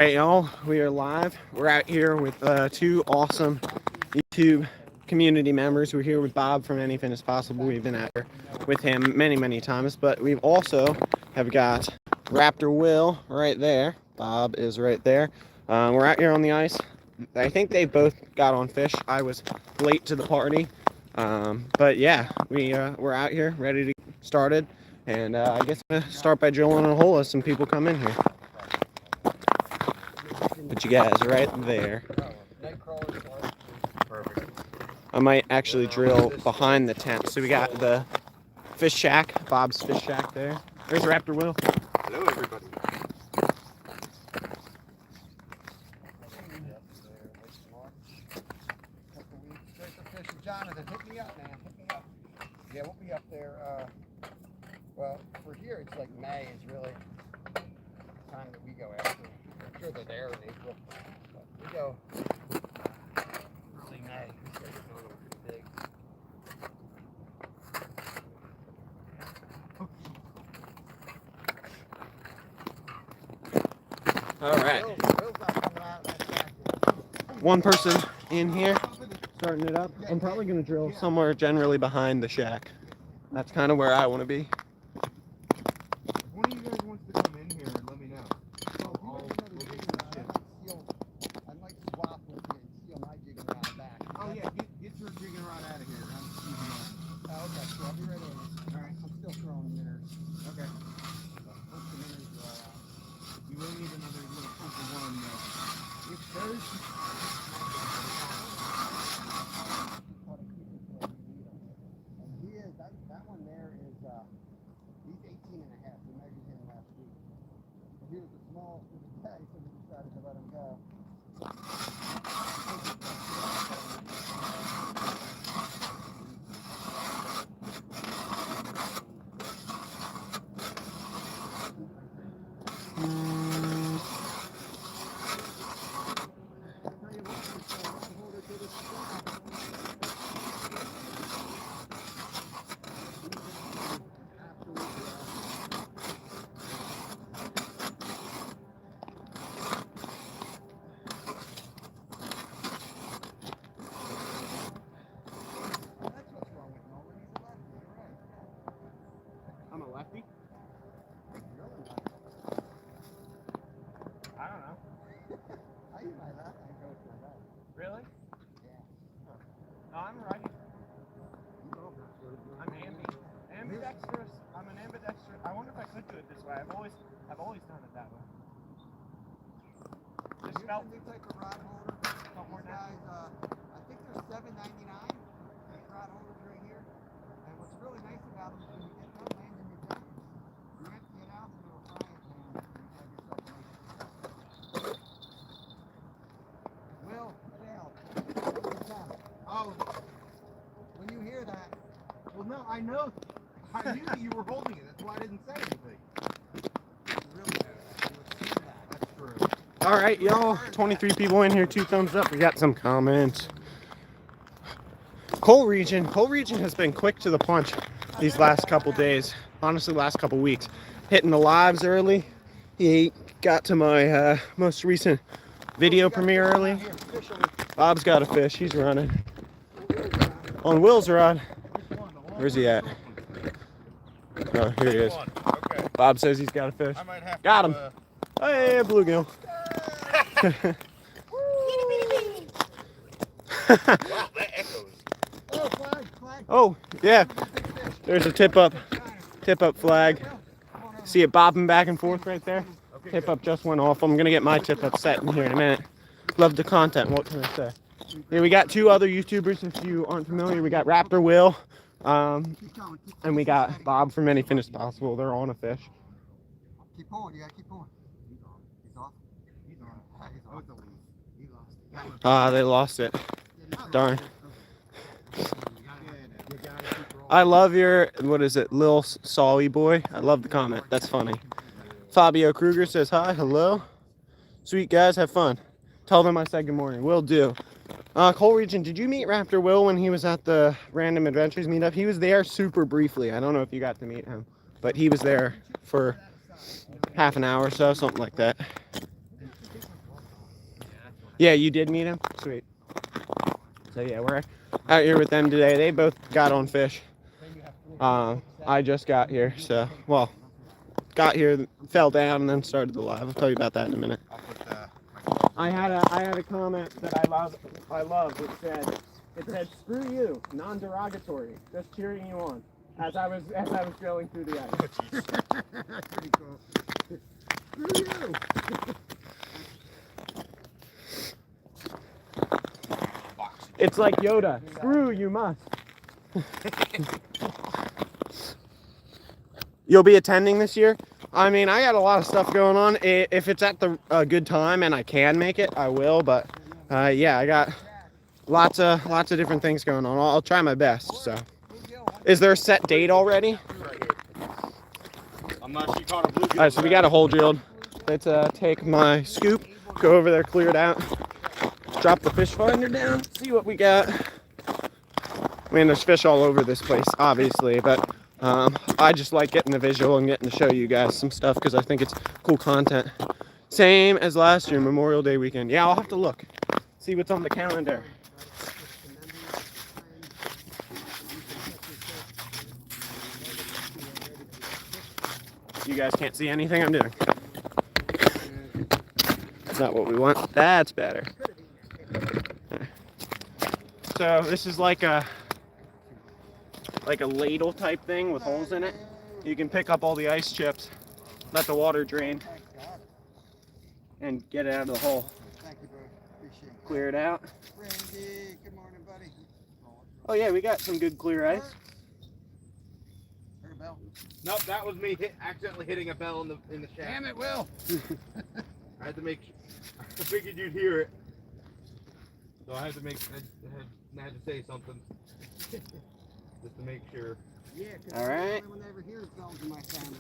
Hey y'all, we are live. We're out here with two awesome YouTube community members. We're here with Bob from Anything Is Possible. We've been out here with him many times, but we've also have got Raptor Will right there. Bob is right there. We're out here on the ice. I think they both got on fish. I was late to the party, but yeah, we're out here ready to get started. And I guess I'm gonna start by drilling a hole as some people come in here. But you guys right there. I might actually drill behind the tent. So we got the fish shack, Bob's fish shack there. There's Raptor Will. Hello, everybody. Jonathan, hit me up, man. Hit me up. Yeah, we'll be up there. Well, for here, it's like May is really the time that we go after. I'm sure they're there in April. But we go early May. So we're going over pretty big. All right. One person in here starting it up. I'm probably going to drill somewhere generally behind the shack. That's kind of where I want to be. One of you guys wants to come in here and let me know. I might swap with you and steal my jigging rod back. Oh yeah, get your jigging rod out of here. I'm using mine. Oh, okay, so I'll be right over. Alright, I'm still throwing minnows. Okay. Once the minnows are all out. You will need another little pump of one though. If those that one there is he's 18 and a half. We measured him last week. He was the smallest of the day, so we decided to let him go. I'm a lefty? I don't know. I use my left and go for that. Really? Yeah. No, I'm right. I'm ambidextrous. I'm an ambidextrous. I wonder if I could do it this way. I've always done it that way. Just Here's felt the new type of rod holder. These guys, I think they're $7.99. These rod holders right here. And what's really nice about them is when you get done landing your junk, you empty it out into a frying pan and you have yourself a nice. Will, fail. Oh, when you hear that, well, no, I know. I knew that you were holding it. That's why I didn't say anything. It's really good. That's true. all right, y'all. 23 people in here. 2 thumbs up. We got some comments. Coal Region has been quick to the punch these last couple days. Honestly, last couple weeks. Hitting the lives early. He got to my most recent video premiere early. Bob's got a fish. He's running. On Will's rod. Where's he at? Oh, here he is. Bob says he's got a fish. Got him. Hey, bluegill. Wow, that echoes. Oh, flag. Oh, yeah. There's a tip up flag. See it bobbing back and forth right there? Tip up just went off. I'm going to get my tip up set in here in a minute. Love the content. What can I say? Here we got 2 other YouTubers. If you aren't familiar, we got Raptor Will, and we got Bob from Anything Is Possible. They're on a fish. Keep pulling. You gotta keep pulling. He's off. He's on. He lost it. Ah, they lost it. Darn. I love your, what is it, Lil Solly boy? I love the comment. That's funny. Fabio Kruger says hi, hello. Sweet guys, have fun. Tell them I said good morning. Will do. Coal Region, did you meet Raptor Will when he was at the Random Adventures meetup? He was there super briefly. I don't know if you got to meet him, but he was there for half an hour or so, something like that. Yeah, you did meet him? Sweet. So yeah, we're out here with them today. They both got on fish. I just got here, so, well, got here, fell down, and then started the live. I'll tell you about that in a minute. I had a comment that I love. It said screw you, non-derogatory, just cheering you on as I was going through the ice. That's pretty cool. Screw you. It's like Yoda. Screw you must. You'll be attending this year? I mean, I got a lot of stuff going on. If it's at the good time and I can make it, I will. But yeah, I got lots of different things going on. I'll try my best. So, is there a set date already? I'm not sure you caught a bluegill. All right, so we got a hole drilled. Let's take my scoop, go over there, clear it out, drop the fish finder down, see what we got. I mean, there's fish all over this place, obviously, but I just like getting the visual and getting to show you guys some stuff because I think it's cool content. Same as last year, Memorial Day weekend. Yeah, I'll have to look, see what's on the calendar. You guys can't see anything I'm doing. That's not what we want. That's better. So this is like a ladle type thing with holes in it. You can pick up all the ice chips, let the water drain, and get it out of the hole. Thank you, bro. Appreciate it. Clear it out. Randy, good morning, buddy. Oh yeah, we got some good clear ice. Heard a bell? Nope, that was me accidentally hitting a bell in the shaft. Damn it, Will. I had to make. I figured you'd hear it, so I had to say something just to make sure. Yeah, because All right. no one ever hears bells in my family.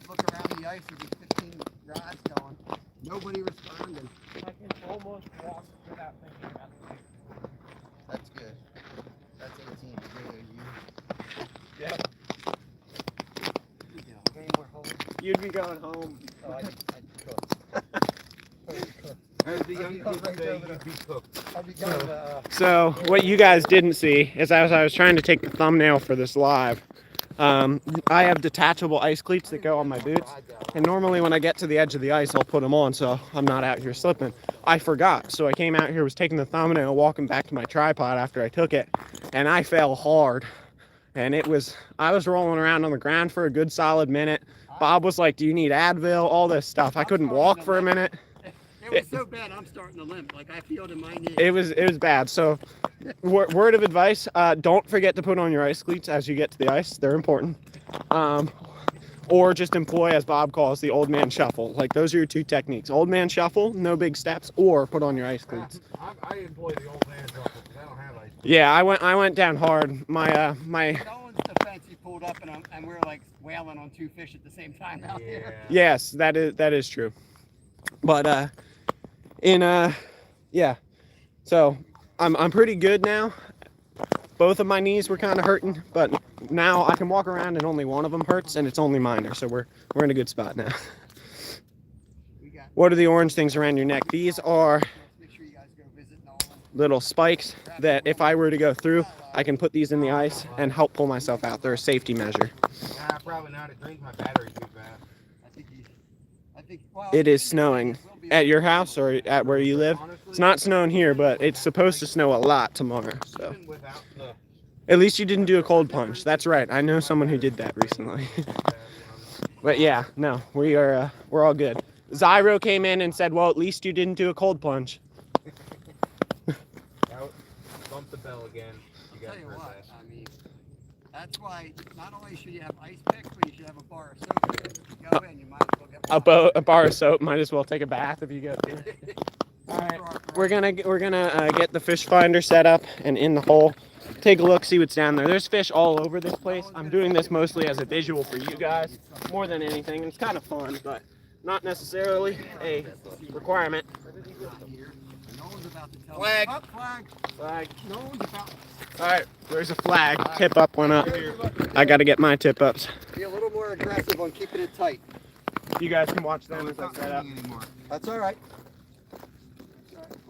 Look around the ice, there's 15 rods going. Nobody responding. I can almost walk without thinking about it. That's good. That's 18. Yeah. Any more holes? You'd be going home. Oh, I cook. As the young kids say, you'd be cooked. I'll be going So what you guys didn't see is as I was trying to take the thumbnail for this live, I have detachable ice cleats that go on my boots. And normally when I get to the edge of the ice, I'll put them on so I'm not out here slipping. I forgot. So I came out here, was taking the thumbnail, walking back to my tripod after I took it, and I fell hard. And I was rolling around on the ground for a good solid minute. Bob was like, do you need Advil? All this stuff. I couldn't walk for a minute. It was so bad, I'm starting to limp. Like, I feel it in my knee. It was bad. So word of advice, don't forget to put on your ice cleats as you get to the ice. They're important. Or just employ, as Bob calls, the old man shuffle. Like, those are your two techniques. Old man shuffle, no big steps, or put on your ice cleats. I employ the old man shuffle because I don't have ice. Yeah, I went down hard. My Owen's defense, he pulled up and we were like wailing on two fish at the same time out there. Yes, that is true. But yeah. So I'm pretty good now. Both of my knees were kind of hurting, but now I can walk around and only one of them hurts, and it's only minor. So we're in a good spot now. What are the orange things around your neck? These are Make sure you guys go visit Nolan. little spikes that if I were to go through, I can put these in the ice and help pull myself out. They're a safety measure. Nah, probably not. It drains my battery too fast. It is snowing at your house or at where you live. It's not snowing here, but it's supposed to snow a lot tomorrow. So Even without the at least you didn't do a cold plunge. That's right. I know someone who did that recently. But yeah, no, we're all good. Zyro came in and said, well, at least you didn't do a cold plunge. bump the bell again. You Tell got you to what, that. I mean, that's why not only should you have ice picks, but you should have a bar of soap. If you go in, you might as well get A bar of soap. Might as well take a bath if you go through. All right, we're gonna get the fish finder set up and in the hole. Take a look, see what's down there. There's fish all over this place. I'm doing this mostly as a visual for you guys, more than anything. It's kind of fun, but not necessarily a requirement. No one's about to tell Flag. me. Up, flag. Flag. No one's about All right, there's a flag. Tip up went up. I got to get my tip ups. be a little more aggressive on keeping it tight. You guys can watch them as I set up. That's all right.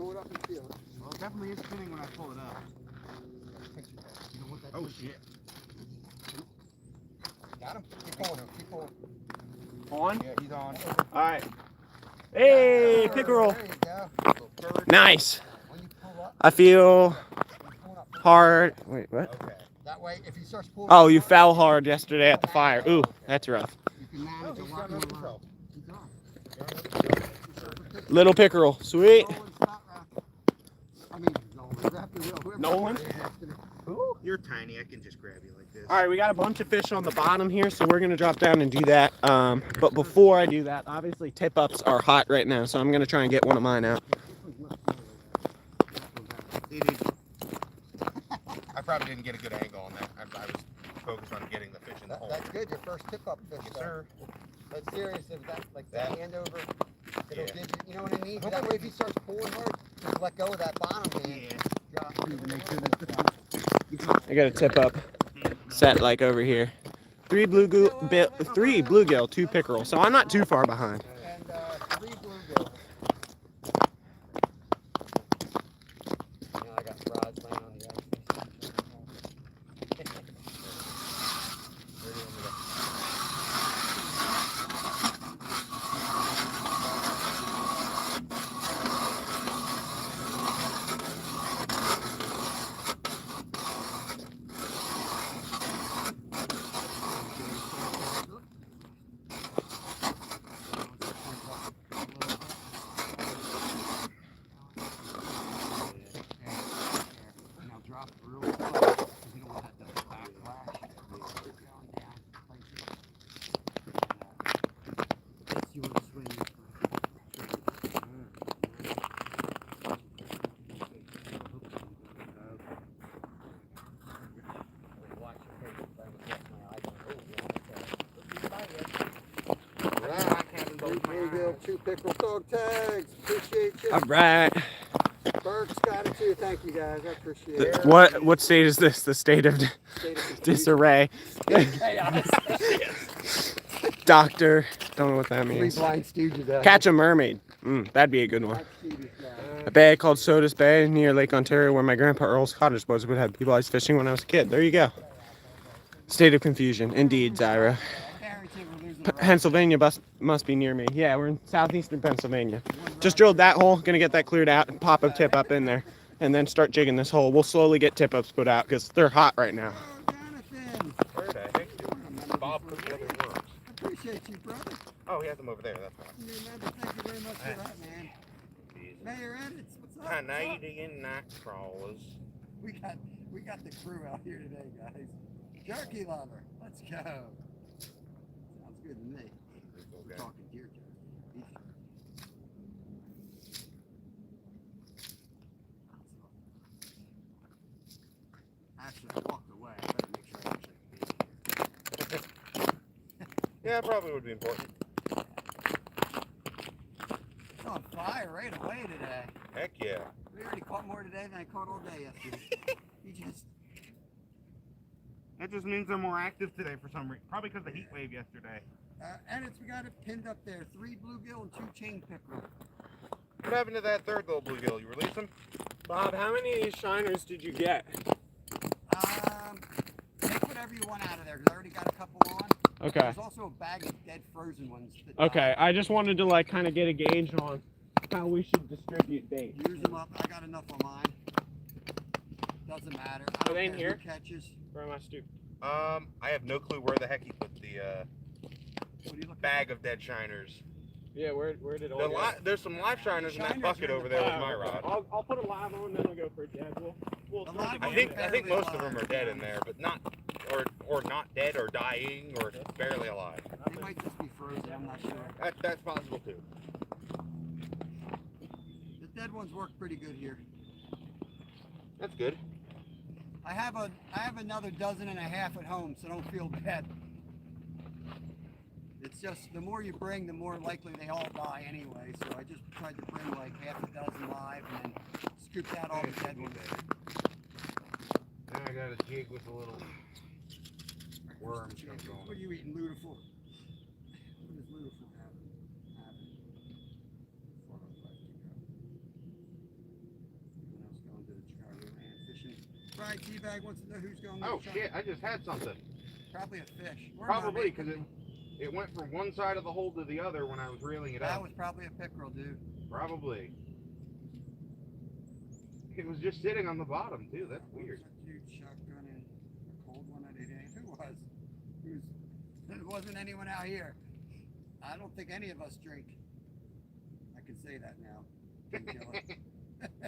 Pull it up and feel it. Well, it definitely is spinning when I pull it up. You know what that Oh is? shit. Got him? Keep pulling him. Keep pulling. On? Yeah, he's on. All right. Hey, There pickerel. you go. Nice. When you pull up, I feel you're pulling up. hard. Wait, what? Okay. That way, if he starts pulling Oh, up you hard, fell hard yesterday at the fire. Ooh, that's rough. you can manage a He's lot got more no line. control. He's on. Little pickerel. Sweet. Nolan, stop wrapping. I mean, Nolan, wrap your wheel. Whoever Nolan? it is, it's gonna- You're tiny. I can just grab you like this. All right, we got a bunch of fish on the bottom here, so we're gonna drop down and do that. But before I do that, obviously tip-ups are hot right now, so I'm gonna try and get one of mine out. I probably didn't get a good angle on that. I was focused on getting the fish in the hole. That's good. Your first tip up fish. Yes, though. sir. That's serious. If that like That- that hand over, it'll Yeah. give you. You know what I mean? That way, if he starts pulling hard, just let go of that bottom hand. Yeah. Drop through to make sure that I got a tip-up set like over here. Three bluegill, 2 pickerel, so I'm not too far behind. and 3 bluegill. You know, I got rods laying on the ice. Where do you want me to- Now drop it real slow because you don't want that to backlash. Keep going down. Place it. You want to swing this Bluegill, 2 pickerel dog tags. Appreciate you. All right. Burke's got it too. Thank you guys. I appreciate it. What state is this? The state of State of confusion. disarray. Doctor. Don't know what that 3 means. blind stooges out Catch a mermaid. That'd be a good one. A bay called Sodas Bay near Lake Ontario, where my grandpa Earl's cottage was, would have people ice fishing when I was a kid. There you go. State of confusion. Indeed, Zyra. Pennsylvania must be near me. Yeah, we're in southeastern Pennsylvania. Just drilled that hole. Gonna get that cleared out and pop a tip up in there. And then start jigging this hole. We'll slowly get tip ups put out because they're hot right now. Oh, Jonathan. Where the heck did Bob put the other worms? I appreciate you, brother. Oh, he has them over there. That's fine. You remember. Thank you very much for that, man. Mayor Edits, what's up? Canadian night crawlers. We got the crew out here today, guys. Jerky lover, let's go. Sounds good to me. We're talking deer jerky. Actually, I walked away. I better make sure I actually Yeah, it probably would be important. It's on fire right away today. Heck yeah. We already caught more today than I caught all day yesterday. You just That just means they're more active today for some reason. Probably because of the heat wave yesterday. and we got it pinned up there. 3 bluegill and 2 chain pickerel. What happened to that third little bluegill? You release him? Bob, how many of these shiners did you get? Take whatever you want out of there because I already got a couple on. Okay. There's also a bag of dead frozen ones. That, Okay, I just wanted to like kind of get a gauge on how we should distribute bait. Use them up. I got enough on mine. Doesn't matter. I don't they in care here? who catches. Where am I stupid? I have no clue where the heck he put the What are you looking bag of dead shiners. Yeah, where did all There's some live shiners in that Shiners bucket are in over the there with my rod. I'll put a live on, then I'll go for a dead. We'll The live I ones think are most of barely them are dead in there, but not or not dead or dying or barely alive. They might just be frozen. I'm not sure. That's possible too. The dead ones work pretty good here. That's good. I have another dozen and a half at home, so don't feel bad. It's just the more you bring, the more likely they all die anyway. So I just tried to bring like half a dozen live and then scooped out all the dead ones. Now I got a jig with a little worm stuff What on are you eating, Lutiful? What does Lutiful have? Guy Teabag wants to know who's going. Oh shit! I just had something. Probably a fish. Or Probably not, because it went from one side of the hole to the other when I was reeling it that up. was probably a pickerel, dude. Probably. It was just sitting on the bottom too. That's weird. Huge shotgun and a cold one at 8 a.m. Who was? There wasn't anyone out here. I don't think any of us drink. I can say that now. I'm jealous.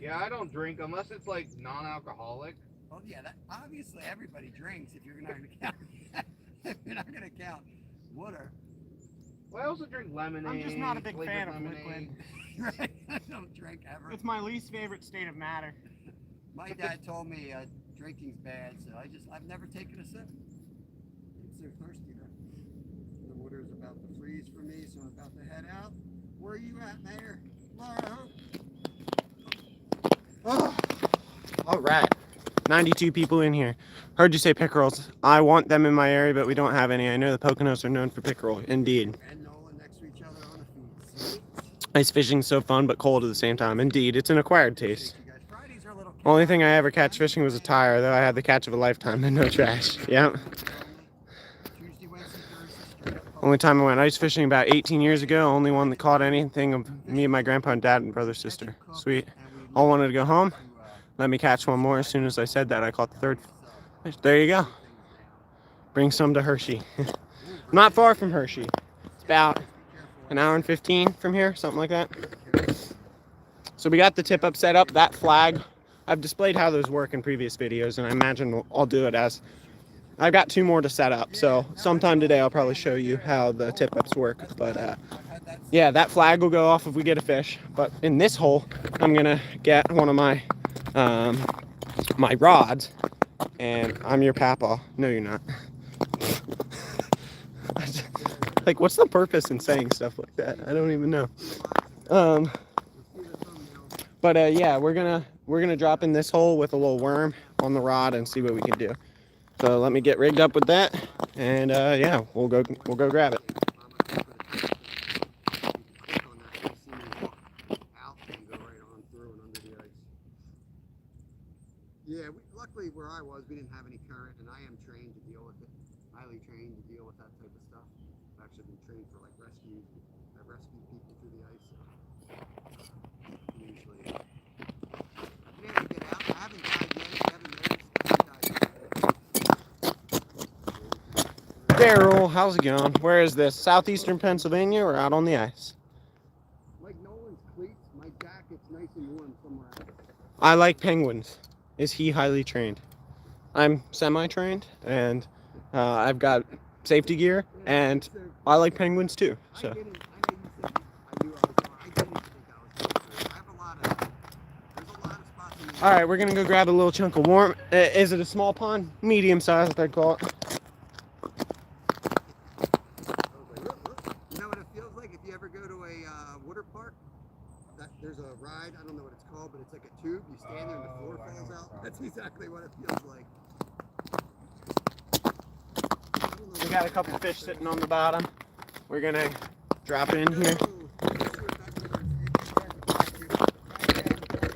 Yeah, I don't drink unless it's like non-alcoholic. Well, yeah, that obviously everybody drinks if you're not going to count. If you're not going to count water. Well, I also drink lemonade. I'm just not a big flavored fan of lemonade. liquid. Right? I don't drink ever. It's my least favorite state of matter. My dad told me drinking's bad, so I've never taken a sip. I'm so thirsty though. The water's about to freeze for me, so I'm about to head out. Where are you at, Mayor? Laura, Oh, all right. 92 people in here. Heard you say pickerels. I want them in my area, but we don't have any. I know the Poconos are known for pickerel. Indeed. and Nolan next to each other on a feed. Ice fishing's so fun, but cold at the same time. Indeed, it's an acquired taste. You guys. Fridays are a little Only thing I ever catch fishing was a tire, though I had the catch of a lifetime and no trash. Yep. Tuesday, Wednesday, Thursday, straight up. Only time I went ice fishing about 18 years ago. Only one that caught anything of me and my grandpa and dad and brother sister. Sweet. All wanted to go home. Let me catch one more. As soon as I said that, I caught the third. There you go. Bring some to Hershey. Not far from Hershey. It's about an hour and 15 from here, something like that. So we got the tip up set up. That flag, I've displayed how those work in previous videos, and I imagine I'll do it as I've got 2 more to set up. So sometime today I'll probably show you how the tip ups work. But yeah, that flag will go off if we get a fish. But in this hole, I'm gonna get one of my my rods, and I'm your papa. No, you're not. Like, what's the purpose in saying stuff like that? I don't even know. But yeah, we're gonna drop in this hole with a little worm on the rod and see what we can do. So let me get rigged up with that, and yeah, we'll go grab it. Yeah, luckily where I was, we didn't have any current, and I am trained to deal with it. Highly trained to deal with that type of stuff. I've actually been trained for like rescues. I've rescued people through the ice. So usually, I've been able to get out. I haven't died yet. If you haven't noticed, Daryl, how's it going? Where is this? Southeastern Pennsylvania or out on the ice? like Nolan's cleats, my jacket's nice and warm somewhere else. I like penguins. Is he highly trained? I'm semi-trained, and I've got safety gear, and I like penguins too. So. I know you said I knew I was wrong. I didn't think I was wrong. I have a lot of, there's a lot of spots in the All right, we're gonna go grab a little chunk of worm. Is it a small pond? Medium size, I'd call it. You know what it feels like if you ever go to a water park? There's a ride, I don't know what it's called, but it's like a tube. You stand there and the floor falls out. That's exactly what it feels like. We got a couple fish sitting on the bottom. We're gonna drop in here.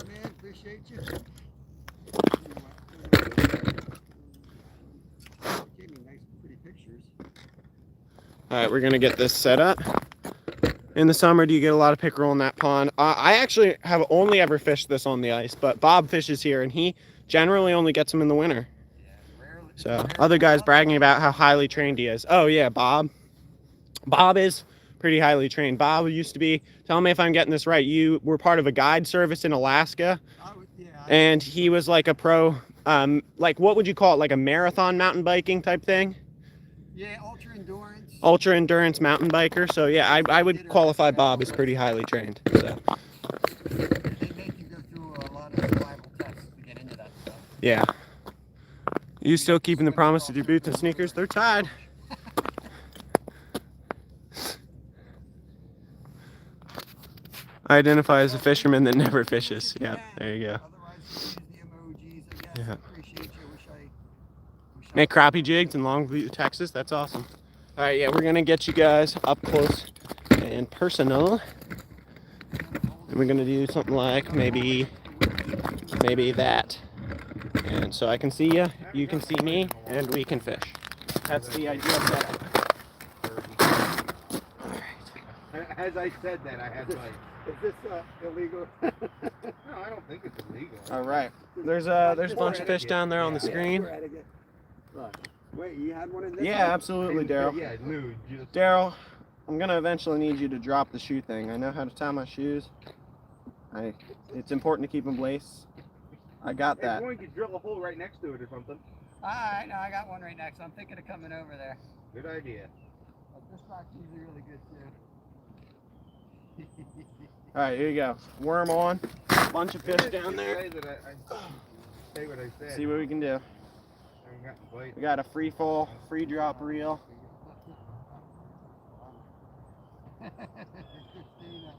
Man, appreciate you. Gave me nice, pretty pictures. All right, we're gonna get this set up. In the summer, do you get a lot of pickerel in that pond? I actually have only ever fished this on the ice, but Bob fishes here, and he generally only gets them in the winter. So other guys bragging about how highly trained he is. Oh yeah, Bob. Bob is pretty highly trained. Bob used to be, tell me if I'm getting this right, you were part of a guide service in Alaska, and he was like a pro, like what would you call it, like a marathon mountain biking type thing? Yeah, ultra endurance. Ultra endurance mountain biker. So yeah, I would qualify Bob as pretty highly trained. So They make you go through a lot of survival tests to get into that stuff. yeah. You still keeping the promise with your boots and sneakers? They're tied. I identify as a fisherman that never fishes. Yeah, there you go. Otherwise, you use the emojis, I guess. Yeah. Appreciate you. Wish I Make crappie jigs in Longview, Texas. That's awesome. All right, yeah, we're gonna get you guys up close and personal, and we're gonna do something like maybe that, And so I can see you, you can see me, and we can fish. That's the ideal setup. As I said that, I had my. Is this illegal? No, I don't think it's illegal. All right. There's a bunch of fish down there on the screen. We're at it again. Look. Wait, you had one in this Yeah, one? absolutely, Daryl. Yeah, nude. Just. Daryl, I'm gonna eventually need you to drop the shoe thing. I know how to tie my shoes. It's important to keep them laced. I got Hey, that. why don't you drill a hole right next to it or something? Alright, no, I got one right next. I'm thinking of coming over there. Good idea. But this rock's usually really good too. All right, here you go. Worm on. Bunch of fish down there. Say that say what I said. See what we can do. I haven't gotten bite. We got a free fall, free drop reel. Christina,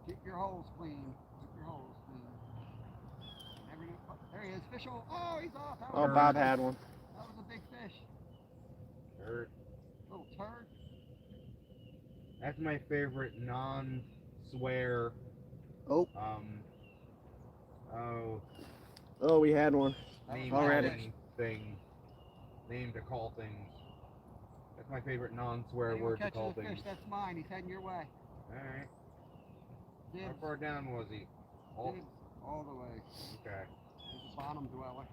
keep your holes clean. Keep your holes clean. There he is. Fish hole. Oh, he's off. That Oh, was Bob had one. That was a big fish. Turd. Little turd. That's my favorite non-swear. Oh. Oh. Oh, we had one. Name Already. calling thing. Name to call things. That's my favorite non-swear Anyone word to catches call a fish, things. that's mine. He's heading your way. Alright. How Dibs. far down was he? All. Dibs. All the way. Okay. He's a bottom dweller.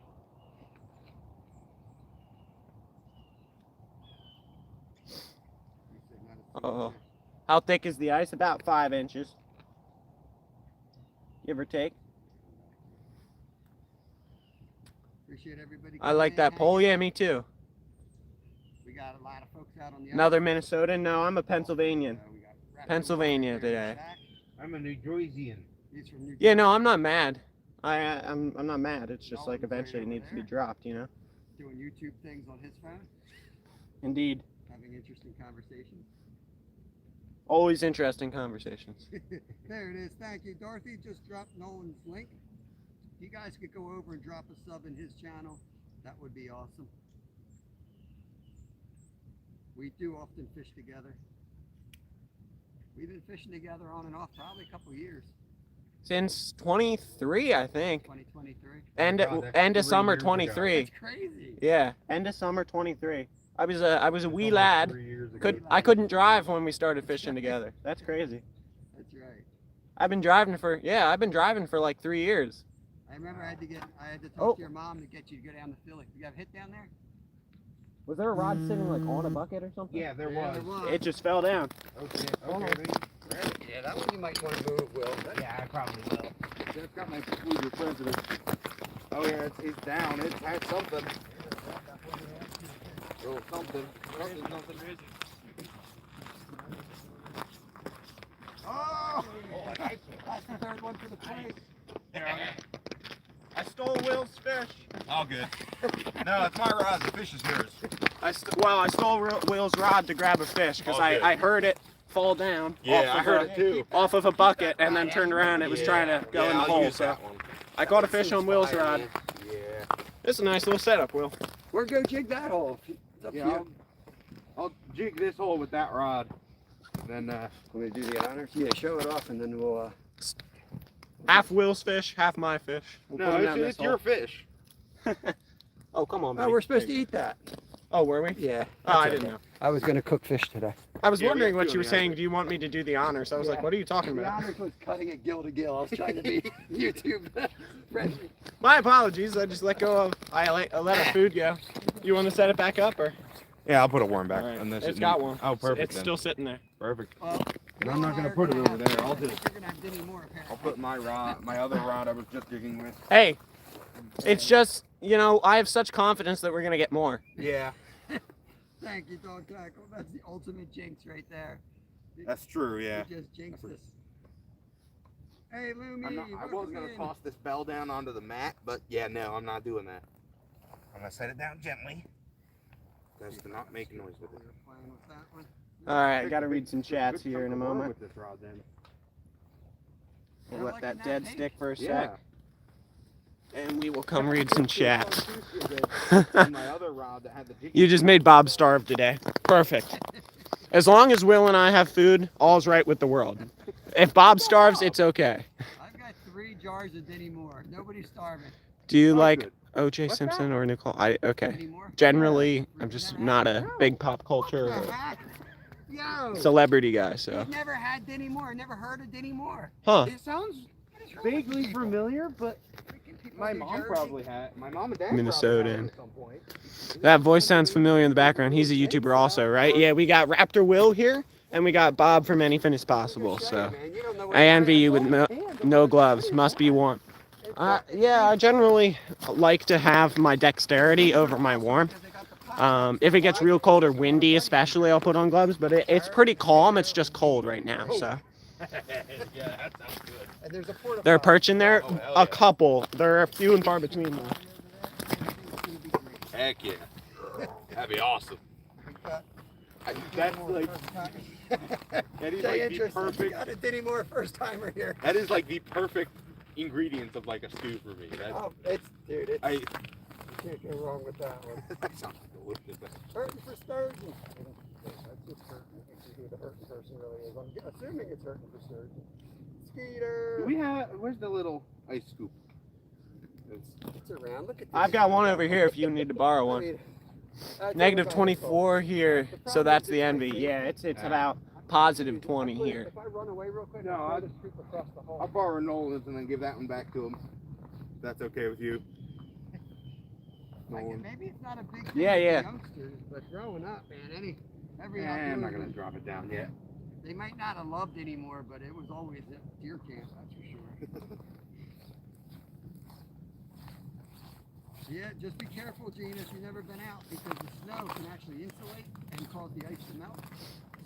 Uh-oh. How thick is the ice? About 5 inches. Give or take. Appreciate everybody. I like that pole. Yeah, me too. We got a lot of folks out on the Another Minnesotan? No, I'm a Pennsylvanian. We got Raptor Pennsylvania Raptor in the today. back. I'm a New Jerseyan. He's from New Yeah, Jersey. no, I'm not mad. I'm not mad. It's just like eventually it needs to be dropped, you know? Doing YouTube things on his phone, Indeed. having interesting conversations. Always interesting conversations. There it is. Thank you. Dorothy just dropped Nolan's link. You guys could go over and drop a sub in his channel. That would be awesome. We do often fish together. We've been fishing together on and off probably a couple years. Since 23, I think. 2023. End God, that's end of 3 summer years ago. 23. That's crazy. Yeah, end of summer 23. I was a That's wee almost lad. 3 years ago. I couldn't drive when we started fishing together. That's crazy. That's right. I've been driving for like 3 years. I remember I had to talk Oh. to your mom to get you to go down to Philly. You got hit down there? Was there a rod sitting like on a bucket or something? Yeah, there Yeah, was. there was. It just fell down. Okay, Hold okay. on. then you grab it. Yeah, that one you might want to move, Will. Yeah, I probably will. That's got my squeezer president. Oh yeah, it's down. It has something. Oh, something. Something. Oh! That's the third one for the plate. I stole Will's fish. All good. No, it's my rod. The fish is yours. I stole Will's rod to grab a fish because Okay. I heard it fall down. Yeah, off I of heard a- it too. Off of a bucket and then turned around. It was trying to go in the I'll hole. use So that one. I caught a fish on Will's rod. Yeah. It's a nice little setup, Will. We're go jig that hole. It's up to Yeah, you. I'll jig this hole with that rod. Then Want me to do the honors? Yeah, show it off and then we'll Half Will's fish, half my fish. We'll put 'em down this it's your fish. hole. Oh, come on, Oh, buddy. we're supposed to eat that. Oh, were we? Yeah. Oh, I didn't know. I was gonna cook fish today. I was Yeah, we wondering have what two you were on the saying. Do you want me to do the honors? I was like, Yeah. what are you talking The about? honors was cutting it gill to gill. I was trying to be YouTube friendly. My apologies. I just let go of. I let our food go. You want to set it back up or? Yeah, I'll put a worm back. All right. on this. It's got one. Oh, perfect. It's then. still sitting there. perfect. Well, And I'm not gonna Will put it and I are over gonna there. I'll have- I just think you're gonna have Denny Moore apparently. I'll put my rod, my other rod I was just digging with. Hey, it's just I have such confidence that we're gonna get more. Yeah, Thank you, Dog Tackle. That's the ultimate jinx right there. that's true. Yeah. You just jinxed us. Hey, Lumi. I was welcome gonna in. toss this bell down onto the mat, but yeah, no, I'm not doing that. I'm gonna set it down gently. Just to not make noise with it. You're playing with that one. All right, I gotta read some chats Good here in a chunk of worm moment. with this rod, then. We'll You're let liking that that dead bait? stick for a Yeah. sec, and we will come read some chats. And my other rod that had the jiggy. You just made Bob starve today. Perfect. As long as Will and I have food, all's right with the world. If Bob starves, it's okay. I've got 3 jars of Denny Moore. Nobody's starving. Do you Oh, like good. O.J. What's Simpson that? or Nicole? Okay. Anymore? Generally, I'm just not a big pop culture What the or heck? Yo! celebrity guy, so. You've never had Denny Moore, never heard of Denny Moore. Huh. It sounds What is wrong with vaguely people? familiar, but Freaking people my in New mom Jersey. probably had. My mom and dad Minnesotan. probably had it at some point. That voice sounds familiar in the background. He's a YouTuber also, right? Yeah, we got Raptor Will here, and we got Bob from Anything Is Possible, so. Man, you don't know what I you're envy doing. you with no gloves. Must be warm. Yeah, I generally like to have my dexterity over my warmth. If it gets real cold or windy especially, I'll put on gloves, but it's pretty calm. It's just cold right now, so. Yeah, that sounds good. And there's a porta There are potty. perch in there? Oh, hell A yeah. couple. There are few and far between though. Heck yeah. That'd be awesome. That's like that is Stay like the interested. We perfect. got a Denny Moore first timer here. That is like the perfect ingredients of like a stew for me. That's, Oh, dude, I. you can't go wrong with that one. That sounds delicious. Hurting for Sturgeon. That's just hurting. You can see who the hurting person really is. I'm assuming it's hurting for Sturgeon. Skeeter. Where's the little ice scoop? It's around. Look at this. I've got one over here if you need to borrow I one. mean, that's Negative what I'm 24 here, so that's the envy. Yeah, it's about positive 20 here. If I run away real quick, No, I'll I'll- throw the scoop across the hall. I'll borrow Nolan's and then give that one back to him. If that's okay with you. Like, Nolan. maybe it's not a big thing Yeah, with yeah. the youngsters, but growing up, man, every I'm not outdoors, gonna drop it down yet. they might not have loved anymore, but it was always at deer camp, that's for sure. Yeah, just be careful, Gene, if you've never been out, because the snow can actually insulate and cause the ice to melt.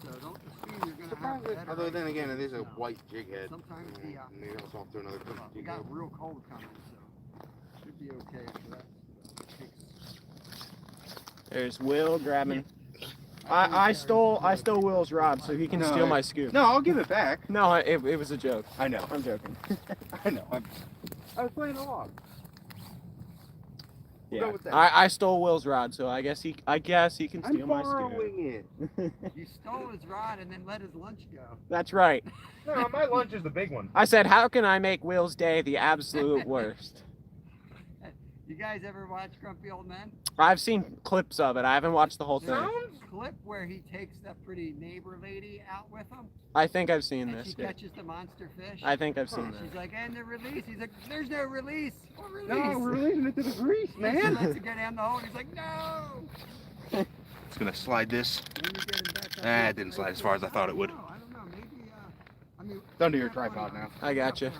So don't assume you're gonna have better Although ice then than again, it is a snow. white jig head. Sometimes And the maybe I'll swap to another we jig got head. real cold coming, so should be okay for that. There's Will grabbing. I stole Will's rod so he can No, steal my scoop. No, I'll give it back. No, it was a joke. I know. I'm joking. I know. I was playing along. We'll Yeah. go with that. I stole Will's rod, so I guess he can I'm steal my borrowing it. scoop. You stole his rod and then let his lunch go. That's right. No, my lunch is the big one. I said, how can I make Will's day the absolute worst? You guys ever watch Grumpy Old Men? I've seen clips of it. I haven't watched the whole thing. There's a clip where he takes that pretty neighbor lady out with him, I think I've seen and this. she Yeah. catches the monster fish. I think I've seen She's that. like, and the release. He's like, there's no release. What release? No, we're releasing it to the grease, She man. lets it go down the hole, and he's like, no. It's gonna slide this. When you get him back up, It didn't slide as far as I thought it would. I don't know. Maybe. I mean. It's under your tripod now. I gotcha.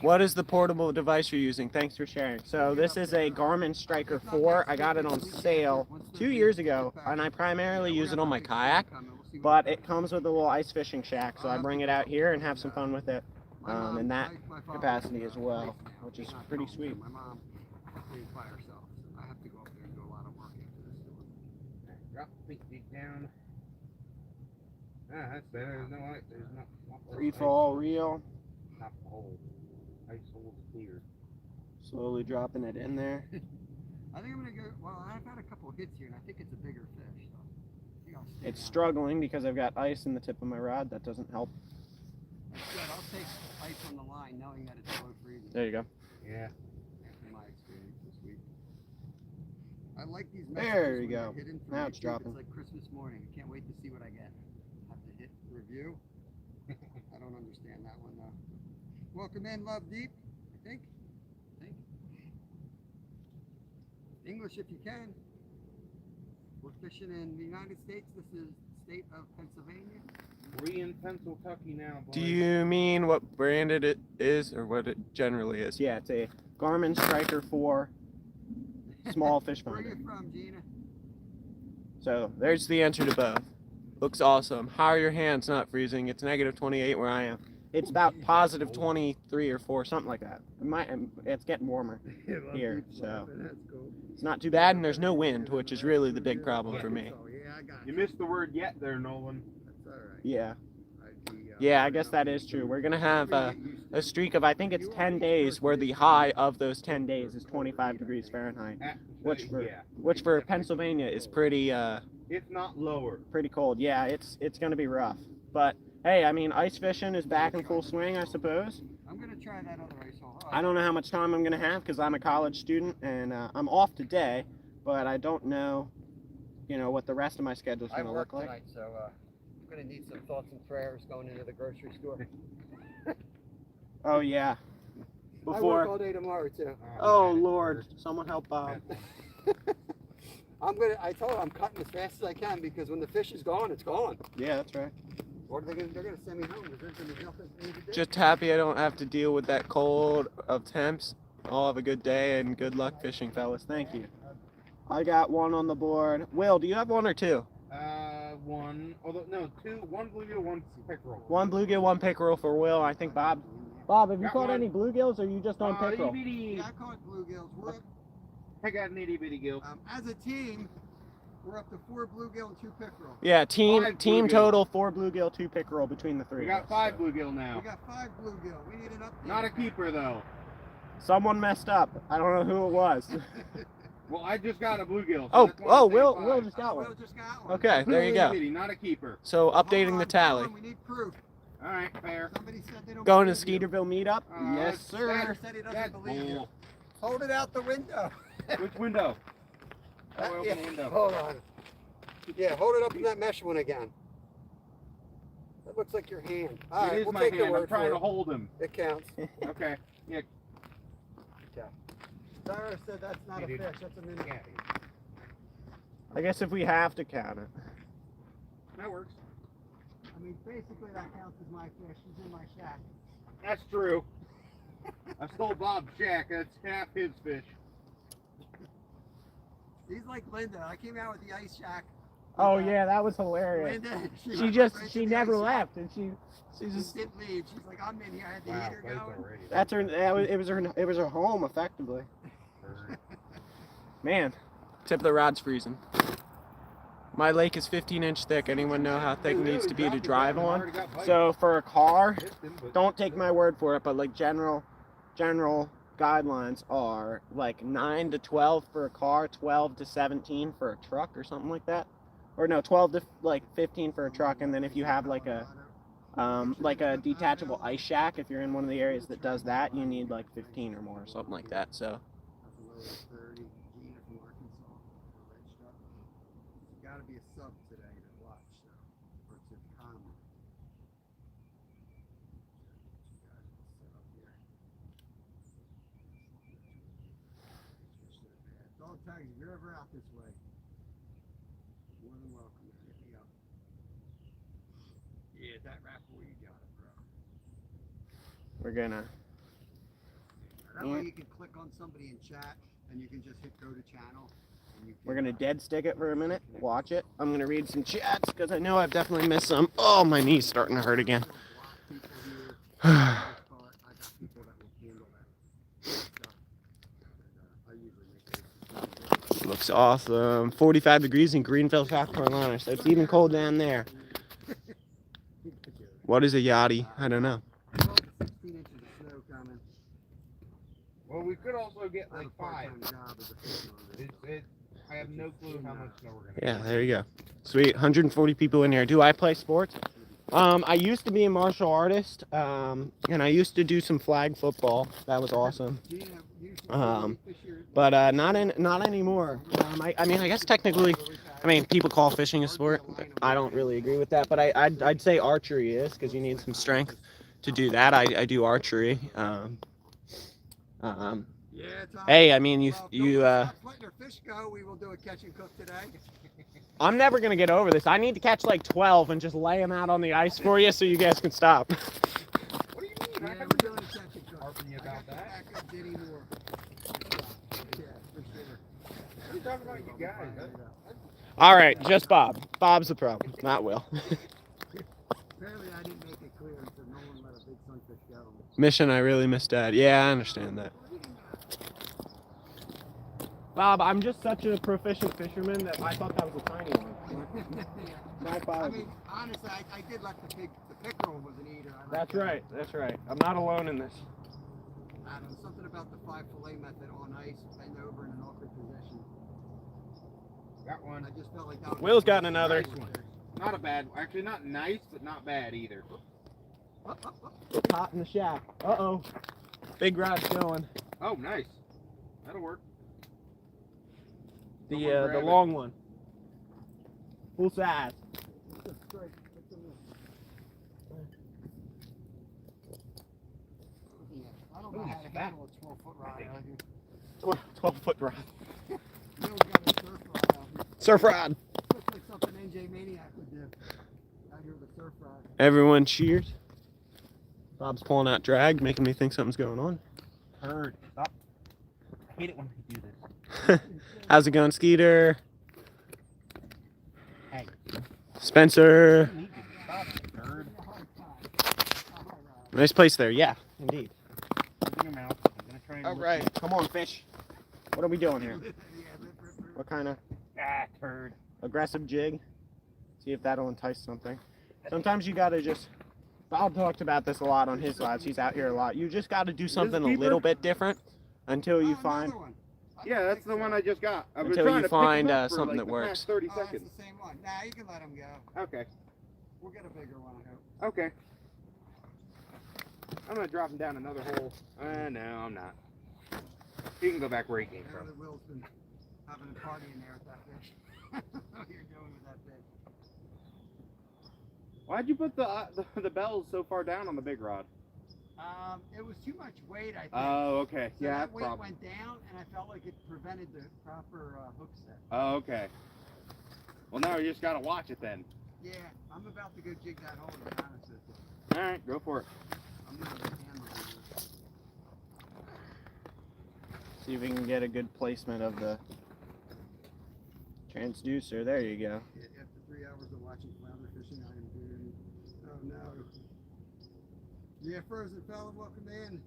What is the portable device you're using? Thanks for sharing. So this is a Garmin Striker 4. I got it on sale 2 years ago, and I primarily use it on my kayak, but it comes with a little ice fishing shack, so I bring it out here and have some fun with it in that capacity as well, which is pretty sweet. My mom is by herself, so I have to go up there and do a lot of work after this. Drop the feet down. Ah, that's better. There's no light. There's not. Free fall, reel, Not the hole. Ice hole's clear. slowly dropping it in there. I think I'm gonna go. Well, I've had a couple of hits here, and I think it's a bigger fish. So I think I'll stay It's down. struggling because I've got ice in the tip of my rod. That doesn't help. That's good. I'll take ice on the line, knowing that it's below freezing. There you go. Yeah. In my experience this week. I like these There messages you when go. they're hidden from Now it's YouTube. dropping. It's like Christmas morning. I can't wait to see what I get. Have to hit review. I don't understand that one though. Welcome in, Love Deep. I think. English if you can. We're fishing in the United States. This is the state of Pennsylvania. We in Pennsylvania now, boys. Do you mean what branded it is or what it generally is? Yeah, it's a Garmin Striker 4 small fish Where are finder. you from, Gina? So there's the answer to both. Looks awesome. How are your hands not freezing? It's negative 28 where I am. It's about positive 23 or 4, something like that. It's getting warmer here, so That's cool. it's not too bad, and there's no wind, which is really the big problem for me. Oh, yeah, I got You it. missed the word yet there, Nolan. That's all right. Yeah, I'd be, yeah, I guess that is true. We're gonna have a streak of, I think it's 10 days, where the high of those 10 days is 25 degrees Fahrenheit, which for Pennsylvania is pretty It's not lower. pretty cold. Yeah, it's gonna be rough, but hey, I mean, ice fishing is back in full swing, I suppose. I'm gonna try that other ice hole. I don't know how much time I'm going to have because I'm a college student and I'm off today, but I don't know, you know, what the rest of my schedule is I going to work look like. tonight, so I'm gonna need some thoughts and prayers going into the grocery store. Oh, yeah. I work Before. all day tomorrow too. Oh, Lord. Someone help Bob. I told him I'm cutting as fast as I can because when the fish is gone, it's gone. Yeah, that's right. Or they're gonna send me home because there's gonna be nothing for me to do. Just happy I don't have to deal with that cold of temps. All have a good day and good luck fishing, fellas. Thank you. I got one on the board. Will, do you have one or two? One. Although no, two. One bluegill, one pickerel. One bluegill, one pickerel for Will. I think Bob. Bob, have you Got caught one. any bluegills or are you just on pickerel? Itty-bitty. Yeah, I caught bluegills. I got an itty bitty gill. As a team, we're up to 4 bluegill and 2 pickerel. Yeah, team Five team bluegill. total 4 bluegill, 2 pickerel between the three. We of got us, 5 so. bluegill now. We got 5 bluegill. We need an update. Not a keeper though. Someone messed up. I don't know who it was. Well, I just got a bluegill. So Oh, that's why I'm saying Will 5. just got Will one. just got one. Okay, there you go. Itty-bitty, not a keeper. So Hold updating on, the tally. hold on, we need proof. All right, fair. Somebody said they don't Going to believe you. Skeeterville meetup? Yes, that's- sir. Skyler said he doesn't That's believe you. bull. Hold it out the window. Which window? Oh, Yeah, open the window. hold on. Yeah, hold it up in that mesh one again. That looks like your hand. All It right, is we'll my take hand. your I'm word trying for to it. hold him. It counts. Okay. Yeah. Tyra said that's not a Dude. fish, that's a mini. Yeah. I guess if we have to count it. That works. I mean, basically that counts as my fish. He's in my shack. That's true. I stole Bob's shack. That's half his fish. He's like Linda. I came out with the ice shack. Oh yeah, that was hilarious. Linda, She never left and she She just didn't leave. She's like, I'm in here. I had the Wow, heater plates going. already. that's her it was her home effectively. Man, tip of the rod's freezing. My lake is 15-inch thick. Anyone know how thick it needs to be to drive on? So for a car, don't take my word for it, but like general guidelines are like 9 to 12 for a car, 12 to 17 for a truck or something like that. Or no, 12 to like 15 for a truck, and then if you have like a detachable ice shack, if you're in one of the areas that does that, you need like 15 or more or something like that. So Got to be a sub today to watch, or it's a comma. Dog tag, if you're ever out this way, more than welcome to hit me up. Yeah, that rapport, you got it, bro. we're gonna. That way you can click on somebody in chat, and you can just hit go to channel. And you can, We're gonna dead stick it for a minute. Watch it. I'm gonna read some chats because I know I've definitely missed some. Oh, my knee's starting to hurt again. I got people that will handle that stuff. And, I usually make those. Looks awesome. 45 degrees in Greenville, South Carolina. So it's even cold down there. What is a yachty? I don't know. 12 to 16 inches of snow coming. Well, we could also get I have like a 5. part-time job as a fish monitor. I have no clue how much snow we're gonna Yeah, get. there you go. Sweet. 140 people in here. Do I play sports? I used to be a martial artist, and I used to do some flag football. That was awesome. Do you have- usually Um, fish your- But not anymore. I mean, I guess technically, I mean, people call fishing a sport. I don't really agree with that, but I'd say archery is because you need some strength to do that. I do archery. Yeah, Tom. Hey, I mean, Well, if no one stops letting our fish go, we will do a catch and cook today. I'm never gonna get over this. I need to catch like 12 and just lay them out on the ice for you so you guys can stop. What do you mean? Yeah, I we're haven't doing a catch and cook. harping you I about got the that. back of Denny Moore. Yeah, for sure. What are you talking about, you guys? All right, just Bob. Bob's the problem, not Will. Apparently I didn't make it clear and said no one let a big sunfish go. Mission I really missed Dad. Yeah, I understand that. Bob, I'm just such a proficient fisherman that I thought that was a tiny one. My I apologies. mean, honestly, I did let the pickerel was an eater. I let That's that. right. That's right. I'm not alone in this. I don't know, something about the 5 fillet method on ice, bend over in an awkward position. Got one. I just felt like that was Will's gotten another. Nice one. Not a bad, actually not nice, but not bad either. It's hot in the shack. Uh-oh. Big rod's going. Oh, nice. That'll work. The Someone grab it. long one. Full size. I don't know how to handle a 12-foot rod out here. 12-foot rod. You know, we got a surf rod out here. Surf rod. Looks like something NJ Maniac would do. Out here with a surf rod. Everyone cheers. Bob's pulling out drag, making me think something's going on. Heard. Stop. I hate it when they do this. How's it going, Skeeter? Hey. Spencer. Stop, bird. Nice place there. Yeah, indeed. Open your mouth. I'm gonna try and All lick right, you. come on, fish. What are we doing here? What kind of Ah, turd. aggressive jig? See if that'll entice something. Sometimes you gotta just. Bob talked about this a lot on his lives. He's out here a lot. You just gotta do something a keeper? little bit different until you find. Yeah, that's the one I just got. I've been Until trying you to find, pick him up for something like that the works. past 30 Oh, seconds. it's the same one. Nah, you can let him go. Okay. We'll get a bigger one, I hope. Okay. I'm gonna drop him down another hole. No, I'm not. He can go back where he came from. Apparently Will's been having a party in there with that fish. What you're doing with that fish. Why'd you put the bells so far down on the big rod? It was too much weight, I think. Oh, okay. So Yeah, that that's weight problem. went down, and I felt like it prevented the proper hook set. Oh, okay. Well, now you just gotta watch it then. Yeah, I'm about to go jig that hole, to be honest with you. All right, go for it. I'm gonna get hammered with it. See if we can get a good placement of the transducer. There you go. After 3 hours of watching flounder fishing, I am doing. Oh no. Yeah, Frozen Fella, welcome in.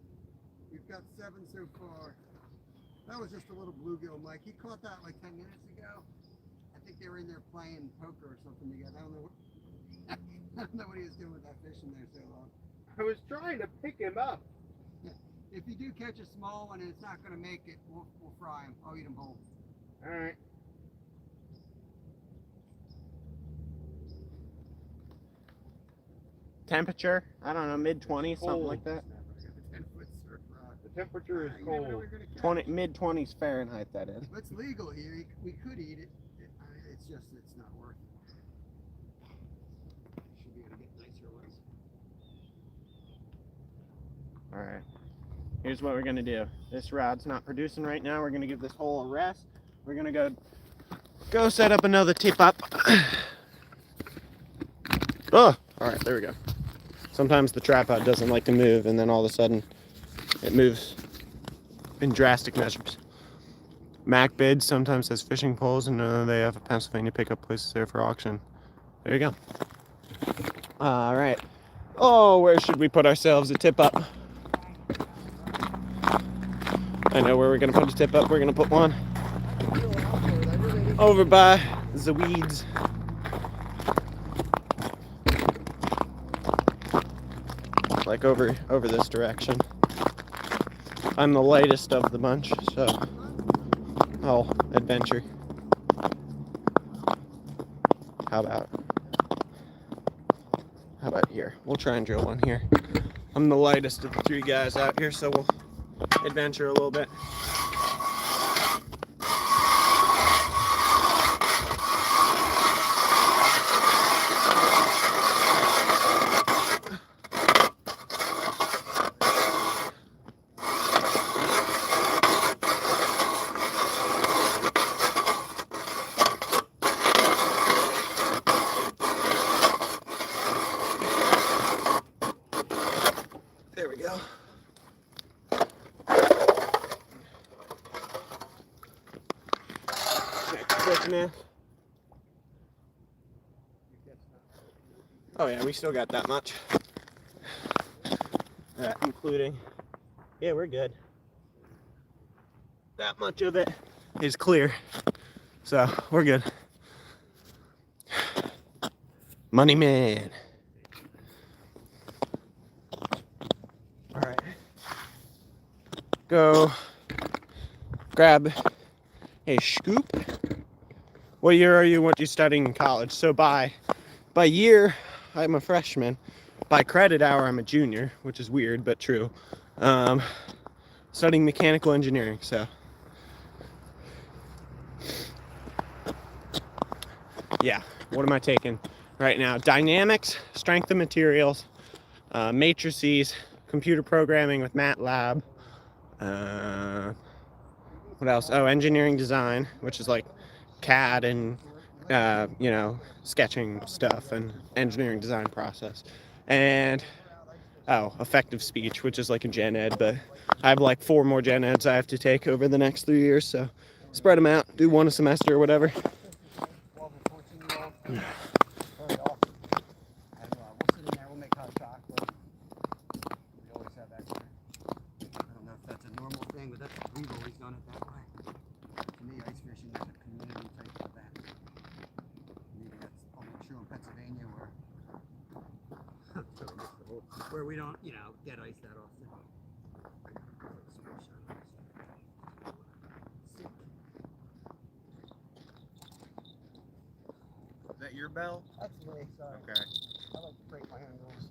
We've got 7 so far. That was just a little bluegill, Mike. He caught that like 10 minutes ago. I think they were in there playing poker or something together. I don't know what, I don't know what he was doing with that fish in there so long. I was trying to pick him up. If you do catch a small one and it's not going to make it, we'll fry him. I'll eat him whole. All right. Temperature? I don't know, mid-20s, something Cold. like that. I got a 10-foot surf rod. The temperature is You never know cold. what you're gonna catch. 20, mid-20s Fahrenheit, that is. It's legal here. We could eat it. It's just it's not worth it. Should be able to get nicer ones. All right. Here's what we're gonna do. This rod's not producing right now. We're gonna give this hole a rest. We're gonna go set up another tip up. Oh, all right, there we go. Sometimes the tripod doesn't like to move, and then all of a sudden, it moves in drastic measures. Mac Bids sometimes has fishing poles, and they have a Pennsylvania pickup places there for auction. There you go. All right. Oh, where should we put ourselves a tip up? I know where we're gonna put a tip up. We're gonna put one over by the weeds. Like over this direction. I'm the lightest of the bunch, so I'll adventure. How about here? We'll try and drill one here. I'm the lightest of the 3 guys out here, so we'll adventure a little bit. There we go. Thickness. Oh yeah, we still got that much. Including, yeah, we're good. That much of it is clear, so we're good. Money man. All right. Go grab a scoop. What year are you? What are you studying in college? So by By year, I'm a freshman. By credit hour, I'm a junior, which is weird but true. Studying mechanical engineering. So, yeah, what am I taking right now? Dynamics, strength of materials, matrices, computer programming with MATLAB. What else? Oh, engineering design, which is like CAD and sketching stuff and engineering design process. And effective speech, which is like a gen ed, but I have like 4 more gen eds I have to take over the next 3 years, so spread them out, do one a semester or whatever. 12 or 14-year-olds. Very awesome. And we'll sit in there, we'll make hot chocolate. We always have extra. I don't know if that's a normal thing, but we've always done it that way. To me, ice fishing is a community type of event. Maybe that's only true in Pennsylvania where we don't, get ice that often. Is that your bell? That's me, sorry. Okay. I like to break my own rules.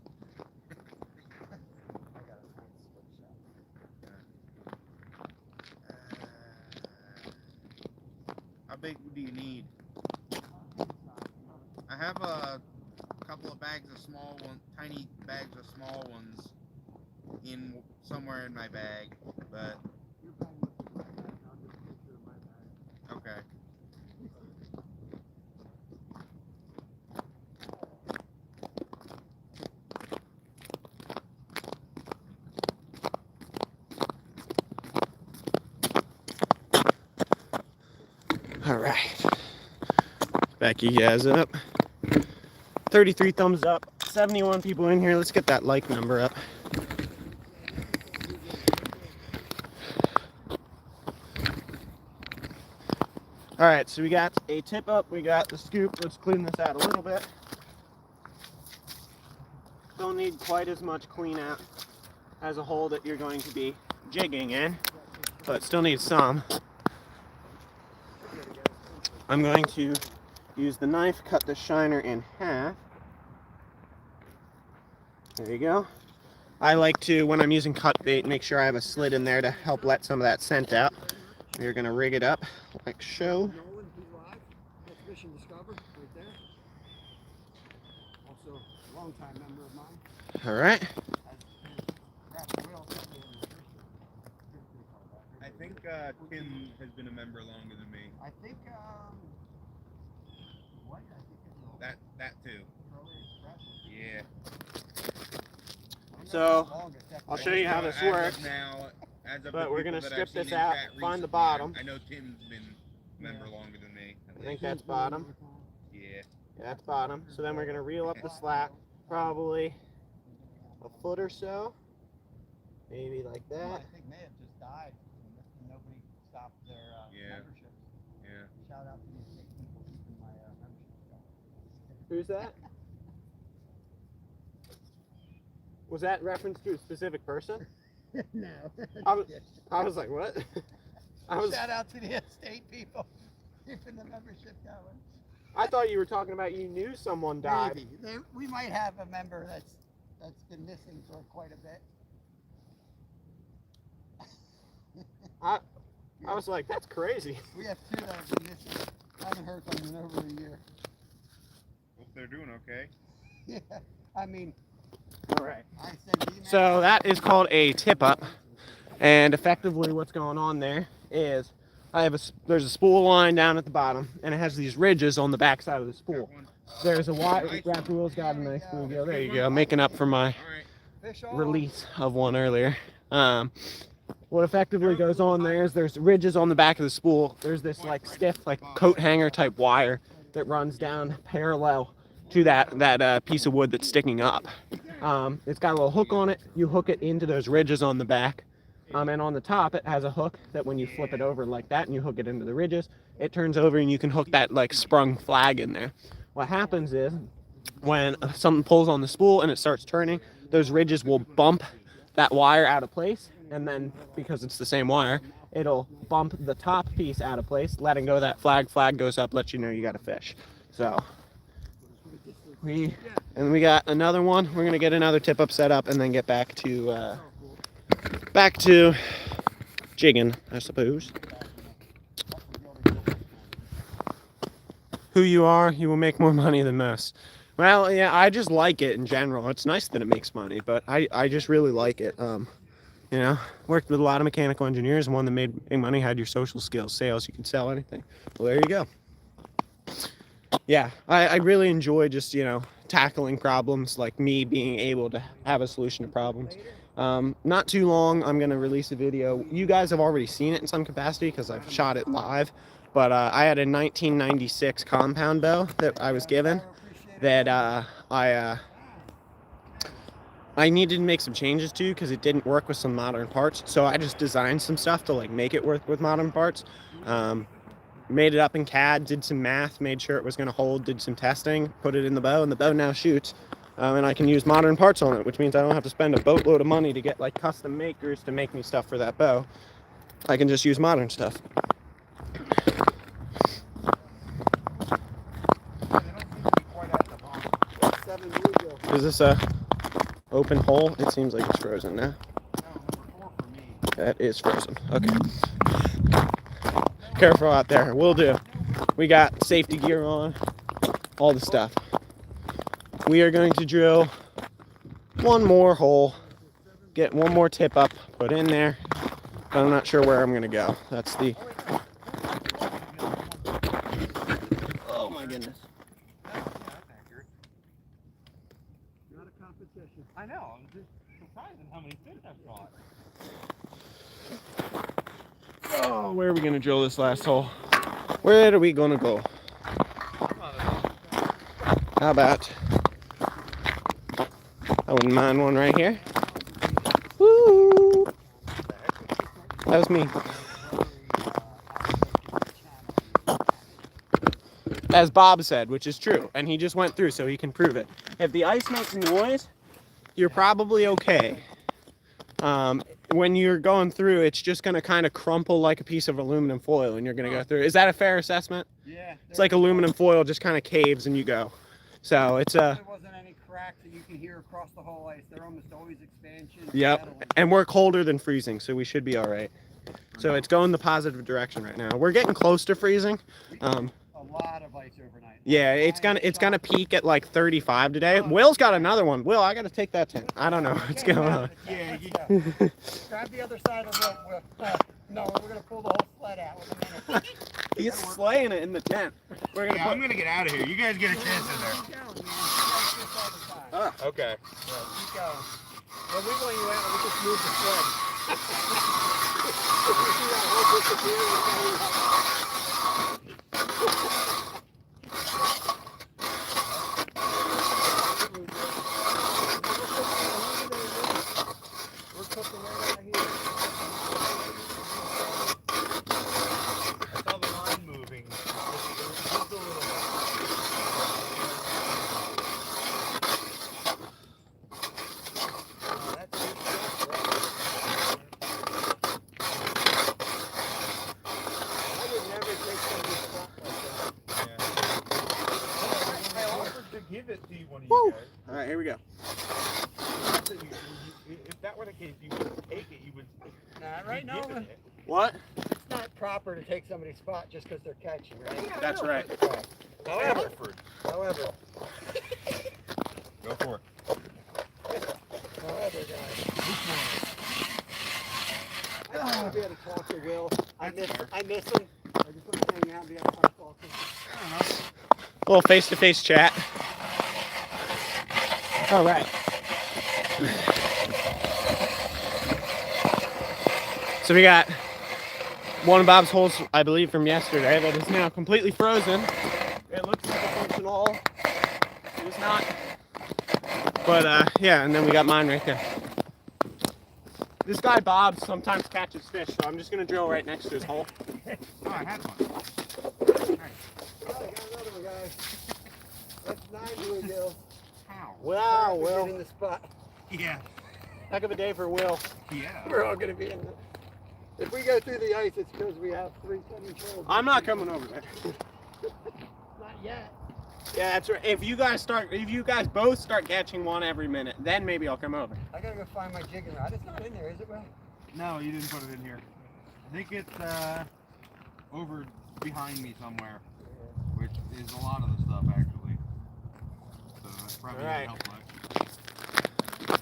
I got a nice split shot. How big do you need? I have a couple of bags of small ones, tiny bags of small ones in somewhere in my bag, but You're fine with my bag. I'll just picture of my bag. okay. All right. Back you guys up. 33 thumbs up. 71 people in here. Let's get that like number up. All right, so we got a tip up. We got the scoop. Let's clean this out a little bit. Don't need quite as much clean out as a hole that you're going to be jigging in, but still need some. I'm going to use the knife, cut the shiner in half. There you go. I like to, when I'm using cut bait, make sure I have a slit in there to help let some of that scent out. We're going to rig it up like so. Nolan, he's live. That's Mission Discover, right there. Also, a longtime member of mine. All right. I think Tim has been a member longer than me. I think, what? I think it's That too. Early Express. Yeah. So, I'll show you how this As of works. now, as of But the we're people gonna that strip I've seen this in out, chat find the recently, bottom. I know Tim's been a member longer than me. I think that's bottom. Yeah. Yeah, that's bottom. So then we're going to reel up the slack, probably a foot or so. Maybe like I that. think may have just died. And nobody stopped their membership. Yeah. Shout out to these 6 people keeping my membership going. Who's that? Was that reference to a specific person? No. I was like, what? Shout out to the estate people keeping the membership going. I thought you were talking about you knew someone died. Maybe. We might have a member that's been missing for quite a bit. I was like, that's crazy. We have 2 that have been missing. I haven't heard from them in over a year. Hope they're doing okay. Yeah, I mean, All right. I send emails. So that is called a tip up, and effectively what's going on there is there's a spool line down at the bottom, and it has these ridges on the back side of the spool. There's a wire. Grab wheels got a nice bluegill. There you go, making up for my All right. Fish on. release of one earlier. What effectively goes on there is there's ridges on the back of the spool. There's this like stiff like coat hanger type wire that runs down parallel to that piece of wood that's sticking up. It's got a little hook on it. You hook it into those ridges on the back. And on the top, it has a hook that when you flip it over like that and you hook it into the ridges, it turns over and you can hook that like sprung flag in there. What happens is when something pulls on the spool and it starts turning, those ridges will bump that wire out of place. And then because it's the same wire, it'll bump the top piece out of place, letting go of that flag. Flag goes up, lets you know you got a fish. So And we got another one. We're gonna get another tip up set up and then get back to jigging, I suppose. Who you are, you will make more money than most. Well, yeah, I just like it in general. It's nice that it makes money, but I just really like it. You know, worked with a lot of mechanical engineers, and one that made money had your social skills, sales. You could sell anything. Well, there you go. Yeah, I really enjoy just, you know, tackling problems, like me being able to have a solution to problems. Not too long, I'm going to release a video. You guys have already seen it in some capacity because I've shot it live. But I had a 1996 compound bow that I was given that I needed to make some changes to because it didn't work with some modern parts. So I just designed some stuff to like make it work with modern parts. Made it up in CAD, did some math, made sure it was going to hold, did some testing, put it in the bow, and the bow now shoots. And I can use modern parts on it, which means I don't have to spend a boatload of money to get like custom makers to make me stuff for that bow. I can just use modern stuff. Is this a open hole? It seems like it's frozen now. That is frozen. Okay. Careful out there. Will do. We got safety gear on, all the stuff. We are going to drill one more hole, get one more tip up, put in there. But I'm not sure where I'm going to go. That's the... Oh my goodness. I know. I'm just surprised at how many fish I've caught. Oh, where are we going to drill this last hole? Where are we going to go? How about... I wouldn't mind one right here. Woo! That was me. As Bob said, which is true, and he just went through so he can prove it. If the ice makes noise, you're probably okay. When you're going through, it's just going to kind of crumple like a piece of aluminum foil and you're going to go through. Is that a fair assessment? Yeah. It's like aluminum foil just kind of caves and you go. So it's a... There wasn't any cracks that you can hear across the whole ice. They're almost always expansion. Yep. And we're colder than freezing, so we should be all right. So it's going the positive direction right now. We're getting close to freezing. A lot of ice overnight. Yeah, it's gonna peak at like 35 today. Will's got another one. Will, I gotta take that tent. I don't know what's going on. Yeah, grab the other side of the no, we're gonna pull the whole sled out with a minute. He's slaying it in the tent. We're gonna I'm gonna get out of here. You guys get a chance in there. Keep going, man. You guys fish all the time. Okay. Yeah, keep going. Well, we want you out, we just moved the sled. You see that whole disappear? We're cooking right out here. I saw the line moving. Just a little bit. Oh, that's good stuff, right? I would never take somebody's spot like that. I offered to give it to one of Woo! you guys. All right, here we go. If that were the case, you wouldn't take it. You would. Nah, right now, give it. What? it's not proper to take somebody's spot just because they're catchy, right? That's right. However, Go for it. guys. I want to be able to talk to Will. I miss him. I just want to hang out and be able to talk to him. A little face-to-face chat. All right. So we got one of Bob's holes, I believe, from yesterday that is now completely frozen. It looks like a functional hole. It was not. But yeah, and then we got mine right there. This guy Bob sometimes catches fish, so I'm just gonna drill right next to his hole. Oh, I had one. Oh, I got another one, guys. That's 9 Blue Gill. How? Wow, We're Will. in the spot. Yeah. Heck of a day for Will. Yeah. We're all going to be in the... If we go through the ice, it's because we have 3 7 shoals. I'm not coming over there. Not yet. Yeah, that's right. If you guys both start catching one every minute, then maybe I'll come over. I gotta go find my jigging rod. It's not in there, is it, Will? No, you didn't put it in here. I think it's over behind me somewhere, which is a lot of the stuff actually. So that's probably All right. gonna help much.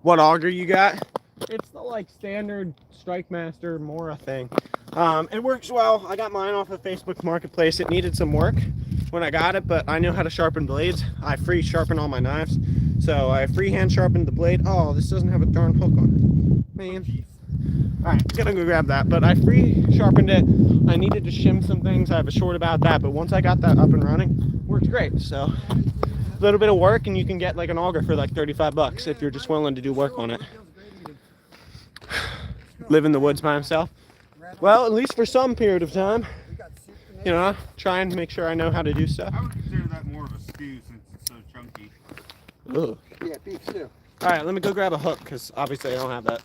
What auger you got? It's the like standard Strike Master Mora thing. It works well. I got mine off of Facebook Marketplace. It needed some work when I got it, but I know how to sharpen blades. I free sharpen all my knives. So I freehand sharpened the blade. Oh, this doesn't have a darn hook on it. Man. Alright, gonna go grab that. But I free sharpened it. I needed to shim some things. I have a short about that, but once I got that up and running, works great. So a little bit of work and you can get like an auger for like 35 bucks if you're just willing to do work on it. Live in the woods by himself. Well, at least for some period of time. You know, try and make sure I know how to do stuff. I would consider that more of a stew since it's so chunky. Ugh. Yeah, beef stew. All right, let me go grab a hook because obviously I don't have that.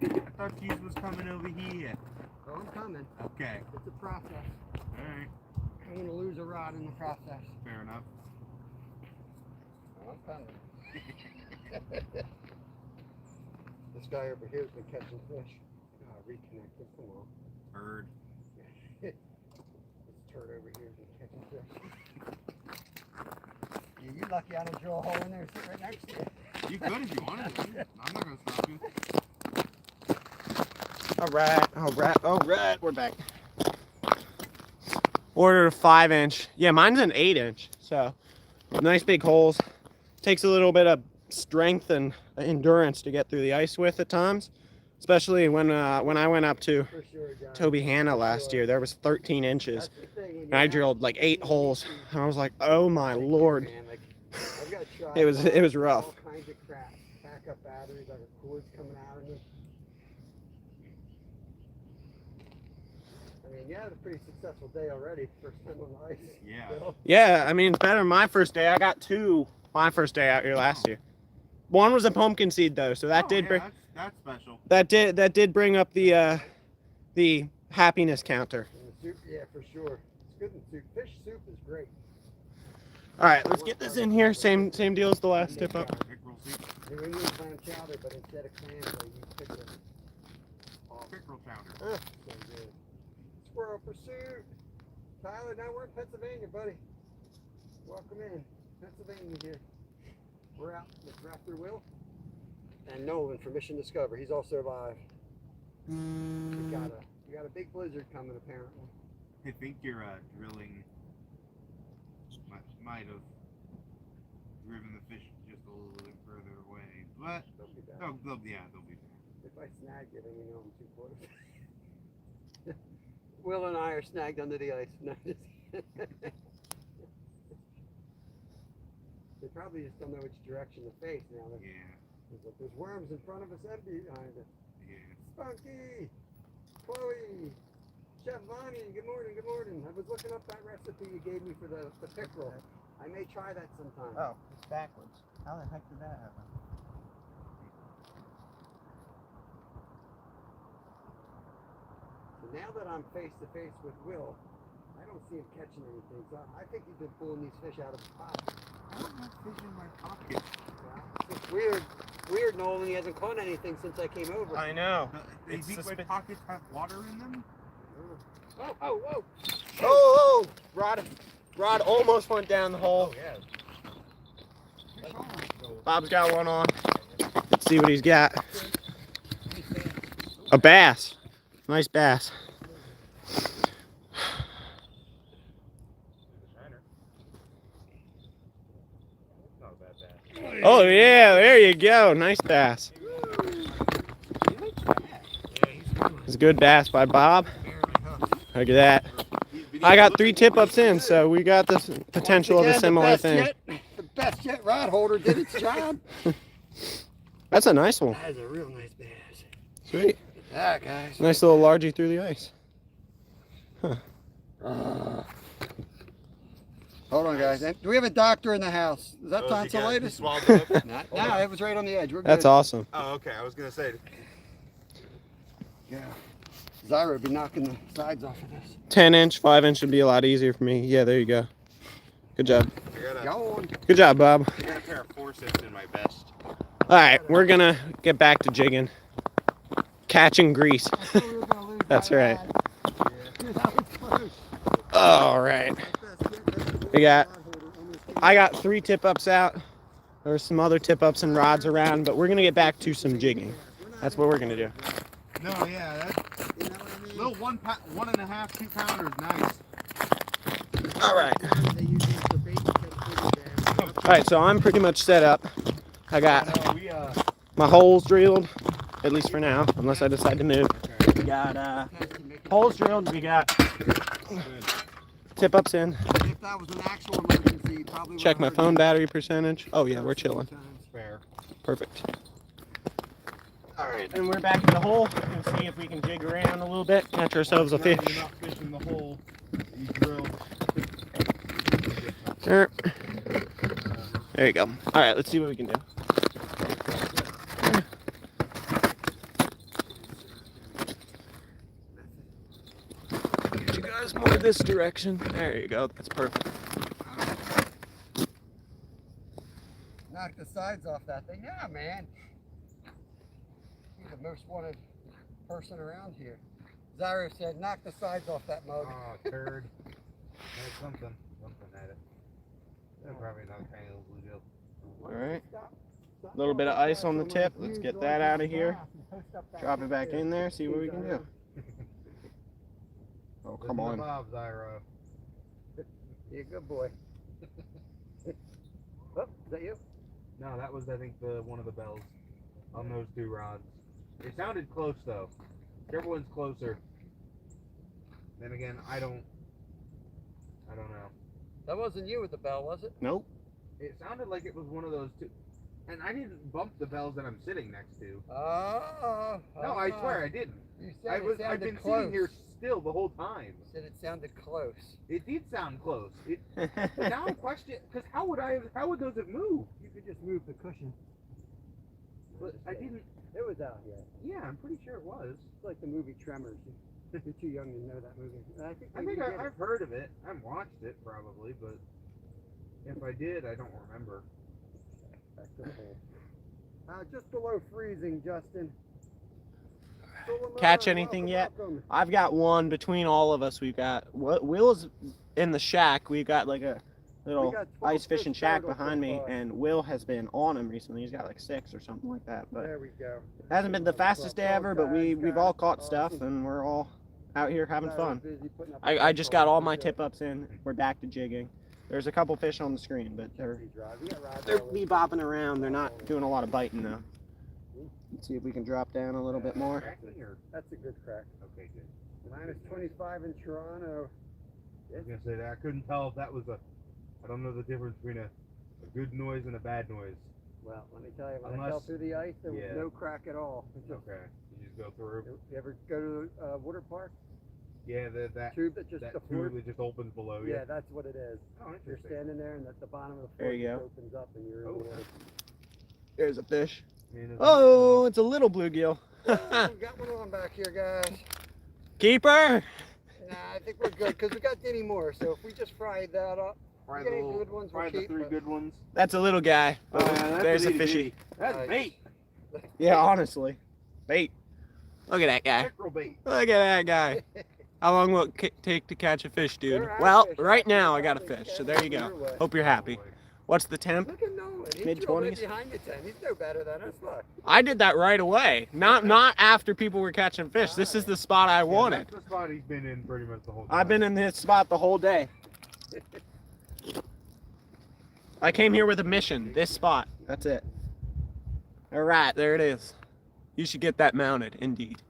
I thought cheese was coming over here. Oh, I'm coming. Okay. It's a process. Alright. I'm gonna lose a rod in the process. Fair enough. Oh, I'm coming. This guy over here has been catching fish. Reconnect it. Come on. Bird. This turd over here has been catching fish. Yeah, you're lucky I don't drill a hole in there and sit right next to you. You could if you wanted to. I'm not gonna stop you. Alright, we're back. Ordered a 5-inch. Yeah, mine's an 8-inch. So, nice big holes. Takes a little bit of strength and endurance to get through the ice with at times. Especially when I went up to For sure, John. Toby Hanna last year, there was 13 inches. That's the thing, when And I you're drilled like 8 holes. And I was like, oh my lord. Man, like, I've got It was rough. all kinds of crap. Backup batteries, I got cords coming out of me. I mean, you had a pretty successful day already. First time on the ice. Yeah. So, Yeah, I mean, it's better than my first day. I got 2 my first day out here last year. One was a pumpkin seed though, so that Oh, did yeah, bring that's special. that did bring up the happiness counter. and the soup, yeah, for sure. It's good in soup. Fish soup is great. All right, let's get this in here. Same deal as the last tip up. Pickerel soup. New England clam chowder, but instead of clams, they use pickles. Pickerel chowder. So good. Squirrel pursuit. Tyler, now we're in Pennsylvania, buddy. Welcome in. Pennsylvania here. We're out with Raptor Will and Nolan from Mission Discover. He's also live. We got a big blizzard coming apparently. I think your drilling might have driven the fish just a little bit further away, but Don't be bad. they'll be back. If I snag you, then you know I'm 2/4. Will and I are snagged under the ice. No, just they probably just don't know which direction to face now. Yeah, There's worms in front of us and behind us. yeah. Spunky, Chloe, Chef Vonnie, good morning, good morning. I was looking up that recipe you gave me for the pickerel. I may try that sometime. Oh, it's backwards. How the heck did that happen? So now that I'm face to face with Will, I don't see him catching anything. So I think he's been pulling these fish out of his pocket. I don't have fish in my pocket. It's weird, Nolan. He hasn't caught anything since I came over. I know. Do you It's think my suspi- pockets have water in them? Oh! Oh, Rod almost went down the hole. yeah. Bob's got one on. Let's see what he's got. A bass. Nice bass. Oh yeah, there you go. Nice bass. It's a good bass by Bob. Look at that. I got 3 tip-ups in, so we got the potential of a similar thing. The best yet rod holder did its job. That's a nice one. That is a real nice bass. Sweet. Yeah, guys. Nice little largie through the ice. Huh. Hold on, guys. Do we have a doctor in the house? Is that Oh, you tonsillitis? swallowed it up? No, it was right on the edge. We're good. That's awesome. Oh, okay. I was gonna say. Yeah. Zyra would be knocking the sides off of this. 10-inch, 5-inch would be a lot easier for me. Yeah, there you go. Good job. I Go on. Good job, Bob. got a pair of forceps in my vest. All right, we're gonna get back to jigging, catching grease. That's right. All right. I got 3 tip-ups out. There's some other tip-ups and rods around, but we're gonna get back to some jigging. That's what we're gonna do. No, yeah, that little 1.5, 2 pounder is nice. All right. All right, so I'm pretty much set up. I got my holes drilled, at least for now, unless I decide to move. We got holes drilled. We got tip-ups in. If that was an actual emergency, you probably Check my phone battery percentage. Oh yeah, we're chilling. Fair. Perfect. All right, and we're back in the hole and see if we can jig around a little bit, catch ourselves a fish. You're not fishing the hole you drilled. There you go. All right, let's see what we can do. Get you guys more this direction. There you go. That's perfect. Knock the sides off that thing. Yeah, man. You're the most wanted person around here. Zyra said, knock the sides off that mug. Oh, turd. There's something at it. There's probably another tiny little bluegill. All right. A little bit of ice on the tip. Let's get that out of here. Drop it back in there. See what we can do. Oh, come on. Bob, Zyra. You're a good boy. Oh, is that you? No, that was I think one of the bells on those 2 rods. It sounded close though. Whichever one's closer. Then again, I don't know. That wasn't you with the bell, was it? Nope. It sounded like it was one of those 2. And I didn't bump the bells that I'm sitting next to. Oh. No, I swear I didn't. You said it sounded I've been close. sitting here still the whole time. You said it sounded close. It did sound close. But now I question, because how would those have moved? You could just move the cushion. But I didn't. It was out here. Yeah, I'm pretty sure it was. It's like the movie Tremors. You're too young to know that movie. I think I've heard of it. I've watched it probably, but if I did, I don't remember. Back to the hole. Just below freezing, Justin. Catch anything yet? I've got one between all of us. We've got Will's in the shack. We've got like a little ice fishing shack behind me, and Will has been on him recently. He's got like 6 or something like that. But there we go. Hasn't been the fastest day ever, but we've all caught stuff, and we're all out here having fun. I just got all my tip-ups in. We're back to jigging. There's a couple fish on the screen, but they're bopping around. They're not doing a lot of biting though. Let's see if we can drop down a little bit more. That's a good crack. Okay, good. Minus 25 in Toronto. I was gonna say that I couldn't tell if that was I don't know the difference between a good noise and a bad noise. Well, let me tell you, when I fell through the ice, there was no crack at all. Okay, you just go through. You ever go to water park? Yeah, that tube that just tube that just opens below you. Yeah, that's what it is. Oh, You're standing there, and at the bottom of the There you go. opens up, and you're in the water. There's a fish. Man, Oh, it's a little bluegill. We got one on back here, guys. Keeper. Nah, I think we're good because we got any more. So if we just fried that up, Fry we got the any little- good ones. fry We'll the 3 keep, good ones. That's a little guy. But that's there's a itty fishy. bitty. That's Nice. bait. Yeah, honestly, bait. Look at that guy. Mackerel bait. Look at that guy. How long will it take to catch a fish, dude? They're out Well, fish. right now I got a fish, so there you go. Hope you're happy. What's the temp? Look at Nolan. He's Mid-20s? behind the 10. He's no better than us. Look. I did that right away. Not after people were catching fish. This is the spot I wanted. That's the spot he's been in pretty much the whole time. I've been in this spot the whole day. I came here with a mission. This spot. That's it. All right, there it is. You should get that mounted, indeed.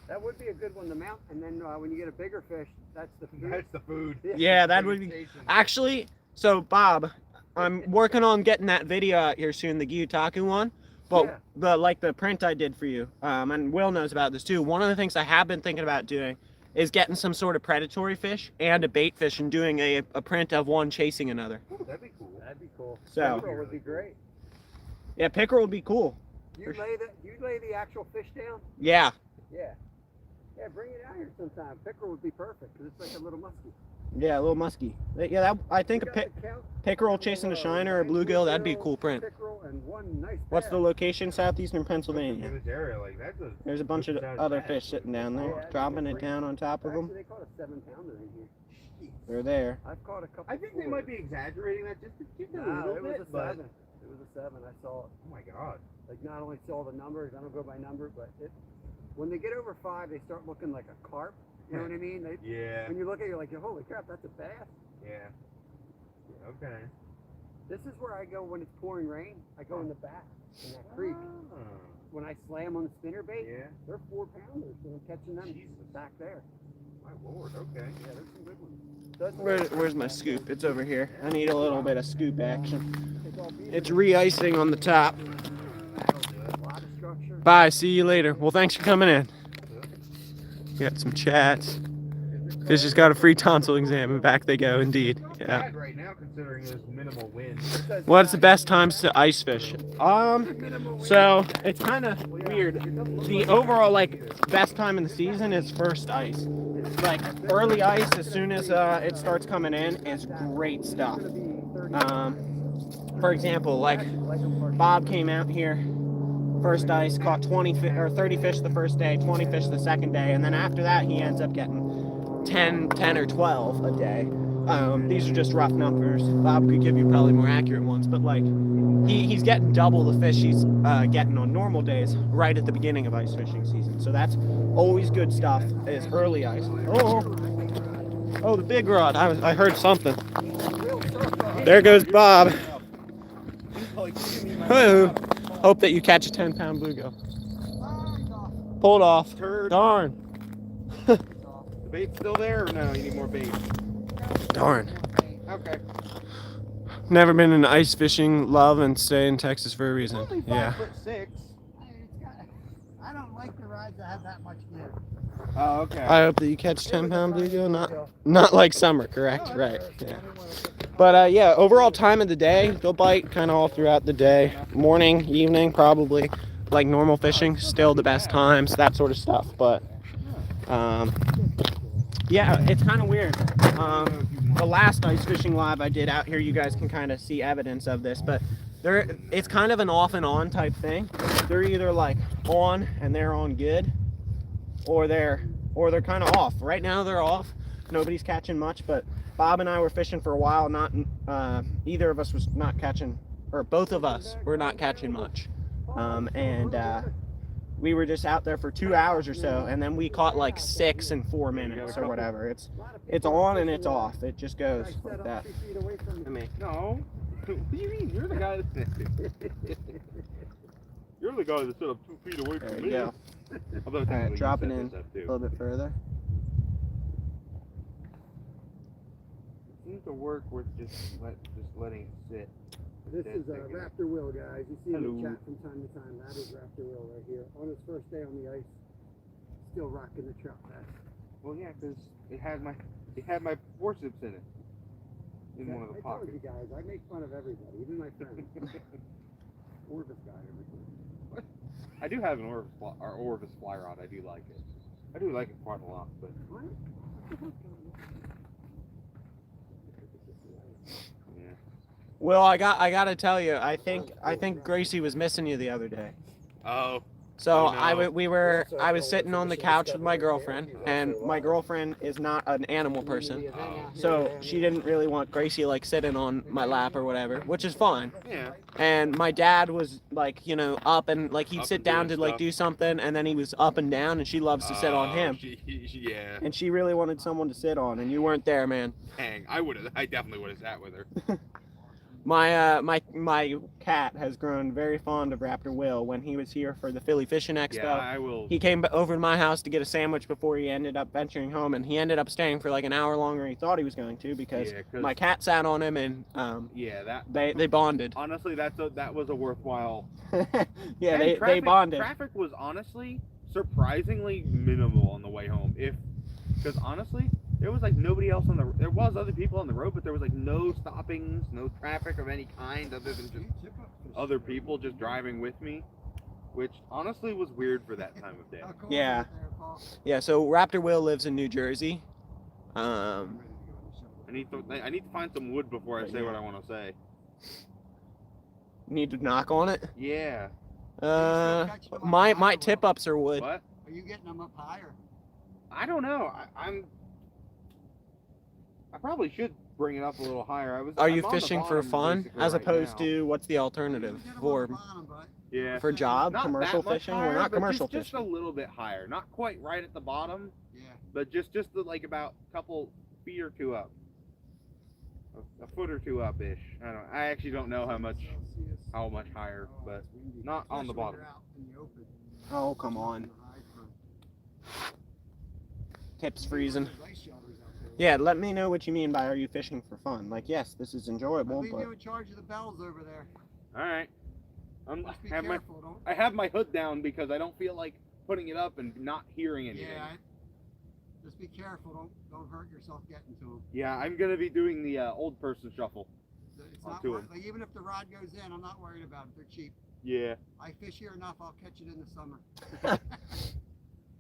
That would be a good one to mount, and then when you get a bigger fish, that's the food. That's the food. Yeah, that would be. Actually, so Bob, I'm working on getting that video out here soon, the Gyutaku one. But the print I did for you, and Will knows about this too. One of the things I have been thinking about doing is getting some sort of predatory fish and a bait fish and doing a print of one chasing another. Ooh, that'd be cool. That'd be cool. So- Pickerel would be great. Yeah, pickerel would be cool. You lay the actual fish down? Yeah. Yeah. Yeah, bring it out here sometime. Pickerel would be perfect because it's like a little musky. Yeah, a little musky. Yeah, that, I think a You got the count- pickerel chasing a shiner or a bluegill, that'd be a cool print. Pickerel and one nice What's the bass. location? Southeastern In Pennsylvania. this area, like that's a. There's a bunch of other fish sitting down there, dropping it down on top of them. Actually, they caught a 7-pounder in here. They're there. I've caught a couple. I think they might be exaggerating that just a No, little it was bit, a but 7. It was a 7. I saw it. oh my god. Like not only saw the numbers, I don't go by number, but when they get over 5, they start looking like a carp. You know what I mean? Yeah. When you look at it, you're like, holy crap, that's a bass. Yeah. Okay. This is where I go when it's pouring rain. I go in the back in that creek. Oh. When I slam on the spinner bait, Yeah. they're 4-pounders. So I'm catching them Jesus. back there. My lord. Okay. Yeah, there's some good ones. Where's my scoop? It's over here. I need a little bit of scoop action. It's all beaver. It's re-icing on the top. That'll do it. A lot of structure. Bye. See you later. Well, thanks for coming in. Got some chats. Fish has got a free tonsil exam, and back they go. Indeed. Not Yeah. bad right now considering there's minimal wind. What's the best times to ice fish? So it's kind of weird. The overall best time in the season is first ice. Like early ice, as soon as it starts coming in, is great stuff. For example, like Bob came out here, first ice, caught 20 or 30 fish the first day, 20 fish the second day, and then after that he ends up getting 10 or 12 a day. These are just rough numbers. Bob could give you probably more accurate ones, but like he's getting double the fish he's getting on normal days right at the beginning of ice fishing season. So that's always good stuff. Is early ice. Oh, the big rod. I heard something. There goes Bob. Woo. Hope that you catch a 10-pound bluegill. Pulled off. Turd. Darn. The bait's still there or no? You need more bait? Darn. Okay. Never been in ice fishing, love, and stay in Texas for a reason. Only 5'6". Yeah. I don't like the rides that have that much gear. Oh, okay. I hope that you catch 10-pound bluegill. Not like summer, correct? Right. Yeah. But yeah, overall time of the day, they'll bite kind of all throughout the day. Morning, evening, probably. Like normal fishing, still the best times, that sort of stuff. But yeah, it's kind of weird. The last ice fishing live I did out here, you guys can kind of see evidence of this, but it's kind of an off and on type thing. They're either like on and they're on good, or they're kind of off. Right now they're off. Nobody's catching much, but Bob and I were fishing for a while. Not either of us was not catching, or both of us were not catching much, and we were just out there for 2 hours or so, and then we caught like 6 in 4 minutes or whatever. It's on and it's off. It just goes like that. I mean, No. What do you mean? You're the guy that's You're the guy that stood up 2 feet away there from you me. go. Although All right, technically you drop it set in this up a too. little bit further. Seems to work with just letting it sit. This is Raptor Will, guys. You see him in Hello. chat from time to time. That is Raptor Will right here. On his first day on the ice, still rocking the trout vest. Well, yeah, because it had my forceps in it. In one of the I told pockets. you guys, I make fun of everybody, even my friends. Orvis guy, everything. I do have an Orvis fly rod. I do like it. I do like it quite a lot, but What? yeah. Well, I gotta tell you, I think Gracie was missing you the other day. Oh. So Oh, no. I was sitting on the couch with my girlfriend, and my girlfriend is not an animal person, so she didn't really want Gracie like sitting on my lap or whatever, which is fine. Yeah. And my dad was like, up and like he'd Up sit and down to doing like stuff. do something, and then he was up and down, and she loves to sit on him, Yeah. and she really wanted someone to sit on, and you weren't there, man. Dang, I definitely would have sat with her. My cat has grown very fond of Raptor Will. When he was here for the Philly Fishing Expo, Yeah, I will. he came over to my house to get a sandwich before he ended up venturing home, and he ended up staying for like an hour longer than he thought he was going to, because Yeah, 'cause- my cat sat on him, and Yeah, that. they bonded. Honestly, that was a worthwhile. Yeah, And they traffic, bonded. Traffic was honestly surprisingly minimal on the way home. Because honestly, there was like nobody else on the. There was other people on the road, but there was like no stoppings, no traffic of any kind, other than just other people just driving with me, which honestly was weird for that time of day. How cold Yeah. is it there, Paul? Yeah, so Raptor Will lives in New Jersey. I'm ready to go in the shower. I need to find some wood before I say what I want to say. Need to knock on it. Yeah. My tip ups are wood. What? Are you getting them up higher? I don't know. I probably should bring it up a little higher. Are you I'm on the fishing for bottom fun basically as right opposed now. to what's the alternative You get 'em on for the bottom, but Yeah. for job Not commercial that much fishing? higher, We're not but commercial just a fishing. little bit higher. Not quite right at the bottom, yeah. but just like about a couple feet or two up. A foot or two up ish. I actually don't know how much higher, but not on the bottom. Oh, come on. Tip's freezing. Yeah, let me know what you mean by are you fishing for fun? Like, yes, this is enjoyable, I'll leave but you in charge of the bells over there. All right. Just be have my careful, don't. I have my hood down because I don't feel like putting it up and not hearing anything. Yeah. Just be careful. Don't hurt yourself getting to them. Yeah, I'm gonna be doing the old person shuffle. It's I'll not do worth, 'em. like, even if the rod goes in, I'm not worried about it. They're cheap. Yeah, I fish here enough. I'll catch it in the summer.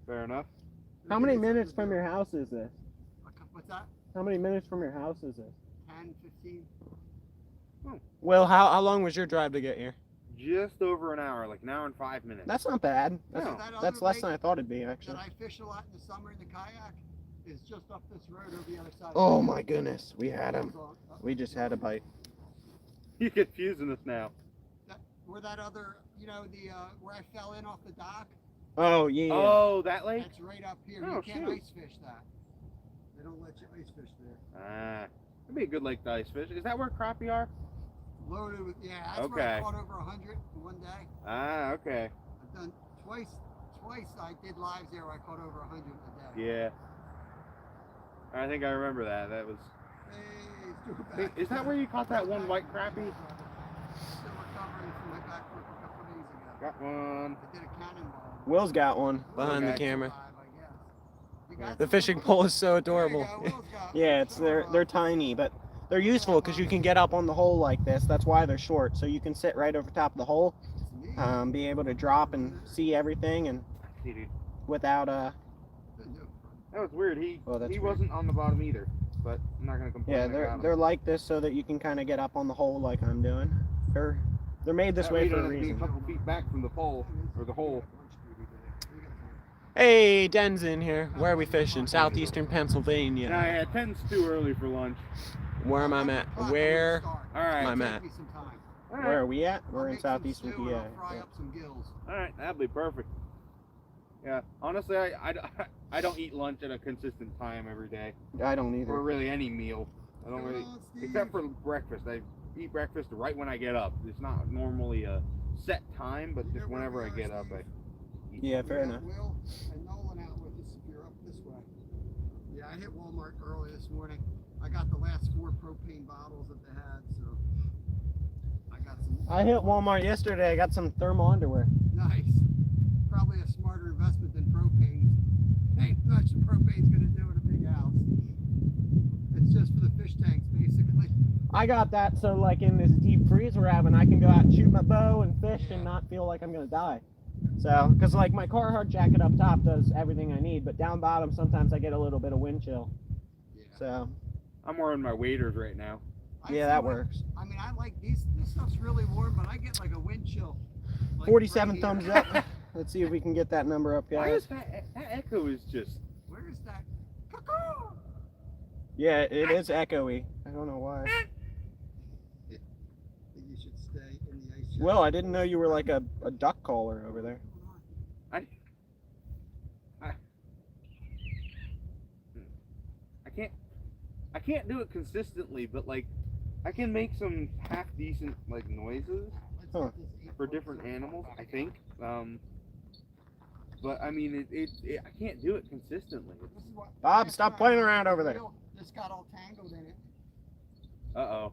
fair enough. how many minutes from your house is this? What's that? How many minutes from your house is this? 10, 15. Well, how long was your drive to get here? Just over an hour, like an hour and 5 minutes. That's not bad. That's, No. That that's other less lake than I thought it'd be, that actually. I fish a lot in the summer in the kayak is just up this road over the other side. Oh my goodness, we had him. Goes on- We just had a bite. You're confusing us now. Where that other, where I fell in off the dock, Oh yeah. Oh, that lake? that's right up here. Oh, You can't shoot. ice fish that. They don't let you ice fish there. Ah, that'd be a good lake to ice fish. Is that where crappie are? Loaded with, that's where I Okay. caught over 100 in one day. Ah, okay. I've done twice I did lives there where I caught over 100 a day. Yeah. I think I remember that. That was. Hey, it's too Hey, bad. is that where you caught that one white crappie? Still recovering from my back flip a couple days ago. Got one. I did a cannonball. Will's got one behind the Okay. camera. I guess. You got The some fishing Will? pole is so There you adorable. go, Will's got Yeah, one. it's they're tiny, but they're useful because you can get up on the hole like this. That's why they're short. So you can sit right over top of the hole, It's neat. be able to drop and see everything, and See, dude. without That was weird. He Oh, that's weird. wasn't on the bottom either. But I'm not gonna complain. yeah, I got him. they're like this so that you can kind of get up on the hole like I'm doing. They're made this That way you for a don't have to be reason. a couple feet back from the pole or the hole. Hey, Den's in here. Where are we fishing? Southeastern Pennsylvania. Nah, yeah, 10's too early for lunch. Where am I at? Where? All right. I'm Take at. me some time. All Where are right. we at? I'll We're in make some southeastern stew and I'll PA. fry up some gills. All right, that'd be perfect. Yeah, honestly, I don't eat lunch at a consistent time every day, I don't or either. really any meal. I don't Come really, on, Steve. except for breakfast. I eat breakfast right when I get up. It's not normally a set time, but You just know where whenever we I are, get up, Steve? I eat. Yeah, fair We got enough. Will and Nolan out with us if you're up this way. Yeah, I hit Walmart early this morning. I got the last 4 propane bottles that they had, so I got some. I hit Walmart yesterday. I got some thermal underwear. Nice. Probably a smarter investment than propane. Ain't much propane's gonna do in a big house. It's just for the fish tanks, basically. I got that so like in this deep freeze we're having, I can go out and shoot my bow and fish Yeah. and not feel like I'm gonna die. So, because like my Carhartt jacket up top does everything I need, but down bottom sometimes I get a little bit of wind chill. Yeah. So, I'm wearing my waders right now. I yeah, see that what- works. I mean, I like these. This stuff's really warm, but I get like a wind chill. Like 47 right thumbs here. up. Let's see if we can get that number up, Why guys. is that echo is just? Where is that? Cuckoo! Yeah, it is echoey. I don't know why. I think you should stay in the ice chest. Well, I didn't know you were like a duck caller over there. I can't do it consistently, but like I can make some half decent like noises Let's Huh. get this 8 for foot different zone. animals. I think. But I mean, I can't do it consistently. This is what- Bob, that's stop why playing I around over there. feel This got all tangled in it. Uh-oh.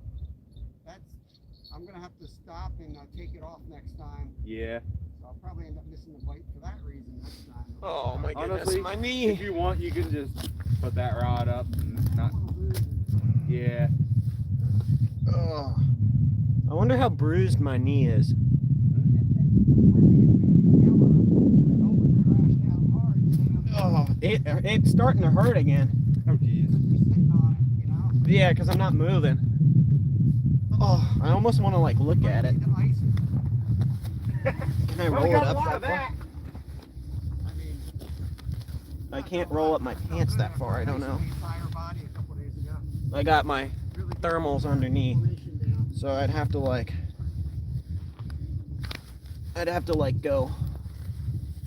I'm gonna have to stop and take it off next time. Yeah. So I'll probably end up missing the bite for that reason next time. Oh my goodness, Honestly, my If knee. you want, you can just put that rod up and not. Yeah. Oh. I wonder how bruised my knee is. Oh, it's starting to hurt again. Oh jeez. Yeah, because I'm not moving. Oh, I almost want to like look at it. Can I roll it up that far? I can't roll up my pants that far. I don't know. I got my thermals underneath, so I'd have to like go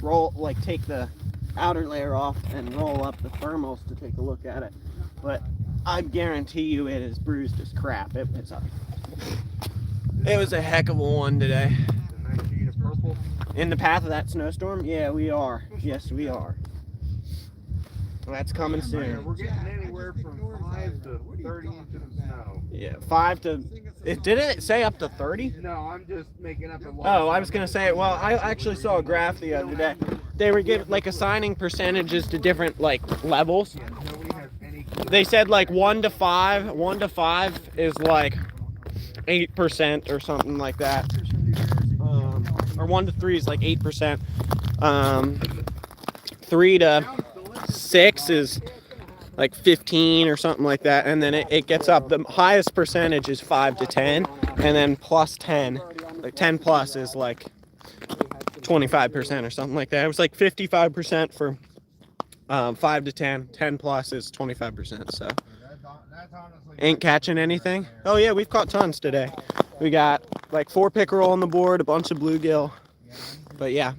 roll, like take the outer layer off and roll up the thermals to take a look at it. But I guarantee you it is bruised as crap. It was a heck of a one today. A nice sheet of purple. In the path of that snowstorm? Yeah, we are. Yes, we are. That's coming Yeah, soon. we're getting anywhere from 5 to 30 inches of snow. Yeah, 5 to... Did it say up to 30? No, I'm just making up a lot. Oh, I was going to say, well, I actually saw a graph the other day. They were giving, like, assigning percentages to different, like, levels. Yeah, nobody has any clue. They said, like, 1 to 5 is, like, 8% or something like that. Or 1 to 3 is, like, 8%. 3 to 6 is like 15 or something like that, and then it gets up. The highest percentage is 5 to 10, and then plus 10, like 10 plus is like 25% or something like that. It was like 55% for 5 to 10. 10 plus is 25%. So ain't catching anything. Oh yeah, we've caught tons today. We got like 4 pickerel on the board, a bunch of bluegill, but yeah.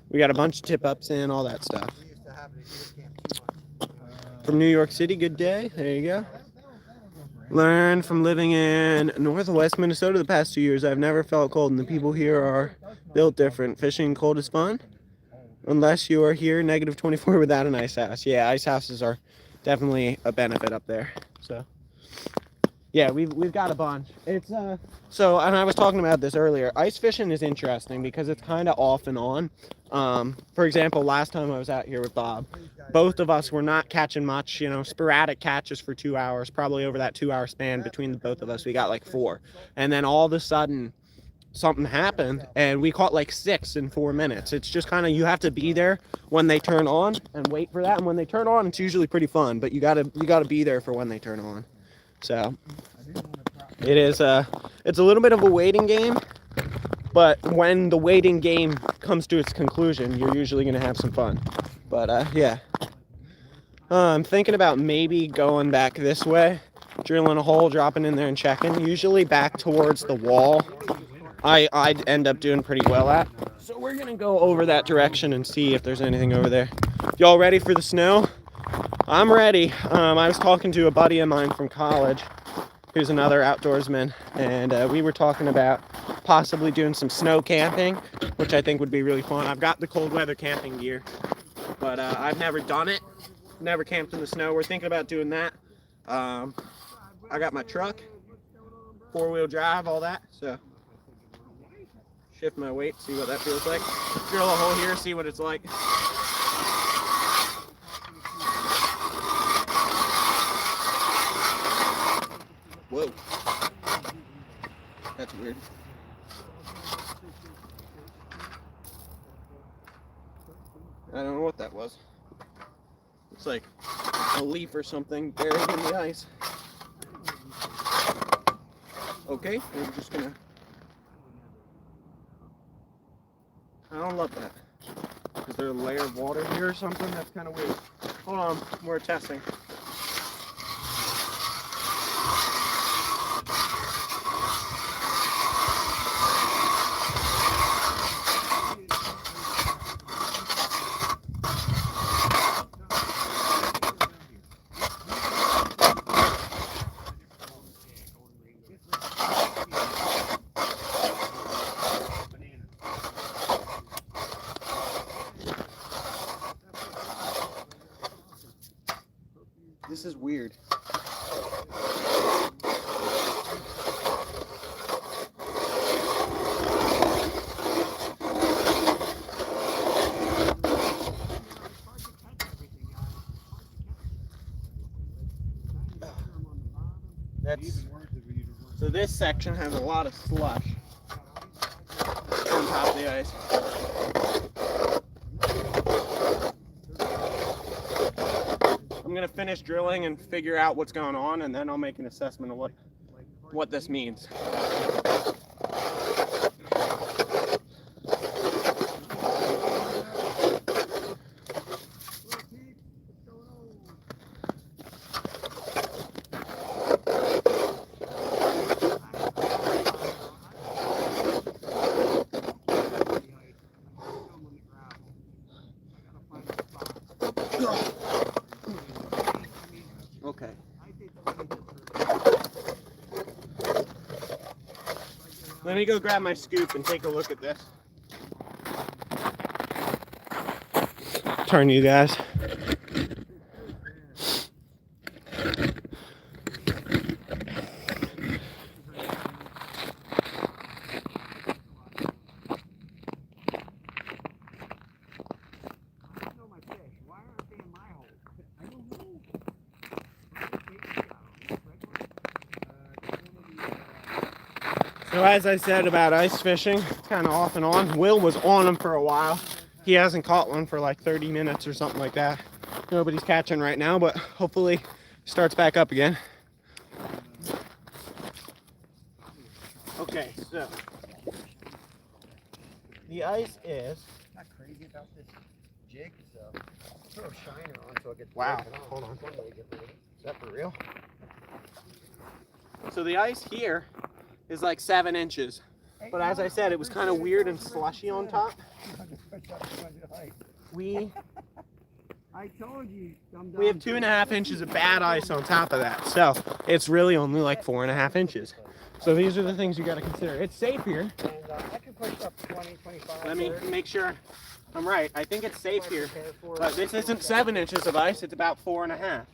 We got a bunch of tip-ups in, all that stuff. From New York City, good day. There you go. Learned from living in northwest Minnesota the past 2 years. I've never felt cold, and the people here are built different. Fishing cold is fun, unless you are here negative 24 without an ice house. Yeah, ice houses are definitely a benefit up there. So yeah, we've got a bunch. It's so, and I was talking about this earlier. Ice fishing is interesting because it's kind of off and on. For example, last time I was out here with Bob, both of us were not catching much, you know, sporadic catches for 2 hours. Probably over that 2 hour span between the both of us, we got like 4. And then all of a sudden, something happened and we caught like 6 in 4 minutes. It's just kind of, you have to be there when they turn on and wait for that. And when they turn on, it's usually pretty fun, but you gotta be there for when they turn on. So it is it's a little bit of a waiting game, but when the waiting game comes to its conclusion, you're usually going to have some fun. But yeah, I'm thinking about maybe going back this way, drilling a hole, dropping in there and checking. Usually back towards the wall I'd end up doing pretty well at. So we're going to go over that direction and see if there's anything over there. Y'all ready for the snow? I'm ready. I was talking to a buddy of mine from college who's another outdoorsman, and we were talking about possibly doing some snow camping, which I think would be really fun. I've got the cold weather camping gear, but I've never done it. Never camped in the snow. We're thinking about doing that. I got my truck, 4-wheel drive, all that, so shift my weight, see what that feels like. Drill a hole here, see what it's like. Whoa. That's weird. I don't know what that was. It's like a leaf or something buried in the ice. Okay, we're just gonna... I don't love that. Is there a layer of water here or something? That's kind of weird. Hold on, we're testing. This is weird. that's so this section has a lot of slush on top of the ice. I'm gonna finish drilling and figure out what's going on, and then I'll make an assessment of what this means. Okay. Let me go grab my scoop and take a look at this. Turn you guys. So as I said about ice fishing, kind of off and on. Will was on them for a while. He hasn't caught one for like 30 minutes or something like that. Nobody's catching right now, but hopefully starts back up again. Okay, so the ice is Not crazy about this jig, so throw a shiner on so it gets wow. broken off. Hold on. One way to get rid of it. Is that for real? So the ice here is like 7 inches. But as I said, it was kind of weird and slushy on top. I told you. We have 2.5 inches of bad ice on top of that. So it's really only like 4.5 inches. So these are the things you got to consider. It's safe here. And I can push up 20, 25, Let me 30. make sure I'm right. I think it's safe here. But this isn't 7 inches of ice. It's about 4.5.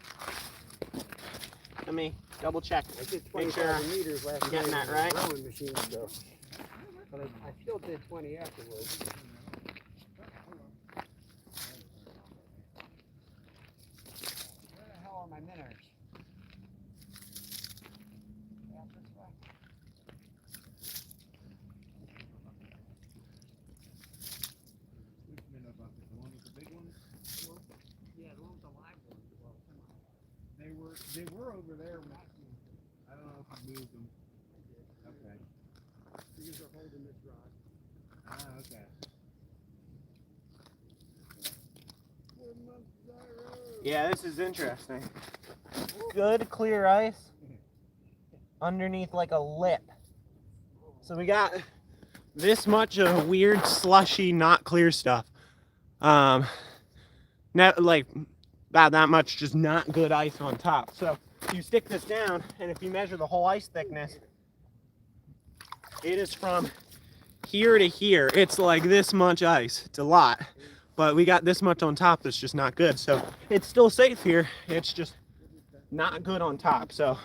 Let me double check. I did Make 20,000 sure meters last I'm getting night that with a right. rowing machine, so. But I still did 20 afterwards. Where the hell are my minnows? Out this way. Which minnow bucket? The one with the big ones? Yeah, the one with the live ones. Well, come on. They were over there. I don't know if I moved them. Okay. These are holding this rod. Ah, okay. Yeah, this is interesting. Good clear ice underneath like a lip. So we got this much of weird slushy, not clear stuff. Not like about that much, just not good ice on top. So you stick this down, and if you measure the whole ice thickness, it is from here to here. It's like this much ice. It's a lot. But we got this much on top that's just not good. So it's still safe here. It's just not good on top. So,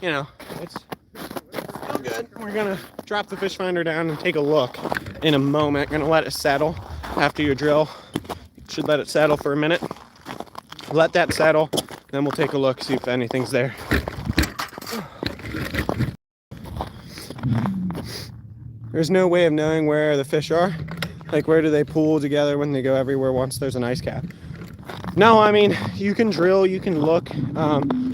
you know, it's still good. We're gonna drop the fish finder down and take a look in a moment. Gonna let it settle after your drill. You should let it settle for a minute. Let that settle, then we'll take a look, see if anything's there. There's no way of knowing where the fish are. Like, where do they pool together when they go everywhere once there's an ice cap? No, I mean, you can drill, you can look.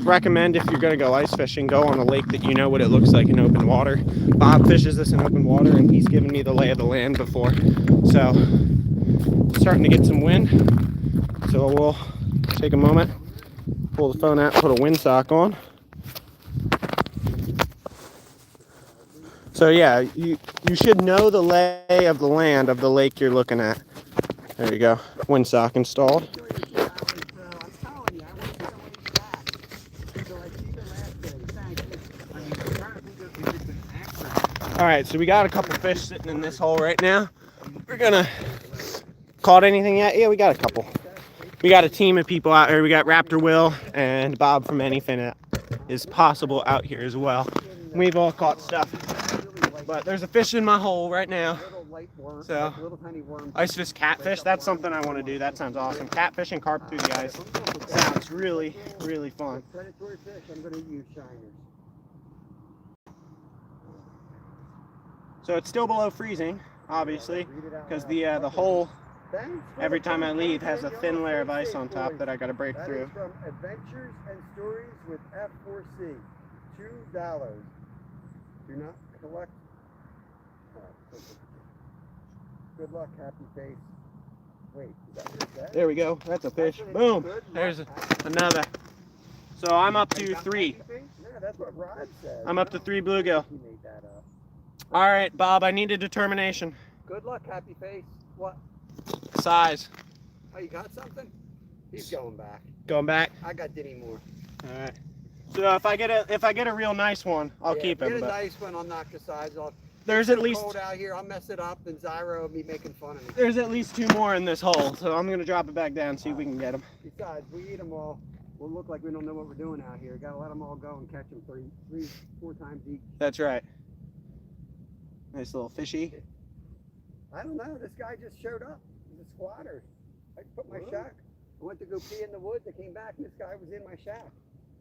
Recommend if you're gonna go ice fishing, go on a lake that you know what it looks like in open water. Bob fishes this in open water, and he's given me the lay of the land before. So, starting to get some wind. So we'll take a moment, pull the phone out, put a windsock on. So yeah, you should know the lay of the land of the lake you're looking at. There you go, windsock installed. I'm telling you, I want to get back. So I see the last day. Thank you. I mean, I'm trying to think of if it's an accurate. All right, so we got a couple fish sitting in this hole right now. We're gonna, caught anything yet? Yeah, we got a couple. We got a team of people out here. We got Raptor Will and Bob from Anyfin is possible out here as well. We've all caught stuff. But there's a fish in my hole right now. Little light worm, So, little tiny worm. Ice fish catfish, that's something I want to do. That sounds awesome. Catfish and carp through the ice. Sounds really, really fun. Predatory fish, I'm going to use shiners. So it's still below freezing, obviously, Read it out because loud. the hole, Thanks for every the time I phone leave, call, has a y'all thin layer of stay ice safe, on top boys. that I got to break That through. is from Adventures and Stories with F4C. $2. Do not collect. Good luck, happy face. Wait, is that what it says? There we go. That's a fish. That's what it- Boom. good luck, There's happy another. So I'm up to Got 3. happy face? Yeah, that's what Rod said. I'm up to 3 bluegill. He made that up. All right, Bob, I need a determination. Good luck, happy face. What? Size. Oh, you got something? He's going back. Going back. I got Denny Moore. All right. So if I get a real nice one, I'll Yeah, keep him. Get a But nice one. I'll knock the size off. there's It's at least cold out here. I'll mess it up, and Zyro will be making fun of me. there's at least 2 more in this hole. So I'm gonna drop it back down, see if we can get them. Besides, we eat them all. We'll look like we don't know what we're doing out here. Got to let them all go and catch them 3, 4 times each. That's right. Nice little fishy. I don't know. This guy just showed up. He's a squatter. I put my Really? shack. I went to go pee in the woods. I came back, and this guy was in my shack.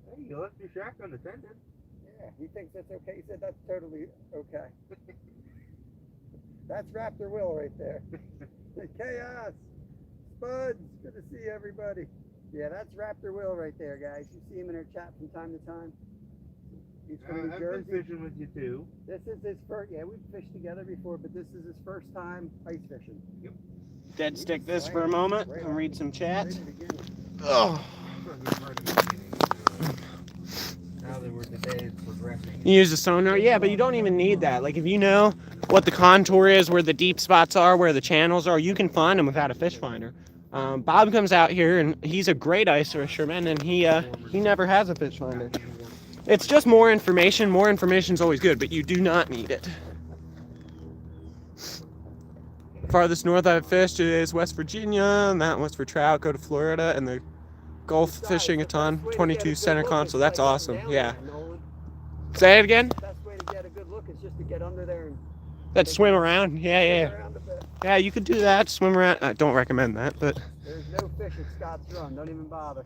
Hey, you left your shack unattended. Yeah, he thinks that's okay. He said that's totally okay. That's Raptor Will right there. Chaos. Spuds. Good to see everybody. Yeah, that's Raptor Will right there, guys. You see him in our chat from time to time. He's from New I've been Jersey. fishing with you too. This is his first. Yeah, we've fished together before, but this is his first time ice fishing. Dead stick this for a moment and read some chat. Right in the beginning. Oh. Now that we're today is progressing. You use a sonar, yeah, but you don't even need that. Like if you know what the contour is, where the deep spots are, where the channels are, you can find them without a fish finder. Bob comes out here and he's a great ice fisherman, and he never has a fish finder. It's just more information. More information is always good, but you do not need it. Farthest north I've fished is West Virginia, and that was for trout. Go to Florida, and the Gulf fishing a ton. 22 center console. That's awesome. Yeah. Say it again. The best way to get a good look is just to get under there and Let's swim around. Yeah, yeah, swim around a bit. yeah. You could do that. Swim around. I don't recommend that, but There's no fish at Scott's Run. Don't even bother.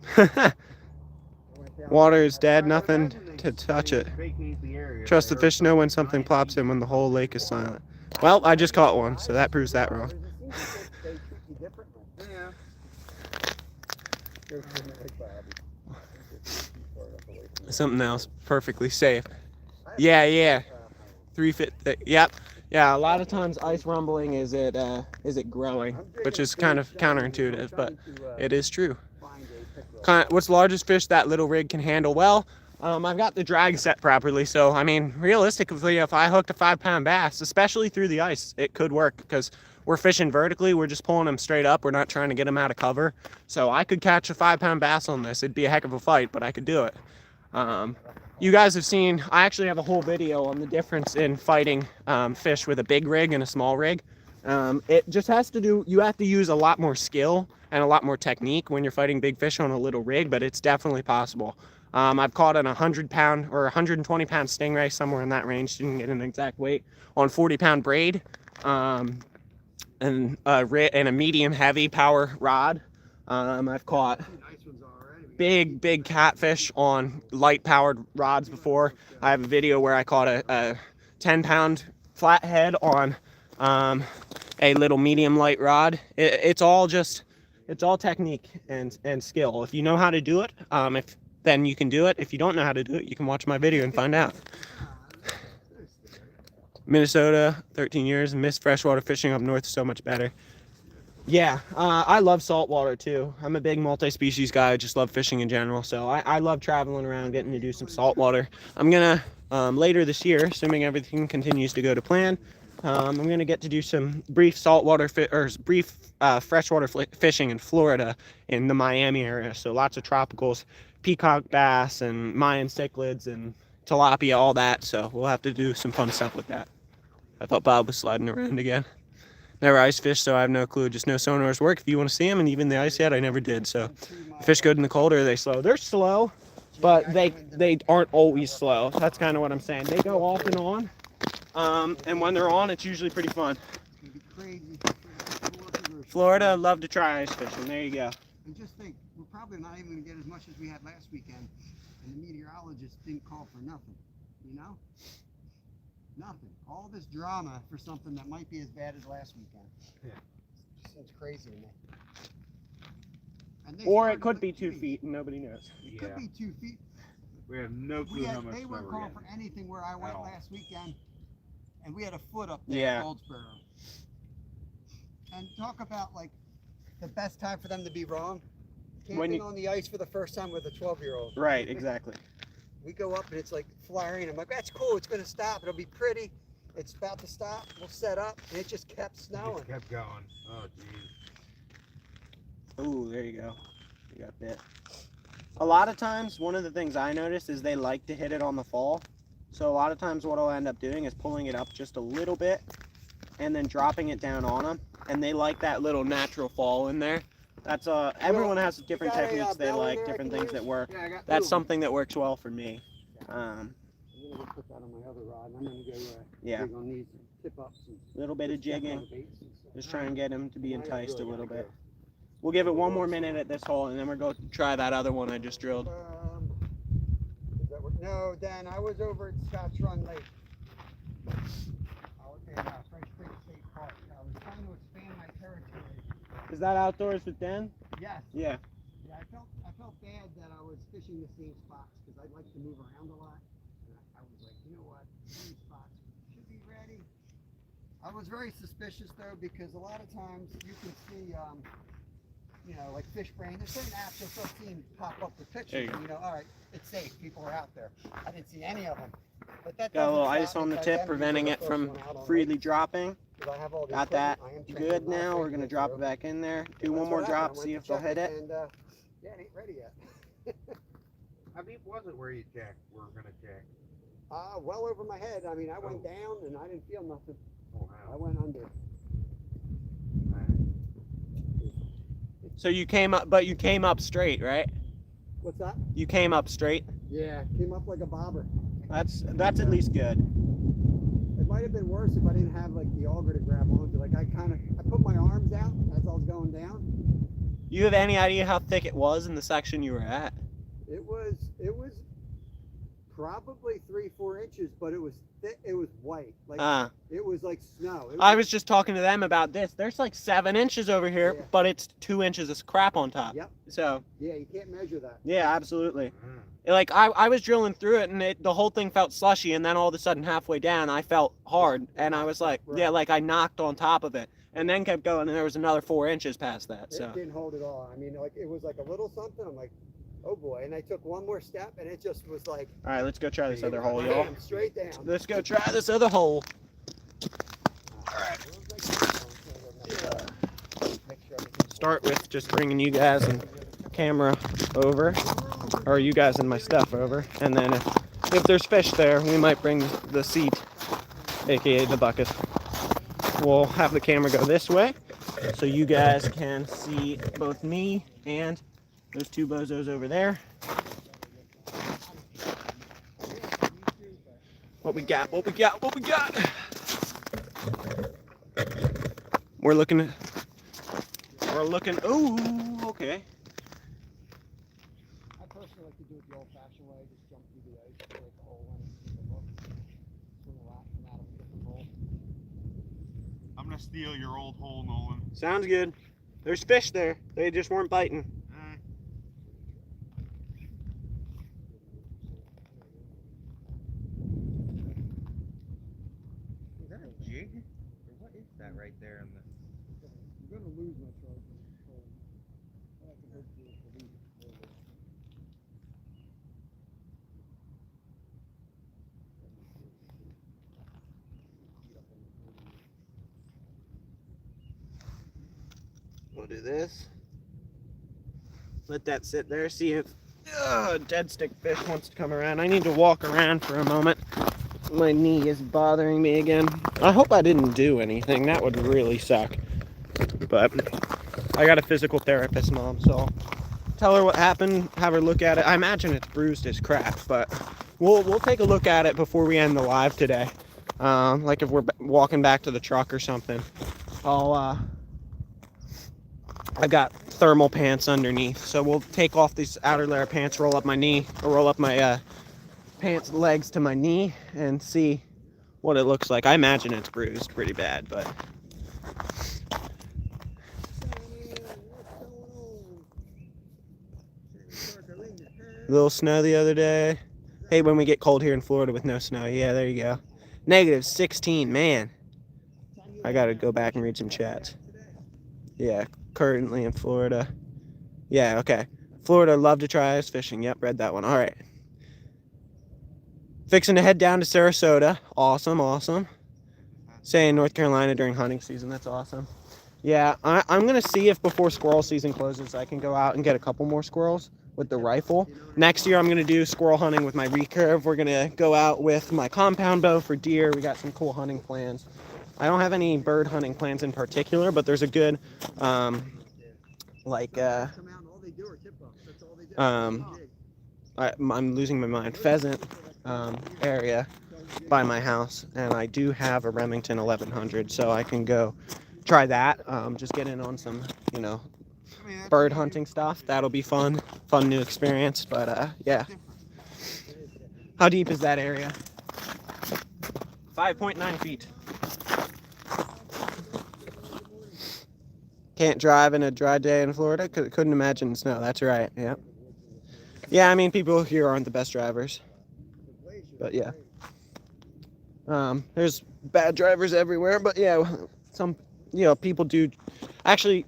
water is dead. Nothing to touch it. Vacate the area. Trust the fish know when something plops in when the whole lake is silent. Well, I just caught one, so that proves that wrong. It seems like they treat you differently. Yeah. Go swim like Bobby. Something else perfectly safe. Yeah, yeah. 3 feet thick. Yep. Yeah, a lot of times ice rumbling is it growing, which is kind of counterintuitive, but it is true. What's the largest fish that little rig can handle? Well, I've got the drag set properly, so I mean, realistically, if I hooked a 5-pound bass, especially through the ice, it could work because we're fishing vertically. We're just pulling them straight up. We're not trying to get them out of cover. So I could catch a 5-pound bass on this. It'd be a heck of a fight, but I could do it. You guys have seen, I actually have a whole video on the difference in fighting fish with a big rig and a small rig. It just has to do, you have to use a lot more skill and a lot more technique when you're fighting big fish on a little rig, but it's definitely possible. I've caught an 100-pound or 120-pound stingray, somewhere in that range, didn't get an exact weight, on 40-pound braid, and a medium heavy power rod. I've caught big catfish on light powered rods before. I have a video where I caught a 10-pound flathead on a little medium light rod. It's all technique and skill. If you know how to do it, then you can do it. If you don't know how to do it, you can watch my video and find out. Minnesota, 13 years, miss freshwater fishing up north so much better. Yeah, I love saltwater too. I'm a big multi-species guy. I just love fishing in general. So I love traveling around, getting to do some saltwater. I'm gonna later this year, assuming everything continues to go to plan, I'm gonna get to do some brief saltwater freshwater fishing in Florida, in the Miami area. So lots of tropicals, peacock bass and Mayan cichlids and tilapia, all that. So we'll have to do some fun stuff with that. I thought Bob was sliding around again. Never ice fished, so I have no clue. Just know sonars work if you want to see them, and even the ice yet, I never did. So the fish good in the cold, or are they slow? They're slow, but they aren't always slow. That's kind of what I'm saying. They go off and on, and when they're on, it's usually pretty fun. Florida, love to try ice fishing. There you go. And just think, we're probably not even going to get as much as we had last weekend, and the meteorologist didn't call for nothing, you know? Nothing. All this drama for something that might be as bad as last weekend. Yeah. Just seems crazy to me. And they Or started it could with be 2 trees. feet and nobody knows. It Yeah. could be 2 feet. We have no clue how much They snow weren't we're calling getting. for anything where I went all. last weekend, and we had a foot up there Yeah. at Goldsboro. And talk about like the best time for them to be wrong. When Camping you- on the ice for the first time with a 12-year-old. Right, exactly. We go up and it's like flaring. I'm like, that's cool. It's gonna stop. It'll be pretty. It's about to stop. We'll set up, and it just kept It snowing. just kept going. Oh, jeez. Ooh, there you go. You got bit. A lot of times, one of the things I noticed is they like to hit it on the fall. So a lot of times what I'll end up doing is pulling it up just a little bit and then dropping it down on them. And they like that little natural fall in there. That's everyone has different got a, techniques they bell in like, there I different can things that use? work. Yeah, I got That's two. something that works well for me. I'm gonna go put that on my other rod, and I'm gonna go Yeah, dig on these and tip ups and a little bit of check on jigging. the baits and stuff. Just try and get him to be I enticed a really little gotta bit. We'll give it one more minute at this hole and then we're going to try that other one I just drilled. Is that what, no, Dan, I was over at Scotch Run Lake. I was in French Creek State Park. I was trying to expand my territory. Is that outdoors with Dan? Yes. Yeah. Yeah, I felt bad that I was fishing the same spots because I like to move around a lot. And I was like, you know what? These spots should be ready. I was very suspicious though because a lot of times you can see, you know, like Fish Brain. There's certain apps you'll start seeing pop up with There pictures. you go. And, you know, all right, it's safe. People are out there. I didn't see any of them. But that Got a little doesn't ice stop on me the 'cause tip, I'm preventing usually it the from first one out on freely lake, dropping. 'cause I have all the Got that equipment. I am training good a lot of now. We're fish going to this drop year. it back in there. Do That's one more what happened. I drop, went see to if they'll check hit it. And yeah, it ain't ready yet. How deep was it where you checked? We're gonna check. Well over my head. I mean, I went down and I didn't feel nothing. Oh I wow. went under. So you came up, but you came up straight, right? What's that? You came up straight. Yeah, came up like a bobber. That's at least good. It might have been worse if I didn't have like the auger to grab onto. Like I put my arms out as I was going down. You have any idea how thick it was in the section you were at? It was probably 3-4 inches, but it was thick. It was white. Like it was like snow. I was just talking to them about this. There's like 7 inches over here, Yeah. but it's 2 inches of crap on top. Yep. So Yeah, you can't measure that. yeah, absolutely. Mm. Like I was drilling through it and the whole thing felt slushy, and then all of a sudden halfway down I felt hard, and I was like, yeah, like I knocked on top of it, and then kept going, and there was another 4 inches past that. It So didn't hold at all. I mean, like it was like a little something. I'm like, oh boy. And I took one more step, and it just was like, all right, let's go try this other hole, y'all. bam, straight down. Let's go try this other hole. Start with just bringing you guys and camera over, or you guys and my stuff over, and then if there's fish there, we might bring the seat, aka the bucket. We'll have the camera go this way so you guys can see both me and those two bozos over there. What we got, what we got, what we got. We're looking, ooh, okay. I personally like to do it the old-fashioned way. Just jump through the ice, break a hole in it, keep it hooked, swing a rock, come out of a different hole. I'm gonna steal your old hole, Nolan. Sounds good. There's fish there. They just weren't biting. Is that a jig? Or what is that right there in the? You're gonna lose my charge. I can hope to lose it. We'll do this. Let that sit there. See if dead stick fish wants to come around. I need to walk around for a moment. My knee is bothering me again. I hope I didn't do anything. That would really suck. But I got a physical therapist, Mom, so I'll tell her what happened, have her look at it. I imagine it's bruised as crap, but we'll take a look at it before we end the live today. Like if we're walking back to the truck or something. I've got thermal pants underneath, so we'll take off these outer layer pants, roll up my knee, or roll up my pants legs to my knee, and see what it looks like. I imagine it's bruised pretty bad, but little snow the other day. Hey, when we get cold here in Florida with no snow. Yeah, there you go. -16, man. I gotta go back and read some chats. Yeah, currently in Florida. Yeah, okay. Florida, love to try ice fishing. Yep, read that one. All right. Fixing to head down to Sarasota. Awesome, awesome. Stay in North Carolina during hunting season. That's awesome. Yeah, I'm going to see if before squirrel season closes, I can go out and get a couple more squirrels with the rifle. Next year, I'm going to do squirrel hunting with my recurve. We're going to go out with my compound bow for deer. We got some cool hunting plans. I don't have any bird hunting plans in particular, but there's a good, I'm losing my mind, pheasant area by my house, and I do have a Remington 1100, so I can go try that. Just get in on some, bird hunting stuff. That'll be fun new experience. But yeah. How deep is that area? 5.9 feet. Can't drive in a dry day in Florida. Couldn't imagine snow. That's right. Yep. Yeah, I mean, people here aren't the best drivers, but yeah. There's bad drivers everywhere, but yeah, some people do. Actually,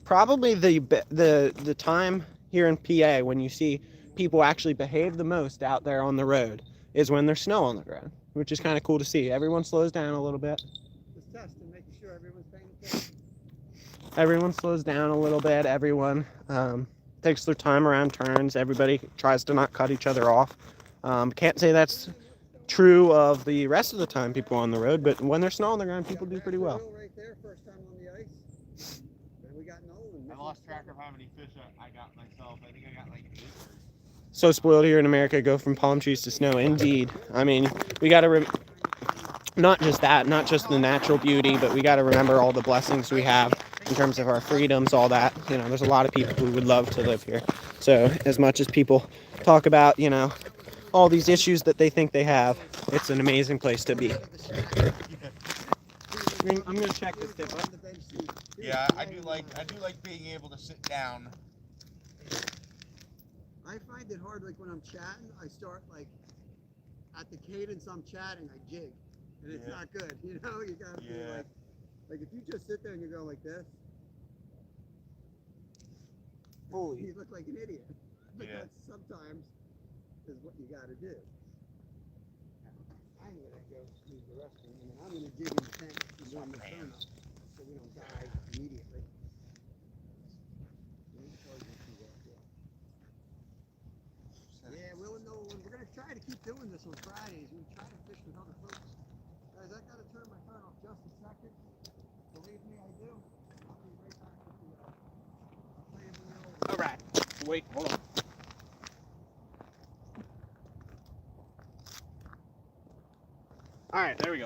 probably the time here in PA when you see people actually behave the most out there on the road is when there's snow on the ground, which is kind of cool to see. Everyone slows down a little bit. Just testing, making sure everyone's paying attention. Everyone slows down a little bit. Everyone takes their time around turns. Everybody tries to not cut each other off. Can't say that's true of the rest of the time people on the road, but when there's snow on the ground, people do pretty well. Right there, first time on the ice. And we got Nolan. I lost track of how many fish I got myself. I think I got like 8. So spoiled here in America, go from palm trees to snow. Indeed. I mean, we got to not just that, not just the natural beauty, but we got to remember all the blessings we have in terms of our freedoms, all that. There's a lot of people who would love to live here. So as much as people talk about, all these issues that they think they have, it's an amazing place to be. I'm gonna check this tip up. Yeah, I do like being able to sit down. I find it hard, like when I'm chatting, I start like at the cadence I'm chatting, I jig, and it's not good. You gotta be like if you just sit there and you go like this, you look like an idiot. But that's sometimes is what you got to do. I'm going to go use the restroom, and then I'm going to dig in the tank and warm the phone up so we don't die immediately. Yeah, we're going to try to keep doing this on Fridays. We try to fish with other folks. Guys, I got to turn my phone off just a second. Believe me, I do. I'll be right back with you. I'll play it when you're over. All right. Wait, hold on. All right, there we go.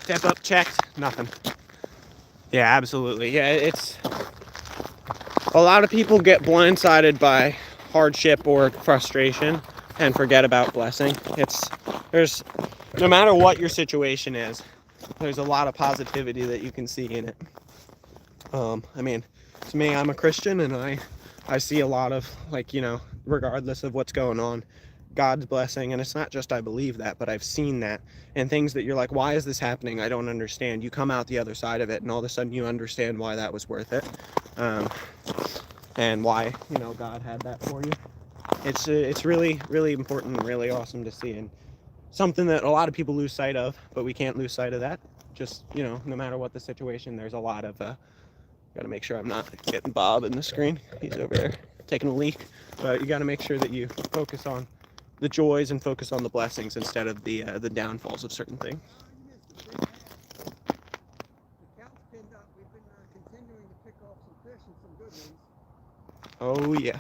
Step up, checked, nothing. Yeah, absolutely. Yeah, it's a lot of people get blindsided by hardship or frustration and forget about blessing. There's no matter what your situation is, there's a lot of positivity that you can see in it. I mean, to me, I'm a Christian, and I see a lot of, regardless of what's going on, God's blessing. And it's not just I believe that, but I've seen that, and things that you're like, why is this happening? I don't understand. You come out the other side of it, and all of a sudden you understand why that was worth it, and why God had that for you. It's really, really important and really awesome to see, and something that a lot of people lose sight of, but we can't lose sight of that. Just no matter what the situation, there's a lot of gotta make sure I'm not getting Bob in the screen. He's over there taking a leak, but you gotta make sure that you focus on the joys and focus on the blessings instead of the downfalls of certain things. The count's pinned up. We've been continuing to pick off some fish and some good ones. Oh yeah.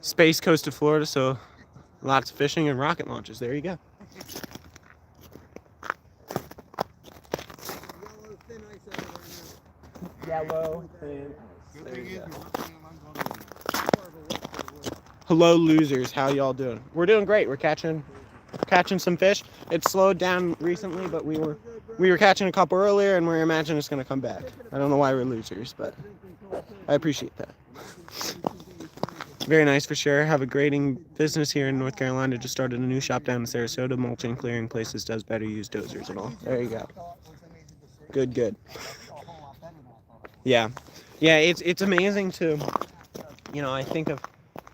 Space coast of Florida, so lots of fishing and rocket launches. There you go. Yellow thin ice over there now. Yellow thin. Good There thing you is go. we're working on going to Part of a work for the world. Hello, losers. How y'all doing? We're doing great. We're catching catching some fish. It's slowed down recently, but we were catching a couple earlier, and we're imagining it's gonna come back. I don't know why we're losers, but I appreciate that. Very nice for sure. Have a grading business here in North Carolina. Just started a new shop down in Sarasota. Mulching, clearing places, does better. Use dozers and all. There you go. Good, good. Yeah, yeah. It's amazing to, you know. I think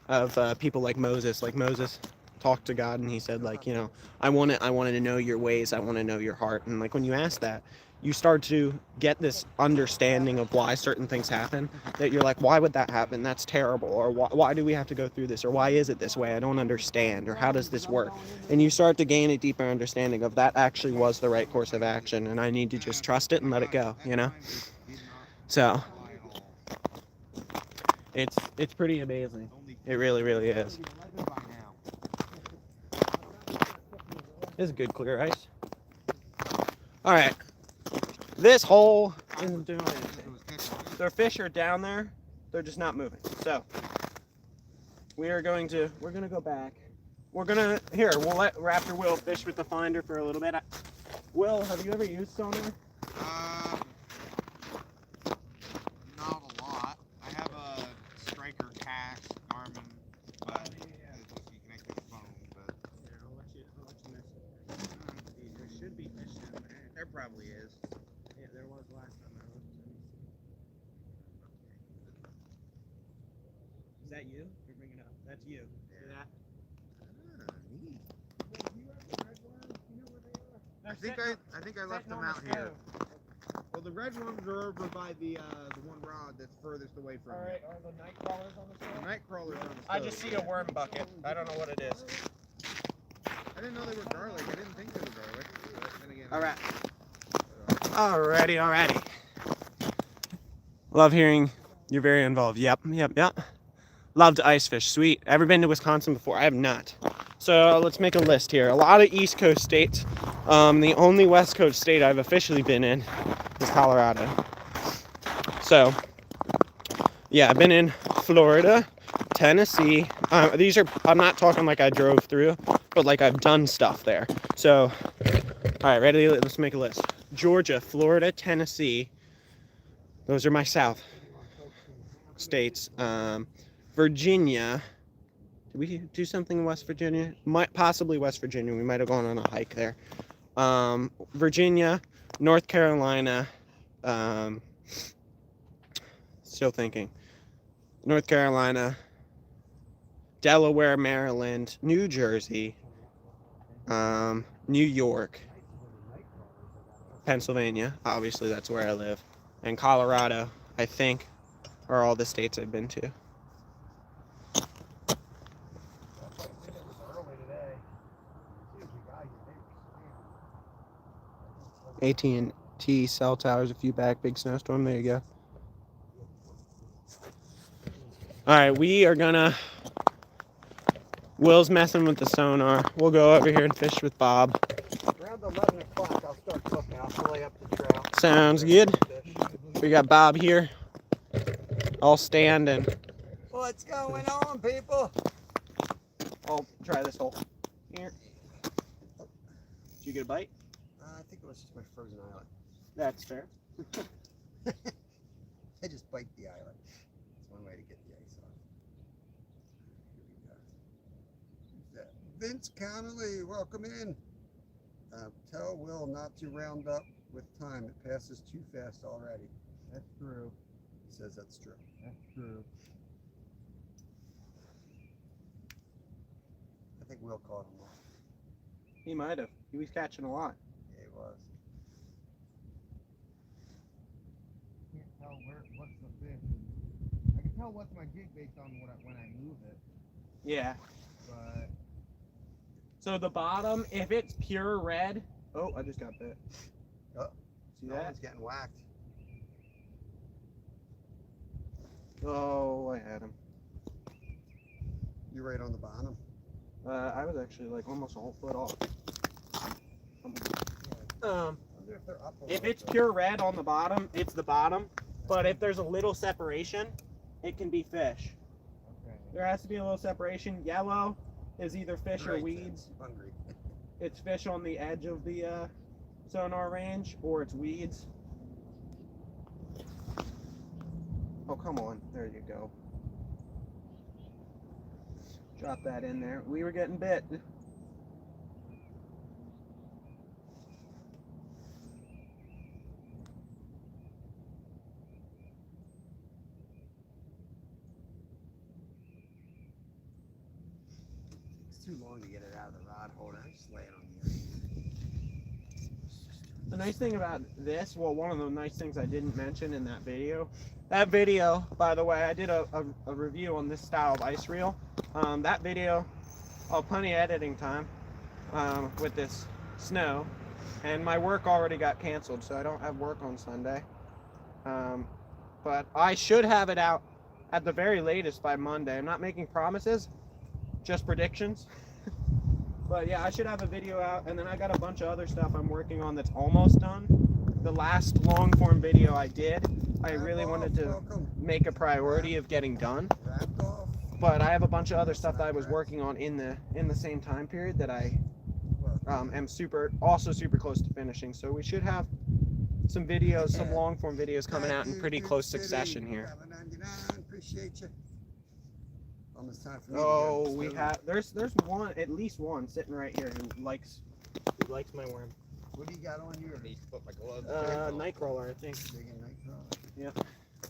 of people like Moses. Like Moses talked to God, and he said, like, you know, I want to know your ways. I want to know your heart. And like when you ask that, you start to get this understanding of why certain things happen, that you're like, why would that happen? That's terrible. Or why do we have to go through this? Or why is it this way? I don't understand. Or how does this work? And you start to gain a deeper understanding of that actually was the right course of action, and I need to just trust it and let it go, you know? So it's pretty amazing. It really, really is. This is good clear ice. All right. This hole isn't doing anything. Their fish are down there. They're just not moving. So we're gonna go back. We'll let Raptor Will fish with the finder for a little bit. Will, have you ever used sonar? Not a lot. I have a Striker cast Garmin, but you connect to the phone. But I'll let you mess it. There should be fish down there. there probably is. Yeah, there was last time I looked. Is that you? You're bringing it up. That's you. Yeah. See that? Neat. I think I left them out here. Well, the red ones are over by the one rod that's furthest away from Alright, are the night crawlers on the The stove? night crawlers on the stove. I just see a worm bucket. I don't know what it is. I didn't know they were garlic. I didn't think they were garlic. But then again, Alright. Alrighty. Love hearing you're very involved. Yep. Love to ice fish. Sweet. Ever been to Wisconsin before? I have not. So let's make a list here. A lot of East Coast states. The only West Coast state I've officially been in is Colorado. So, yeah, I've been in Florida, Tennessee. I'm not talking like I drove through, but like I've done stuff there. So, all right, ready? Let's make a list. Georgia, Florida, Tennessee. Those are my South states. Virginia. Did we do something in West Virginia? Possibly West Virginia. We might have gone on a hike there. Virginia, North Carolina. Still thinking. North Carolina, Delaware, Maryland, New Jersey, New York, Pennsylvania. Obviously, that's where I live. And Colorado, I think, are all the states I've been to. AT&T cell towers a few back, big snowstorm. There you go. All right, we are gonna. Will's messing with the sonar. We'll go over here and fish with Bob. around 11 o'clock, I'll start cooking. I'll fillet up the trail. Sounds good. We got Bob here, all standing. What's going on, people? I'll try this hole. Here. Did you get a bite? I think it was just my frozen eyelet. That's fair. I just bite the eyelet. It's one way to get the ice off. Here we go. Vince Connolly, welcome in. Tell Will not to round up with time. It passes too fast already. That's true. He says that's true. That's true. I think Will caught him off. He might have. He was catching a lot. Yeah, he was. Can't tell what's the fish. I can tell what's my jig based on when I move it, Yeah. but So the bottom, if it's pure red. Oh, I just got bit. Oh, See that that? one's getting whacked. Oh, I had him. You're right on the bottom. I was actually like almost a whole foot off. I wonder if they're up a If little it's bit. pure red on the bottom, it's the bottom. But if there's a little separation, it can be fish. okay. There has to be a little separation. Yellow is either fish or Right, weeds. Hungry. it's fish on the edge of the sonar range, or it's weeds. Oh, come on. There you go. Drop that in there. We were getting bit. It's too long to get it out of the rod holder. I just lay it on the end. The nice thing about this, well, one of the nice things I didn't mention in that video, by the way, I did a review on this style of ice reel. That video, plenty of editing time with this snow, and my work already got canceled, so I don't have work on Sunday. But I should have it out at the very latest by Monday. I'm not making promises, just predictions. But yeah, I should have a video out, and then I got a bunch of other stuff I'm working on that's almost done. The last long form video I did, I really wanted to make a priority of getting done. But I have a bunch of other stuff that I was working on in the same time period that I am super close to finishing. So we should have some videos, some long form videos coming out in pretty close succession here. Appreciate you. Almost time for me Oh, we have there's one, at least one sitting right here who likes my worm. What do you got on you? I need to put my gloves Nightcrawler, I think. Yeah.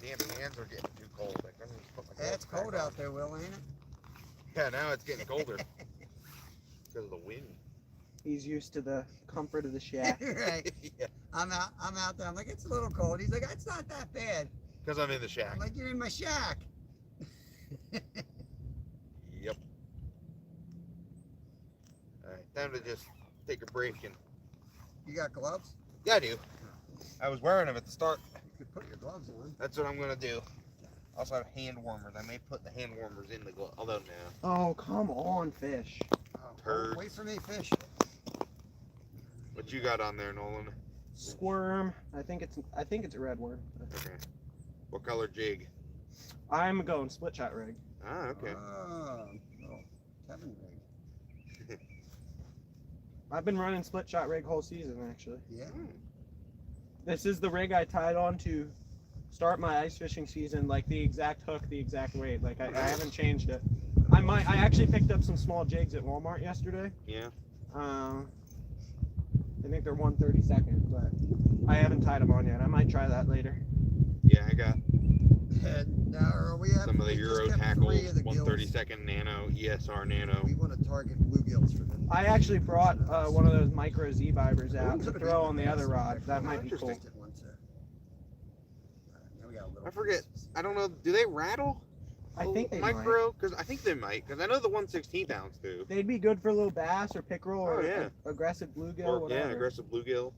Damn, my hands are getting too cold. I need to put my gloves It's cold back on. out there, Will, ain't it? Yeah, now it's getting colder because of the wind. He's used to the comfort of the shack. Right. Yeah, I'm out there. I'm like, it's a little cold. He's like, it's not that bad. because I'm in the shack. I'm like, you're in my shack. Yep. All right, time to just take a break and. You got gloves? Yeah, I do. I was wearing them at the start. You could put your gloves on. That's what I'm gonna do. I also have hand warmers. I may put the hand warmers in the glove. Although now. Oh, come on, fish. Oh, Turds. wait for me, fish. What you got on there, Nolan? Squirm. I think it's a red worm. Okay. What color jig? I'm going split shot rig. Ah, okay. Oh, little Kevin rig. I've been running split shot rig whole season actually. Yeah. This is the rig I tied on to start my ice fishing season, like the exact hook, the exact weight. Like I haven't changed it. I actually picked up some small jigs at Walmart yesterday. Yeah. I think they're 1/32, but I haven't tied them on yet. I might try that later. Yeah, I got And now we have some of the we just Euro kept tackles, 3 of the gills. 132nd Nano, ESR Nano. We want to target bluegills for them. I actually brought one of those micro Z vibers out to throw on the other rod. That might be cool. I forget. I don't know. Do they rattle? I think they might. micro, because I think they might. Because I know the 1/16 ounce do. They'd be good for little bass or pickerel or yeah. aggressive bluegill. Or whatever. yeah, aggressive bluegill.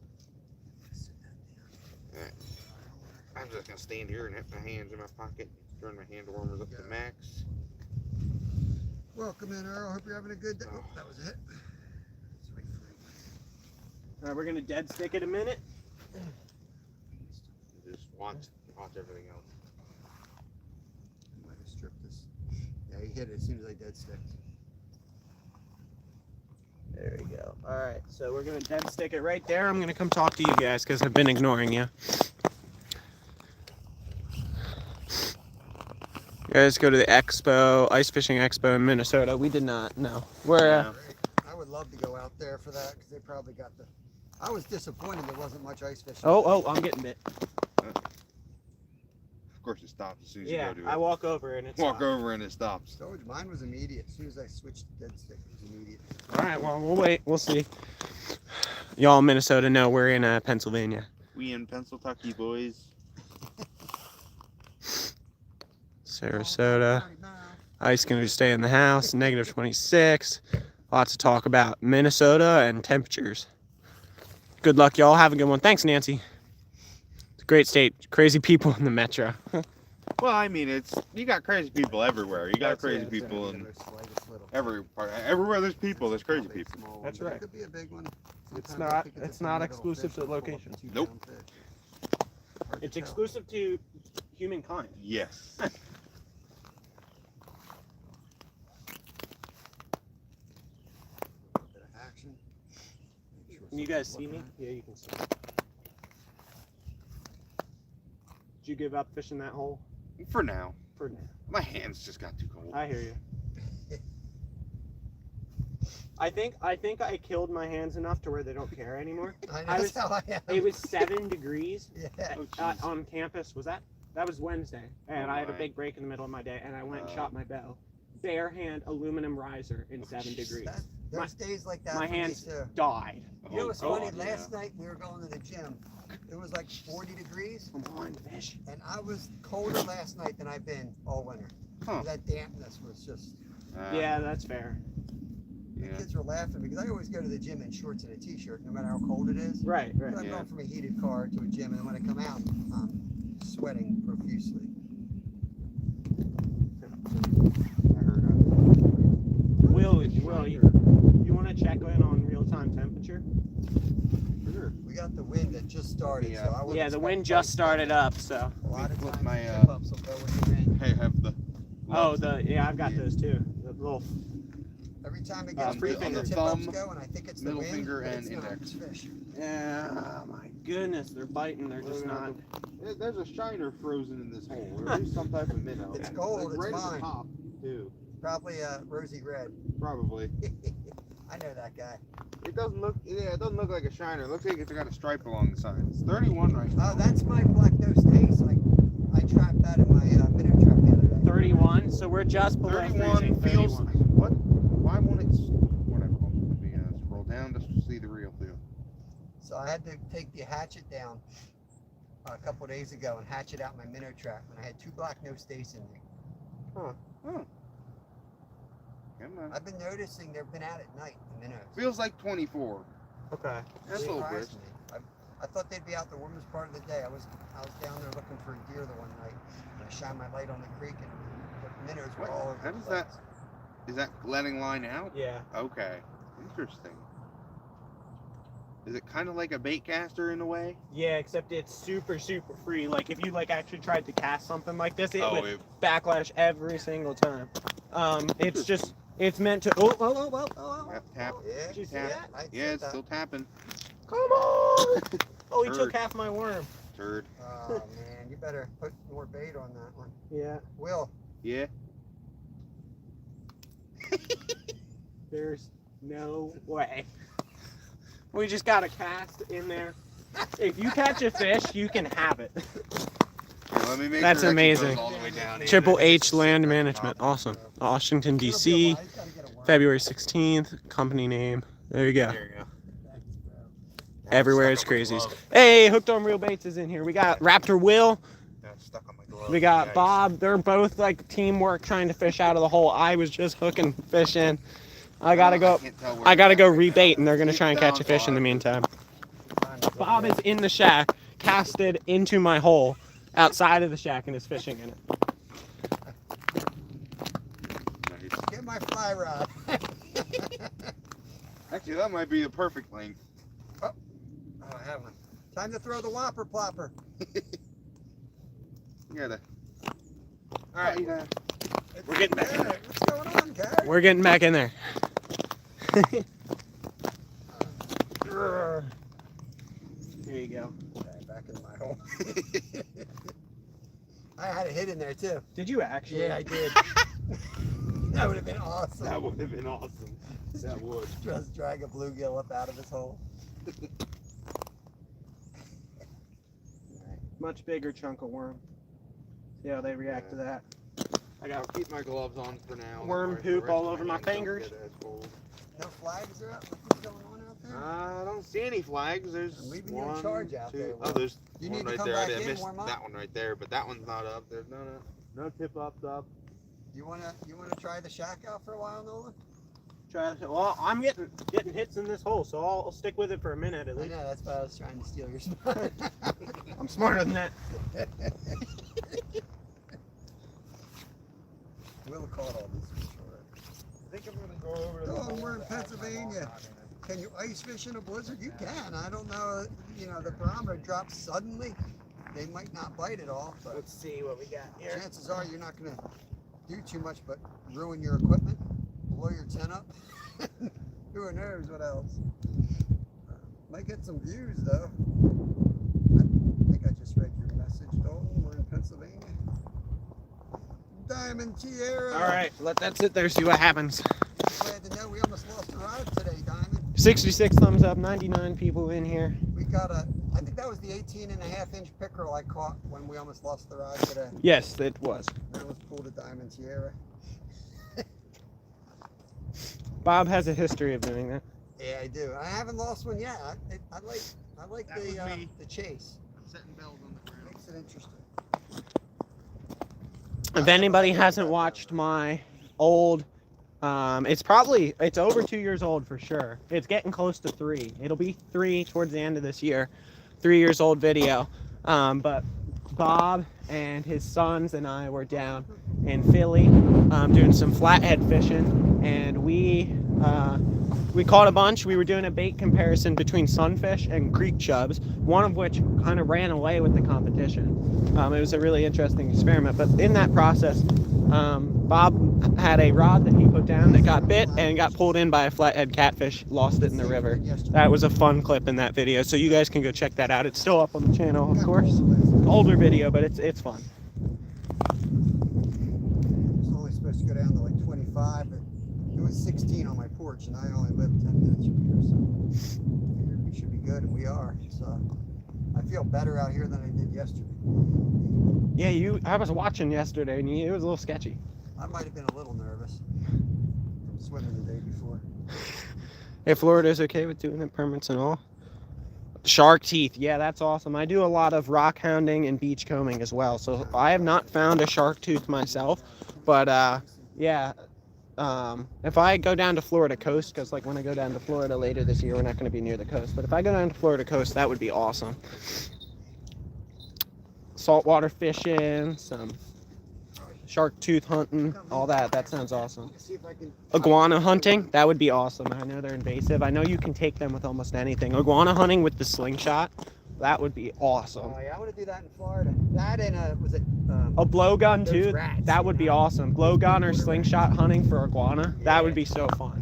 Alright. I'm just gonna stand here and have my hands in my pocket, turn my hand warmers up to max. Welcome in, Earl. Hope you're having a good day. Oh, that was it. All right, we're gonna dead stick it a minute. Just watch everything else. I might have stripped this. Yeah, he hit it as soon as I dead sticked. There we go. All right, so we're gonna dead stick it right there. I'm gonna come talk to you guys because I've been ignoring you. You guys go to the expo, ice fishing expo in Minnesota. We did not. No, we're. I would love to go out there for that because they probably got the. I was disappointed there wasn't much ice fishing. Oh, I'm getting bit. Of course, it stops as soon as you go to it. I walk over and it's. Walk over and it stops. So mine was immediate. As soon as I switched to dead stick, it was immediate. All right, well, we'll wait. We'll see. Y'all in Minnesota know we're in Pennsylvania. We in Pennsylvania, boys. Sarasota. Ice going to stay in the house. -26. Lots to talk about. Minnesota and temperatures. Good luck, y'all. Have a good one. Thanks, Nancy. It's a great state. Crazy people in the metro. Well, I mean, you got crazy people everywhere. You got That's crazy it, people in Their slightest little- every part. Everywhere there's people, there's crazy Probably a people. small one, That's but it right. could be a big one. It's Sometimes I not- think it's just a not little exclusive fish to the will pull up a location. 2-pound fish. Hard to It's tell. exclusive to humankind. Yes. Bit of action. Can you guys see me? Yeah, you can see. Did you give up fishing that hole? For now. For now. My hands just got too cold. I hear you. I think I killed my hands enough to where they don't care anymore. I know I that's was- how I am. It was 7 degrees Yeah. on campus. That was Wednesday, and Oh I had a my. big break in the middle of my day, and I went and shot my bow. Bare hand aluminum riser in 7 degrees. There's days like that My for me hands too. died. You know what's Oh, funny? yeah. Last night we were going to the gym. It was like 40 degrees, Come on, fish. and I was colder last night than I've been all winter. Huh. That dampness was just. Yeah, that's fair. The Yeah. kids were laughing because I always go to the gym in shorts and a t-shirt, no matter how cold it is. Right, But I'm right. Yeah. going from a heated car to a gym, and when I come out, I'm sweating profusely. I heard Will, you want to check in on real-time temperature? Sure. We got the wind that just started, Yeah. so I would Yeah, the expect wind just light started up, so. A lot of Flip times my, the tip-ups will go with the wind. Hey, have the. Oh, yeah, I've got those too. The little. Every time it gets free free finger. the tip-ups Thumb, go, and I think it's the middle wind, finger, but and it's not, index. it's fish. Yeah, oh my goodness, they're biting. They're just not. There's a shiner frozen in this hole, or at least some type of minnow. It's gold, Like it's right at mine. the top, too. Probably rosy red. Probably. I know that guy. It doesn't look. Yeah, it doesn't look like a shiner. It looks like it's got a stripe along the side. It's 31 right now. Oh, that's my black-nosed ace. I trapped that in my minnow trap the other day. 31, so we're just below 31 freezing. feels. 31. What? Why won't it? Whatever. Let me scroll down just to see the real deal. So I had to take the hatchet down a couple days ago and hatchet out my minnow trap, and I had 2 black-nosed ace in there. Come on. I've been noticing they've been out at night, the minnows. Feels like 24. Okay. That's a little bit. Surprised me. I thought they'd be out the warmest part of the day. I was down there looking for a deer the one night, and I shined my light on the creek, and the minnows were What? all over How the does place. Is that letting line out? Yeah. Okay. Interesting. Is it kind of like a bait caster in a way? Yeah, except it's super free. Like if you actually tried to cast something like this, it would it, backlash every single time. It's meant to. Oh. tap. Yeah, Did you see Tap. that? I Yeah, said it's that. still tapping. Come on! Oh, he Turd. took half my worm. Turd. Oh man, you better put more bait on that one. Yeah. Will, Yeah. There's no way. We just got a cast in there. If you catch a fish, you can have it. Here, let me make That's sure it actually amazing. goes all the way down. Triple H Land Management. Awesome. Washington, it'll be a D.C., while. He's gotta get a worm. February 16th. Company name. There you go. There you go. Thanks, bro. Everywhere it's crazies. Hey, Hooked on Real Baits is in here. We got Raptor Will. That's stuck on my glove. We got Yikes. Bob. They're both like teamwork trying to fish out of the hole. I was just hooking fish in. I gotta go. can't tell where I gotta it's go at. rebait, and they're gonna Keep try and down, catch a fish in the Bob. meantime. Find a good Bob one. is in the shack, casted into my hole, outside of the shack, and is fishing in it. Nice. Get my fly rod. Actually, that might be the perfect length. Oh, I have one. Time to throw the whopper plopper. You gotta. All right. We're getting back in there. What's going on, Gary? We're getting back in there. There you go. Okay, back in my hole. I had a hit in there too. Did you actually? Yeah, I did. That would have been awesome. That would have been awesome. That would. Just drag a bluegill up out of his hole. Much bigger chunk of worm. See how they react to that. I gotta keep my gloves on for now. Worm otherwise the poop rest all of over my hands don't fingers. get as cold. No flags are up? What's going on out there? I don't see any flags. There's I'm leaving you in one, charge out two- there, Oh, Will. there's You one need to right come there. back I in, missed warm up. that one right there, but that one's not up. There's no tip ups up. You wanna try the shack out for a while, Nolan? Try to, well, I'm getting hits in this hole, so I'll stick with it for a minute at I least. know, that's why I was trying to steal your spot. I'm smarter than that. Will caught all these fish already. I think I'm gonna go over to the Oh, hole we're in that has my Pennsylvania. log on in it. Can you ice fish in a blizzard? You can. I don't know, the barometer drops suddenly. They might not bite at all, but Let's see what we got here. chances are you're not going to do too much but ruin your equipment, blow your tent up. Who knows what else? Might get some views though. I think I just read your message, Dalton. We're in Pennsylvania. Diamond Tierra. All right, let that sit there. See what happens. Glad to know we almost lost a rod today, Diamond. 66 thumbs up. 99 people in here. We got I think that was the 18.5-inch pickerel I caught when we almost lost the rod today. Yes, it was. That was pulled a Diamond Tierra. Bob has a history of doing that. Yeah, I do. I haven't lost one yet. I like That was me. the chase. I'm setting bells on the ground. Makes it interesting. If anybody hasn't watched my old, it's over 2 years old for sure. It's getting close to 3. It'll be 3 towards the end of this year. 3 years old video. But Bob and his sons and I were down in Philly doing some flathead fishing, and we caught a bunch. We were doing a bait comparison between sunfish and creek chubs, one of which kind of ran away with the competition. It was a really interesting experiment, but in that process, Bob had a rod that he put down that got bit and got pulled in by a flathead catfish, lost it in the river. That was a fun clip in that video, so you guys can go check that out. It's still up on the channel, of course. Older video, but it's fun. It's only supposed to go down to like 25, but it was 16 on my porch, and I only live 10 minutes from here, so I figured we should be good, and we are. So I feel better out here than I did yesterday. Yeah, I was watching yesterday, and it was a little sketchy. I might have been a little nervous from swimming the day before. If Florida's okay with doing it, permits and all. Shark teeth, yeah, that's awesome. I do a lot of rock hounding and beach combing as well, so I have not found a shark tooth myself, but yeah. If I go down to Florida coast, because like when I go down to Florida later this year, we're not going to be near the coast, but if I go down to Florida coast, that would be awesome. Saltwater fishing, some shark tooth hunting, all that sounds awesome. See if I can. Iguana hunting, that would be awesome. I know they're invasive. I know you can take them with almost anything. Iguana hunting with the slingshot, that would be awesome. Oh yeah, I want to do that in Florida. That and was it? A blowgun Those too, rats, that would be awesome. Blowgun or slingshot hunting for iguana, that would be so fun.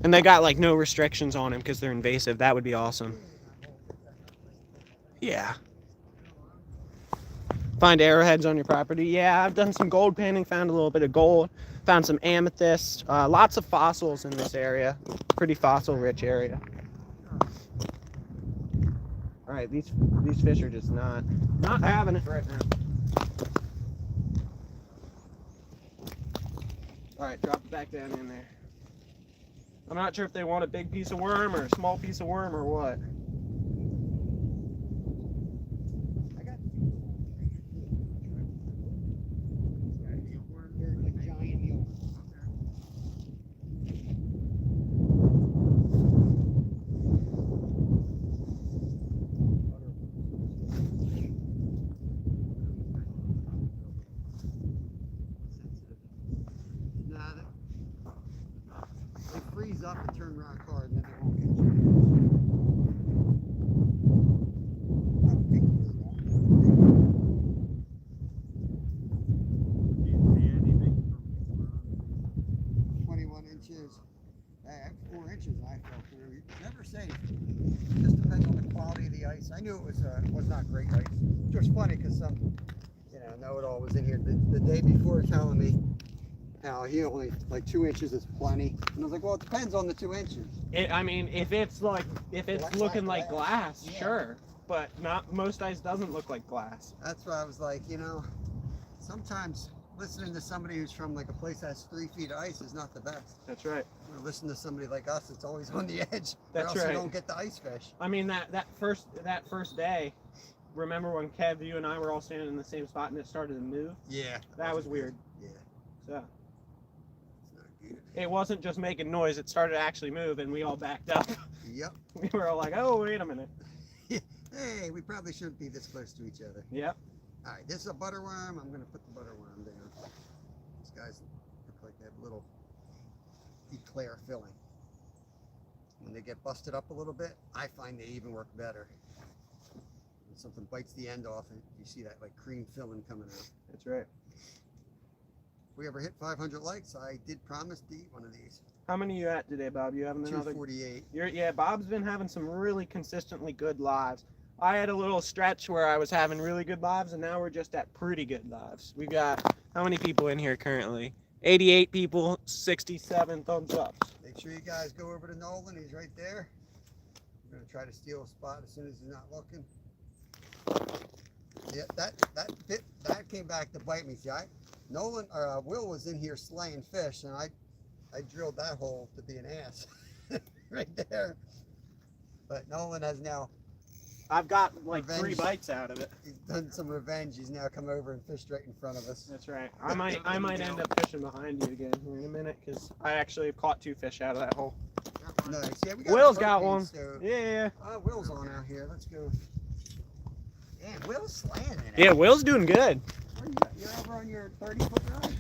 And they got like no restrictions on them because they're invasive. That would be awesome. Yeah. Find arrowheads on your property. Yeah, I've done some gold panning, found a little bit of gold, found some amethyst, lots of fossils in this area. Pretty fossil rich area. All right, these fish are just not having it right now. All right, drop it back down in there. I'm not sure if they want a big piece of worm or a small piece of worm or what. I got they're like giant eels. Nah, they freeze up and turn rock hard, and then they won't get you. I don't think it's that. 21 inches. 4 inches I fell through. It's never safe. It just depends on the quality of the ice. I knew it was not great ice. Which was funny because some, know-it-all was in here the day before telling me how he only like 2 inches is plenty. And I was like, well, it depends on the 2 inches. I mean, if it's looking like glass, yeah. sure. But not most ice doesn't look like glass. That's why I was like, sometimes listening to somebody who's from like a place that has 3 feet of ice is not the best. That's right. Or listen to somebody like us that's always on the edge. That's or else right. you don't get the ice fish. I mean that first day, remember when Kev, you and I were all standing in the same spot and it started to move? Yeah. That was weird. Yeah. So It's not good. it wasn't just making noise, it started to actually move and we all backed up. Yep. We were all like, oh, wait a minute. Hey, we probably shouldn't be this close to each other. Yep. All right, this is a butterworm. I'm going to put the butterworm down. These guys look like they have little eclair filling. When they get busted up a little bit, I find they even work better. When something bites the end off, and you see that like cream filling coming out. That's right. we ever hit 500 likes, I did promise to eat one of these. How many you at today, Bob? You having another? 248. Yeah, Bob's been having some really consistently good lives. I had a little stretch where I was having really good lives, and now we're just at pretty good lives. We got how many people in here currently? 88 people, 67 thumbs up. Make sure you guys go over to Nolan. He's right there. I'm gonna try to steal a spot as soon as he's not looking. Yeah, that came back to bite me. See, Nolan or Will was in here slaying fish, and I drilled that hole to be an ass right there. But Nolan has now. I've got like Revenge. 3 bites out of it. He's done some revenge. He's now come over and fished right in front of us. That's right. I might end up fishing behind you again here in a minute because I actually have caught 2 fish out of that hole. Nice. Yeah, we got Will's a got propane one. stove. Yeah. Will's on out here. Let's go. Yeah, Will's slaying it. Yeah, Will's doing good. You're over on your 30-foot rod?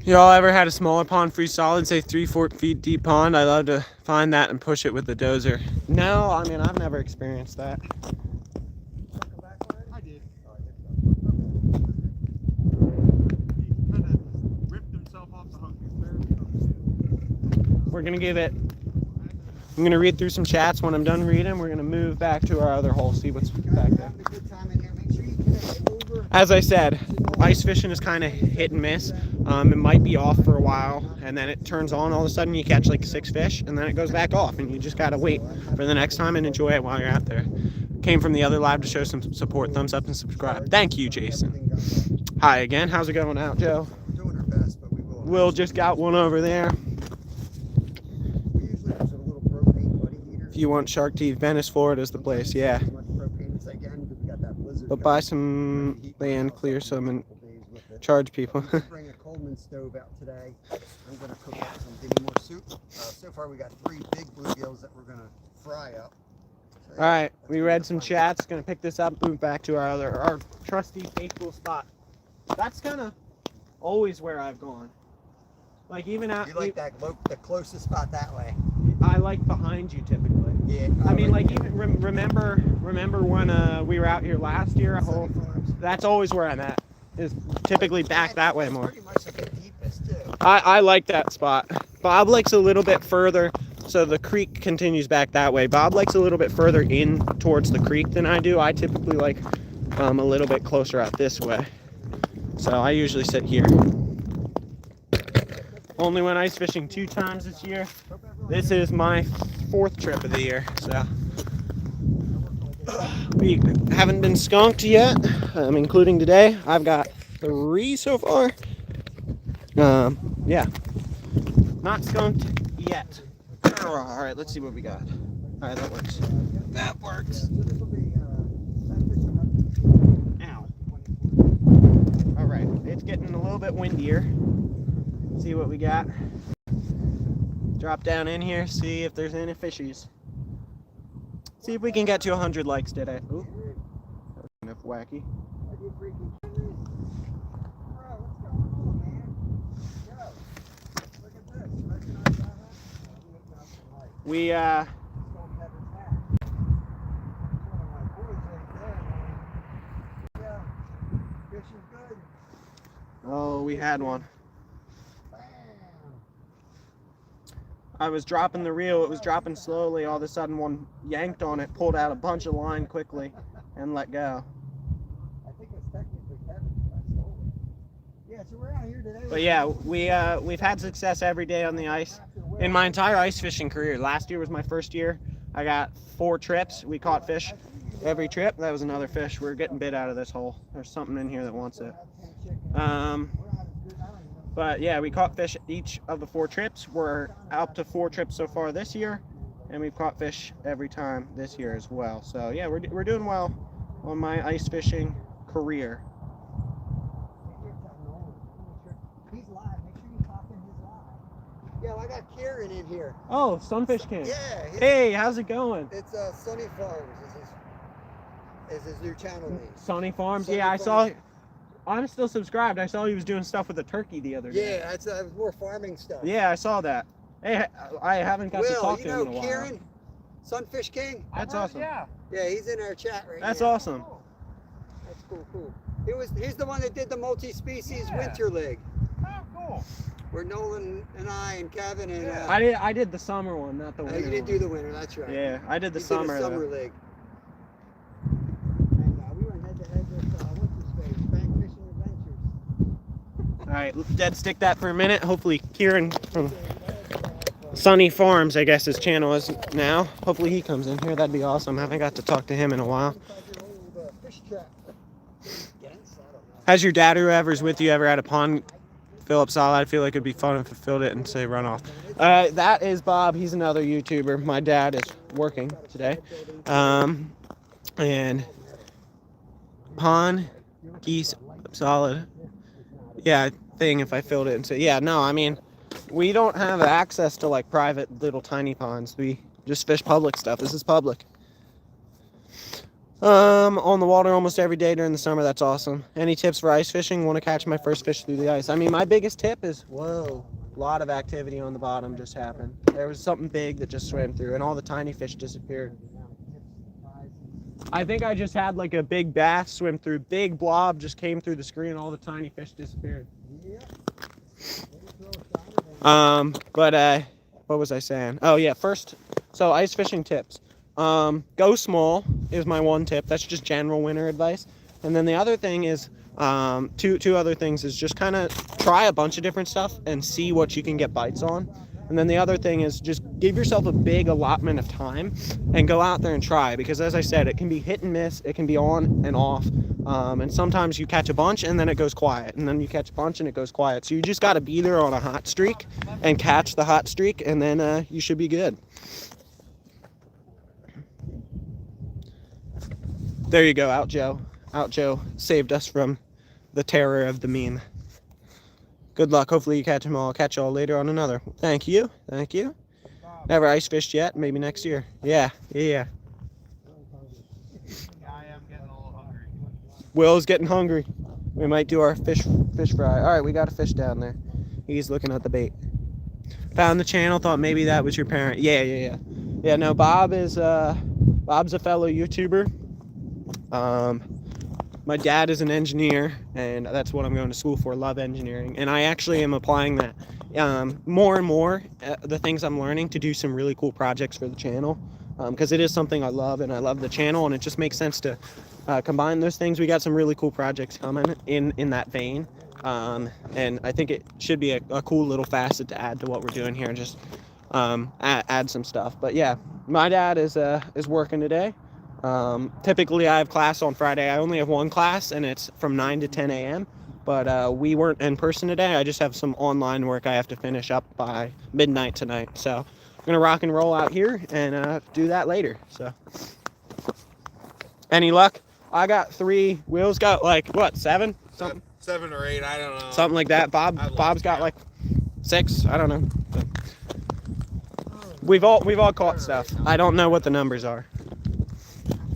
Y'all ever had a smaller pond freeze solid, say 3-4 feet deep pond? I love to find that and push it with the dozer. No, I mean, I've never experienced that. I did. He kind of ripped himself off the hook. We're gonna give it, I'm gonna read through some chats. When I'm done reading, we're gonna move back to our other hole, see what's back there. Having a good time in here. Make sure you connect over. As I said, ice fishing is kind of hit and miss. It might be off for a while, and then it turns on. All of a sudden, you catch like 6 fish, and then it goes back off, and you just gotta wait for the next time and enjoy it while you're out there. Came from the other live to show some support. Thumbs up and subscribe. Thank you, Jason. Hi again. How's it going out, Joe? Doing our best, but we will. Will just got one over there. We usually use a little propane buddy heater. If you want Shark Teeth, Venice, Florida is the place. Yeah. As much propane as I can because we got that blizzard. But coming. buy some land, clear some, and charge people. I'm gonna bring a Coleman stove out today. I'm gonna cook up some Dingy Moore soup. So far we got 3 big bluegills that we're gonna fry up. So, All right, that's we gonna read be some fun. chats. Gonna pick this up, move back to our trusty faithful spot. That's kind of always where I've gone. Like even out, You like that the closest spot that way? I like behind you typically. Yeah. I mean, like even remember when we were out here last year. Sunny Farms. That's always where I'm at. Is typically back that way That's more. pretty much like the deepest too. I like that spot. Bob likes a little bit further, so the creek continues back that way. Bob likes a little bit further in towards the creek than I do. I typically like a little bit closer out this way. So I usually sit here. Only went ice fishing 2 times this year. This is my 4th trip of the year, so. We haven't been skunked yet, including today. I've got 3 so far. Yeah. Not skunked yet. All right, let's see what we got. All right, that works. That works. Ow. All right, it's getting a little bit windier. See what we got. Drop down in here, see if there's any fishies. See if we can get to 100 likes today. Ooh, that was kind of wacky. We oh, we had one. I was dropping the reel, it was dropping slowly, all of a sudden one yanked on it, pulled out a bunch of line quickly, and let go. I think it's technically Kevin's, but I stole it. Yeah, so we're out here today. But yeah, we've had success every day on the ice. In my entire ice fishing career, last year was my first year. I got 4 trips, we caught fish every trip. That was another fish. We're getting bit out of this hole. There's something in here that wants it. But yeah, we caught fish each of the 4 trips. We're up to 4 trips so far this year, and we've caught fish every time this year as well. So yeah, we're doing well on my ice fishing career. He's live. Make sure you pop in his live. Yeah, I got Kieran in here. Oh, Sunfish King. Yeah. Hey, how's it going? It's Sunny Farms. Is his new channel name. Sunny Farms. Sunny Yeah, I Farms. saw. I'm still subscribed. I saw he was doing stuff with the turkey the other day. Yeah, that's more farming stuff. Yeah, I saw that. Hey, I haven't got to Will, talk you to him know in a while. Kieran? Sunfish King? That's awesome. Yeah. Yeah, he's in our chat right That's now. awesome. That's cool. He's the one that did the multi-species Yeah. winter leg. cool. Where Nolan and I and Kevin and I did the summer one, not the winter. you didn't one. do the winter. That's right. Yeah, I did the You summer. Did a summer though. league. And we went head to head with what's his face, Bank Fishing Adventures. All right, dead stick that for a minute. Hopefully, Kieran from Sunny Farms, I guess his channel is now. Hopefully, he comes in here. That'd be awesome. I haven't got to talk to him in a while. Fish trap. Has your dad, or whoever's with you, ever had a pond fill up solid? I feel like it'd be fun if it filled it and say run off. That is Bob. He's another YouTuber. My dad is working today. And pond, geese, solid. Yeah, thing if I filled it and say, yeah, no, I mean, we don't have access to like private little tiny ponds. We just fish public stuff. This is public. On the water almost every day during the summer. That's awesome. Any tips for ice fishing? Want to catch my first fish through the ice? I mean, my biggest tip is, whoa, a lot of activity on the bottom just happened. There was something big that just swam through and all the tiny fish disappeared. I think I just had like a big bass swim through. Big blob just came through the screen and all the tiny fish disappeared. But what was I saying? Oh yeah, so ice fishing tips. Go small is my one tip. That's just general winter advice. And then the other thing is, two other things is just kind of try a bunch of different stuff and see what you can get bites on. And then the other thing is just give yourself a big allotment of time and go out there and try, because as I said, it can be hit and miss. It can be on and off. And sometimes you catch a bunch and then it goes quiet, and then you catch a bunch and it goes quiet. So you just got to be there on a hot streak and catch the hot streak, and then you should be good. There you go, Out Joe. Out Joe saved us from the terror of the meme. Good luck. Hopefully you catch them all. I'll catch you all later on another. Thank you. Thank you. Never ice fished yet. Maybe next year. Yeah. Yeah, I am getting a little hungry. Will's getting hungry. We might do our fish fry. All right, we got a fish down there. He's looking at the bait. Found the channel. Thought maybe that was your parent. Yeah. No, Bob's a fellow YouTuber. My dad is an engineer, and that's what I'm going to school for. Love engineering, and I actually am applying that more and more. The things I'm learning to do some really cool projects for the channel, because it is something I love, and I love the channel, and it just makes sense to combine those things. We got some really cool projects coming in that vein, and I think it should be a cool little facet to add to what we're doing here, and just add some stuff. But yeah, my dad is working today. Typically I have class on Friday. I only have one class, and it's from 9 to 10 a.m. But we weren't in person today. I just have some online work I have to finish up by midnight tonight. So I'm gonna rock and roll out here and do that later. So any luck? I got 3. Will's got like what, 7? Something. 7 or 8, I don't know. Something like that. Bob's got like 6. I don't know. But we've all caught stuff. I don't know what the numbers are.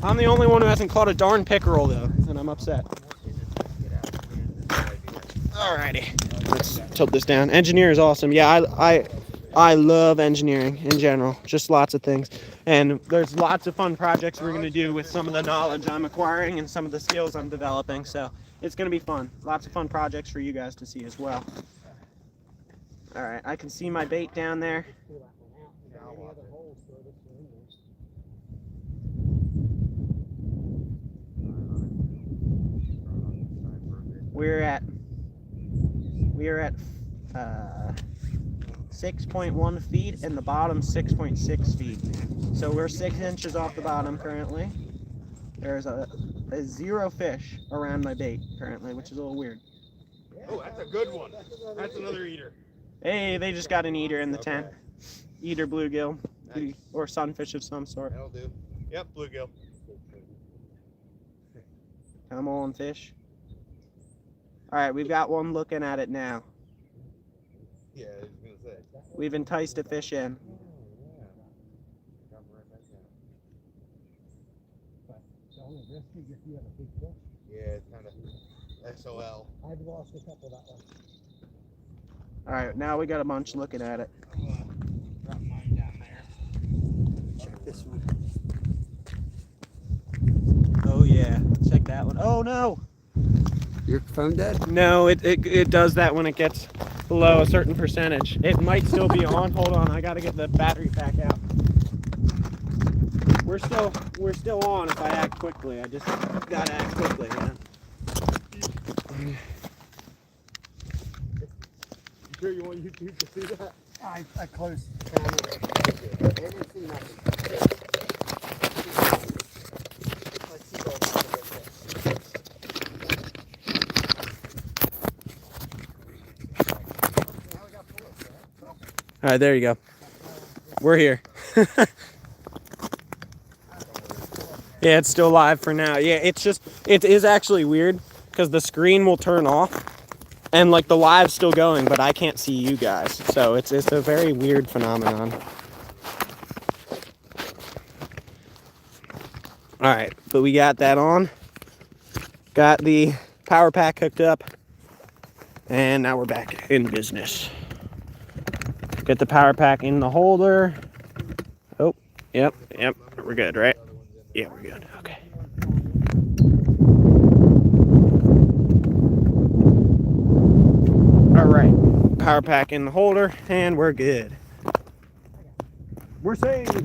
I'm the only one who hasn't caught a darn pickerel though, and I'm upset. Alrighty, let's tilt this down. Engineer is awesome. Yeah, I love engineering in general. Just lots of things, and there's lots of fun projects we're gonna do with some of the knowledge I'm acquiring and some of the skills I'm developing. So it's gonna be fun. Lots of fun projects for you guys to see as well. All right, I can see my bait down there. We're at 6.1 feet, and the bottom 6.6 feet. So we're 6 inches off the bottom currently. There's a 0 fish around my bait currently, which is a little weird. Oh, that's a good one. That's another eater. Hey, they just got an eater in the tent. Eater bluegill, Nice. or sunfish of some sort. That'll do. Yep, bluegill. Come on, fish. All right, we've got one looking at it now. Yeah, I was gonna say. We've enticed a fish in. Yeah, it's kind of SOL. I've lost a couple that one. All right, now we got a bunch looking at it. Drop mine down there. Check this one. Oh yeah, check that one. Oh no! Your phone dead? No, it does that when it gets below a certain percentage. It might still be on. Hold on, I gotta get the battery pack out. We're still on if I act quickly. I just gotta act quickly, man. You sure you want YouTube to see that? I closed the camera. They didn't see nothing. Let's see what All right, there you go. We're here. Yeah, it's still live for now. Yeah, it is actually weird because the screen will turn off and like the live's still going, but I can't see you guys. So it's a very weird phenomenon. All right, but we got that on. Got the power pack hooked up, and now we're back in business. Get the power pack in the holder. Oh, yep, we're good, right? Yeah, we're good. Okay. All right, power pack in the holder, and we're good. We're saved.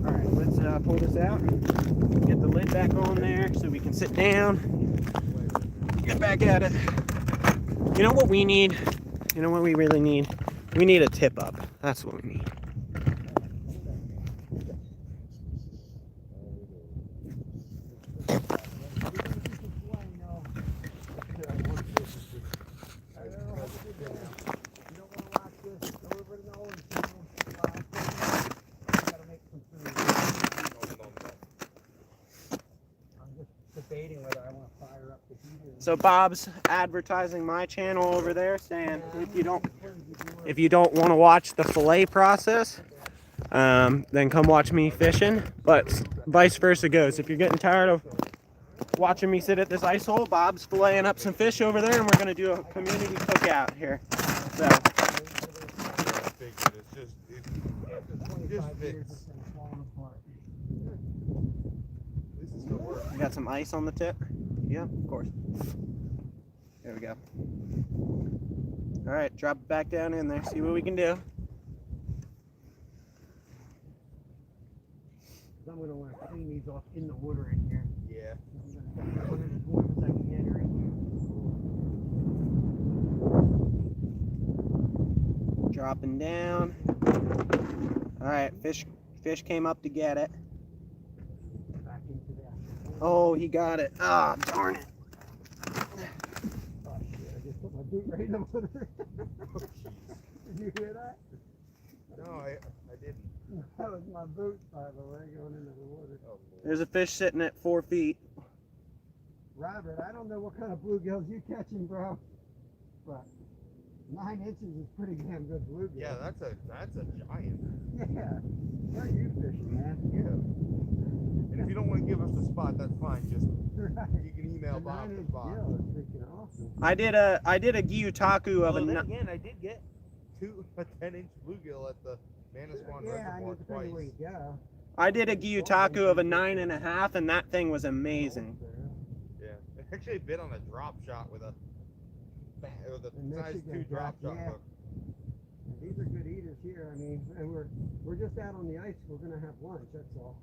All right, let's pull this out. Get the lid back on there so we can sit down. Get back at it. You know what we need? You know what we really need? We need a tip up. That's what we need. Debating whether I want to fire up the heater. So Bob's advertising my channel over there, saying if you don't want to watch the fillet process, then come watch me fishing. But vice versa goes. If you're getting tired of watching me sit at this ice hole, Bob's filleting up some fish over there, and we're gonna do a community cookout here. So you got some ice on the tip? Yeah, of course. There we go. All right, drop it back down in there. See what we can do. I'm going to want to clean these off in the water in here. Yeah. I'm going to put it as warm as I can get her in here. Dropping down. All right, fish came up to get it. Back into that. Oh, he got it. Ah, darn it. Oh shit, I just put my boot right over there. Did you hear that? No, I didn't. That was my boot, by the way, going into the water. Oh, There's a fish sitting at 4 feet. Robert, I don't know what kind of bluegills you catching, bro, but 9 inches is pretty damn good bluegill. yeah, that's a giant. Yeah. Where are you fishing, man? Yeah. And if you don't want to give us the spot, that's fine. Just Right. you can email A Bob the 9-inch spot. gill is freaking awesome. I did a Gyutaku of Well, a then ni- again, I did get a 10-inch bluegill at the Manasquan Yeah, I Reservoir mean, depending where twice. you go. I did a Gyutaku of a 9.5, and that thing was amazing. Yeah, I actually bit on a drop shot with a A size Michigan 2 drop drop, shot yeah. hook. These are good eaters here. I mean, and we're just out on the ice. We're gonna have lunch. That's all.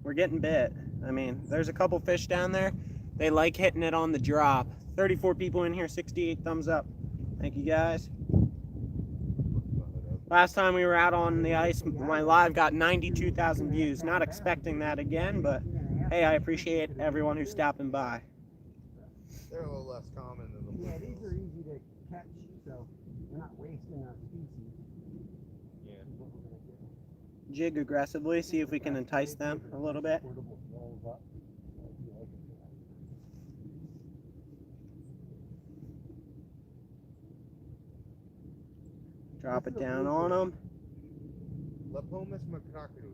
We're getting bit. I mean, there's a couple fish down there. They like hitting it on the drop. 34 people in here, 68 thumbs up. Thank you guys. Last time we were out on the ice, my live got 92,000 views. Not expecting that again, but hey, I appreciate everyone who's stopping by. They're a little less common than the Yeah, these bluegills. are easy to catch, so we're not wasting our species. Yeah. Is what we're gonna do. Jig aggressively, see if we can entice them a little bit. Portable walls up. Drop it down on them. Lepomus macrocus,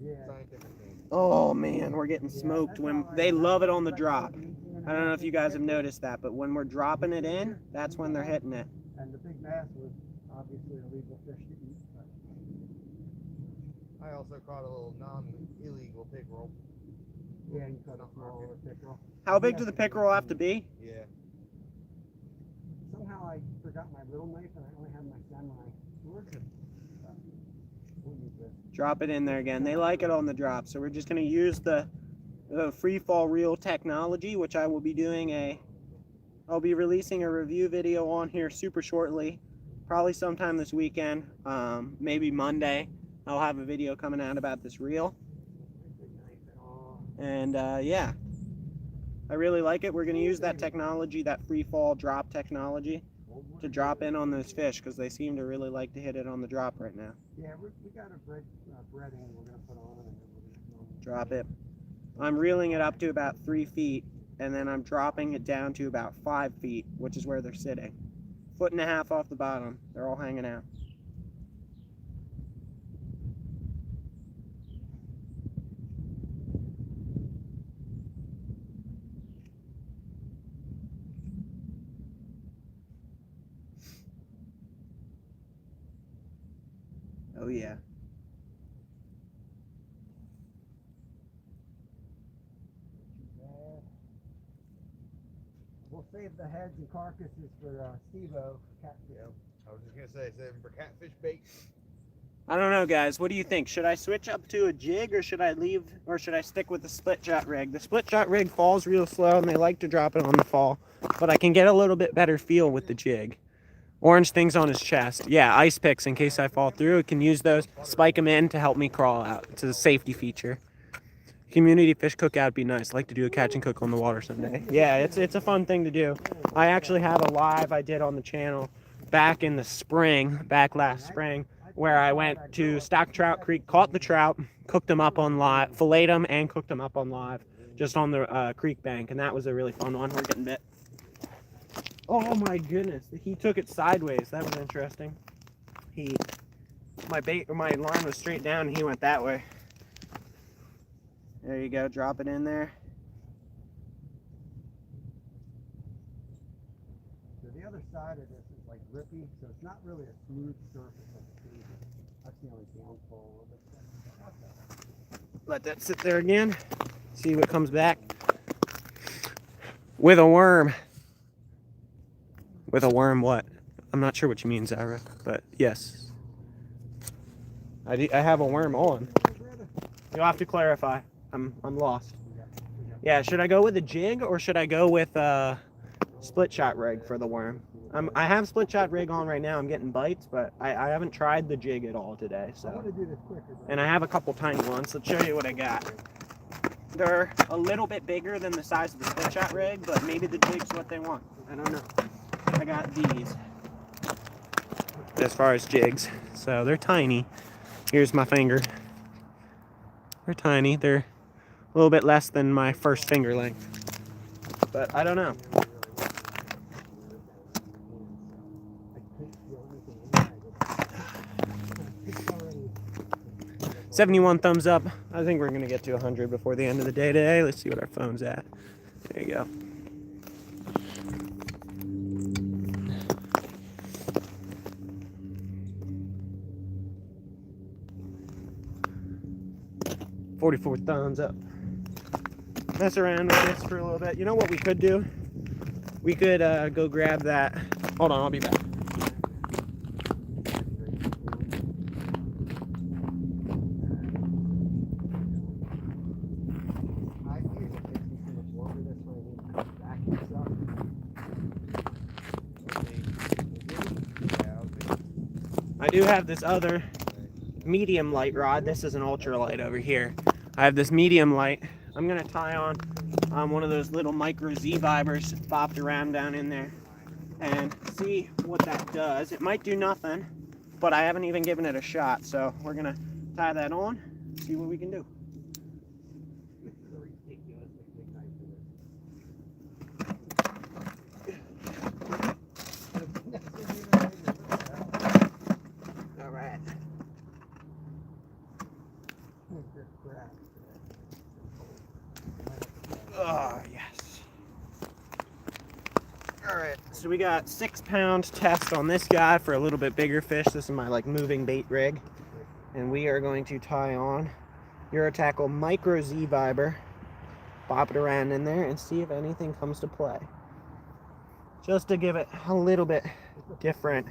Yeah. scientific name. Oh man, we're getting smoked when they love it on the drop. I don't know if you guys have noticed that, but when we're dropping it in, that's when they're hitting it. And the big bass was obviously a legal fish to eat. But I also caught a little non-illegal pickerel. yeah, you caught a smaller pickerel. How big do the pickerel have to be? Yeah. got my little knife and I only have my samurai. Where's it? We'll use this. Drop it in there again. They like it on the drop, so we're just going to use the free fall reel technology, which I will be doing I'll be releasing a review video on here super shortly, probably sometime this weekend, maybe Monday. I'll have a video coming out about this reel. And yeah, I really like it. We're going to use that technology, that free fall drop technology, to drop in on those fish because they seem to really like to hit it on the drop right now. Yeah, we got a breading we're going to put on it. And then we're going to Drop it. I'm reeling it up to about 3 feet, and then I'm dropping it down to about 5 feet, which is where they're sitting. 1.5 feet off the bottom. They're all hanging out. Oh yeah. We'll save the heads and carcasses for Steve-O, catfish. I was just gonna say, save them for catfish bait. I don't know, guys. What do you think? Should I switch up to a jig, or should I stick with the split shot rig? The split shot rig falls real slow, and they like to drop it on the fall, but I can get a little bit better feel with the jig. Orange things on his chest. Yeah, ice picks in case I fall through. I can use those, spike them in to help me crawl out. It's a safety feature. Community fish cookout would be nice. I'd like to do a catch and cook on the water someday. Yeah, it's a fun thing to do. I actually have a live I did on the channel back in the spring, last spring, where I went to Stock Trout Creek, caught the trout, cooked them up on live, filleted them and cooked them up on live, just on the creek bank, and that was a really fun one. We're getting bit. Oh my goodness, he took it sideways. That was interesting. My line was straight down and he went that way. There you go, drop it in there. So the other side of this is like grippy, so it's not really a smooth surface like a cruiser. That's the only downfall of it. Let that sit there again. See what comes back. With a worm. With a worm what? I'm not sure what you mean, Zara, but yes. I have a worm on. You'll have to clarify. I'm lost. Yeah, should I go with a jig or should I go with a split shot rig for the worm? I have split shot rig on right now. I'm getting bites, but I haven't tried the jig at all today. I want to So, do this quicker. and I have a couple tiny ones. Let's show you what I got. They're a little bit bigger than the size of the split shot rig, but maybe the jig's what they want. I don't know. I got these as far as jigs, so they're tiny. Here's my finger. They're tiny. They're a little bit less than my first finger length, but I don't know. 71 thumbs up. I think we're gonna get to 100 before the end of the day today. Let's see what our phone's at. There you go. $44 thumbs up. Mess around with this for a little bit. You know what we could do? We could go grab that. Hold on, I'll be back. I feel it takes me too much longer this way than back and stuff. I do have this other medium light rod. This is an ultralight over here. I have this medium light. I'm gonna tie on one of those little micro Z vibers bopped around down in there and see what that does. It might do nothing, but I haven't even given it a shot. So we're gonna tie that on, see what we can do. All right. Oh, yes. All right, so we got 6-pound test on this guy for a little bit bigger fish. This is my like moving bait rig. And we are going to tie on Eurotackle Micro Z Viber, pop it around in there and see if anything comes to play. just to give it a little bit different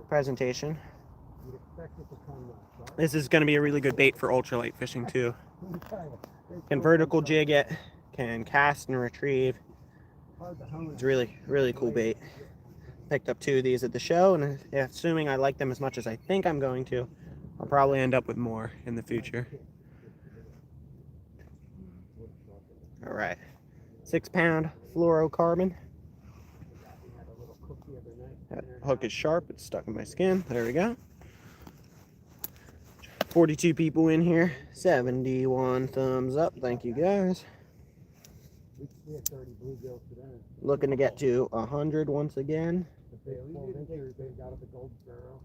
presentation. You'd expect it to come up, This is going to be a really good bait for ultralight fishing too. Can vertical jig it, can cast and retrieve. It's really, really cool bait. Picked up 2 of these at the show, and assuming I like them as much as I think I'm going to, I'll probably end up with more in the future. All right, 6-pound fluorocarbon. That hook is sharp, it's stuck in my skin. There we go. 42 people in here, 71 thumbs up. Thank you guys. We had 30 bluegills today. Looking to get to 100 once again. The big 12-inchers they got at the Gold Sparrow.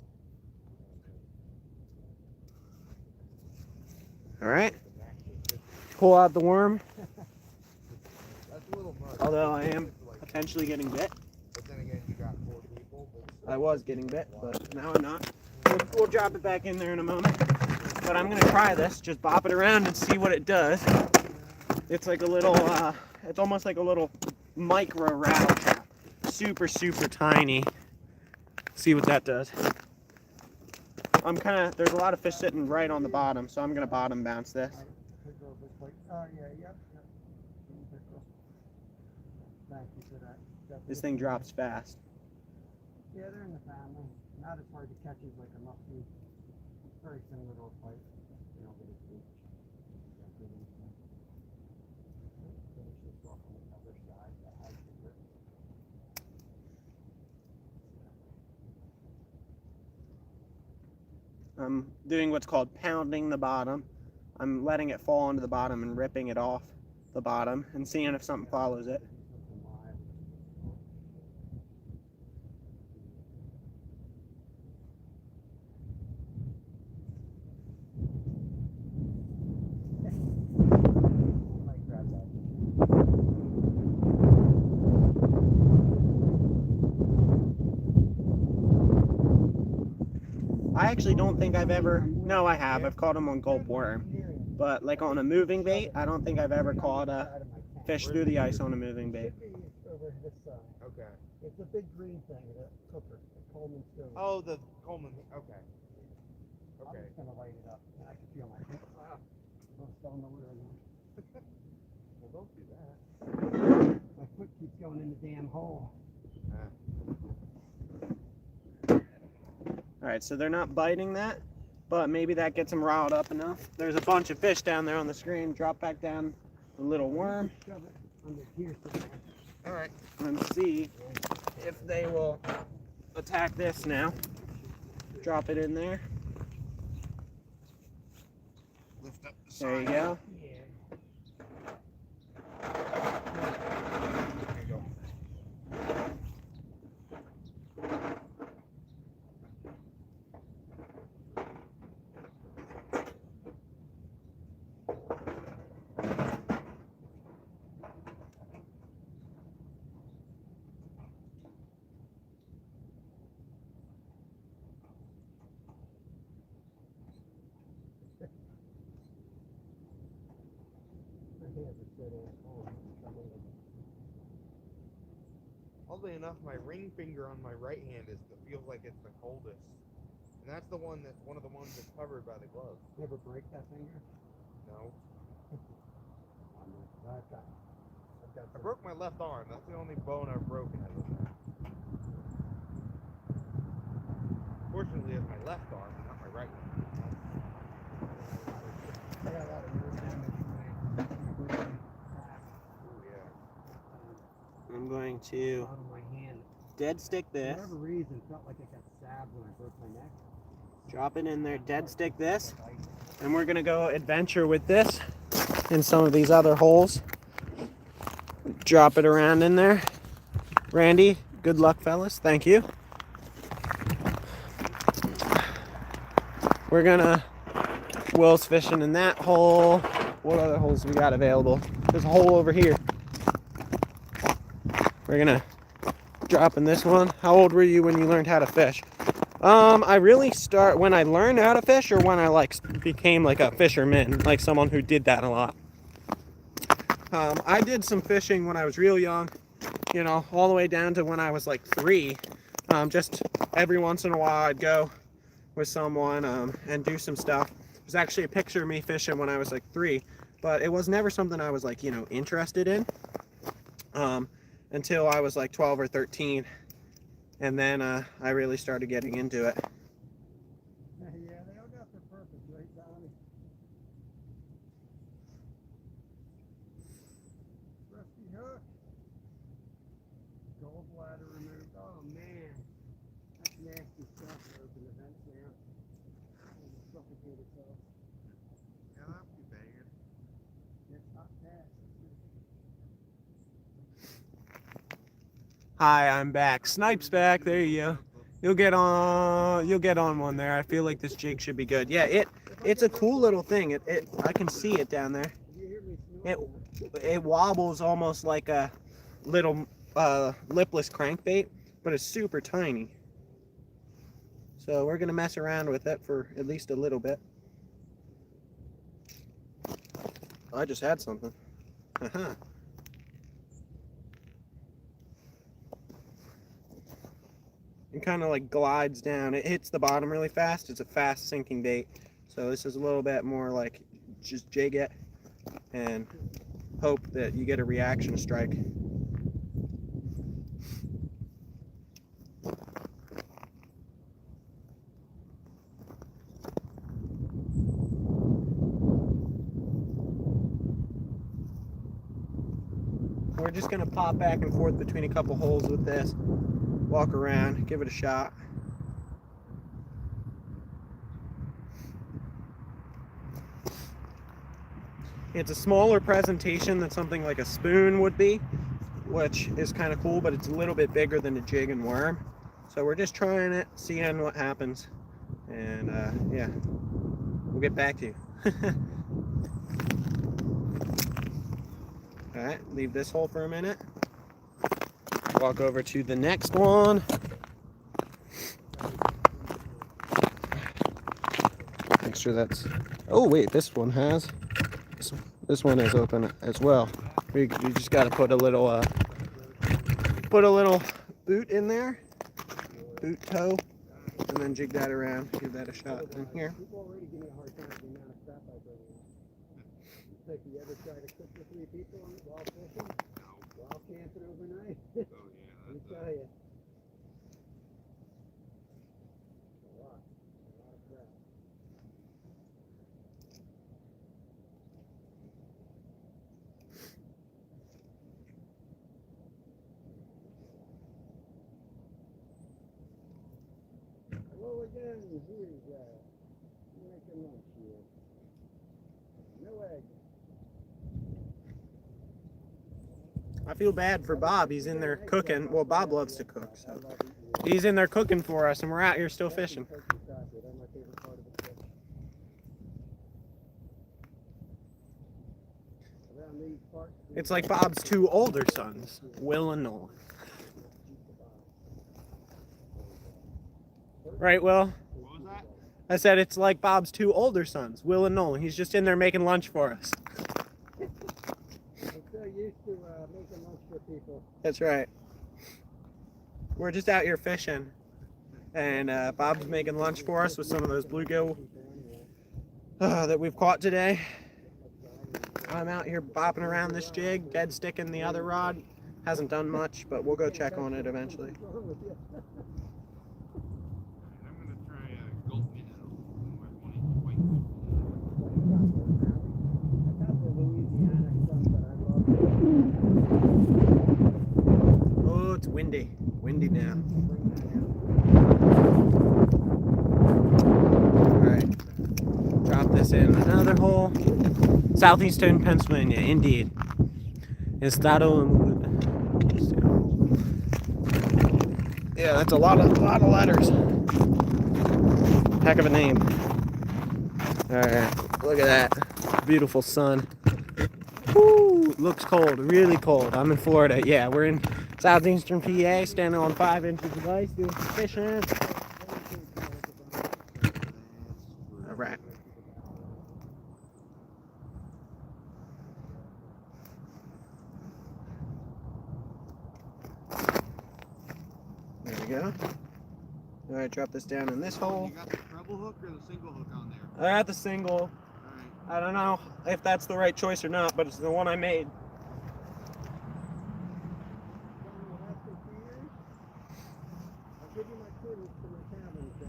All right, pull out the worm. That's a little much. Although I am potentially getting bit. But then again, you got 4 people. I was getting bit, but now I'm not. We'll drop it back in there in a moment. But I'm gonna try this, just bop it around and see what it does. It's like a little, it's almost like a little micro rattle trap. Super, super tiny. See what that does. There's a lot of fish sitting right on the bottom, so I'm gonna bottom bounce this. Oh, yeah, yep. Thank you for that. This thing drops fast. Yeah, they're in the family. Not as hard to catch as like a muskie. Very similar to a pike. They don't get as deep. Finish this off on the other side that has the grip. I'm doing what's called pounding the bottom. I'm letting it fall onto the bottom and ripping it off the bottom and seeing if something follows it. Might grab that. I actually don't think I've ever, no I have, I've caught them on gulp worm. But like on a moving bait, I don't think I've ever caught a fish through the ice on a moving bait. Should be over this side. Okay. It's a big green thing, a cooker, a Coleman stove. Oh, the Coleman. Okay. I'm Okay. just gonna light it up, and I can feel my feet. I'm still in the rear now. Well, don't do that. My foot keeps going in the damn hole. All right, so they're not biting that, but maybe that gets them riled up enough. There's a bunch of fish down there on the screen. Drop back down the little worm Shove it under here somewhere. All right. and see if they will attack this now. Drop it in there. Lift up the There you side. go. Yeah. There you go. My hands are so damn cold. Oddly enough, my ring finger on my right hand feels like it's the coldest, and that's one of the ones that's covered by the glove. You ever break that finger? No, I've got I broke my left arm. That's the only bone I've broken. Fortunately, it's my left arm, not my right one. I got a lot of nerve damage in my brain. Oh yeah. I'm going to Out of my hand. dead stick For this. whatever reason, it felt like I got stabbed when I broke my neck. Drop it in there, dead stick this. And we're gonna go adventure with this in some of these other holes. Drop it around in there. Randy, good luck, fellas. Thank you. We're gonna, Will's fishing in that hole. What other holes we got available? There's a hole over here. We're gonna drop in this one. How old were you when you learned how to fish? I really start when I learned how to fish, or when I became like a fisherman, like someone who did that a lot. I did some fishing when I was real young, you know, all the way down to when I was like 3. Just every once in a while I'd go with someone and do some stuff. There's actually a picture of me fishing when I was like 3, but it was never something I was like, you know, interested in until I was like 12 or 13, and then I really started getting into it. Yeah, they all got their purpose, right, Donnie? Rusty hook. Gallbladder removed. Oh man, that's nasty stuff. Open the vents there. Suffocate itself. Yeah, that'd be bad. It's hot gas. Hi, I'm back. Snipe's back. There you go. You'll get on one there. I feel like this jig should be good. Yeah, it's a cool little thing. I can see it down there. You hear me snoring? It wobbles almost like a little lipless crankbait, but it's super tiny. So we're gonna mess around with it for at least a little bit. I just had something. Haha. It kind of like glides down. It hits the bottom really fast. It's a fast sinking bait. So this is a little bit more like just jig it and hope that you get a reaction strike. We're just gonna pop back and forth between a couple holes with this, walk around, give it a shot. It's a smaller presentation than something like a spoon would be, which is kind of cool, but it's a little bit bigger than a jig and worm. So we're just trying it, seeing what happens, and yeah, we'll get back to you. All right, leave this hole for a minute. Walk over to the next one. Make sure that's, oh wait, this one has, this one is open as well. You just got to put a little boot in there, boot toe, and then jig that around, give that a shot in here. People already give me a hard time with the amount of crap I bring in. It's like you ever try to cook for 3 people while fishing? While camping overnight? Oh yeah. Let me tell you. A lot of crap. Hello again, here's making lunch here. No egg. I feel bad for Bob. He's in there cooking. Well, Bob loves to cook, so he's in there cooking for us, and we're out here still fishing. It's like Bob's 2 older sons, Will and Nolan. Right, Will? What was that? I said it's like Bob's 2 older sons, Will and Nolan. He's just in there making lunch for us. I'm so used to making lunch for people. That's right. We're just out here fishing, and Bob's making lunch for us with some of those bluegill that we've caught today. I'm out here bopping around this jig, dead sticking the other rod. Hasn't done much, but we'll go check on it eventually. I'm gonna try gulp minnow. Oh, it's windy. Windy now. Alright. Drop this in another hole. Southeastern Pennsylvania, indeed. Estado. Yeah, that's a lot of letters. Heck of a name. Alright, look at that. Beautiful sun. Woo, looks cold, really cold. I'm in Florida. Yeah, we're in southeastern PA, standing on 5 inches of ice, doing some fishing. Alright. There we go. All right, drop this down in this hole. You got the treble hook or the single hook on there? I got the single. All right. I don't know if that's the right choice or not, but it's the one I made. I'll give you my quarters for my cabin, so.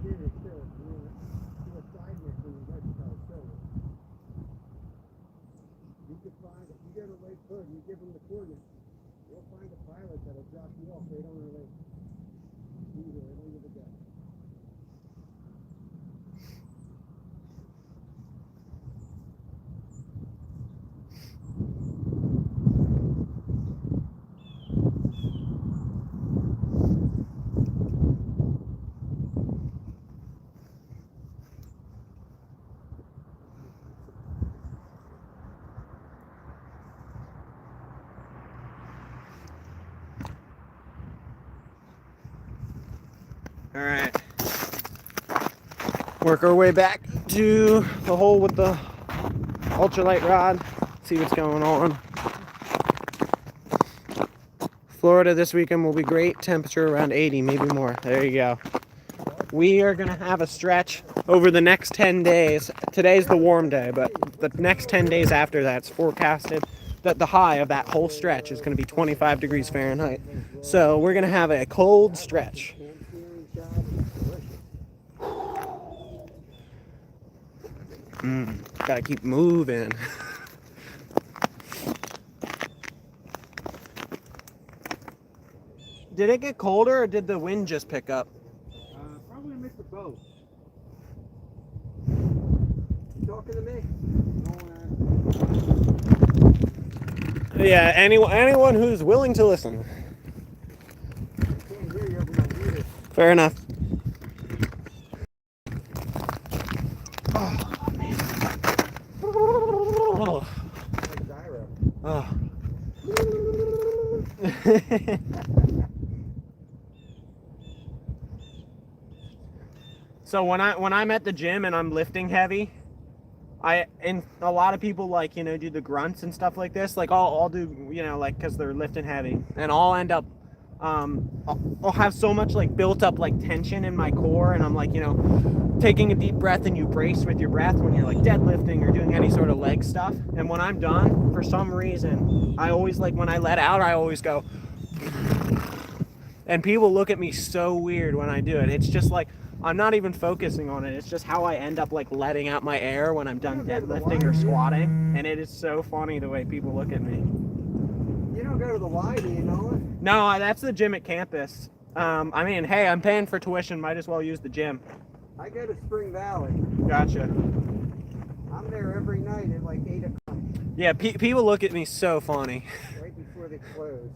Here, still. Do a side mission in Mexico, so. You can find, if you go to Lake Hood, you give them the coordinates, you'll find a pilot that'll drop you off right on the lake. Be there, right under the deck. All right. Work our way back to the hole with the ultralight rod. See what's going on. Florida this weekend will be great. Temperature around 80, maybe more. There you go. We are going to have a stretch over the next 10 days. Today's the warm day, but the next 10 days after that, it's forecasted that the high of that whole stretch is going to be 25 degrees Fahrenheit. So we're going to have a cold stretch. Gotta keep moving. Did it get colder or did the wind just pick up? Probably a mix of both. You talking to me? Yeah, anyone who's willing to listen. Can't hear you over my ear. Fair enough. Like gyro. Oh. So when I'm at the gym and I'm lifting heavy, and a lot of people like, you know, do the grunts and stuff like this. Like I'll do, you know, like, cause they're lifting heavy, and I'll end up, I'll have so much like built up like tension in my core, and I'm like, you know, taking a deep breath, and you brace with your breath when you're like deadlifting or doing any sort of leg stuff. And when I'm done, for some reason, I always like when I let out, I always go, and people look at me so weird when I do it. It's just like, I'm not even focusing on it. It's just how I end up like letting out my air when I'm done deadlifting or squatting. And it is so funny the way people look at me. You don't go to the Y, do you know it? No, that's the gym at campus. I mean, hey, I'm paying for tuition. Might as well use the gym. I go to Spring Valley. Gotcha. I'm there every night at like 8 o'clock, Yeah, people look at me so funny. right before they close.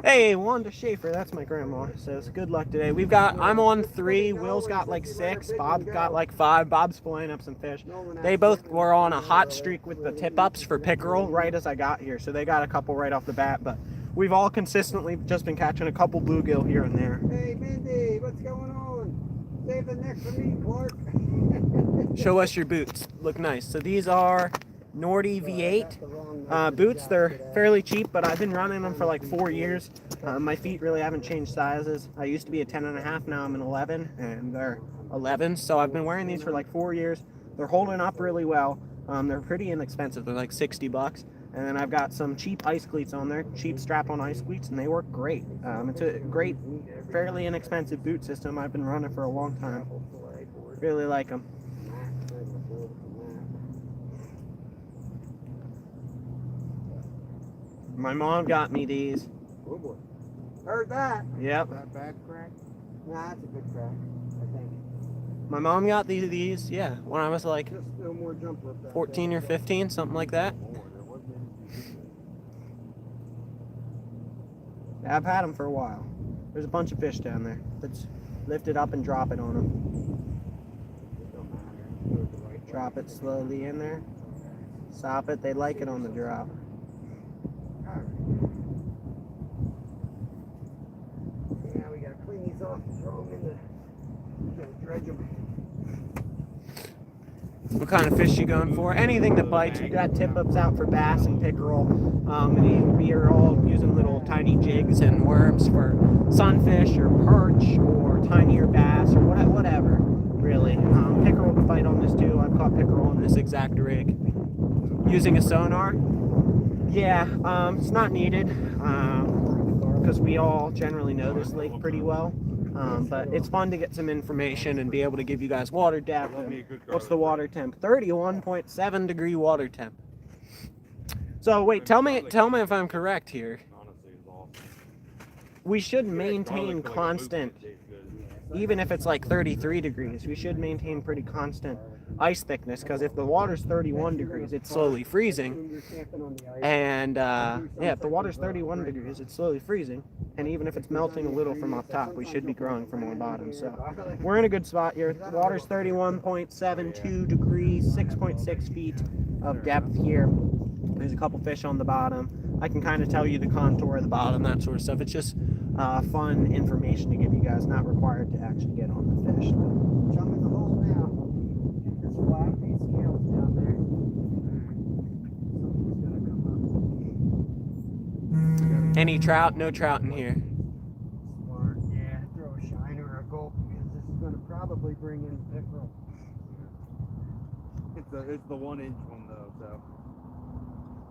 Hey, Wanda Schaefer, that's my grandma. Says good luck today. I'm on 3. Will's got like 6. Bob's got like 5. Bob's filleting up some fish. They both were on a hot streak with the tip ups for pickerel right as I got here, so they got a couple right off the bat. But we've all consistently just been catching a couple bluegill here and there. Hey, Mindy, what's going on? Save the neck for me, Clark. Show us your boots. Look nice. So these are Nordy V8 boots. They're fairly cheap, but I've been running them for like 4 years. My feet really haven't changed sizes. I used to be a 10.5, now I'm an 11, and they're 11. So I've been wearing these for like 4 years. They're holding up really well. They're pretty inexpensive. They're like $60. And then I've got some cheap ice cleats on there, cheap strap-on ice cleats, and they work great. It's a great, fairly inexpensive boot system. I've been running for a long time. Really like them. My mom got me these. Oh boy. Heard that. Yep. That bad crack? Nah, that's a good crack, I think. My mom got these, yeah, when I was like Just no more jump rope back 14 or 15, something like that. I've had them for a while. There's a bunch of fish down there. Let's lift it up and drop it on them. Drop it slowly in there. Stop it. They like it on the drop. Yeah, we gotta clean these off and throw them in the dredge them. What kind of fish you going for? Anything that bites. We got tip-ups out for bass and pickerel. We are all using little tiny jigs and worms for sunfish or perch or tinier bass or whatever, really. Pickerel can bite on this too. I've caught pickerel on this exact rig. Using a sonar? Yeah, it's not needed because we all generally know this lake pretty well. But it's fun to get some information and be able to give you guys water depth. And what's the water temp? 31.7 degree water temp. So wait, tell me if I'm correct here. We should maintain constant, even if it's like 33 degrees, we should maintain pretty constant ice thickness, because if the water's 31 degrees, it's slowly freezing. And yeah, if the water's 31 degrees, it's slowly freezing. And even if it's melting a little from up top, we should be growing from our bottom. So we're in a good spot here. The water's 31.72 degrees, 6.6 feet of depth here. There's a couple fish on the bottom. I can kind of tell you the contour of the bottom, that sort of stuff. It's just fun information to give you guys, not required to actually get on the fish. Jump in the hole now. There's flat piece scales down there. Something's gonna come up. Any trout? No trout in here. Smart. Yeah, throw a shiner or a gulp, because this is gonna probably bring in pickerel. It's the 1 inch one though, so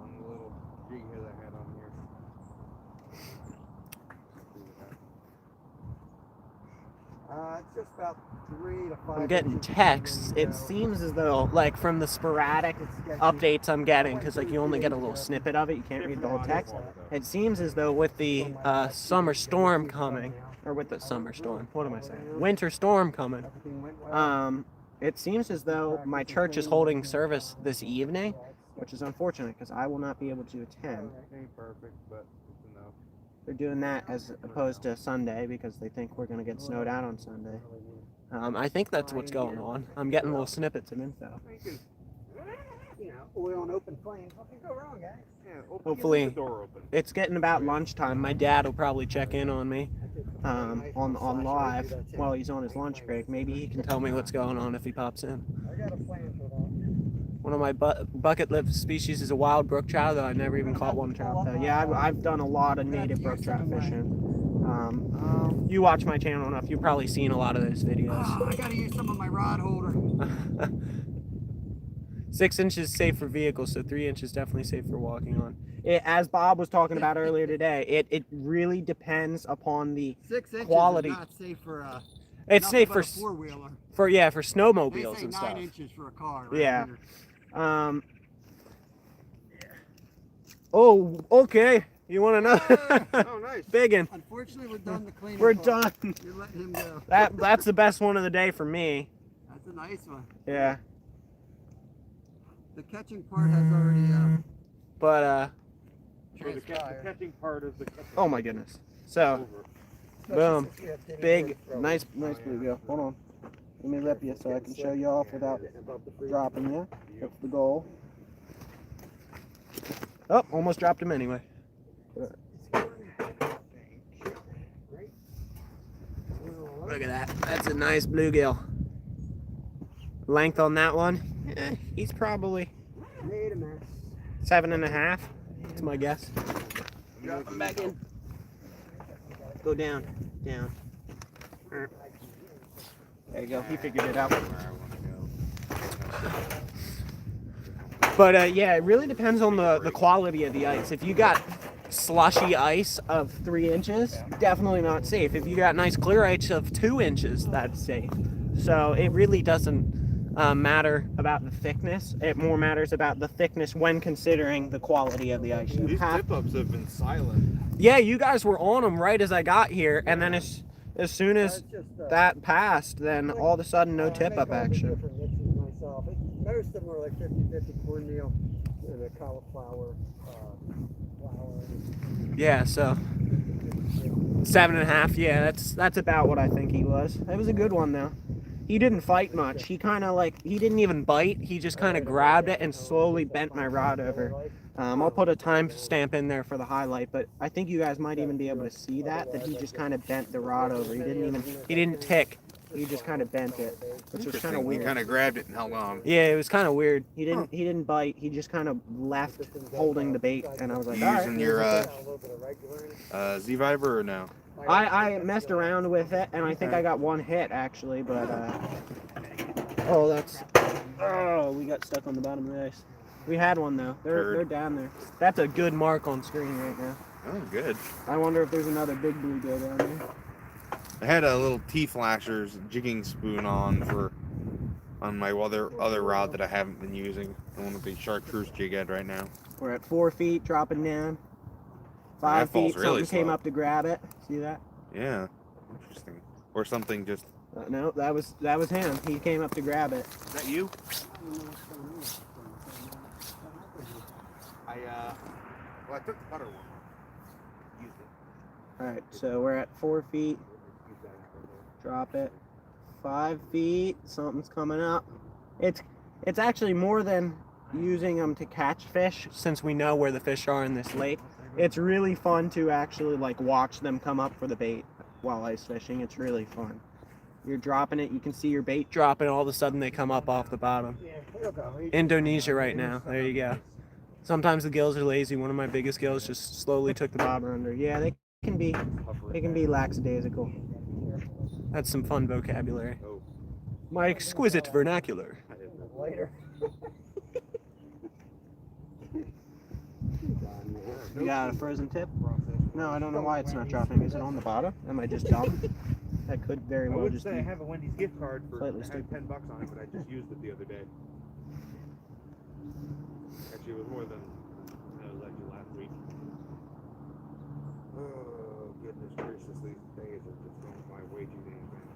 on the little jig here that I had on here. It's just about 3 to 5. I'm getting inches. texts. It seems as though, like, from the sporadic updates I'm getting, because like you only get a little snippet of it, you can't read the whole text. It seems as though with the summer storm coming, or with the summer storm, what am I saying? Winter storm coming. It seems as though my church is holding service this evening, which is unfortunate because I will not be able to attend. Ain't perfect, but it's enough. They're doing that as opposed to Sunday because they think we're going to get snowed out on Sunday. I think that's what's going on. I'm getting little snippets of info. You know, oil and open flames. What can go wrong, guys? Yeah, Hopefully, the door open. it's getting about lunchtime. My dad will probably check in on me on live while he's on his lunch break. Maybe he can tell me what's going on if he pops in. I got a plan for that. One of my bucket list species is a wild brook trout, though I never even caught one trout. Though. Yeah, I've done a lot of native brook trout fishing. You watch my channel enough, you've probably seen a lot of those videos. I gotta use some of my rod holder. 6 inches safe for vehicles, so 3 inches definitely safe for walking on. As Bob was talking about earlier today, it really depends upon the 6 inches quality. is not safe for It's nothing safe but for a four-wheeler. for They snowmobiles say and 9 stuff. inches for a car. Right Yeah. here. Oh, okay. You want to know? Oh, nice. Biggin. Unfortunately, we're done the cleaning. We're part. done. You're letting him go. That's the best one of the day for me. That's a nice one. Yeah. The catching part has already But The transpired. catching part of the oh my goodness. So Especially boom. since we have to Big, anyway from- nice bluegill. Hold on. Let me lip you so I can show you off without dropping you. That's the goal. Oh, almost dropped him anyway. Look at that. That's a nice bluegill. Length on that one? He's probably Made a mess. 7.5. That's my guess. Drop him back in. Go down. Down. There you go. He figured it out. But yeah, it really depends on the quality of the ice. If you got slushy ice of 3 inches, definitely not safe. If you got nice clear ice of 2 inches, that's safe. So it really doesn't matter about the thickness. It more matters about the thickness when considering the quality of the ice. You These have, tip-ups have been silent. yeah, you guys were on them right as I got here, and then as soon as that passed, then all of a sudden no tip-up action. Myself. Most of them are like 50-50 cornmeal and a cauliflower flour. Yeah, so 7.5. Yeah, that's about what I think he was. It was a good one though. He didn't fight much. He kind of he didn't even bite. He just kind of grabbed it and slowly bent my rod over. I'll put a time stamp in there for the highlight, but I think you guys might even be able to see that he just kind of bent the rod over. He didn't tick. He just kind of bent it, which was kind of Interesting. He weird. kind of grabbed it and held on. Yeah, it was kind of weird. He didn't bite. He just kind of left holding the bait, and I was like, You all right. using your Z-Viber or no? I messed around with it, and I think I got one hit actually, but we got stuck on the bottom of the ice. We had one though. They're down there. That's a good mark on screen right now. Oh, good. I wonder if there's another big bluegill down there. I had a little T-Flashers jigging spoon on my other rod that I haven't been using. The one with the chartreuse jig head right now. We're at 4 feet, dropping down. 5 That falls feet, really something came slow. up to grab it. See that? Yeah. Interesting. Or something just. No, that was him. He came up to grab it. Is that you? Well, I took the butter one. Used it. All right, so we're at 4 feet. Drop it. 5 feet. Something's coming up. It's actually more than using them to catch fish, since we know where the fish are in this lake. It's really fun to actually like watch them come up for the bait while ice fishing. It's really fun. You're dropping it, you can see your bait dropping, all of a sudden they come up off the bottom. Indonesia right now. There you go. Sometimes the gills are lazy. One of my biggest gills just slowly took the bobber under. Yeah, they can be lackadaisical. That's some fun vocabulary. My exquisite vernacular. Later. You got a frozen tip? No, I don't know why it's not dropping. Is it on the bottom? Am I just dumb? That could very I well would just say be. I have a Wendy's gift card for Slightly it had stupid. $10 on it, but I just used it the other day. Actually, it was more than I was actually last week. Oh goodness gracious, these days are just going by way too damn fast.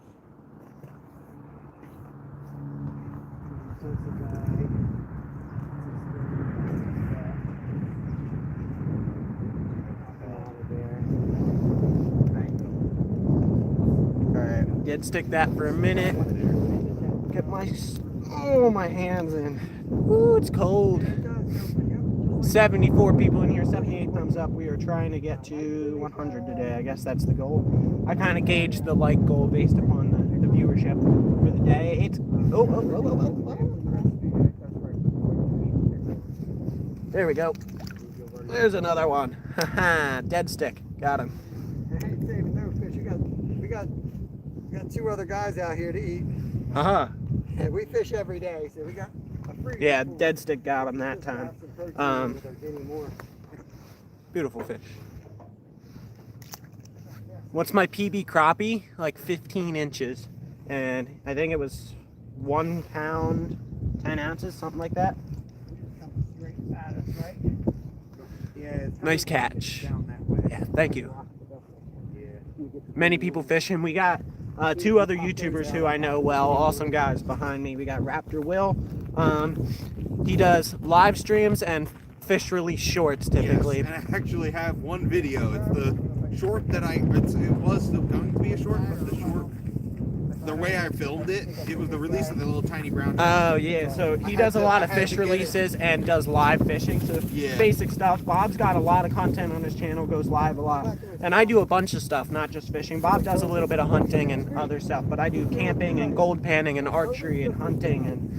Alright, dead stick that for a minute. Get my hands in. Ooh, it's cold. 74 people in here, 78 thumbs up. We are trying to get to 100 today. I guess that's the goal. I kind of gauged the like goal based upon the viewership for the day. It's There we go. There's another one. Haha, dead stick. Got him. I ain't saving no fish. We got 2 other guys out here to eat. Uh-huh. And we fish every day, so we got a free. Yeah, dead stick got him that time. Anymore. Beautiful fish. What's my PB crappie? Like 15 inches. And I think it was 1 pound, 10 ounces, something like that. Straight at us, right? Yeah. It's Nice catch. down that way. Yeah, thank you. Yeah. Many people fishing. We got 2 other YouTubers who I know well, awesome guys behind me. We got Raptor Will. He does live streams and fish release shorts typically. Yes, and I actually have one video. It's the short that it was still going to be a short, but the way I filmed it, it was the release of the little tiny brown. Oh yeah, so he does a lot of fish releases and does live fishing, so Yeah. basic stuff. Bob's got a lot of content on his channel, goes live a lot. And I do a bunch of stuff, not just fishing. Bob does a little bit of hunting and other stuff, but I do camping and gold panning and archery and hunting and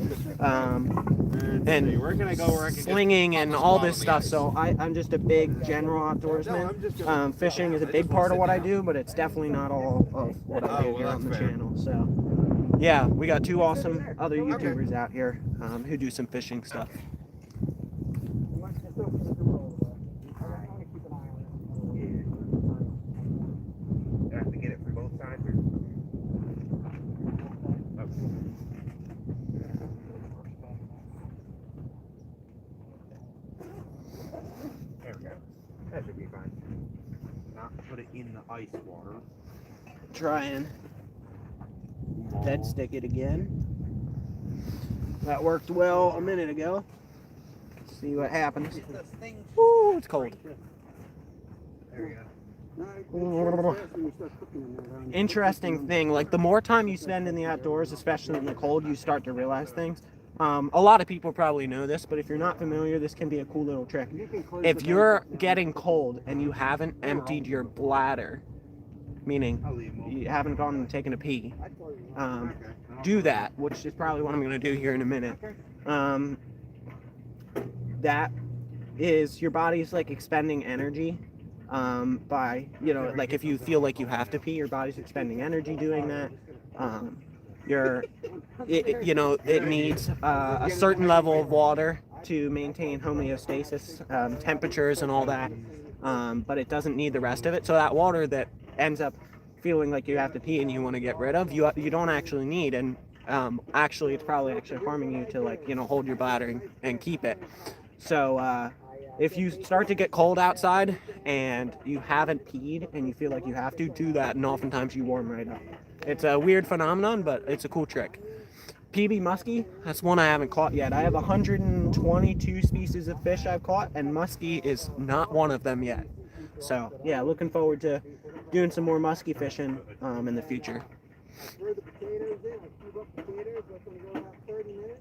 Where can I go where I can get slinging and all this bottom stuff. So I'm just a big general outdoorsman. Fishing is a big part of what I do, but it's definitely not all of what I do here on the channel. So yeah, we got 2 awesome other YouTubers out here who do some fishing stuff. I have to get it from both sides. Or... There we go. That should be fine. Not put it in the ice water. Try and dead stick it again. That worked well a minute ago. See what happens. Ooh, it's cold. There we go. Interesting thing, like the more time you spend in the outdoors, especially in the cold, you start to realize things. A lot of people probably know this, but if you're not familiar, this can be a cool little trick. If you're getting cold and you haven't emptied your bladder, meaning I'll leave them. you haven't gone and taken a pee, Okay. do that, which is probably what I'm going to do here in a minute. That is your body's like expending energy by, you know, like if you feel like you have to pee, your body's expending energy doing that. You know, it needs a certain level of water to maintain homeostasis, temperatures and all that, but it doesn't need the rest of it. So that water that ends up feeling like you have to pee and you want to get rid of, you don't actually need, and actually it's probably actually harming you to, like, you know, hold your bladder and keep it. So if you start to get cold outside and you haven't peed and you feel like you have to, do that, and oftentimes you warm right up. It's a weird phenomenon, but it's a cool trick. PB muskie, that's one I haven't caught yet. I have 122 species of fish I've caught, and muskie is not one of them yet. So yeah, looking forward to doing some more muskie fishing in the future. Throw the potatoes in, like cube up potatoes, let them go about 30 minutes.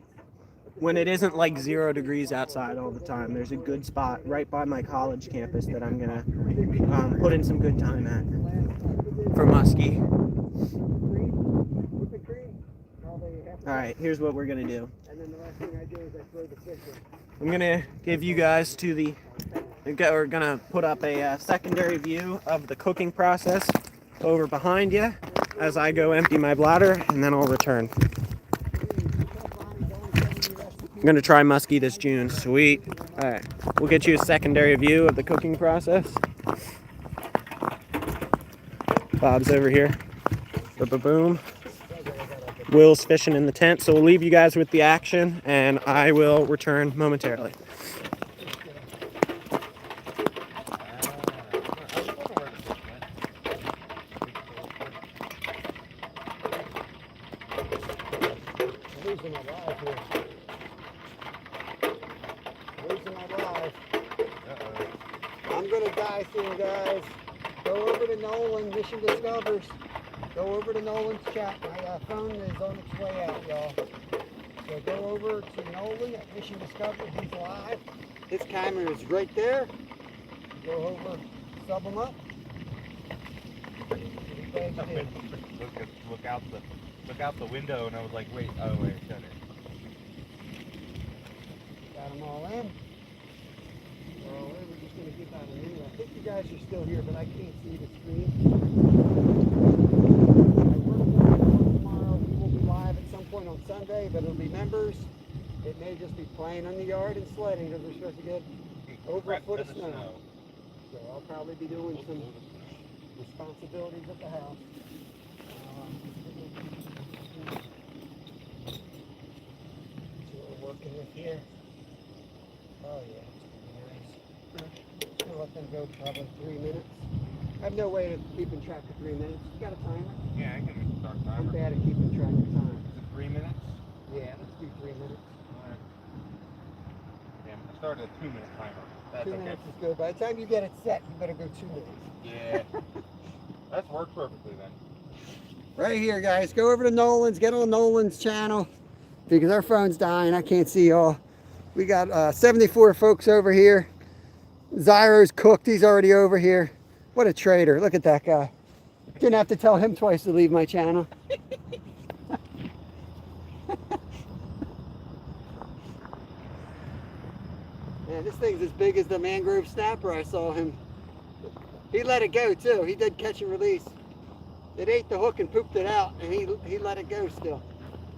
When it isn't like 0 degrees outside all the time, there's a good spot right by my college campus that I'm gonna put in some good time at for muskie. All right, here's what we're gonna do. And then the last thing I do is I throw the fish in. I'm gonna give you guys we're gonna put up a secondary view of the cooking process over behind you as I go empty my bladder, and then I'll return. I'm gonna try muskie this June. Sweet. All right, we'll get you a secondary view of the cooking process. Bob's over here. Boom. Will's fishing in the tent, so we'll leave you guys with the action, and I will return momentarily. Losing my life here. Losing my life. I'm gonna die soon, guys. Go over to Nolan, Mission Discovers. Go over to Nolan's chat. My phone is on its way out, y'all. So go over to Nolan at Mission Discovery. He's live. His camera is right there. Go over, sub him up. What do you guys do? Look out the window, and I was like, wait, shut it. Got them all in. Well, we're just going to get out of here. I think you guys are still here, but I can't see the screen. Tomorrow we will be live at some point on Sunday, but it'll be members. It may just be playing on the yard and sledding because we're supposed to get over a foot of snow. So I'll probably be doing some responsibilities at the house. So we're working with here. Oh yeah, it's pretty nice. We'll let them go probably 3 minutes. I have no way of keeping track of 3 minutes. You got a timer? Yeah, I can start I'm timer. bad at keeping track of time. Is it 3 minutes? Yeah, let's do 3 minutes. Yeah, I started a 2-minute timer. That's 2 okay. minutes is good. By the time you get it set, you better go 2 minutes. Yeah. That's worked perfectly then. Right here, guys. Go over to Nolan's. Get on Nolan's channel because our phone's dying. I can't see y'all. We got 74 folks over here. Zyro's cooked. He's already over here. What a traitor. Look at that guy. Didn't have to tell him twice to leave my channel. Man, this thing's as big as the mangrove snapper I saw him. He let it go too. He did catch and release. It ate the hook and pooped it out, and he let it go still.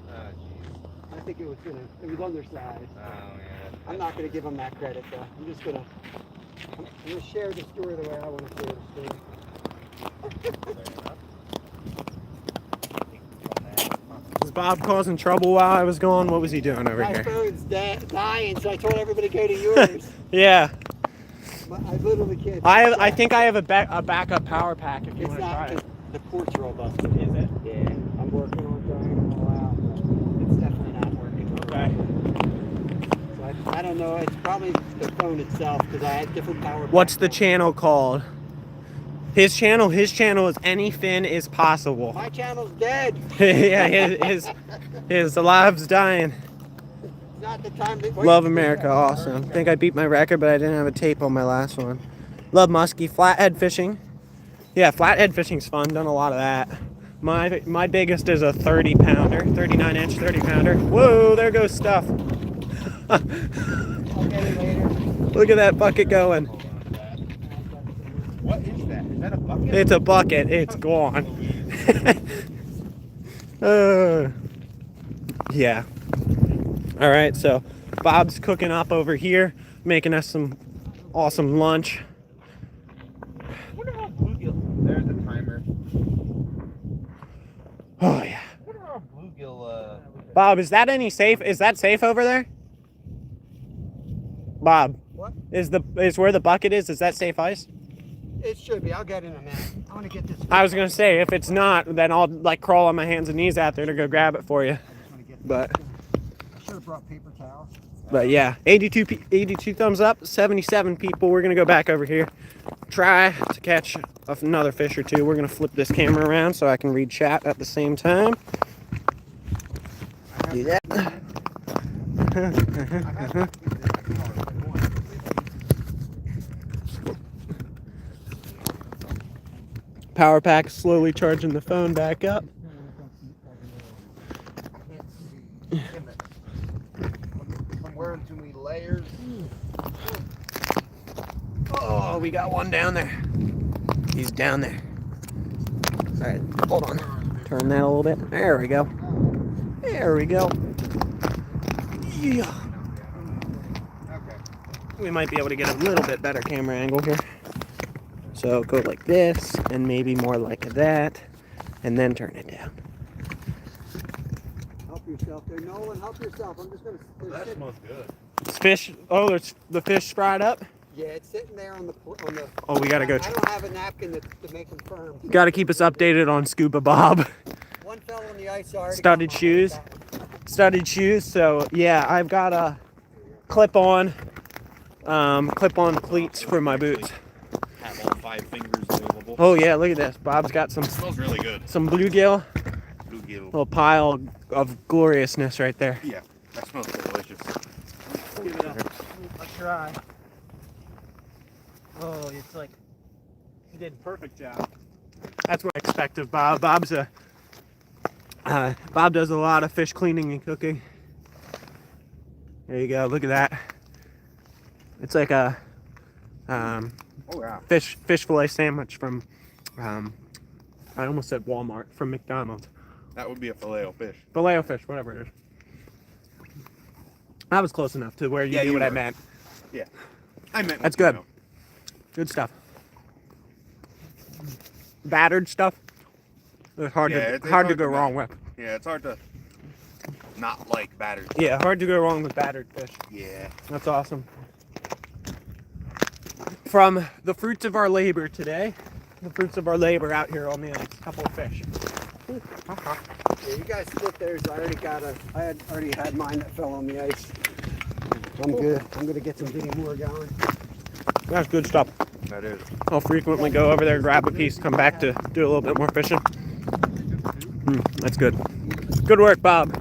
Oh, jeez. I think it was undersized. Oh, yeah. I'm not gonna give him that credit though. I'm gonna share the story the way I want to share the story. Was Bob causing trouble while I was gone? What was he doing over My here? phone's dying, so I told everybody to go to yours. Yeah, I literally can't. I think I have a backup power pack if you It's want to try not it. because the ports are all busted. Is it? Yeah, I'm working on drying them all out. But it's definitely not working. Okay. So I don't know. It's probably the phone itself because I had different power. What's the packs. channel called? His channel is Any Fin Is Possible. My channel's dead. Yeah, his live's dying. It's not the time to Love America, awesome. I think I beat my record, but I didn't have a tape on my last one. Love muskie, flathead fishing. Yeah, flathead fishing's fun. Done a lot of that. My biggest is a 30 pounder, 39 inch 30 pounder. Whoa, there goes stuff. I'll get it later. Look at that bucket going. What is that? Is that a bucket? It's a bucket. It's gone. Yeah. All right, so Bob's cooking up over here, making us some awesome lunch. Wonder how bluegill. There's a timer. Oh yeah. Wonder how bluegill. Bob, is that safe? Is that safe over there? Bob. What? Is where the bucket is that safe ice? It should be. I'll get in a minute. I want to get this. I was gonna say if it's not, then I'll like crawl on my hands and knees out there to go grab it for you. I just want to get. But I should have brought paper towels. yeah, 82 thumbs up, 77 people. We're gonna go back over here, try to catch another fish or two. We're gonna flip this camera around so I can read chat at the same time. Do that. Power pack slowly charging the phone back up. I'm wearing too many layers. Oh, we got one down there. He's down there. All right, hold on. Turn that a little bit. There we go. There we go. Yeah. Okay. We might be able to get a little bit better camera angle here. So go like this, and maybe more like that, and then turn it down. Help yourself there, Nolan. Help yourself. I'm just gonna. That smells good. It's fish. Oh, there's the fish fried up. Yeah, it's sitting there on the. Oh, we gotta go. I don't have a napkin to make them firm. Gotta keep us updated on Scuba Bob. One fell on the ice already. Studded shoes. Studded shoes. So yeah, I've got a clip-on cleats for my boots. Have all 5 fingers available. Oh yeah, look at this. Bob's got It smells really good. some bluegill. Bluegill. Little pile of gloriousness right there. Yeah, that smells delicious. Give it a try. Oh, it's like he did a perfect job. That's what I expect of Bob. Bob does a lot of fish cleaning and cooking. There you go. Look at that. It's like a Oh yeah. fish fillet sandwich from I almost said Walmart, from McDonald's. That would be a filet-o-fish. Filet-o-fish, whatever it is. That was close enough to where you knew what I were. meant. Yeah. I meant. That's good. Good stuff. Battered stuff. It's hard Yeah, to it's hard to hard go to wrong with. Yeah, it's hard to not like battered. Yeah, hard to go wrong with battered fish. Yeah. That's awesome. From the fruits of our labor today, the fruits of our labor out here on the ice. Couple of fish. Yeah, you guys sit there. So I already had mine that fell on the ice. I'm good. I'm gonna get some Dini Moore going. That's good stuff. That is. I'll frequently go over there, grab a piece, come back to do a little bit more fishing. That's good. Good work, Bob.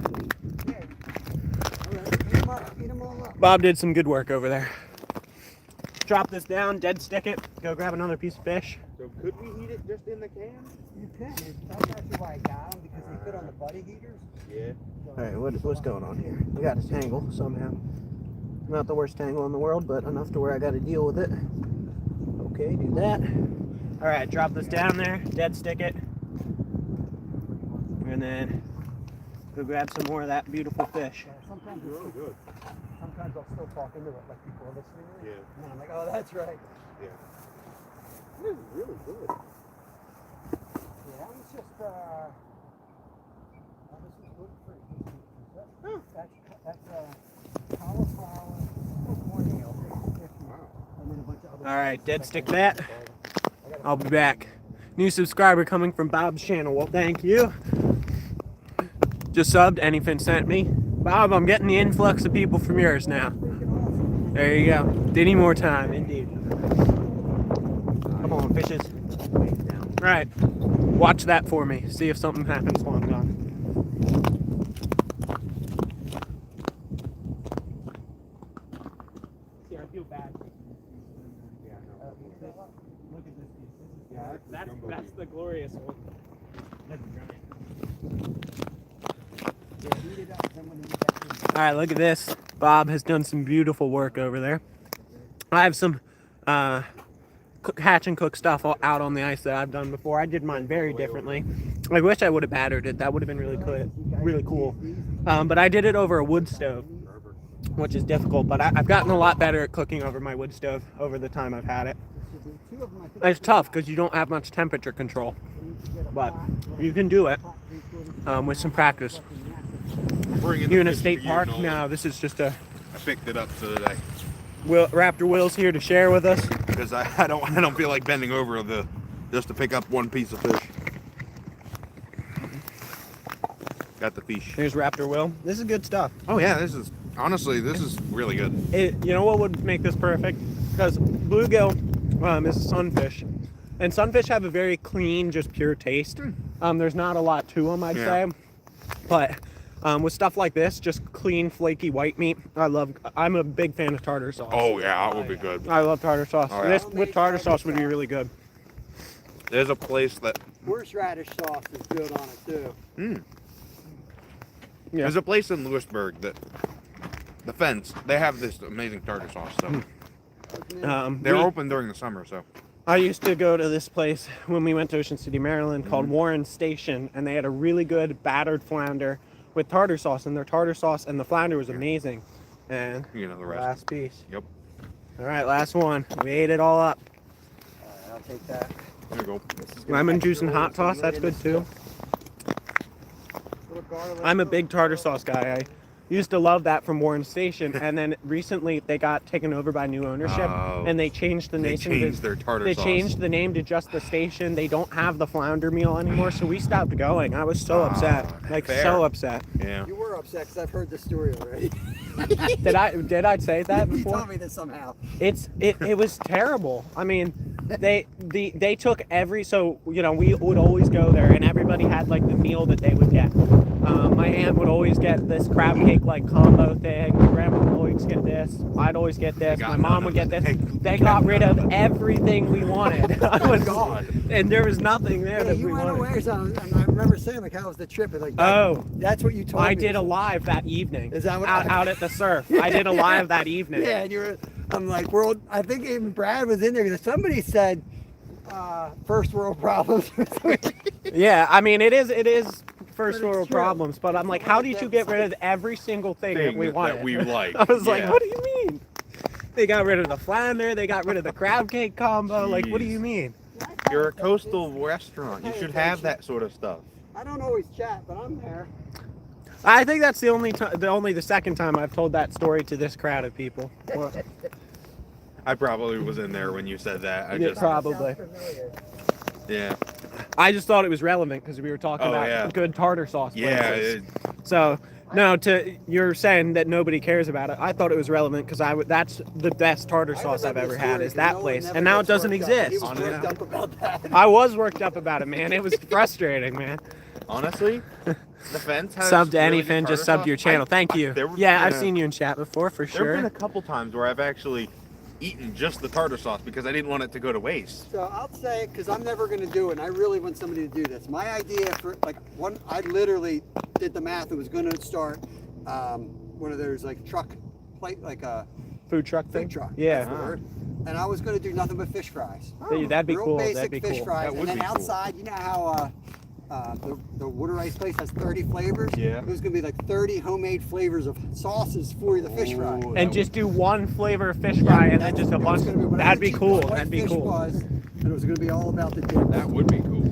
Yeah. All right. Eat them all up. Bob did some good work over there. Drop this down, dead stick it, go grab another piece of fish. So could we eat it just in the can? You can. That's actually why I got them, because they fit on the buddy heaters. Yeah. Alright, what's going on here? We got a tangle somehow. Not the worst tangle in the world, but enough to where I got to deal with it. Okay, do that. Alright, drop this down there, dead stick it. And then go grab some more of that beautiful fish. Yeah, sometimes it's Really good. Sometimes I'll still talk into it like before listening. Yeah. And then I'm like, oh, that's right. Yeah. This is really good. Yeah, that was just, this is gluten free. That's cauliflower, cornmeal, 50, Wow. and then a bunch of other. Alright, dead stick that. I'll be back. New subscriber coming from Bob's channel. Well, thank you. Just subbed, Anyfin sent me. Bob, I'm getting the influx of people from yours now. There you go. Dini Moore time, indeed. Come on, fishes. Right. Watch that for me. See if something happens while I'm gone. See, I feel bad. Look at this piece. glorious one. Yeah, heat it up, then when you get that All right, look at this. Bob has done some beautiful work over there. I have some hatch and cook stuff out on the ice that I've done before. I did mine very differently. I wish I would have battered it. That would have been really cool. But I did it over a wood stove, which is difficult. But I've gotten a lot better at cooking over my wood stove over the time I've had it. It's tough because you don't have much temperature control, but you can do it with some practice. Bringing You the in a fish state for you, park? Nolan. No, this is just a I picked it up today Raptor Will's here to share with us. because I don't feel like bending over just to pick up one piece of fish. Got the fish. Here's Raptor Will. This is good stuff. Oh yeah, this is really good. You know what would make this perfect? Because bluegill is a sunfish, and sunfish have a very clean, just pure taste. There's not a lot to them, I'd say, but with stuff like this, just clean, flaky white meat. I'm a big fan of tartar sauce. Oh yeah, that would be good. I love tartar sauce. Oh, yeah. This with tartar sauce would be really good. There's a place that horseradish sauce is good on it too. Yeah. there's a place in Lewisburg that the Fence. They have this amazing tartar sauce. So they're open during the summer. So I used to go to this place when we went to Ocean City, Maryland, called Warren Station, and they had a really good battered flounder with tartar sauce, and their tartar sauce and the flounder was amazing. And you know the rest. last piece. Yep. All right, last one. We ate it all up. I'll take that. There you go. Lemon juice and hot sauce, that's good too. I'm a big tartar sauce guy. I used to love that from Warren Station, and then recently they got taken over by new ownership, Oh. and they changed the They name. changed their tartar They sauce. changed the name to just the station. They don't have the flounder meal anymore, so we stopped going. I was so upset, like fair. so upset. Yeah. You were upset because I've heard the story already. Did I say that You before? told me this somehow. It was terrible. I mean, they took so we would always go there, and everybody had like the meal that they would get. My aunt would always get this crab cake like combo thing. My grandma would always get this. I'd always get this. got My mom none would of get it. this. They got rid of everything we wanted. And there was nothing there Hey, that you we went wanted. away or something. And I remember saying, like, how was the trip? And, like, that, Oh, that's what you told me. I did a live that evening. Is that what- out at the surf? I did a live that evening. Yeah, and you were. I'm like, I think even Brad was in there because somebody said, first world problems. Yeah, I mean it is first But it's world true. problems, but I'm like, how did you get rid of every single thing that we wanted? that we like. I was like, Yeah. what do you mean? They got rid of the flounder, they got rid of the crab cake combo. Like, what do Jeez. you mean? You're a coastal restaurant. You should have that sort of stuff. I don't always chat, but I'm there. I think that's the only second time I've told that story to this crowd of people. Well, I probably was in there when you said that. I Yeah, just probably. Sounds familiar. yeah. I just thought it was relevant because we were talking Oh, about yeah. good tartar sauce Yeah. places. So no, you're saying that nobody cares about it. I thought it was relevant because that's the best tartar sauce I've ever had is that place, and now it doesn't exist. He was worked up about that. I was worked up about it, man. It was frustrating, man. Honestly, the Fence has Sub to really anything, good just tartar sub to your sauce. channel. Thank you. I've Yeah, seen you in chat before for There have been sure. a couple times where I've actually eaten just the tartar sauce because I didn't want it to go to waste. So I'll say it because I'm never going to do it. And I really want somebody to do this. My idea for I literally did the math. It was going to start one of those like truck plate, like a Food truck thing. food truck. Yeah. That's the word. And I was going to do nothing but fish fries. Dude, that'd be Real cool. basic That'd be fish cool. fries. That And would then be cool. outside, you know how the water ice place has 30 flavors? Yeah. It was going to be like 30 homemade flavors of sauces for the fish fry. Ooh, And just do one flavor of fish fry and then just a bunch. That'd be cool. That'd be cool. And it was going to be all about the dip. That would be cool.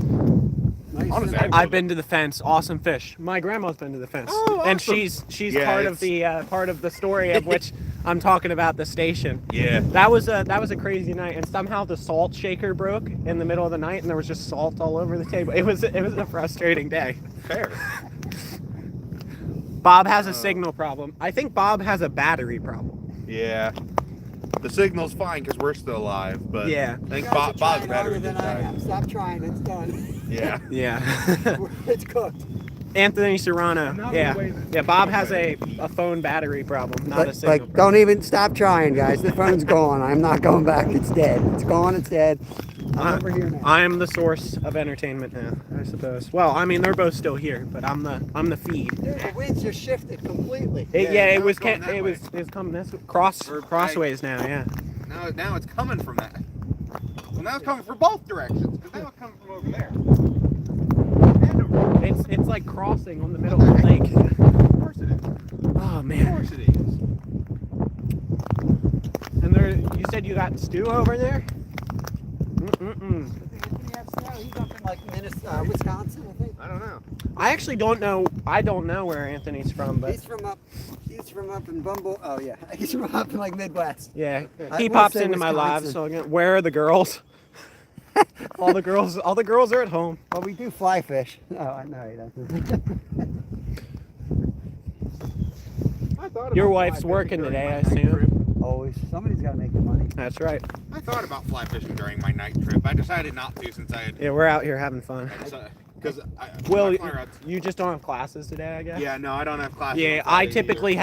Nice Honestly, simple. I've been to the Fence. Awesome fish. My grandma's been to the Fence, Oh, and awesome. she's Yeah, part of the story of which I'm talking about the station. Yeah. That was a crazy night, and somehow the salt shaker broke in the middle of the night, and there was just salt all over the table. It was a frustrating day. Fair. Bob has a signal problem. I think Bob has a battery problem. Yeah. The signal's fine because we're still alive, but Yeah. I think You guys are Bob's trying better harder than than I that. am. Stop trying. It's done. Yeah. Yeah. It's cooked. Anthony Serrano. Yeah. Bob has a phone battery problem, not a signal problem. Don't even stop trying, guys. The phone's gone. I'm not going back. It's dead. It's gone. It's dead. I'm over here now. I am the source of entertainment now, I suppose. Well, I mean, they're both still here, but I'm the feed. Dude, the wind's just shifted completely. It, Yeah, it now was it's going that way. it's coming this Or crossways now, yeah. Now it's coming from that. Well, now it's coming from both directions. Because now it's coming from over there. It's like crossing on the middle of the lake. Of course it is. Oh Of man. course it is. And there, you said you got Stu over there? Mm-mm-mm. He's up in like Minnesota, Wisconsin, I think. I don't know. I actually don't know. I don't know where Anthony's from, but He's from up in Bumble. Oh yeah, he's from up in like Midwest. yeah, I he will pops say into my live. Wisconsin. So again, where are the girls? all the girls are at home. Well, we do fly fish. Oh, I know he doesn't. I thought Your about wife's fly working fishing today, I during my night assume. trip. Always, somebody's got to make the money. That's right. I thought about fly fishing during my night trip. I decided not to since I had. Yeah, we're out here having fun. Because Will, my fly rods. you just don't have classes today, I guess. Yeah, no, I don't have classes. Yeah, on I Friday typically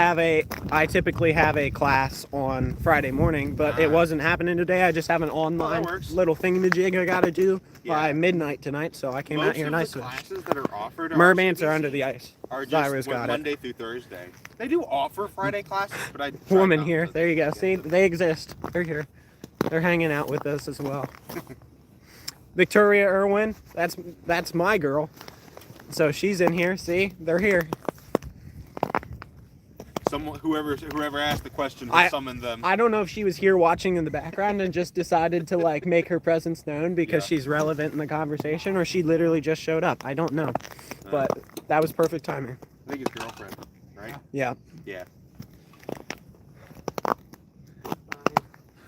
have a class on Friday morning, but it Ah. wasn't happening today. I just have an online works. little thingamajig I got to do by Yeah. midnight tonight, so I came Most out here of nice the with it. classes that are offered Mermaids are are under the ice. Are just Zyra's got it. Monday through Thursday. They do offer Friday classes, but I try Woman not here. to. There you go. See, they exist. They're here. They're hanging out with us as well. Victoria Irwin, that's my girl. So she's in here. See, they're here. Whoever asked the question to I- summon them. I don't know if she was here watching in the background and just decided to like make her presence known because Yeah. she's relevant in the conversation, or she literally just showed up. I don't know, but that was perfect timing. I think it's girlfriend, right? Yeah. Yeah.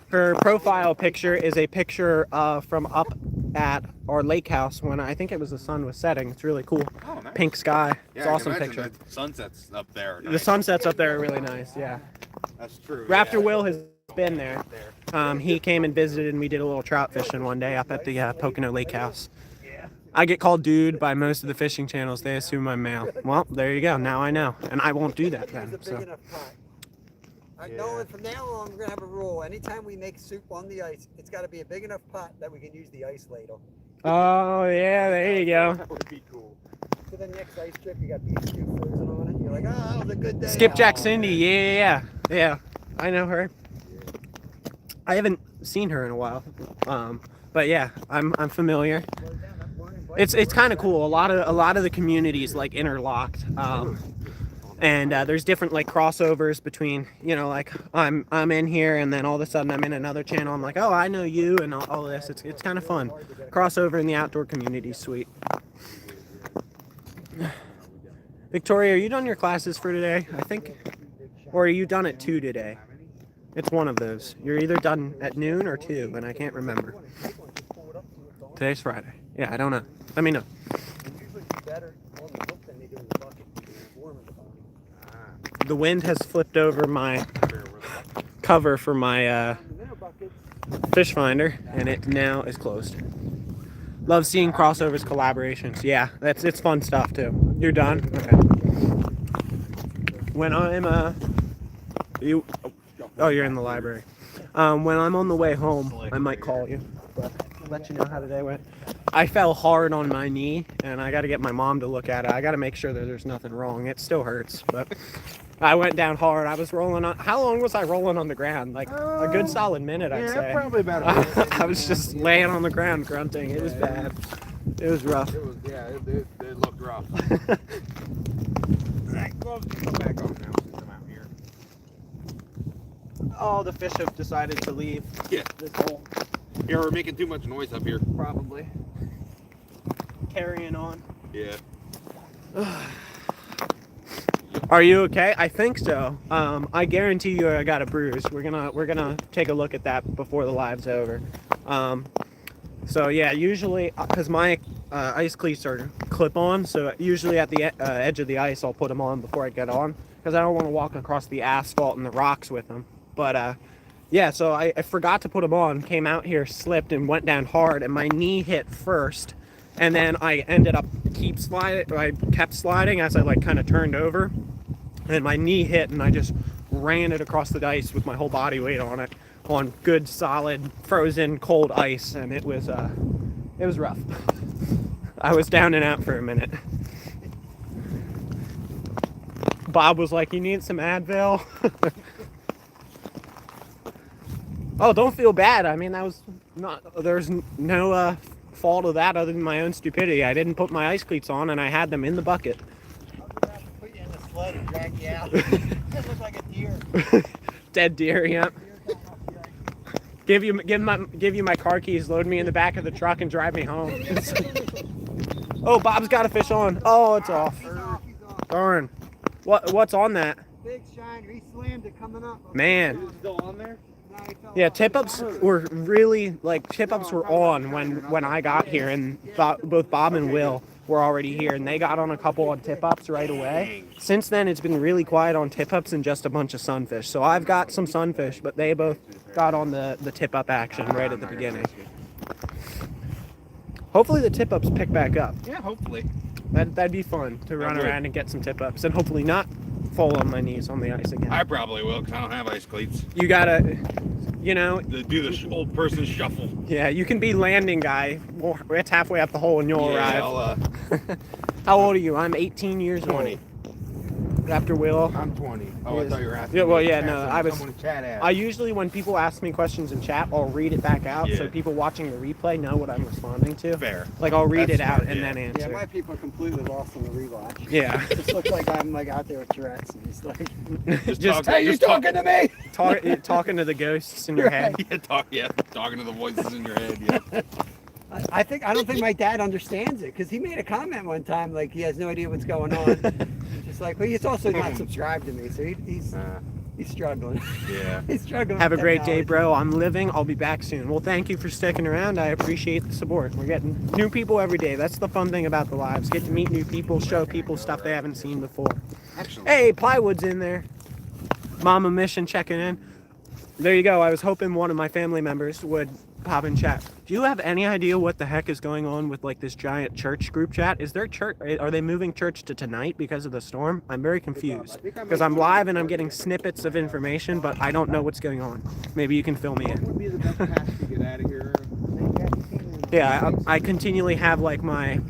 Her profile picture is a picture from up at our lake house when I think it was the sun was setting. It's really cool. Oh, nice. Pink sky. Yeah, It's I can awesome imagine picture. The sunsets up there. The sunsets up there are really nice. Yeah. That's true. Raptor yeah. Will has been there. He came and visited, and we did a little trout fishing one day up at the Pocono Lake House. I get called dude by most of the fishing channels. They assume I'm male. Well, there you go. Now I know, and I won't do that then. It's a big So enough pot. I know that from now on we're gonna have a rule. Anytime we make soup on the ice, it's got to be a big enough pot that we can use the ice ladle. oh yeah, there you go. That would be cool. So the next ice trip, you got beef stew frozen on it. You're like, oh, it was a good day. Skipjack Oh, Cindy. Yeah. I know her. I haven't seen her in a while, but yeah, I'm familiar. It's kind of cool. A lot of the communities like interlocked, and there's different like crossovers between, you know, like I'm in here and then all of a sudden I'm in another channel. I'm like, oh, I know you, and all this. It's kind of fun. Crossover in the outdoor community, sweet. Victoria, are you done your classes for today? I think, or are you done at 2 today? It's one of those. You're either done at noon or 2, and I can't remember. Today's Friday. Yeah, I don't know. Let me know. The wind has flipped over my cover for my fish finder, and it now is closed. Love seeing crossovers, collaborations. Yeah, it's fun stuff too. You're done? Okay. When I'm you're in the library. When I'm on the way home, I might call you, but I'll let you know how today went. I fell hard on my knee, and I got to get my mom to look at it. I got to make sure that there's nothing wrong. It still hurts, but I went down hard. I was rolling on. How long was I rolling on the ground? Like a good solid minute, I'd say. probably about a minute. I was just laying on the ground grunting. It was bad. It was rough. It was, yeah, it looked rough. Alright, gloves can come back on now since I'm out here. Oh, the fish have decided to leave Yeah. this hole. Yeah, we're making too much noise up here. Probably. Carrying on. Yeah. Are you okay? I think so. I guarantee you I got a bruise. We're gonna take a look at that before the live's over. So yeah, usually because my ice cleats are clip-on, so usually at the edge of the ice I'll put them on before I get on because I don't want to walk across the asphalt and the rocks with them. But yeah, so I forgot to put them on. Came out here, slipped, and went down hard, and my knee hit first. And then I ended up kept sliding as I like kind of turned over, and my knee hit, and I just ran it across the ice with my whole body weight on it. on good, solid, frozen, cold ice, and it was rough. I was down and out for a minute. Bob was like, "You need some Advil?" Oh, don't feel bad. I mean, that was there's no fault of that other than my own stupidity. I didn't put my ice cleats on, and I had them in the bucket. I'm gonna have to put you in the sled and drag you out. You look like a deer. Dead deer, yep. Deer coming off the ice. Give you my car keys, load me in the back of the truck, and drive me home. Oh, Bob's got a fish on. Oh, it's off. He's off. He's off. Darn. What's on that? Big shiner. He slammed it coming up. Man. Is it still on there? No, he fell Yeah, off. tip-ups were really, like, tip-ups were on when I got here, and both Bob and Will were already here, and they got on a couple on tip-ups right away. Since then, it's been really quiet on tip-ups and just a bunch of sunfish. So I've got some sunfish, but they both got on the tip-up action right at the beginning. Hopefully the tip-ups pick back up. Yeah, hopefully. That'd be fun to run around and get some tip-ups, and hopefully not fall on my knees on the ice again. I probably will, because I don't have ice cleats. You gotta, you know, Do the old person shuffle. yeah, you can be landing guy. Well, it's halfway up the hole and you'll arrive. I'll, How old are you? I'm 18 years 20. old. After Will. I'm 20. Oh, Yes. I thought you were asking. Yeah, well, me. yeah, no, I was- Someone in chat asked. I usually, when people ask me questions in chat, I'll read it back out so Yeah. people watching the replay know what I'm responding to. Fair. Like, I'll read That's it out smart, and yeah. then Yeah, answer. my people are completely lost on the rewatch. Yeah. It just looks like I'm like out there with Tourette's and he's like, Just talk- just talk- to me? talking to the ghosts in your head. Talking to the voices in your head. Yeah. I don't think my dad understands it because he made a comment one time like he has no idea what's going on. He's just like, well, he's also not subscribed to me, so he's struggling. Yeah. He's struggling. Have a with great day, technology. bro. I'm living. I'll be back soon. Well, thank you for sticking around. I appreciate the support. We're getting new people every day. That's the fun thing about the lives. Get to meet new people, show people stuff they haven't seen before. Excellent. Hey, Plywood's in there. Mama Mission checking in. There you go. I was hoping one of my family members would pop in chat. Do you have any idea what the heck is going on with like this giant church group chat? Is there church? Are they moving church to tonight because of the storm? I'm very confused because I'm live and I'm getting snippets of information, but I don't know what's going on. Maybe you can fill me What in. would be the best path to get out of here? Yeah, I continually have like my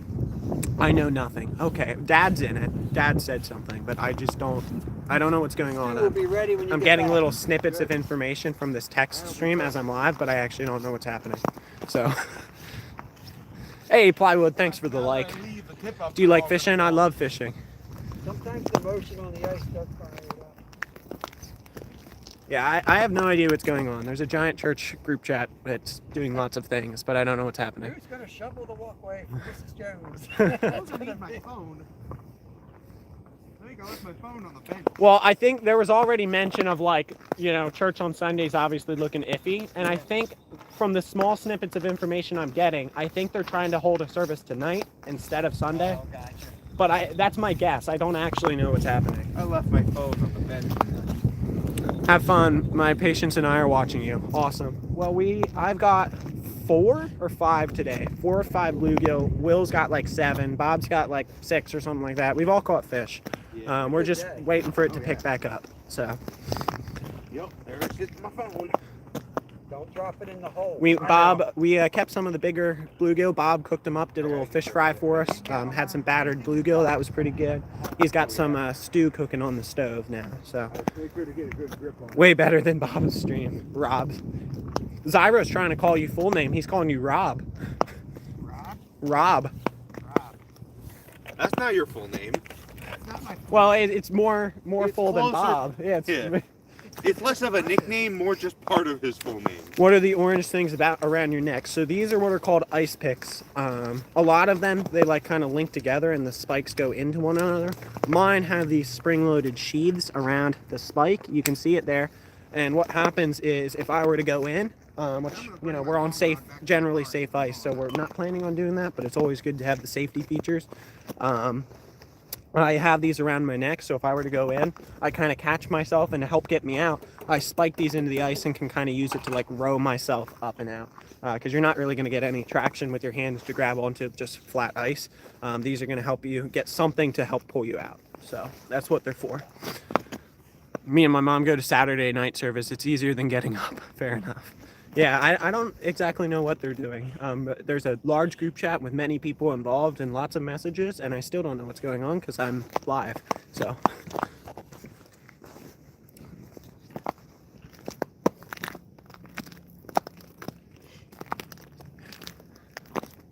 I know nothing. Okay, Dad's in it. Dad said something, but I don't know what's going on. We'll be ready when you I'm get getting back. little snippets of information from this text stream as I'm live, but I actually don't know what's happening. So, hey, Plywood, thanks for the like. Do you like fishing? I love fishing. Sometimes the motion on the ice does fire it up. Yeah, I have no idea what's going on. There's a giant church group chat that's doing lots of things, but I don't know what's happening. Who's gonna shovel the walkway for Mrs. Jones? I need my phone. I think I left my phone on the bench. Well, I think there was already mention of like, you know, church on Sundays obviously looking iffy. And I think from the small snippets of information I'm getting, I think they're trying to hold a service tonight instead of Sunday. Oh, gotcha. But that's my guess. I don't actually know what's happening. I left my phone on the bench. Have fun. My patients and I are watching you. Awesome. Well, I've got 4 or 5 today. 4 or 5 bluegill. Will's got like 7. Bob's got like 6 or something like that. We've all caught fish. We're just waiting for it to pick back up. So Yep, there's my phone. Don't drop it in the hole. we kept some of the bigger bluegill. Bob cooked them up, did a little fish fry for us. Had some battered bluegill. That was pretty good. He's got some stew cooking on the stove now. So Make sure to get a good grip on it. way better than Bob's stream. Rob. Zyro's trying to call you full name. He's calling you Rob. Rob. That's not your full name. Well, it's more It's full than closer. Bob. Yeah. Yeah. It's less of a nickname, more just part of his full name. What are the orange things around your neck? So these are what are called ice picks. A lot of them, they like kind of link together and the spikes go into one another. Mine have these spring-loaded sheaths around the spike. You can see it there. And what happens is if I were to go in, which, you know, we're on generally safe ice, so we're not planning on doing that, but it's always good to have the safety features. I have these around my neck, so if I were to go in, I kind of catch myself, and to help get me out, I spike these into the ice and can kind of use it to like row myself up and out. Because you're not really going to get any traction with your hands to grab onto just flat ice. These are going to help you get something to help pull you out. So that's what they're for. me and my mom go to Saturday night service. It's easier than getting up. Fair enough. Yeah, I don't exactly know what they're doing. But there's a large group chat with many people involved and lots of messages, and I still don't know what's going on because I'm live. So.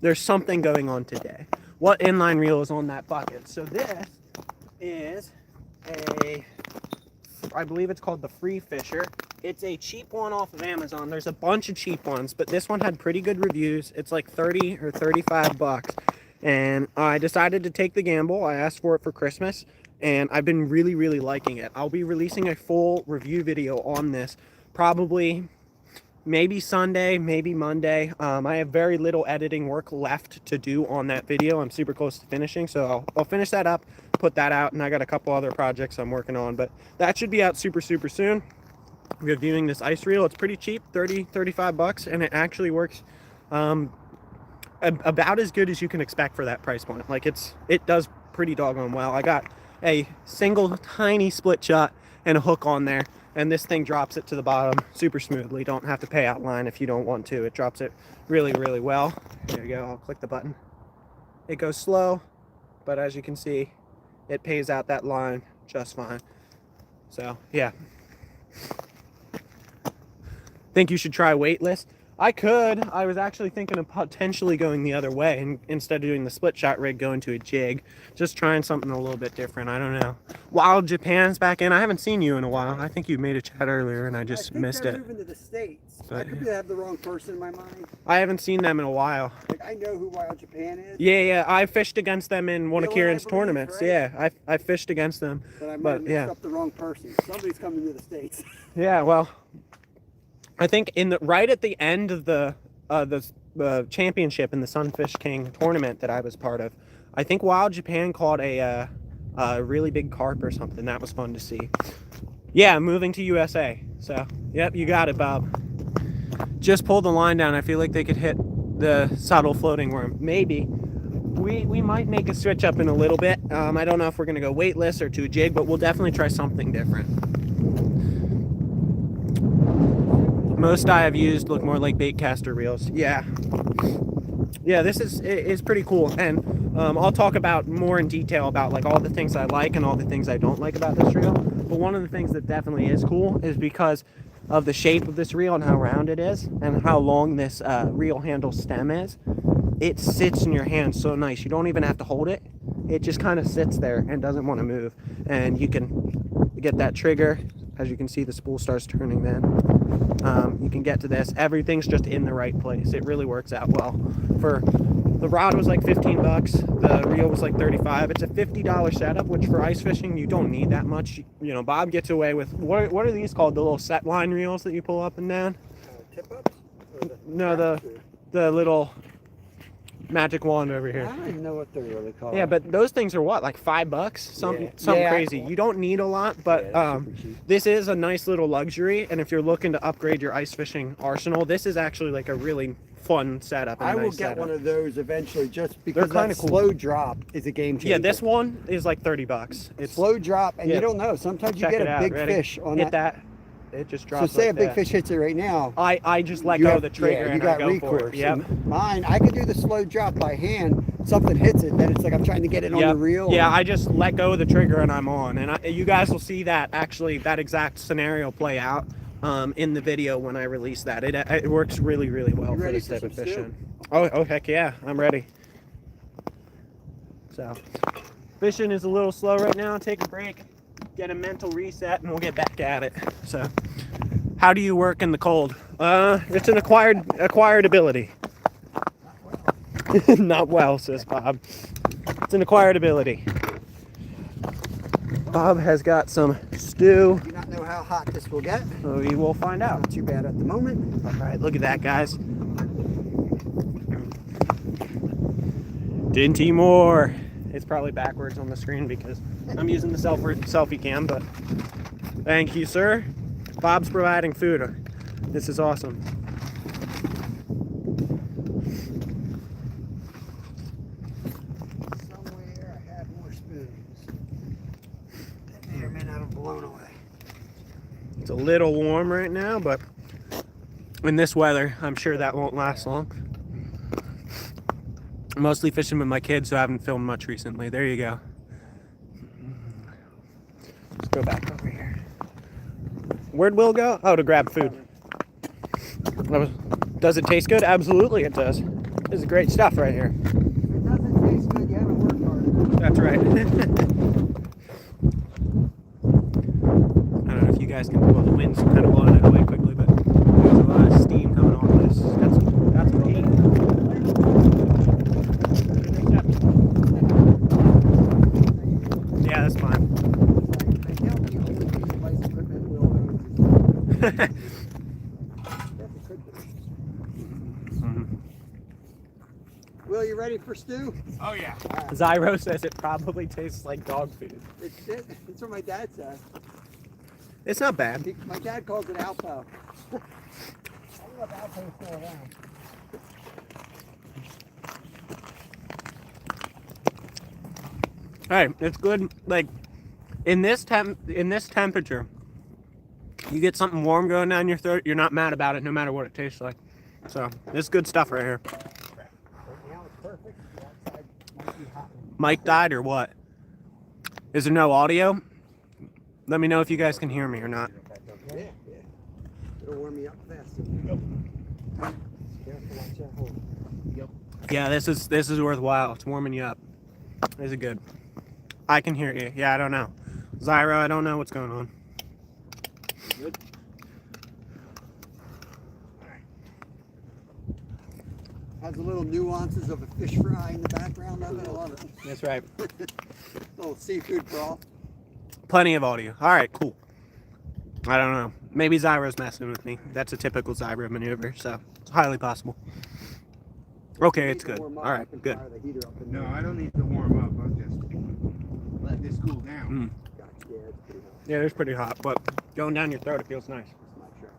There's something going on today. What inline reel is on that bucket? So this is I believe it's called the Free Fisher. It's a cheap one off of Amazon. There's a bunch of cheap ones, but this one had pretty good reviews. It's like 30 or 35 bucks. And I decided to take the gamble. I asked for it for Christmas, and I've been really, really liking it. I'll be releasing a full review video on this probably maybe Sunday, maybe Monday. I have very little editing work left to do on that video. I'm super close to finishing, so I'll finish that up, put that out, and I got a couple other projects I'm working on, but that should be out super soon. We're viewing this ice reel. It's pretty cheap, 35 bucks, and it actually works about as good as you can expect for that price point. Like it does pretty doggone well. I got a single tiny split shot and a hook on there, and this thing drops it to the bottom super smoothly. Don't have to pay outline if you don't want to. It drops it really, really well. There you go. I'll click the button. It goes slow, but as you can see, it pays out that line just fine. So yeah, think you should try weightless. I could. I was actually thinking of potentially going the other way, and instead of doing the split shot rig, going to a jig. Just trying something a little bit different. I don't know. Wild Japan's back in. I haven't seen you in a while. I think you made a chat earlier and I just missed it. Moving to the States. But- I could have the wrong person in my mind. I haven't seen them in a while. Like, I know who Wild Japan is, Yeah, I fished against them in one of Dylan, I Kieran's believe, tournaments. right? Yeah, I fished against them. but I might but, have mixed yeah. up the wrong person. Somebody's coming to the States. Yeah, well, I think right at the end of the championship in the Sunfish King tournament that I was part of, I think Wild Japan caught a really big carp or something. That was fun to see. Yeah, moving to USA. So, yep, you got it, Bob. Just pulled the line down. I feel like they could hit the subtle floating worm. Maybe. We might make a switch up in a little bit. I don't know if we're going to go weightless or to a jig, but we'll definitely try something different. Most I have used look more like bait caster reels. Yeah, this is pretty cool, and I'll talk about more in detail about like all the things I like and all the things I don't like about this reel. But one of the things that definitely is cool is because of the shape of this reel and how round it is and how long this reel handle stem is. It sits in your hand so nice. You don't even have to hold it. It just kind of sits there and doesn't want to move, and you can get that trigger. As you can see, the spool starts turning then. You can get to this. Everything's just in the right place. It really works out well. For the rod was like 15 bucks. The reel was like 35. It's a $50 setup, which for ice fishing, you don't need that much. You know, Bob gets away with, what are these called? The little set line reels that you pull up and down? Tip ups? No, the little magic wand over I here. don't even know what they're really called. Yeah, but those things are what, like $5? Something Yeah. crazy. You don't need a lot, but Yeah, super cheap. this is a nice little luxury. And if you're looking to upgrade your ice fishing arsenal, this is actually like a really fun setup. And I a will nice get setup. one of those eventually, just because kinda that cool. slow drop is a game changer. Yeah, this one is like $30. It's slow drop, and Yeah. you don't know. Sometimes you check get it a out. big Ready? fish on Hit that. that. It just So drops. say like a big that. fish hits it right now. I just let you go have- of the trigger yeah, you and got I go recourse. for it. Yep. And mine, I can do the slow drop by hand. Something hits it, then it's like I'm trying to get it on Yep. the reel. Yeah, I just let go of the trigger and I'm on. And you guys will see that exact scenario play out in the video when I release that. It works really, really well You for ready this for type of some stew? fishing. Oh heck yeah, I'm ready. So, fishing is a little slow right now. Take a break, get a mental reset, and we'll get back at it. So, how do you work in the cold? It's an acquired ability. Not well, says Bob. It's an acquired ability. Bob has got some stew. I do not know how hot this will get. We will find out. Not too bad at the moment. All right, look at that, guys. Dinty Moore. It's probably backwards on the screen because I'm using the selfie cam, but thank you, sir. Bob's providing food. This is awesome. Somewhere I had more spoons. That may or may not have blown away. It's a little warm right now, but in this weather, I'm sure that won't last long. Mostly fishing with my kids, so I haven't filmed much recently. There you go. Let's go back over here. Where'd Will go? Oh, to grab food. Does it taste good? Absolutely it does. This is great stuff right here. If it doesn't taste good, you haven't worked hard. That's right. I don't know if you guys can, well, the wind's kind of blowing it away quickly, but there's a lot of steam coming off this. That's great. Yeah, that's fine. I tell people to use device equipment will Will, you ready for stew? Oh yeah. Zyro says it probably tastes like dog food. It's what my dad says. It's not bad. My dad calls it Alpo. I don't know if Alpo is still around. Hey, it's good. Like in this temperature, you get something warm going down your throat. You're not mad about it, no matter what it tastes like. So this is good stuff right here. Right now it's perfect. The outside might be hot. Mike died or what? Is there no audio? Let me know if you guys can hear me or not. Yeah. It'll warm me up fast. Careful, watch that hole. Yeah, this is worthwhile. It's warming you up. This is good. I can hear you. Yeah, I don't know. Zyro, I don't know what's going on. Good. Has the little nuances of a fish fry in the background of it. I love it. That's right. Little seafood brawl. Plenty of audio. All right, cool. I don't know. Maybe Zyro's messing with me. That's a typical Zyro maneuver, so it's highly possible. Okay, it's good. All right, good. No, I don't need to warm up. I'll just let this cool down. Gotcha. Yeah, it's pretty hot. Yeah, it's pretty hot, but going down your throat, it feels nice. It's not sure.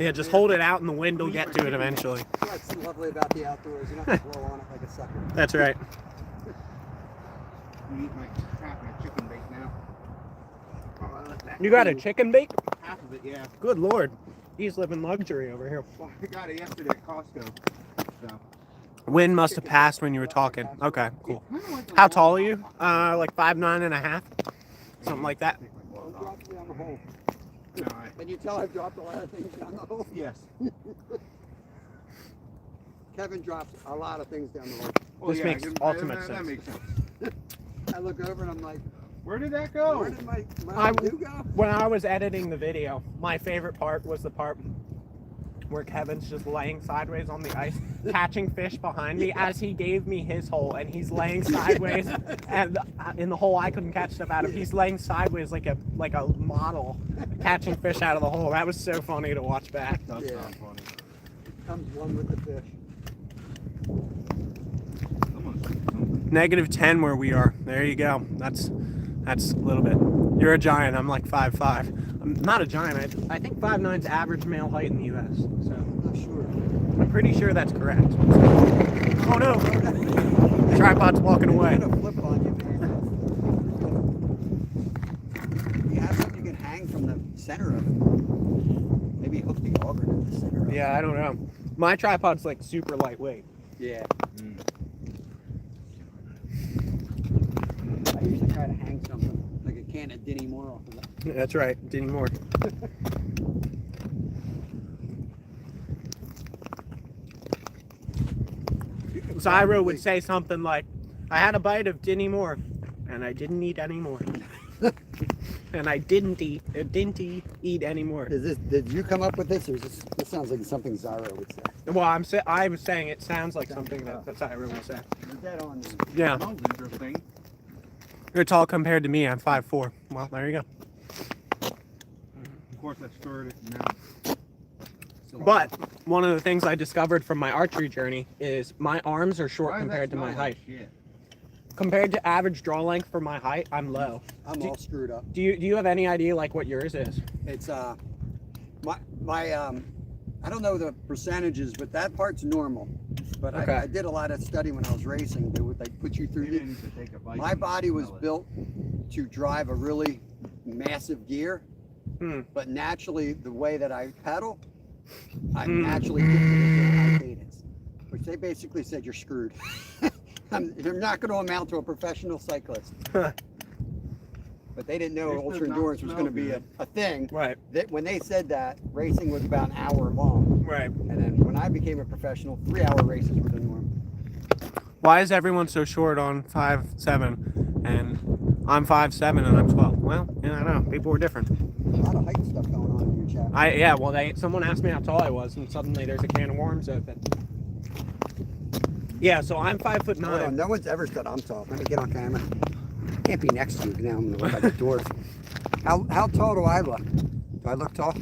Yeah, just hold it out and the wind will get to it eventually. What's lovely about the outdoors? You don't have to blow on it like a sucker. That's right. You eat my half my chicken bake now. Oh, I let that You got a cool. chicken bake? Half of it, yeah. Good Lord. He's living luxury over here. Well, I got it yesterday at Costco. So. Wind must have passed when you were talking. Okay, cool. I don't like the How long- tall are you? Like 5'9" and a half? Something like that. Don't drop it down the hole. No, Can you tell I've dropped a lot of things down the hole? yes. Kevin drops a lot of things down the hole. Well, This makes ultimate that sense. makes sense. I look over and I'm like, Where did that where go? did my I- do go? When I was editing the video, my favorite part was the part where Kevin's just laying sideways on the ice, catching fish behind me as he gave me his hole, and he's laying sideways, and in the hole I couldn't catch stuff out of. He's laying sideways like a model, catching fish out of the hole. That was so funny to watch back. Does Yeah. sound funny. Comes one with the fish. Someone's doing something. -10 where we are. There you go. That's a little bit. You're a giant. I'm like 5'5". I'm not a giant. I think 5'9" is average male height in the U.S. So I'm not sure. I'm pretty sure that's correct. Oh no! The tripod's walking away. I'm gonna flip on you. You have something you can hang from the center of it. Maybe hook the auger to the center of it. Yeah, I don't know. My tripod's like super lightweight. Yeah. Mm. I usually try to hang something like a can of Dinny Moore off of that. That's right, Dinny Moore. Zyro would say something like, I had a bite of Dinny Moore, and I didn't eat any more. And I didn't eat any more. Did you come up with this, or is this sounds like something Zyro would say? Well, I was saying it sounds like something that Zyro would say. You're dead on. Yeah, Sounds interesting. you're tall compared to me. I'm 5'4". Well, there you go. Of course, I stirred it now. But one of the things I discovered from my archery journey is my arms are short Why does that compared to my smell like height. shit? Compared to average draw length for my height, I'm low. I'm all screwed up. Do you have any idea like what yours is? It's my I don't know the percentages, but that part's normal. But Okay. I did a lot of study when I was racing. They put you through. Maybe I need to take a bite My and body was smell it. built to drive a really massive gear, But naturally, the way that I pedal, I Hmm. naturally get to the high cadence, which they basically said you're screwed. You're not going to amount to a professional cyclist. But they didn't know This ultra does not endurance was smell going to be good. a thing. Right. That when they said that, racing was about an hour long. Right. And then when I became a professional, 3-hour races were the norm. Why is everyone so short on 5'7" and I'm 5'7" and I'm 12? Well, yeah, I know. People were different. A lot of height stuff going on in your chat. Yeah, well, someone asked me how tall I was, and suddenly there's a can of worms open. Yeah, so I'm 5'9". Hold on, no one's ever said I'm tall. Let me get on camera. Can't be next to you now. I'm gonna look like a dwarf. How tall do I look? Do I look tall?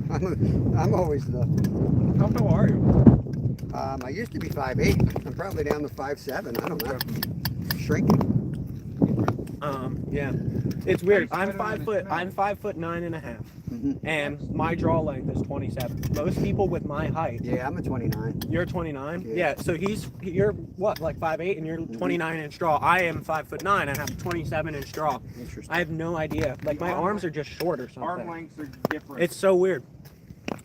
I'm always the. How tall are you? I used to be 5'8". I'm probably down to 5'7". I don't know. Shrinking. Yeah, it's weird. How do you I'm spell it 5 on foot. its mouth? I'm 5'9.5", Mhm. and my draw length is 27. Most people with my height. Yeah, I'm a 29. You're 29. Yeah. Yeah. So you're what, like 5'8", and you're 29-inch draw. I am 5'9". I have 27-inch draw. Interesting. I have no idea. Like my arms are just short or something. Arm lengths are different. It's so weird,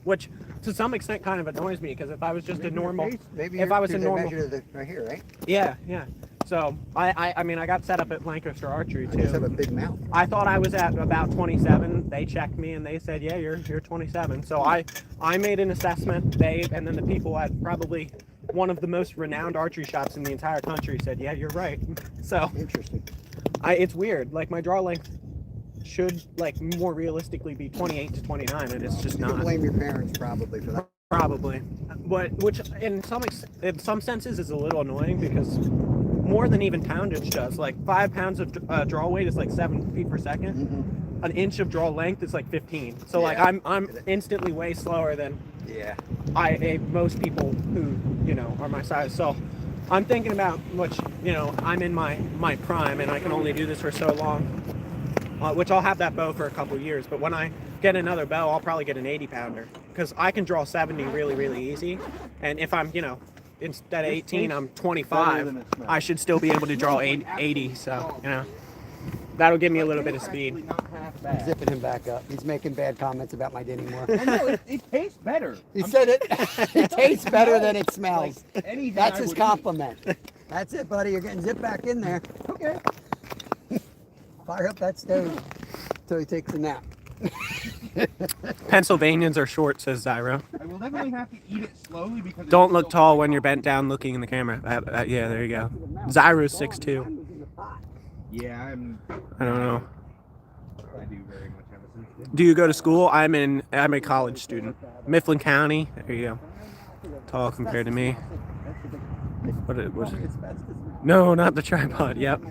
which to some extent kind of annoys me because if I was just a normal, Maybe if I was a normal, right here, right? yeah. So I mean I got set up at Lancaster Archery I just have a too. big mouth. I thought I was at about 27. They checked me and they said, yeah, you're 27. So I made an assessment. And then the people at probably one of the most renowned archery shops in the entire country said, yeah, you're right. So Interesting. it's weird. Like my draw length should like more realistically be 28 to 29, and it's just You can not. blame your parents probably for that. Probably, but which in some senses is a little annoying because more than even poundage does. Like 5 pounds of draw weight is like 7 feet per second. Mhm. An inch of draw length is like 15. So like Yeah. I'm instantly way slower than Yeah. most people who are my size. So I'm thinking about which I'm in my prime and I can only do this for so long. Which I'll have that bow for a couple years, but when I get another bow, I'll probably get an 80 pounder because I can draw 70 really, really easy. And if I'm, instead of 18, I'm 25, I should still be able to draw 80. So, that'll give me a little bit of speed. Not half bad. Zipping him back up. He's making bad comments about my dinning more. No, it tastes better. He said it. It tastes better than it smells. Anything That's I his would compliment. That's it, buddy. You're getting zipped back in there. Okay. Fire up that stove until he takes a nap. Pennsylvanians are short, says Zyro. eat. I will definitely have to eat it slowly because Don't it's look so tall when you're bent down looking in the camera. Yeah, there you go. Zyro's 6'2". Yeah, I don't know. I do very much have a sensitive. Do you go to school? I'm a college student. Mifflin County. There you go. Tall compared to me. What it was? No, not the tripod. Yep.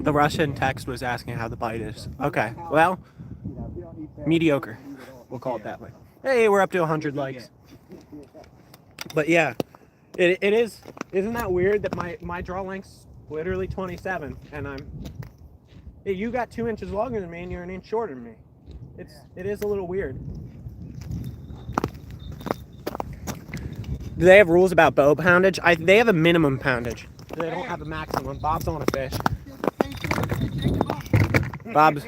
The Russian text was asking how the bite is. Okay. Well, mediocre. We'll call it that way. Hey, we're up to 100 likes. But yeah, it is. Isn't that weird that my draw length's literally 27 and you got 2 inches longer than me and you're an inch shorter than me. It is a little weird. Do they have rules about bow poundage? They have a minimum poundage. They don't have a maximum. Bob's on a fish. Bob's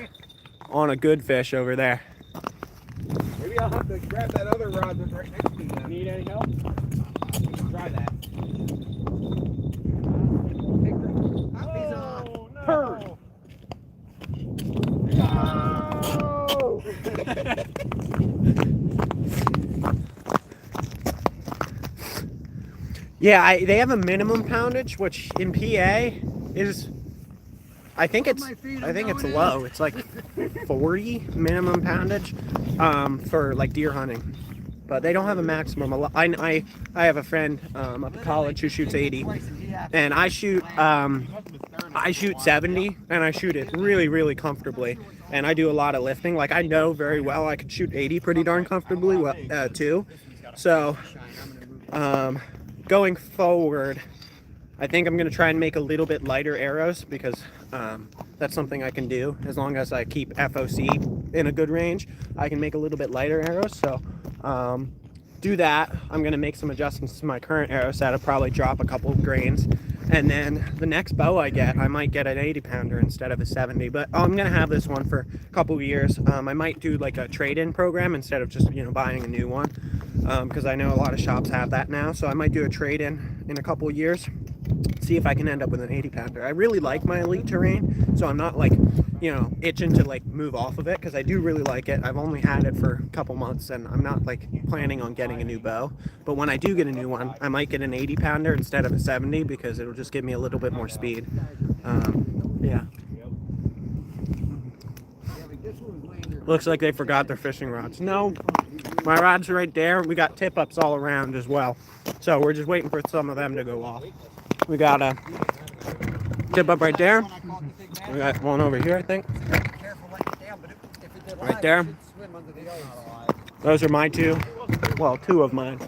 on a good fish over there. Maybe I'll have to grab that other rod that's right next to me then. Need any help? Try that. Oh, no. Turd. Yeah, they have a minimum poundage, which in PA is, I think it's low. It's like 40 minimum poundage for like deer hunting, but they don't have a maximum. I have a friend up at college who shoots 80, and I shoot 70, and I shoot it really, really comfortably. And I do a lot of lifting. Like I know very well I could shoot 80 pretty darn comfortably too. So going forward, I think I'm going to try and make a little bit lighter arrows because that's something I can do. As long as I keep FOC in a good range, I can make a little bit lighter arrows. So do that. I'm going to make some adjustments to my current arrow set. I'll probably drop a couple of grains. And then the next bow I get, I might get an 80 pounder instead of a 70. But I'm gonna have this one for a couple of years. I might do like a trade-in program instead of just buying a new one, because I know a lot of shops have that now. So I might do a trade-in in a couple of years, see if I can end up with an 80 pounder. I really like my Elite Terrain, so I'm not like itching to like move off of it, because I do really like it. I've only had it for a couple months and I'm not like planning on getting a new bow, but when I do get a new one, I might get an 80 pounder instead of a 70, because it'll just give me a little bit more speed. Yeah, looks like they forgot their fishing rods. No, my rods are right there. We got tip ups all around as well, so we're just waiting for some of them to go off. We got a tip up right there. We got one over here, I think. Right there. Those are my two. Well, two of mine.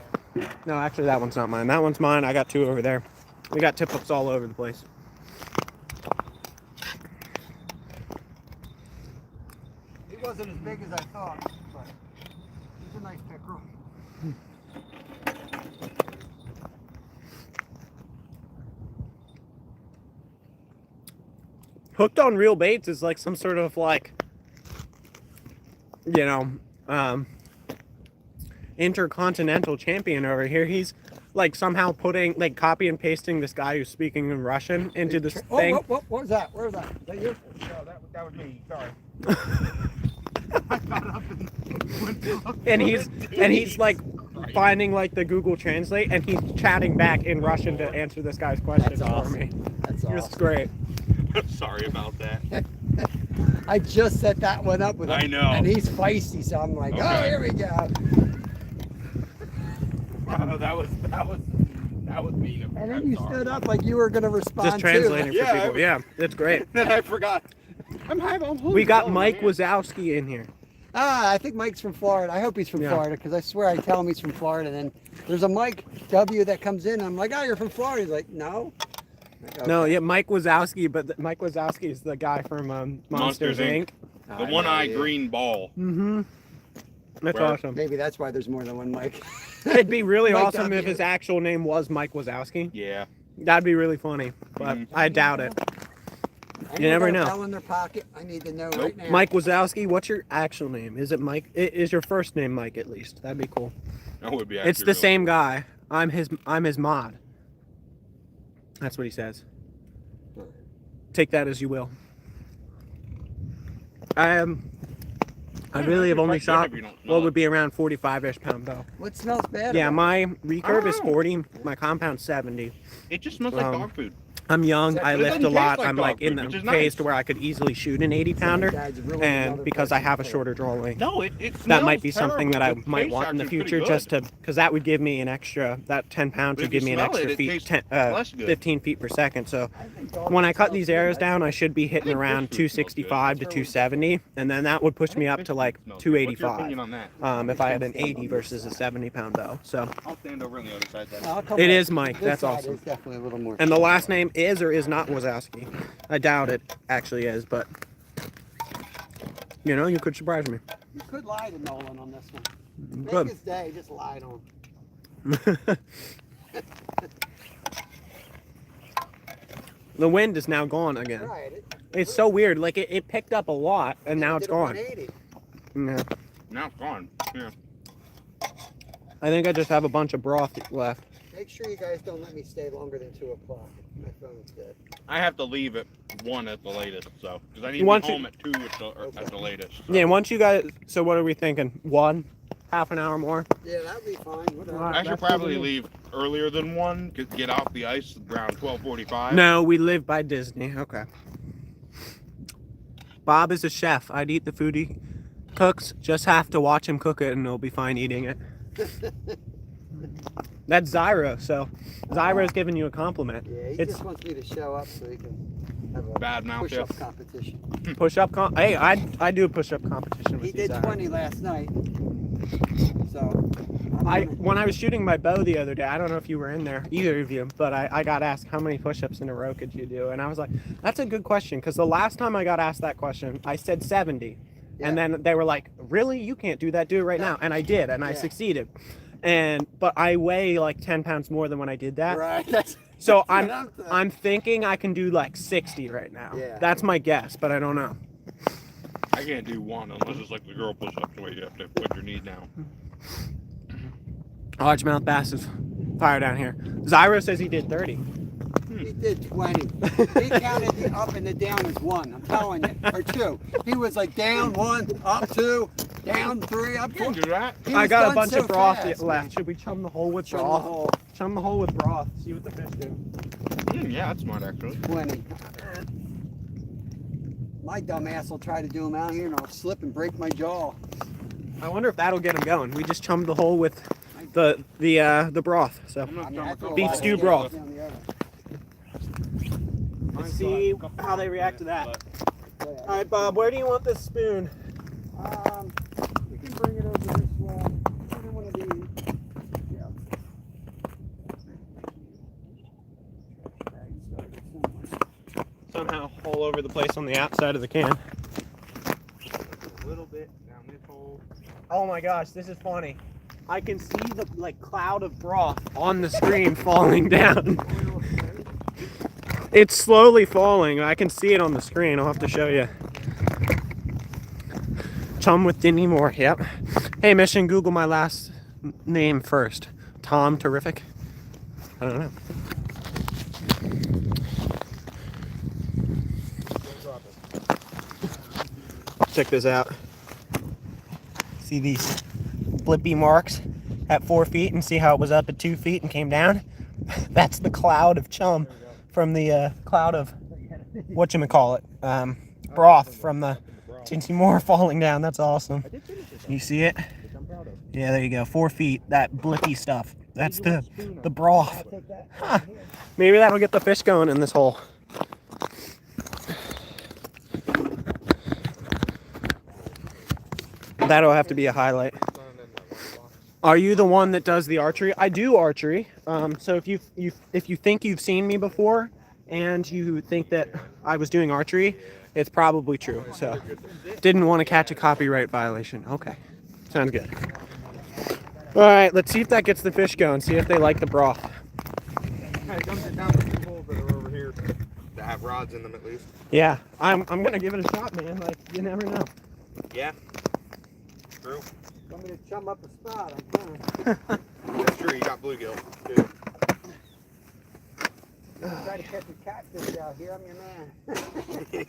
No, actually, that one's not mine. That one's mine. I got two over there. We got tip ups all over the place. He wasn't as big as I thought, but he's a nice pickerel. Hooked on Real Baits is like some sort of like, intercontinental champion over here. He's like somehow putting, like, copy and pasting this guy who's speaking in Russian into this thing. What was that? Where was that? Is that you? No, that was me. Sorry. And he's like finding like the Google Translate, and he's chatting back in Russian to answer this guy's question for me. That's It's awesome. great. Sorry about that. I just set that one up with him. I know. And he's feisty, so I'm like, oh, Okay. here we go. Oh, that was mean of me. And then I'm you sorry. stood up like you were going to respond Just translating too. for Yeah, people. Yeah, it's great. Then I forgot. We got Mike Wazowski in here. I think Mike's from Florida. I hope he's from Yeah. Florida, because I swear I tell him he's from Florida. And then there's a Mike W that comes in. And I'm like, oh, you're from Florida. He's like, no. I'm like, No, okay. yeah, Mike Wazowski, but Mike Wazowski is the guy from Monsters Monsters, Inc. The I one-eyed know, green ball. Mm-hmm. That's Where- awesome. Maybe that's why there's more than one Mike. It'd be really Mike awesome if W. his actual name was Mike Wazowski. Yeah. That'd be really funny, but Mhm. I doubt it. I You never got a know. bell in their pocket. I need to know right now. Mike Wazowski, what's your actual name? Is it Mike? Is your first name Mike at least? That'd be cool. That would be. It's actually the really same cool. guy. I'm his mod. That's what he says. Take that as you will. I really have only Quite good shot if you don't know what it. would be around 45-ish pound bow. What smells bad? Yeah, about my recurve is Oh. 40, my compound's 70. It just smells like Um, dog food. I'm young, I But it lift a doesn't lot, taste like I'm dog like in food, the which is phase nice. to where I could easily shoot an 80 it? pounder, Dad's really and another because I person have a for it. shorter draw length. No, it That smells might be something that I terrible. It might tastes want in the actually pretty future, good. just to, because that would give me an extra, that 10 pounds But would if you give me an smell extra it, it feet, tastes 10, less good. 15 feet per second. So I think dog when I food cut smells these good. arrows down, I should be hitting think around fish food smells good. 265 to 270, and then that would push me up to like Smells good. What's your 285 opinion on that? if I had an 80 versus a 70 pound bow. So, I'll stand over on the other side then. I'll come It back. is Mike, This that's side awesome. is definitely a little more. and the last name is or is not Wazowski. I doubt it actually is, but you could surprise me. You could lie to Nolan on this one. Make Good. his day, just lie to him. The wind is now gone again. Right. It's so weird. Like it picked up a lot and now it's did a gone. 180. Yeah. Now it's gone. Yeah. I think I just have a bunch of broth left. Make sure you guys don't let me stay longer than 2 o'clock. My phone's dead. I have to leave at 1 at the latest, so because I need to Once be you- home at 2 at the latest. So. Yeah, once you guys. So what are we thinking? Half an hour more? Yeah, that'd be fine. Whatever. Alright. I should That's probably what we leave earlier than 1. Get off the ice around 12:45. No, we live by Disney. Okay. Bob is a chef. I'd eat the food he cooks. Just have to watch him cook it, and it'll be fine eating it. That's Zyra. So Zyra's giving you a compliment. Yeah, he It's just wants me to show up so he can have a Bad mouth, push-up yes. competition. push-up. Hey, I do a push-up competition with He you, did Zyra. 20 last night. So, I'm gonna- When I was shooting my bow the other day, I don't know if you were in there, either of you, but I got asked how many push-ups in a row could you do, and I was like, that's a good question, because the last time I got asked that question, I said 70, and Yeah. then they were like, really? You can't do that. Do it right now, and I did, and I Yeah. succeeded. but I weigh like 10 pounds more than when I did that. Right. That's, So that's what saying. I'm thinking I can do like 60 right now. Yeah. That's my guess, but I don't know. I can't do one unless it's like the girl push-ups where you have to put your knee down. Largemouth bass is fire down here. Zyro says he did 30. He did 20. He counted the up and the down as one. I'm telling you, or two. He was like down 1, up 2, down 3, up 4. Do that. He I was got a done bunch so of broth fast, left. man. Should we chum the hole with Chum the broth? hole. Chum the hole with broth. See what the fish do. Yeah, that's smart actually. 20. My dumb ass will try to do them out here and I'll slip and break my jaw. I wonder if that'll get him going. We just chummed the hole with the broth. So I'm I mean, gonna I throw a Beef lot of stew shit broth. down the other. let's see how they react to that. Yeah. All right, Bob, where do you want this spoon? We can bring it over this way. Put in one of these. Yeah. Somehow all over the place on the outside of the can. A little bit down this hole. Oh my gosh, this is funny. I can see the like cloud of broth on the screen falling down. It's slowly falling. I can see it on the screen. I'll have to show you. Chum with Dinny Moore. Yep. Hey, Mission, Google my last name first. Tom Terrific. I don't know. Check this out. See these blippy marks at 4 feet and see how it was up at 2 feet and came down? That's the cloud of chum from the cloud of whatchamacallit, broth from the Dinty Moore falling down. That's awesome. You see it? Yeah, there you go. 4 feet. That blippy stuff. That's the broth. Huh. Maybe that'll get the fish going in this hole. That'll have to be a highlight. Are you the one that does the archery? I do archery. So if you think you've seen me before and you think that I was doing archery, it's probably true. So didn't want to catch a copyright violation. Okay, sounds good. All right, let's see if that gets the fish going. See if they like the broth. Kind of dumps it down the 2 holes that are over here that have rods in them at least. Yeah, I'm gonna give it a shot, man. Like you never know. Yeah. True. Want me to chum up a spot? I can. That's true. You got bluegill too. Try to catch a catfish out here. I'm your man. Nice.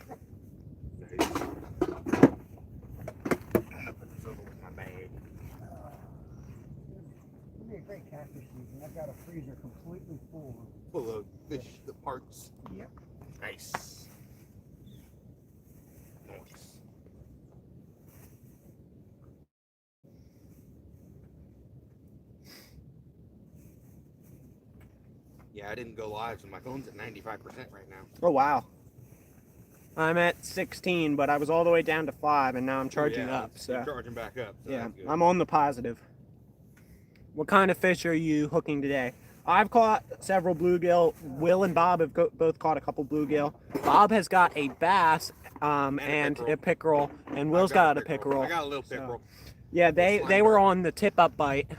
Put this over with my bag. It'll be a great catfish season. I've got a freezer completely full. Full of fish, the parts. Yep. Nice. Nice. Yeah, I didn't go live, so my phone's at 95% right now. Oh wow. I'm at 16, but I was all the way down to 5, and now I'm charging Yeah, up. you're So charging back up. So yeah, that's good. I'm on the positive. What kind of fish are you hooking today? I've caught several bluegill. Will and Bob have both caught a couple bluegill. Bob has got a bass and a pickerel, and Will's got a pickerel. I got a little pickerel. Yeah, they slime were bite. on the tip up bite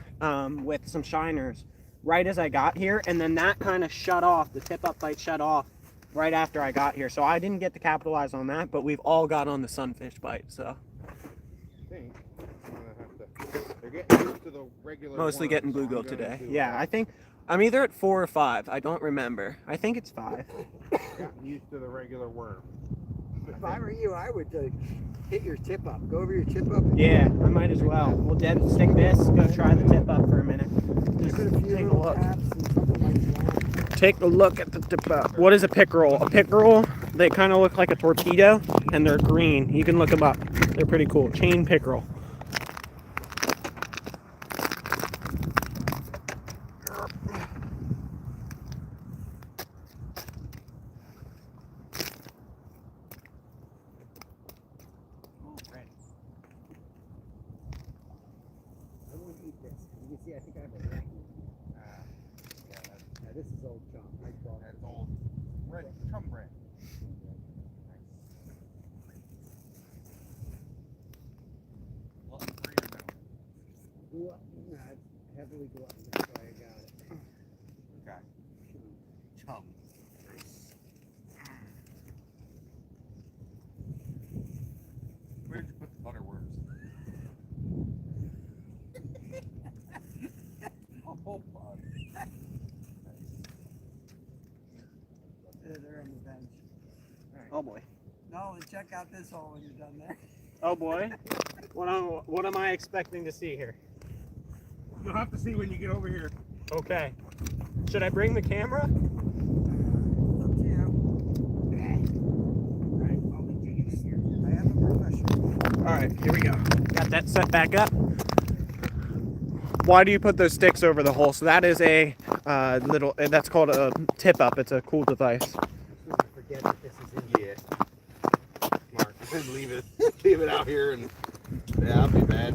with some shiners right as I got here, and then that kind of shut off. The tip up bite shut off right after I got here, so I didn't get to capitalize on that. But we've all got on the sunfish bite, so I think I'm gonna have to. They're getting used to the regular. mostly worms, getting so I'm bluegill gonna today. do, Yeah, I think I'm either at 4 or 5. I don't remember. I think it's 5. Gotten used to the regular worm. If I were you, I would hit your tip up. Go over your tip up. Yeah, I might as well. We'll stick this. Go try the tip up for a minute. Just Put a few take a little look. taps and something like that. Take a look at the tip up. What is a pickerel? A pickerel, they kind of look like a torpedo, and they're green. You can look them up. They're pretty cool. Chain pickerel. I wouldn't eat this. You can see, I think I have a ring. Yeah, this is old junk. I brought That's old. Red chum bread. heavily gloved. That's why I got it. Okay. Chum. Where'd you put the butterworms? Oh, bud. They're on the bench. Oh boy. No, and check out this hole when you're done there. Oh boy. What am I expecting to see here? You'll have to see when you get over here. Okay. Should I bring the camera? It's up to you. Alright, I'll be taking this here. I am a professional. All right, here we go. Got that set back up. Why do you put those sticks over the hole? So that is a that's called a tip up. It's a cool device. Forget that this is in Yeah. Mark, leave it out here and yeah, I'll be bad.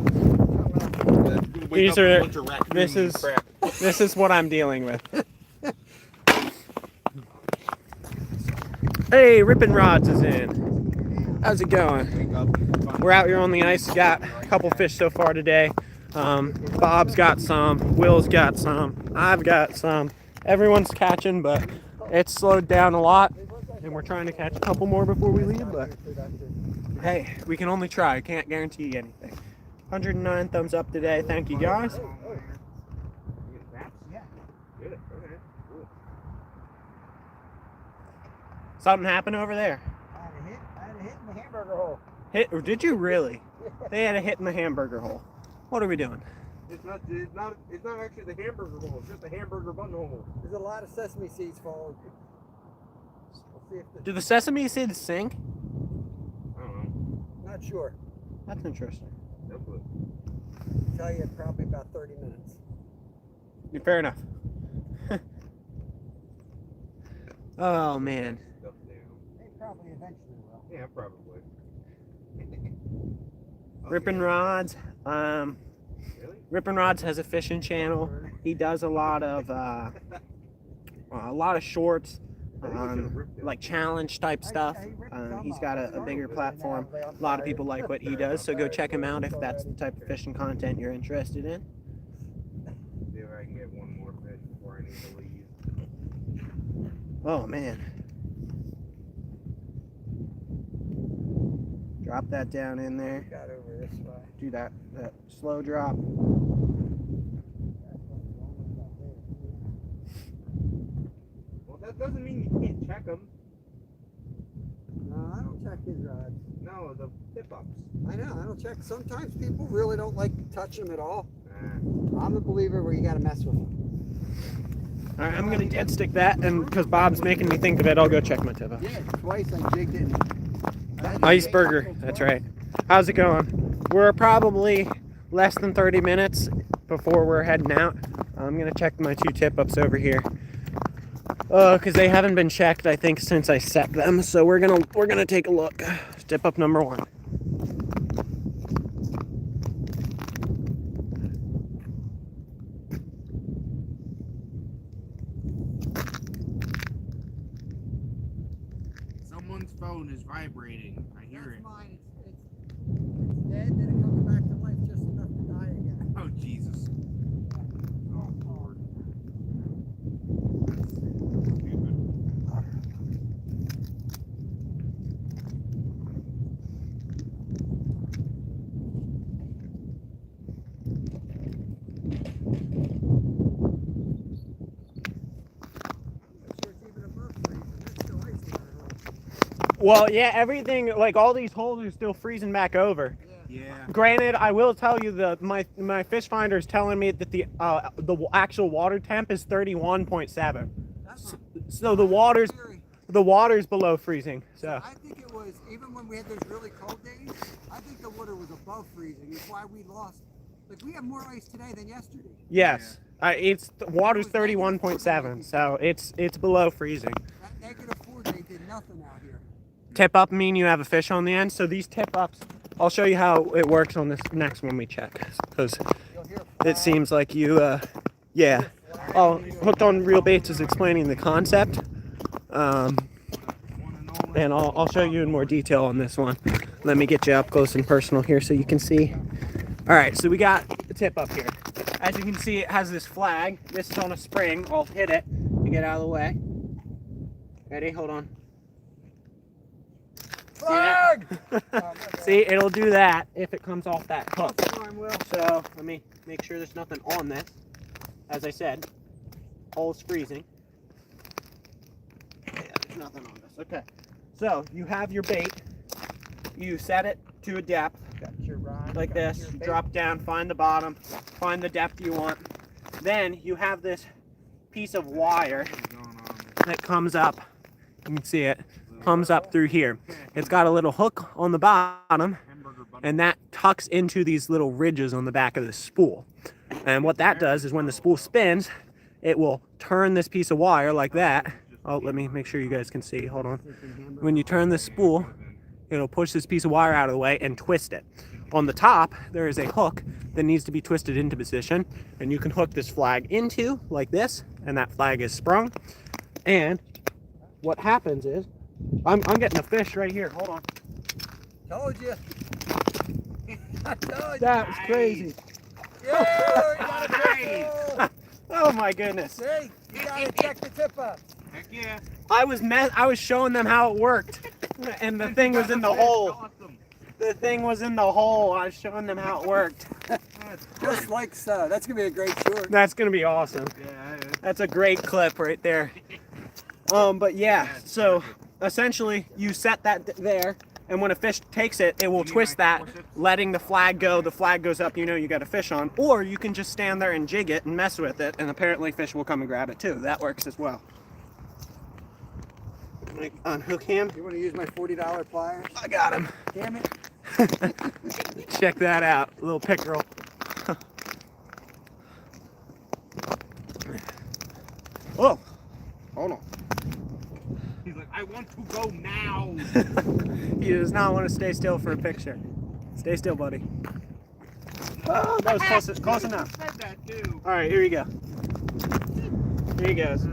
These are, this is what I'm dealing with. Hey, Rippin' Rods is in. How's it going? We're out here on the ice. Got a couple fish so far today. Bob's got some. Will's got some. I've got some. Everyone's catching, but it's slowed down a lot. And we're trying to catch a couple more before we leave. But hey, we can only try. Can't guarantee anything. 109 thumbs up today. Thank you guys. Yeah. Good. Okay. Cool. Something happened over there. I had a hit in the hamburger hole. Hit, or did you really? They had a hit in the hamburger hole. What are we doing? It's not actually the hamburger hole. It's just the hamburger bun hole. There's a lot of sesame seeds falling. We'll see if Do the sesame seeds sink? I don't know. not sure. That's interesting. No clue. I'll tell you in probably about 30 minutes. Fair enough. Oh man. Stuff down. They probably eventually will. Yeah, probably. Rippin' Rods. Really? Rippin' Rods has a fishing channel. He does a lot of shorts, like challenge type stuff. He's got a bigger platform. A lot of people like what he does, so go check him out if that's the type of fishing content you're interested in. See if I can get one more fish before I need to leave. Oh man. Drop that down in there. Got over this way. Do that slow drop. Well, that doesn't mean you can't check them. No, I don't check his rods. No, the tip-ups. I know, I don't check. Sometimes people really don't like touching them at all. Nah. I'm a believer where you got to mess with them. All right, I'm gonna dead stick that, and because Bob's making me think of it, I'll go check my tip up. Yeah, twice I jigged it. Iceberger, that's right. How's it going? We're probably less than 30 minutes before we're heading out. I'm gonna check my two tip ups over here. Because they haven't been checked, I think, since I set them. So we're gonna take a look. Tip up number 1. Someone's phone is vibrating. I hear it. Mine. It's dead, then it comes back to life just enough to die again. Oh Jesus. Oh Lord. Stupid. I'm sure it's even above freezing. There's still ice in that hole. Well, yeah, everything, like all these holes are still freezing back over. Yeah. Granted, I will tell you that my fish finder is telling me that the actual water temp is 31.7. That's not So the water's below freezing. So I think it was, even when we had those really cold days, I think the water was above freezing. It's why we lost. Like, we have more ice today than yesterday. yes, the water's 31.7. So it's below freezing. That -4, they did nothing out here. Tip up mean you have a fish on the end. So these tip ups, I'll show you how it works on this next one we check, because You'll hear it seems like you yeah. Hooked on Real Baits is explaining the concept. And I'll show you in more detail on this one. Let me get you up close and personal here so you can see. All right, so we got the tip up here. As you can see, it has this flag. This is on a spring. I'll hit it to get out of the way. Ready? Hold on. Flag! See, it'll do that if it comes off that hook. So let me make sure there's nothing on this. As I said, hole's freezing. Yeah, there's nothing on this. Okay. So you have your bait. You set it to a depth Got your rod. like got this. your bait. Drop down, find the bottom, find the depth you want. Then you have this piece of wire that comes up. You can see it. Comes up through here. It's got a little hook on the bottom, and that tucks into these little ridges on the back of the spool. And what that does is when the spool spins, it will turn this piece of wire like that. Oh, let me make sure you guys can see. Hold on. When you turn this spool, it'll push this piece of wire out of the way and twist it. On the top, there is a hook that needs to be twisted into position, and you can hook this flag into like this, and that flag is sprung. And what happens is, I'm getting a fish right here. Hold on. Told you. I told you. That was crazy. Yeah, you got a fish. Oh my goodness. See, you gotta check the tip up. Heck yeah. I was showing them how it worked, and the thing was in the hole. Awesome. The thing was in the hole. I was showing them how it worked. Just like so. That's gonna be a great short. That's gonna be awesome. Yeah, That's a great clip right there. But yeah, so essentially you set that there, and when a fish takes it, it will twist that, letting the flag go. The flag goes up, you know you got a fish on. Or you can just stand there and jig it and mess with it, and apparently fish will come and grab it too. That works as well. Like, unhook him. You want to use my $40 pliers? I got him. Damn it. Check that out, a little pickerel. Whoa, hold on. He's like, I want to go now. He does not want to stay still for a picture. Stay still, buddy. Oh, that was close enough. Said that too. All right, here we go. Here he goes.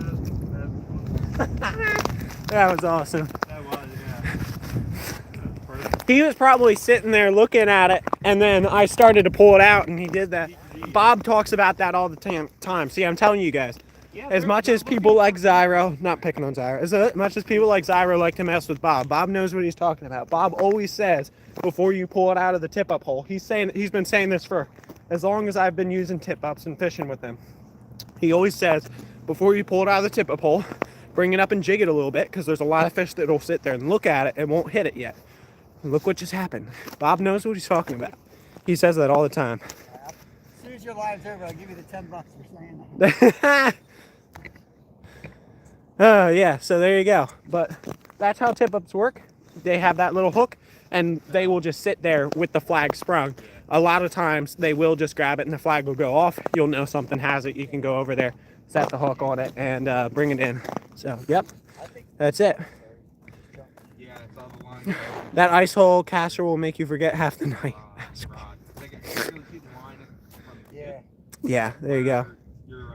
That was awesome. That was, yeah. He was probably sitting there looking at it, and then I started to pull it out, and he did that. Bob talks about that all the time. See, I'm telling you guys, as much as people like Zyro, not picking on Zyro, as much as people like Zyro like to mess with Bob, Bob knows what he's talking about. Bob always says, before you pull it out of the tip-up hole, he's been saying this for as long as I've been using tip-ups and fishing with him. He always says, before you pull it out of the tip-up hole, bring it up and jig it a little bit, because there's a lot of fish that'll sit there and look at it and won't hit it yet. And look what just happened. Bob knows what he's talking about. He says that all the time. As soon as your live's over, I'll give you the $10 for saying that. Oh yeah, so there you go. But that's how tip-ups work. They have that little hook, and they will just sit there with the flag sprung. A lot of times they will just grab it and the flag will go off. You'll know something has it. You can go over there, set the hook on it, and bring it in. So yep, that's it. Yeah, it's on the line. That ice hole caster will make you forget half the night. Yeah. Yeah, there you go.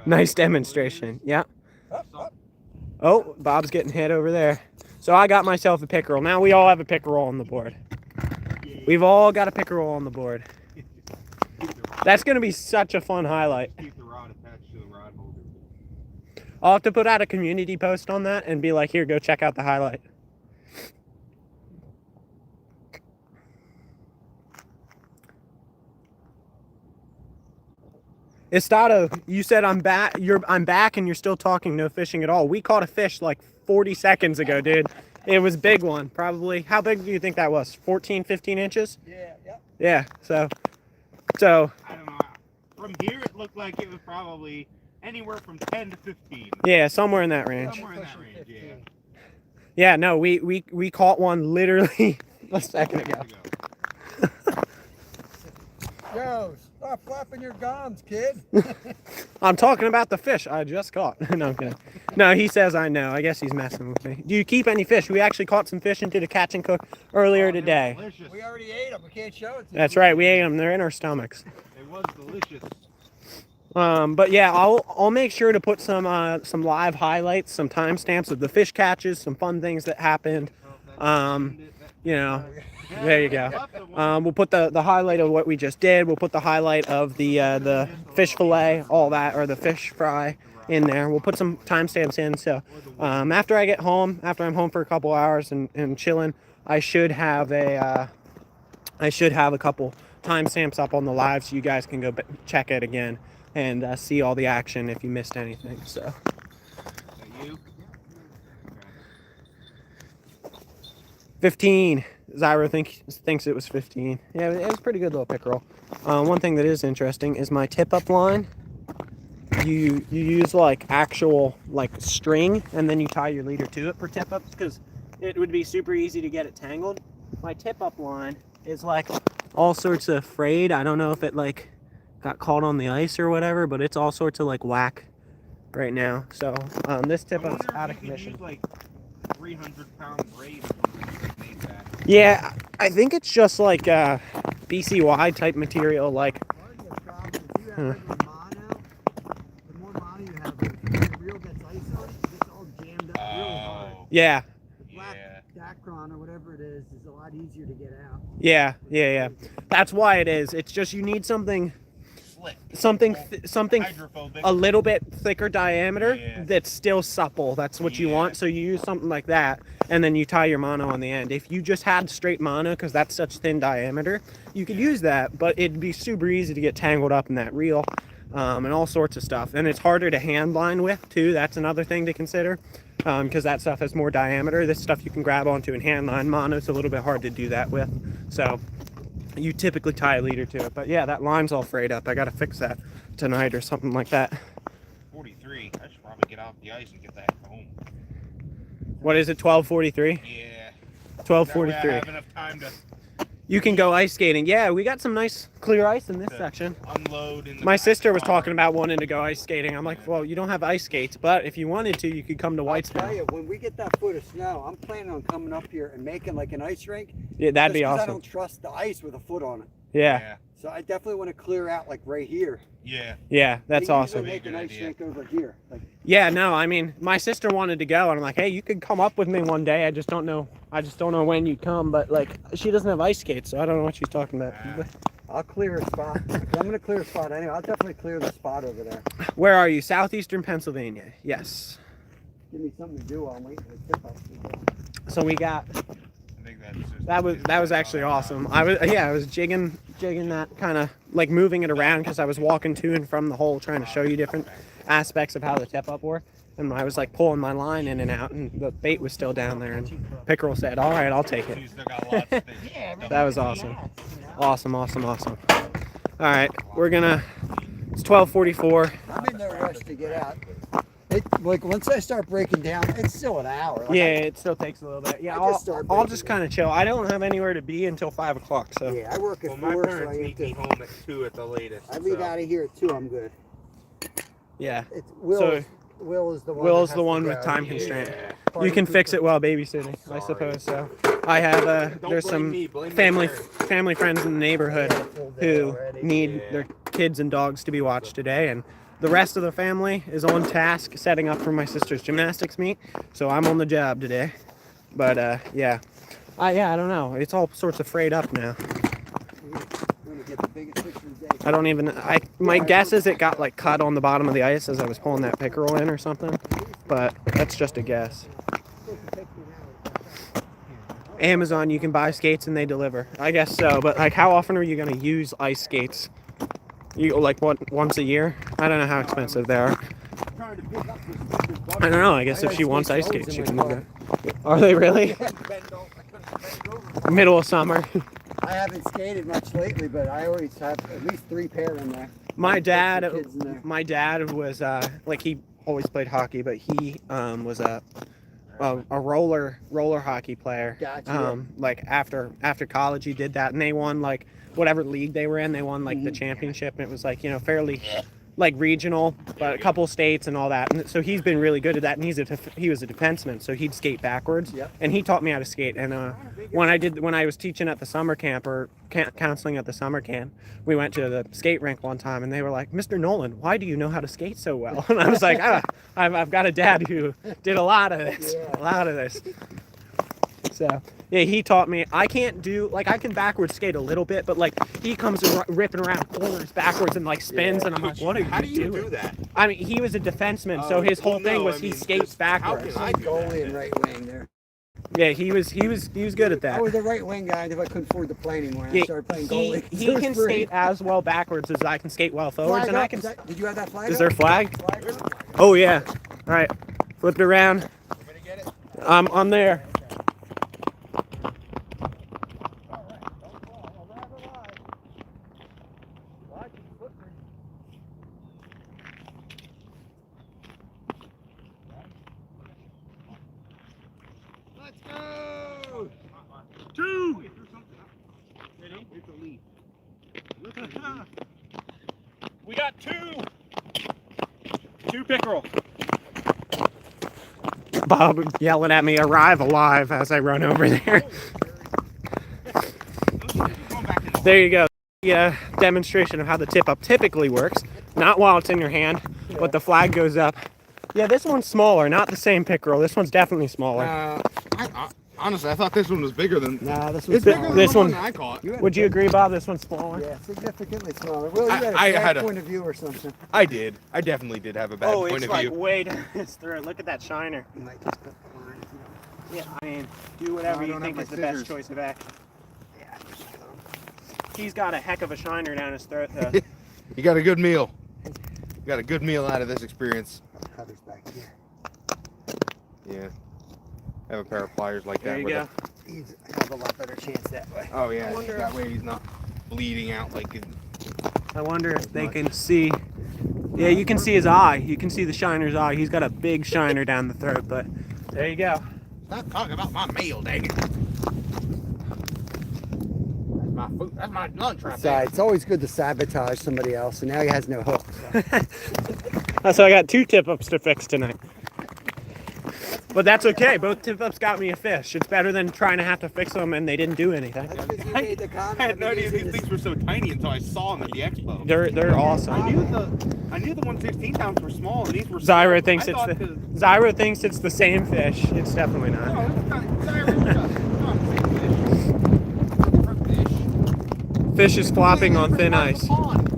Nice demonstration. Yeah. Up, up. Oh, Bob's getting hit over there. So I got myself a pickerel. Now we all have a pickerel on the board. We've all got a pickerel on the board. That's going to be such a fun highlight. Keep the rod attached to the rod holder. I'll have to put out a community post on that and be like, here, go check out the highlight. Estado, you said I'm back. I'm back, and you're still talking no fishing at all. We caught a fish like 40 seconds ago, dude. It was a big one, probably. How big do you think that was? 14, 15 inches? Yeah, yeah. Yeah. So. I don't know. From here, it looked like it was probably anywhere from 10 to 15. Yeah, somewhere in that range. Somewhere in that range, yeah. Yeah. No, we caught one literally a second ago. Yo, stop flapping your gums, kid. I'm talking about the fish I just caught. No, I'm kidding. No, he says I know. I guess he's messing with me. Do you keep any fish? We actually caught some fish and did a catch and cook earlier today. Delicious. We already ate them. We can't show it to That's you. right. We ate them. They're in our stomachs. It was delicious. But yeah, I'll make sure to put some live highlights, some timestamps of the fish catches, some fun things that happened. you know, there you go. We'll put the highlight of what we just did. We'll put the highlight of the fish fillet, all that, or the fish fry in there. We'll put some timestamps in. So after I get home, after I'm home for a couple hours and chilling, I should have a couple timestamps up on the live so you guys can go check it again and see all the action if you missed anything. So. You? 15. Zyro thinks it was 15. Yeah, it was a pretty good little pickerel. One thing that is interesting is my tip-up line. You use like actual like string, and then you tie your leader to it for tip-ups because it would be super easy to get it tangled. My tip-up line is like all sorts of frayed. I don't know if it like got caught on the ice or whatever, but it's all sorts of like whack right now. So this tip-up's out of commission. Use, like 300-pound braid. Yeah, I think it's just like BCY type material. Like, Part of the problem is you have regular mono. The more mono you have, the reel gets ice on it, it gets all jammed up really hard. yeah, The black Dacron or whatever it is a lot easier to get out. yeah. That's why it is. It's just you need something Slick. something Hydrophobic. a little bit thicker diameter Yeah. that's still supple. That's what you Yeah. want. So you use something like that, and then you tie your mono on the end. If you just had straight mono, because that's such thin diameter, you could use that, but it'd be super easy to get tangled up in that reel, and all sorts of stuff. And it's harder to hand line with too. That's another thing to consider, because that stuff has more diameter. This stuff you can grab onto and hand line. Mono's a little bit hard to do that with. So you typically tie a leader to it. But yeah, that line's all frayed up. I gotta fix that tonight or something like that. 43. I should probably get off the ice and get that home. What is it, 12:43? Yeah. 12:43. That way I have enough time to You can go ice skating. Yeah, we got some nice clear ice in this section. unload. In the My back sister was car. talking about wanting to go ice skating. I'm like, well, you don't have ice skates, but if you wanted to, you could come to I'll tell Whitesville. you, when we get that foot of snow, I'm planning on coming up here and making like an ice rink. Yeah, that'd be just 'cause I awesome. don't trust the ice with a foot on it. Yeah, So I definitely want to clear out like right here. Yeah. yeah, that's They usually awesome. Make an Good ice idea. rink over here. Like, Yeah, no, I mean, my sister wanted to go, and I'm like, hey, you could come up with me one day. I just don't know when you'd come, but like, she doesn't have ice skates, so I don't know what she's talking about. I'll clear a spot. I'm going to clear a spot anyway. I'll definitely clear the spot over there. Where are you? Southeastern Pennsylvania. Yes. Give me something to do while I'm waiting for the tip up. So we got I think that's just that was actually awesome. I was jigging that kind of like moving it around because I was walking to and from the hole trying to show you different aspects of how the tip up worked. And I was like pulling my line in and out, and the bait was still down there. And Pickerel said, "All right, I'll take it." You still got lots of fish. That was awesome. Awesome. All right, it's 12:44. I'm in no rush to get out. It, like once I start breaking down, it's still an hour. Like, Yeah, it still takes a little bit. Yeah, I just start I'll breaking just kind of chill. I don't have anywhere to be until 5 o'clock, so. Yeah, I work at Well, my 4, so parents I meet get me to. home at 2 at the latest. I leave so. out of here at 2. I'm good. Yeah. It's So, Will is the one. Will's that the has one to with go. time constraint. Party You can fix pooper. it while babysitting, I Sorry. suppose. So, I have Don't there's blame some me, blame my family parents. friends in the neighborhood I had a full day who already. need Yeah. their kids and dogs to be watched today, and the rest of the family is on task setting up for my sister's gymnastics meet. So I'm on the job today. But yeah, I don't know. It's all sorts of frayed up now. I'm gonna get the biggest picture of the day. I don't even. My guess is it got like cut on the bottom of the ice as I was pulling that pickerel in or something, but that's just a guess. Amazon, you can buy skates and they deliver. I guess so, but like, how often are you gonna use ice skates? You like what, once a year? I don't know how expensive they are. Trying to pick up this fucking bucket. I don't know. I guess I if got she wants ice skates skates, she in can my do car. that. Are they really? Bend over. I couldn't bend over. Middle of summer. I haven't skated much lately, but I always have at least 3 pair in there. My Put some dad, kids in there. my dad was like, he always played hockey, but he was a roller hockey player. Gotcha. Like after college, he did that, and they won like whatever league they were in. They won like the championship, and it was like, you know, fairly like regional, but a couple states and all that. And so he's been really good at that. And he was a defenseman, so he'd skate backwards. Yep. And he taught me how to skate. And when I was teaching at the summer camp or counseling at the summer camp, we went to the skate rink one time, and they were like, "Mr. Nolan, why do you know how to skate so well?" And I was like, I've got a dad who did a lot of this. Yeah. A lot of this. So yeah, he taught me. I can't do like I can backwards skate a little bit, but like he comes ripping around corners backwards and like spins, and I'm like, what are How do you you doing? do that? I mean, he was a defenseman, so his whole thing was he skates backwards. How I'm can I do goalie and that? right wing there. Yeah, he was good at I that. was a right wing guy until I couldn't afford to play anymore. And I Yeah, started playing he goalie. he It was can free. skate as well backwards as I can skate well forwards, Flag and I up, can. did you have that flag? Is up? there a flag? Flag up? Oh yeah. All right, flip it around. I'm there. Let's go! Two. We got two pickerel. Bob yelling at me, "Arrive alive!" as I run over there. There you go. Yeah, demonstration of how the tip up typically works. Not while it's in your hand, but the flag goes up. Yeah, this one's smaller, not the same pickerel. This one's definitely smaller. Honestly, I thought this one was bigger than. Nah, this It's was bigger than This the one- that I caught. Would you agree, Bob? This one's smaller. Yeah, significantly smaller. Well, you had a I bad had a- point of view or something. I did. I definitely did have a bad Oh, point it's of like view. way down his throat. Look at that shiner. You might just put the line, if you Yeah, I mean, do whatever I you don't think have is my the best scissors. choice of action. don't. Yeah, I just, He's got a heck of a shiner down his throat, though. You got a good meal. You got a good meal out of this experience. Covers back here. Yeah. Have a pair of pliers like There that. you with go. He's have a lot better chance that way. Oh yeah. I wonder- That way he's not bleeding out like. I wonder if they can see. Yeah, you can see his eye. You can see the shiner's eye. He's got a big shiner down the throat, but there you go. Stop talking about my meal, dang it. That's my food. That's my lunch right there. It's always good to sabotage somebody else, and now he has no hook. So I got two tip-ups to fix tonight. But that's okay. Both tip-ups got me a fish. It's better than trying to have to fix them and they didn't do anything. That's because you made the comment. I had no of idea using these things were so tiny until I saw them at the expo. They're awesome. I knew the 116 pounds were small and these were. Zyra small. thinks I it's thought the Zyra thinks it's the same fish. It's definitely not. No, it's not. Zyra, Fish is flopping on thin ice.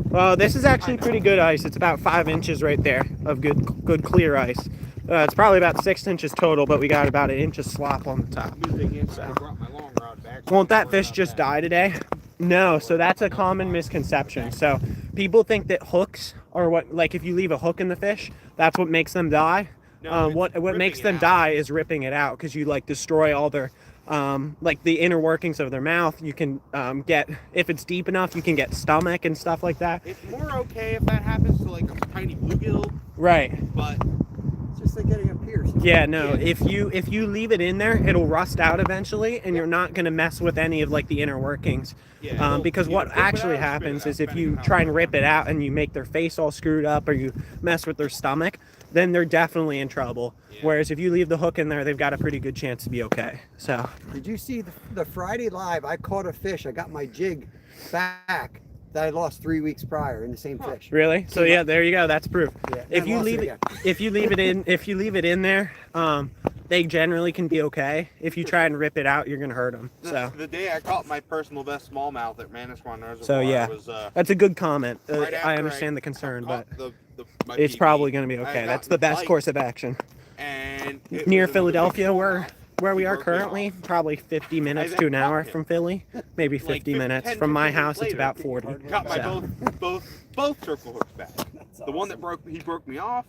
Well, this is actually pretty good ice. It's about 5 inches right there of good clear ice. It's probably about 6 inches total, but we got about an inch of slop on the top. Won't that fish just die today? No, so that's a common misconception. So people think that hooks are what, like if you leave a hook in the fish, that's what makes them die. No, it's What makes ripping them it out. die is ripping it out, because you like destroy all their like the inner workings of their mouth. You can get, if it's deep enough, you can get stomach and stuff like that. It's more okay if that happens to like a tiny bluegill, Right. but It's just like getting a pierce. Yeah, no. If you leave it in there, it'll rust out eventually, and you're not gonna mess with any of like the inner workings. yeah. Because what actually happens is if you try and rip it out and you make their face all screwed up, or you mess with their stomach, then they're definitely in trouble. Yeah. Whereas if you leave the hook in there, they've got a pretty good chance to be okay. So Did you see the Friday live? I caught a fish. I got my jig back that I lost 3 weeks prior in the same fish. really, so yeah, there you go. That's proof. Yeah, If I you lost leave it, again. if you leave it in there, they generally can be okay. If you try and rip it out, you're gonna hurt them. So the day I caught my personal best smallmouth at Manasquan Reservoir, So, yeah. was that's a good comment. right after I understand the concern, but caught my it's PB. probably going to be I okay. got That's the best bite, course of action. And it Near was a Philadelphia, big where we He are broke it currently, off. probably 50 minutes then to an caught hour him. from Philly, maybe Like 50 minutes 10, from my 15 house. It's later, about 40. Got my So, both circle hooks back. The one that he broke me off,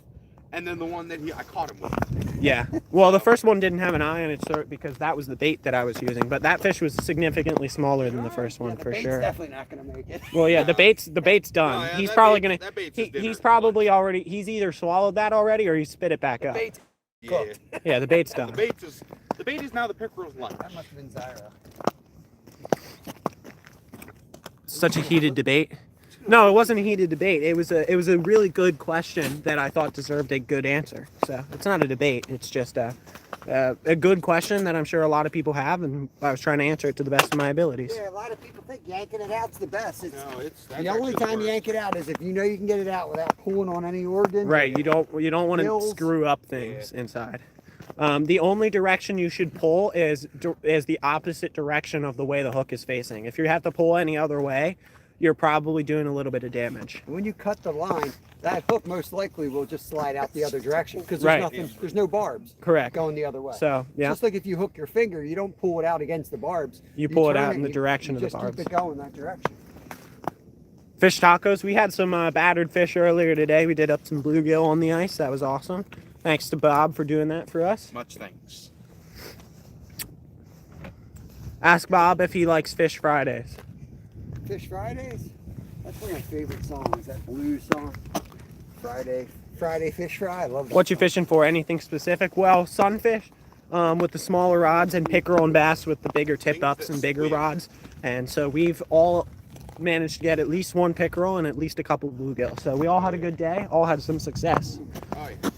and then the one that I caught him with. yeah. Well, the first one didn't have an eye on its throat because that was the bait that I was using, but that fish was significantly smaller than the first one for sure. Definitely not going to make it. Well, yeah, the bait's done. No, yeah, He's that probably bait- gonna. that bait's his dinner He's for probably already. He's either swallowed that already or he spit it back up. Bait. Yeah. Yeah, the bait's The done. bait is now the pickerel's lunch. That must have been Zyra. Such a heated debate. No, it wasn't a heated debate. It was a really good question that I thought deserved a good answer. So it's not a debate. It's just a good question that I'm sure a lot of people have, and I was trying to answer it to the best of my abilities. Yeah, a lot of people think yanking it out's the best. It's, No, that's the only actually time you worst. yank it out is if you know you can get it out without pulling on any organ. Right. You don't want to Gills. screw up things inside. The only direction you should pull is the opposite direction of the way the hook is facing. If you have to pull any other way, you're probably doing a little bit of damage. When you cut the line, that hook most likely will just slide out the other direction because there's Right. nothing, there's no barbs Correct. going the other way. So, yeah, Just like if you hook your finger, you don't pull it out against the barbs. you pull it turn out in the you- direction you of the just barbs. keep it going that direction. Fish tacos. We had some battered fish earlier today. We did up some bluegill on the ice. That was awesome. Thanks to Bob for doing that for us. Much thanks. Ask Bob if he likes Fish Fridays. Fish Fridays? That's one of my favorite songs, that blues song. Friday Fish Fry. I love that. What you song. fishing for? Anything specific? Well, sunfish with the smaller rods, and pickerel and bass with the bigger tip ups and bigger rods. And so we've all managed to get at least one pickerel and at least a couple bluegill. So we all had a good day. All had some success. Oh, yeah.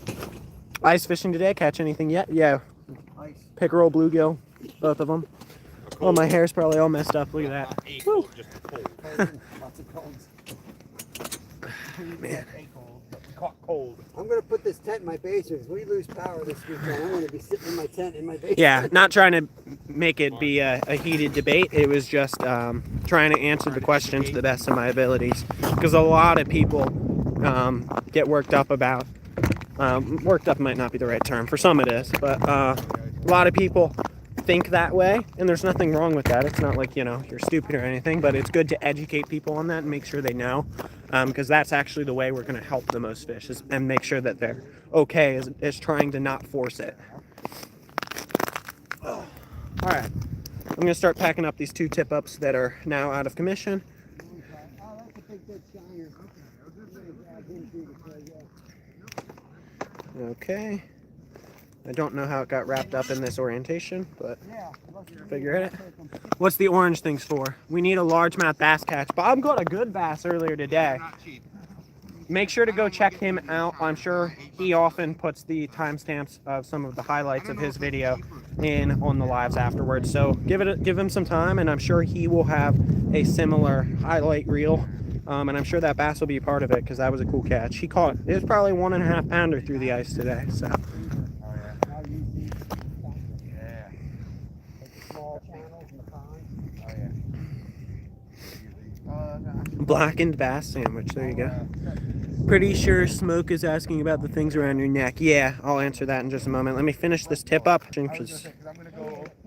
Ice fishing today. Catch anything yet? Yeah, Ice. pickerel, bluegill, both of them. Oh, my hair's probably all messed up. Look at that. Woo. Just cold. Lots of colds. Man. Caught cold. I'm going to put this tent in my basement. If we lose power this weekend, I'm going to be sitting in my tent in my basement. Yeah, not trying to make it be a heated debate. It was just trying to answer the question to the best of my abilities. Because a lot of people get worked up about, worked up might not be the right term. For some it is. But a lot of people think that way. And there's nothing wrong with that. It's not like, you know, you're stupid or anything. But it's good to educate people on that and make sure they know. Because that's actually the way we're going to help the most fish and make sure that they're okay is trying to not force it. All right, I'm going to start packing up these 2 tip-ups that are now out of commission. Oh, that's a big dead shiner. Okay. I don't know how it got wrapped up in this orientation, but Yeah. figure it. What's the orange things for? We need a largemouth bass catch. Bob got a good bass earlier today. Not cheap. Make sure to go check him out. I'm sure he often puts the timestamps of some of the highlights of his video in on the lives afterwards. So give him some time, and I'm sure he will have a similar highlight reel. And I'm sure that bass will be a part of it because that was a cool catch. He caught, it was probably 1.5 pounder through the ice today. So Now use these. Yeah. Like the small channels and the ponds. Oh yeah. blackened bass sandwich. There you go. Pretty sure Smoke is asking about the things around your neck. Yeah, I'll answer that in just a moment. Let me finish this tip up. Because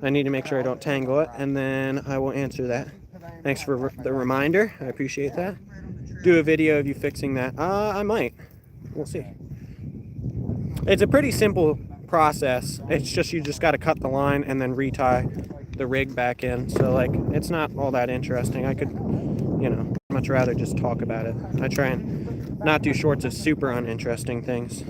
I need to make sure I don't tangle it, and then I will answer that. Thanks for the reminder. I appreciate that. Do a video of you fixing that. I might. We'll see. It's a pretty simple process. It's just you just got to cut the line and then retie the rig back in. So like, it's not all that interesting. I could, you know, much rather just talk about it. I try and not do shorts of super uninteresting things.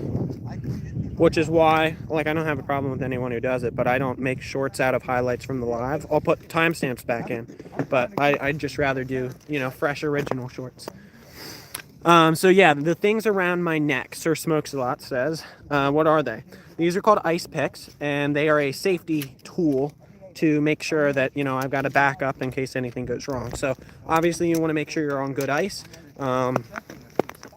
Which is why, like, I don't have a problem with anyone who does it, but I don't make shorts out of highlights from the live. I'll put timestamps back in, but I'd just rather do, you know, fresh original shorts. So yeah, the things around my neck, Sir Smokes a Lot says, what are they? These are called ice picks, and they are a safety tool to make sure that, you know, I've got a backup in case anything goes wrong. So obviously you want to make sure you're on good ice.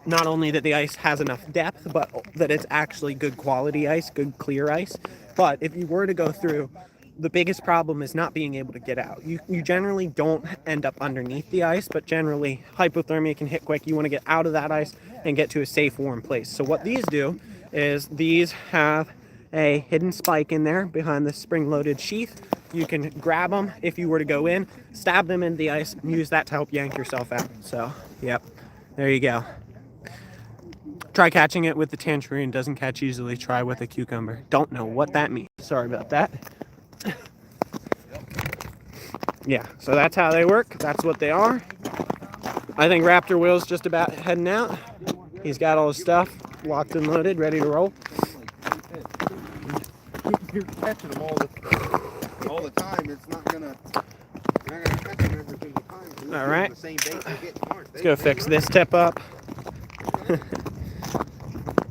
Not only that the ice has enough depth, but that it's actually good quality ice, good clear ice. But if you were to go through, the biggest problem is not being able to get out. You generally don't end up underneath the ice, but generally hypothermia can hit quick. You want to get out of that ice and get to a safe, warm place. So what these do is these have a hidden spike in there behind the spring-loaded sheath. You can grab them if you were to go in, stab them in the ice, and use that to help yank yourself out. So, yep, there you go. Try catching it with the tangerine. Doesn't catch easily. Try with a cucumber. Don't know what that means. Sorry about that. Yeah, so that's how they work. That's what they are. I think Raptor Will's just about heading out. He's got all his stuff locked and loaded, ready to roll. You're catching them all the time. It's not gonna. You're not gonna catch them every single time. All right. The same bait they get smart. Let's go fix this tip up.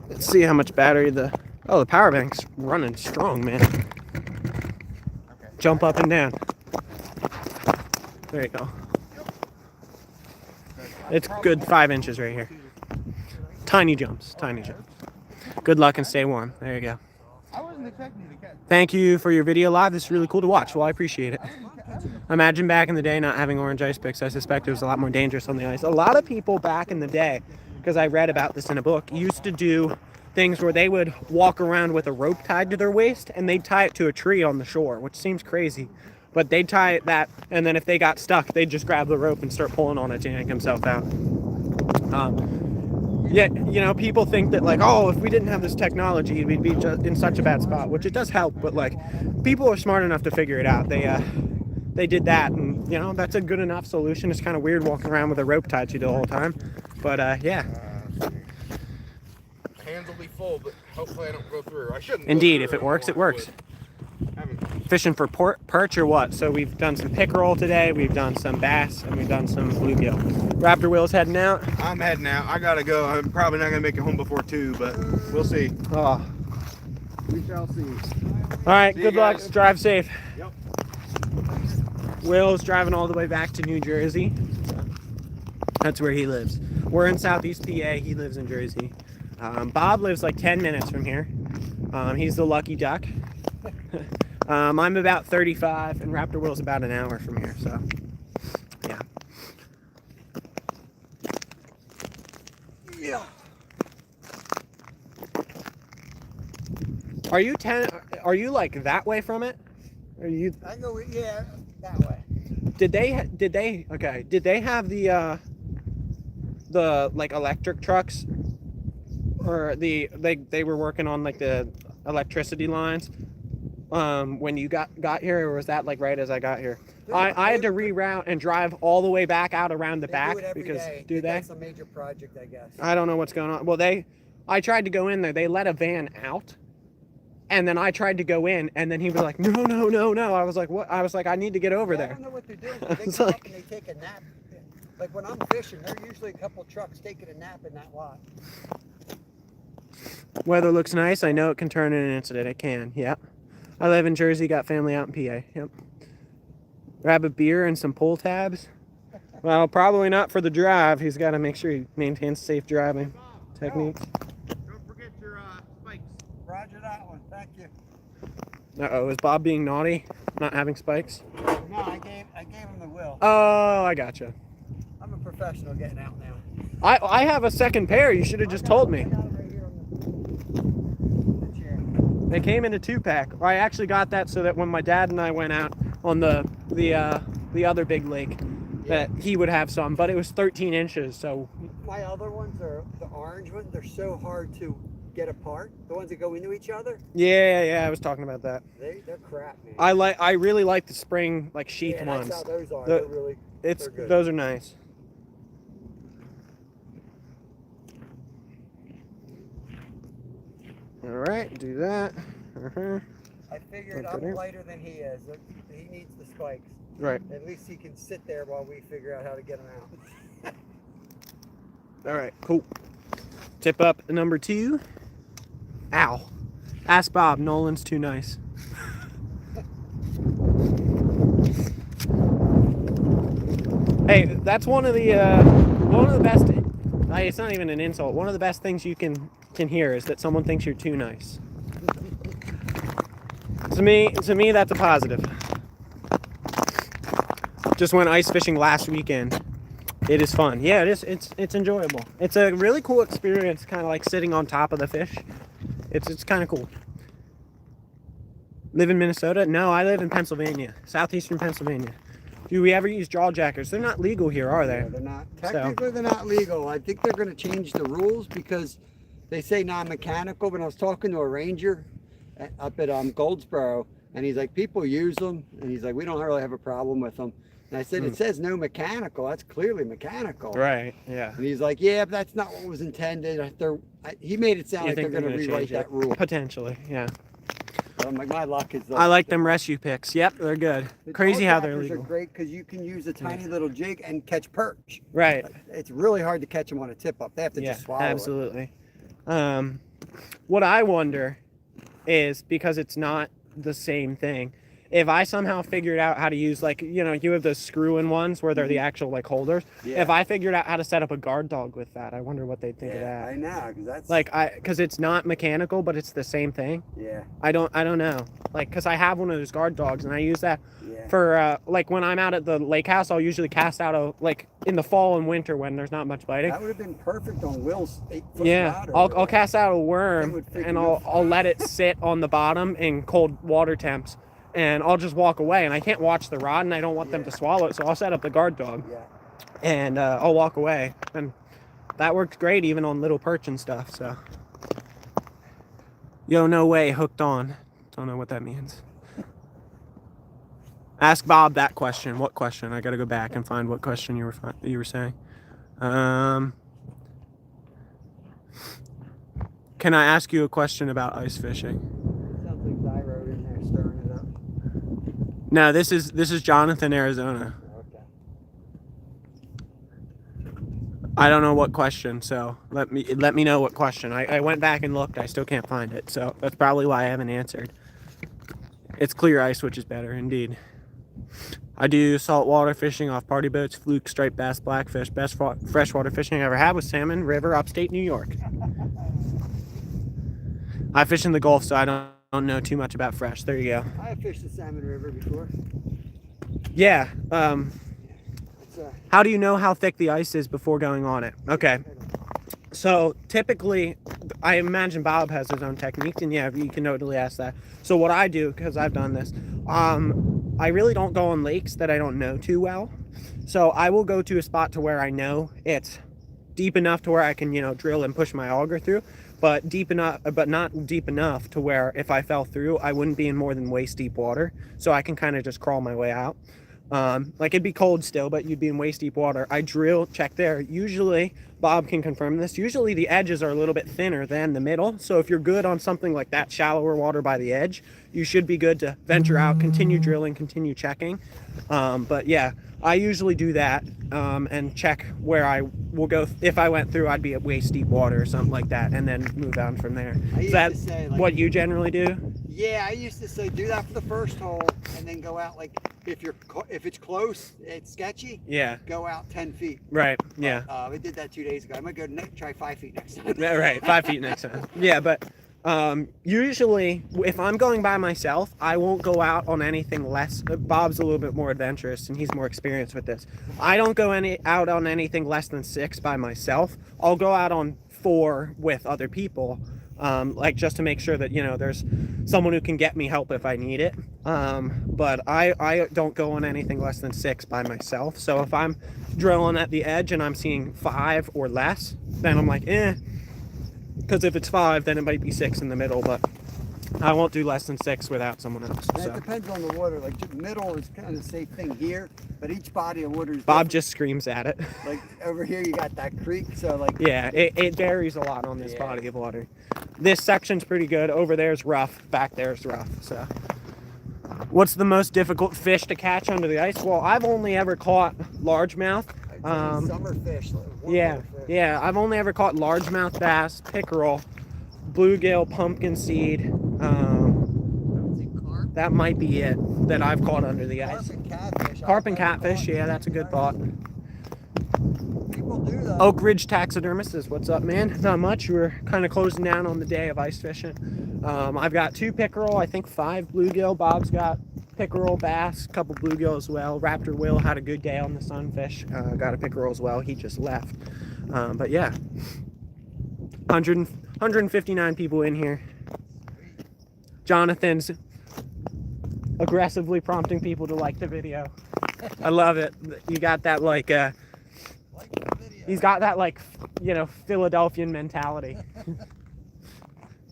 Let's see how much battery the power bank's running strong, man. Jump up and down. There you go. It's good 5 inches right here. Tiny jumps, tiny jumps. Good luck and stay warm. There you go. wasn't expecting you to catch. Thank you for your video live. This is really cool to watch. Well, I appreciate it. Imagine back in the day not having orange ice picks. I suspect it was a lot more dangerous on the ice. A lot of people back in the day, because I read about this in a book, used to do things where they would walk around with a rope tied to their waist and they'd tie it to a tree on the shore, which seems crazy. But they'd tie it that, and then if they got stuck, they'd just grab the rope and start pulling on it to yank himself out. Yeah, you know, people think that like, oh, if we didn't have this technology, we'd be just in such a bad spot, which it does help. But like, people are smart enough to figure it out. They did that, and you know, that's a good enough solution. It's kind of weird walking around with a rope tied to you the whole time, but yeah. Hands will be full, but hopefully I don't go through. I shouldn't. Indeed, if it works, it works. Fishing for perch or what? So we've done some pickerel today, we've done some bass, and we've done some bluegill. Raptor Will's heading out. I'm heading out. I gotta go. I'm probably not gonna make it home before 2, but we'll see. Oh. We shall see. All right, See you good luck. guys. Drive safe. Yep. Will's driving all the way back to New Jersey. That's where he lives. We're in Southeast PA. He lives in Jersey. Bob lives like 10 minutes from here. He's the lucky duck. I'm about 35, and Raptor Will's about an hour from here. So, yeah. Yeah. Are you like that way from it? Are you? I go, yeah, that way. Did they have the like electric trucks, or they were working on like the electricity lines when you got here, or was that like right as I got here? I had to reroute and drive all the way back out around the back because do they? That's a major project, I guess. I don't know what's going on. Well, I tried to go in there. They let a van out. And then I tried to go in, and then he was like, no. I was like, what? I was like, I need to get over I there. don't know what they're doing. They It's come like- up and they take a nap. Like when I'm fishing, there are usually a couple trucks taking a nap in that lot. Weather looks nice. I know it can turn in an incident. It can. Yep. I live in Jersey, got family out in PA. Yep. Grab a beer and some pull tabs. Well, probably not for the drive. He's got to make sure he maintains safe driving techniques. Don't forget your spikes. Roger that one. Thank you. Uh-oh, is Bob being naughty? Not having spikes? No, I gave him the will. Oh, I gotcha. I'm a professional getting out now. I have a second pair. You should have just told me. I got it right here on the chair. They came in a 2-pack. I actually got that so that when my dad and I went out on the other big lake, that he would have some. But it was 13 inches, so. My other ones are the orange ones. They're so hard to get apart. The ones that go into each other. Yeah, I was talking about that. They're crap, man. I really like the spring like sheath yeah, ones. that's how those are. The- They're really. It's they're good. those are nice. All right, do that. I figured Okay. I'm lighter than he is. He needs the spikes. Right. At least he can sit there while we figure out how to get him out. All right. Cool. Tip up number 2. Ow. Ask Bob. Nolan's too nice. Hey, that's one of the best. It's not even an insult. One of the best things you can hear is that someone thinks you're too nice. To me, that's a positive. Just went ice fishing last weekend. It is fun. Yeah, it is. It's enjoyable. It's a really cool experience, kind of like sitting on top of the fish. It's kind of cool. Live in Minnesota? No, I live in Pennsylvania, southeastern Pennsylvania. Do we ever use jaw jackers? They're not legal here, are they? Yeah, they're not. Technically, they're not legal. I think they're going to change the rules because they say non-mechanical. But I was talking to a ranger up at Goldsboro, and he's like, people use them, and he's like, we don't really have a problem with them. And I said, it says no mechanical. That's clearly mechanical. Right. Yeah. And he's like, yeah, but that's not what was intended. He made it sound You like they're think going to gonna rewrite change that it? rule. Potentially. Yeah. But I'm like, my luck is. I like them rescue picks. Yep, they're good. The Crazy how they're jackers legal. are great because you can use a tiny little jig and catch perch. Right. It's really hard to catch them on a tip up. They have to Yeah, just swallow it. absolutely. What I wonder is, because it's not the same thing, if I somehow figured out how to use, like, you know, you have those screw-in ones where they're the actual like holders. Yeah. If I figured out how to set up a guard dog with that, I wonder what they'd think of Yeah, that. I know, because that's Like, because it's not mechanical, but it's the same thing. yeah, I don't know. Like, because I have one of those guard dogs, and I use that yeah. for like when I'm out at the lake house. I'll usually cast out like in the fall and winter when there's not much biting. That would have been perfect on Will's 8-foot Yeah, rod. I'll cast out a Thing worm would freaking and go I'll let it sit on the bottom in cold water temps, and I'll just walk away. And I can't watch the rod, and I don't want them to swallow it, so I'll set up the guard dog, Yeah. and I'll walk away, and that works great even on little perch and stuff. So, yo, no way, hooked on. Don't know what that means. Ask Bob that question. What question? I gotta go back and find what question you were saying. Can I ask you a question about ice fishing? Sounds like Zyro in there stirring it up. No, this is Jonathan, Arizona. Okay. I don't know what question, so let me know what question. I went back and looked. I still can't find it, so that's probably why I haven't answered. It's clear ice, which is better, indeed. I do saltwater fishing off party boats, fluke, striped bass, blackfish. Best freshwater fishing I ever had was salmon river, upstate New York. I fish in the Gulf, so I don't know too much about fresh. There you go. I have fished the Salmon River before. Yeah. It's How do you know how thick the ice is before going on it? Okay. So typically, I imagine Bob has his own techniques, and yeah, you can totally ask that. So what I do, because I've done this, I really don't go on lakes that I don't know too well. So I will go to a spot to where I know it's deep enough to where I can, you know, drill and push my auger through, but deep enough, but not deep enough to where if I fell through, I wouldn't be in more than waist deep water. So I can kind of just crawl my way out. Like it'd be cold still, but you'd be in waist deep water. I drill, check there. Usually, Bob can confirm this, usually the edges are a little bit thinner than the middle. So if you're good on something like that, shallower water by the edge, you should be good to venture out, continue drilling, continue checking. But yeah, I usually do that and check where I will go. If I went through, I'd be at waist deep water or something like that, and then move on from there. Is that what you generally do? Yeah, I used to say do that for the first hole, and then go out like if it's close, it's sketchy. Yeah. Go out 10 feet. Right. Yeah. I did that 2 days ago. I might go try 5 feet next time. Yeah, right. 5 feet next time. Yeah, but usually if I'm going by myself, I won't go out on anything less. Bob's a little bit more adventurous and he's more experienced with this. I don't go out on anything less than 6 by myself. I'll go out on 4 with other people. Like just to make sure that, you know, there's someone who can get me help if I need it. But I don't go on anything less than 6 by myself. So if I'm drilling at the edge and I'm seeing 5 or less, then I'm like, because if it's 5, then it might be 6 in the middle, but I won't do less than 6 without someone else. And So. it depends on the water. Like the middle is kind of the same thing here, but each body of water is Bob different. just screams at it. Like over here, you got that creek, so like Yeah, it varies a lot on this Yeah. body of water. This section's pretty good. Over there's rough. Back there's rough. So, what's the most difficult fish to catch under the ice? Well, I've only ever caught largemouth. it's summer fish. Like Yeah, water fish. yeah. I've only ever caught largemouth bass, pickerel, bluegill, pumpkin seed. That might be it that I've caught under the ice. Carp and catfish. Carp and catfish. Yeah, that's a good thought. People do that. Oak Ridge Taxidermist says, what's up, man? Not much. We're kind of closing down on the day of ice fishing. I've got 2 pickerel, I think 5 bluegill. Bob's got pickerel, bass, a couple bluegill as well. Raptor Will had a good day on the sunfish. Got a pickerel as well. He just left. But yeah, 159 people in here. Jonathan's aggressively prompting people to like the video. I love it. You got that like he's got that like, you know, Philadelphian mentality.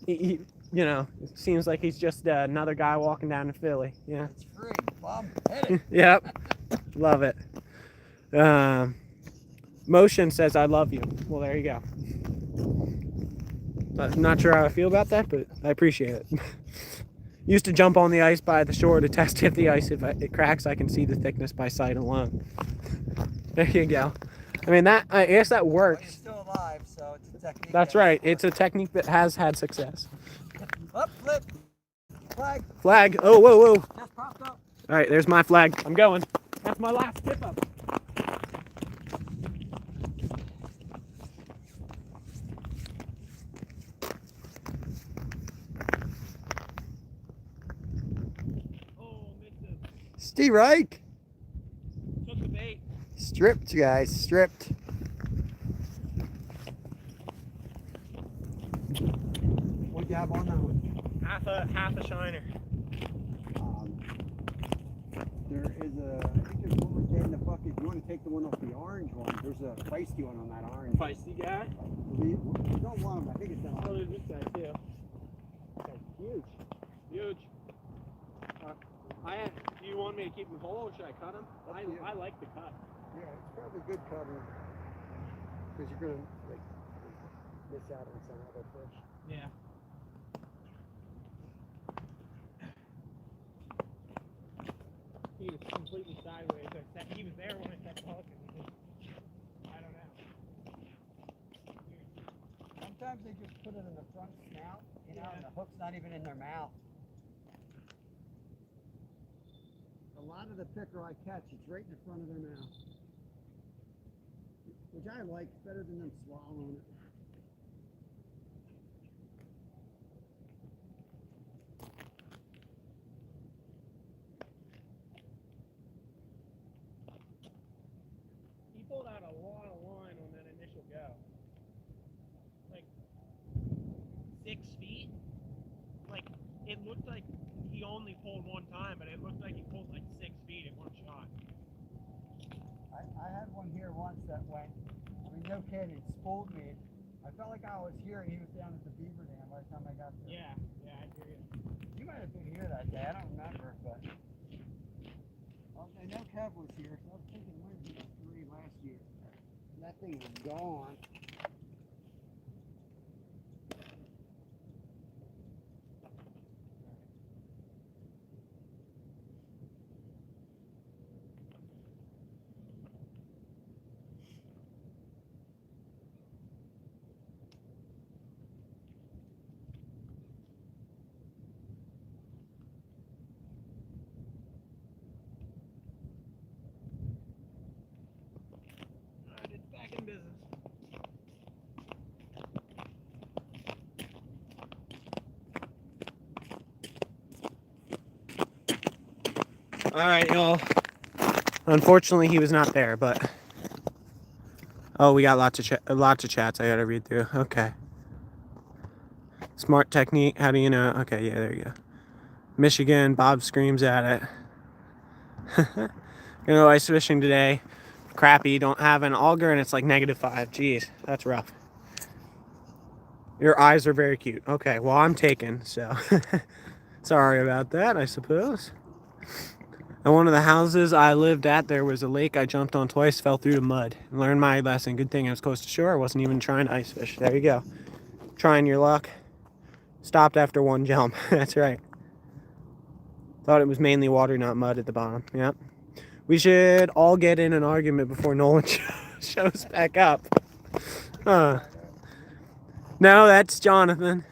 he you know, it seems like he's just another guy walking down to Philly. Yeah. It's free, Bob. Hit it. Yep. Love it. Motion says I love you. Well, there you go. I'm not sure how I feel about that, but I appreciate it. Used to jump on the ice by the shore to test if the ice, if it cracks, I can see the thickness by sight alone. There you go. I mean, I guess that But you're works. still alive, so it's a technique. That's right. It's a technique that has had success. Up, flip. Flag Flag. Oh, whoa, whoa. just popped up. All right, there's my flag. I'm going. That's my last tip up. Oh, missed it. Steve Reich. Took the bait. Stripped, guys. Stripped. What'd you have on that one? Half a shiner. There is a, I think there's one right there in the bucket. You want to take the one off the orange one? There's a feisty one on that orange. Feisty guy. We don't want him. I think it's that Oh, one. there's this guy too. Huge. Huge. Do you want me to keep him whole or should I cut him? I like the cut. Yeah, it's probably good cutting. Because you're going to like miss out on some other fish. Yeah. He was completely sideways. He was there when I started talking. I don't know. Sometimes they just put it in the front snout, you know, and the hook's not even in their mouth. A lot of the pickerel I catch, it's right in the front of their mouth. Which I like, it's better than them swallowing it. He pulled out a lot of line on that initial go. Like 6 feet. Like it looked like he only pulled one time, but it looked like he pulled like 6 feet in one shot. I had one here once that went, I mean, no kidding, it spooled me. I felt like I was here and he was down at the beaver dam by the time I got there. Yeah, I hear you. You might have been here that day, I don't remember, but. Well, I know Kev was here, so I was thinking when he got 3 last year. And that thing was gone. Alright, it's back in business. Alright, y'all. Unfortunately, he was not there, but... Oh, we got lots of chats I gotta read through. Okay. Smart technique. How do you know? Okay, yeah, there you go. Michigan. Bob screams at it. Gonna go ice fishing today. Crappy. Don't have an auger and it's like -5. Jeez, that's rough. Your eyes are very cute. Okay, well, I'm taken, so... Sorry about that, I suppose. At one of the houses I lived at, there was a lake I jumped on twice, fell through the mud. Learned my lesson. Good thing I was close to shore. I wasn't even trying to ice fish. There you go. Trying your luck. Stopped after one jump. That's right. Thought it was mainly water, not mud at the bottom. Yep. We should all get in an argument before Nolan shows back up. No, that's Jonathan.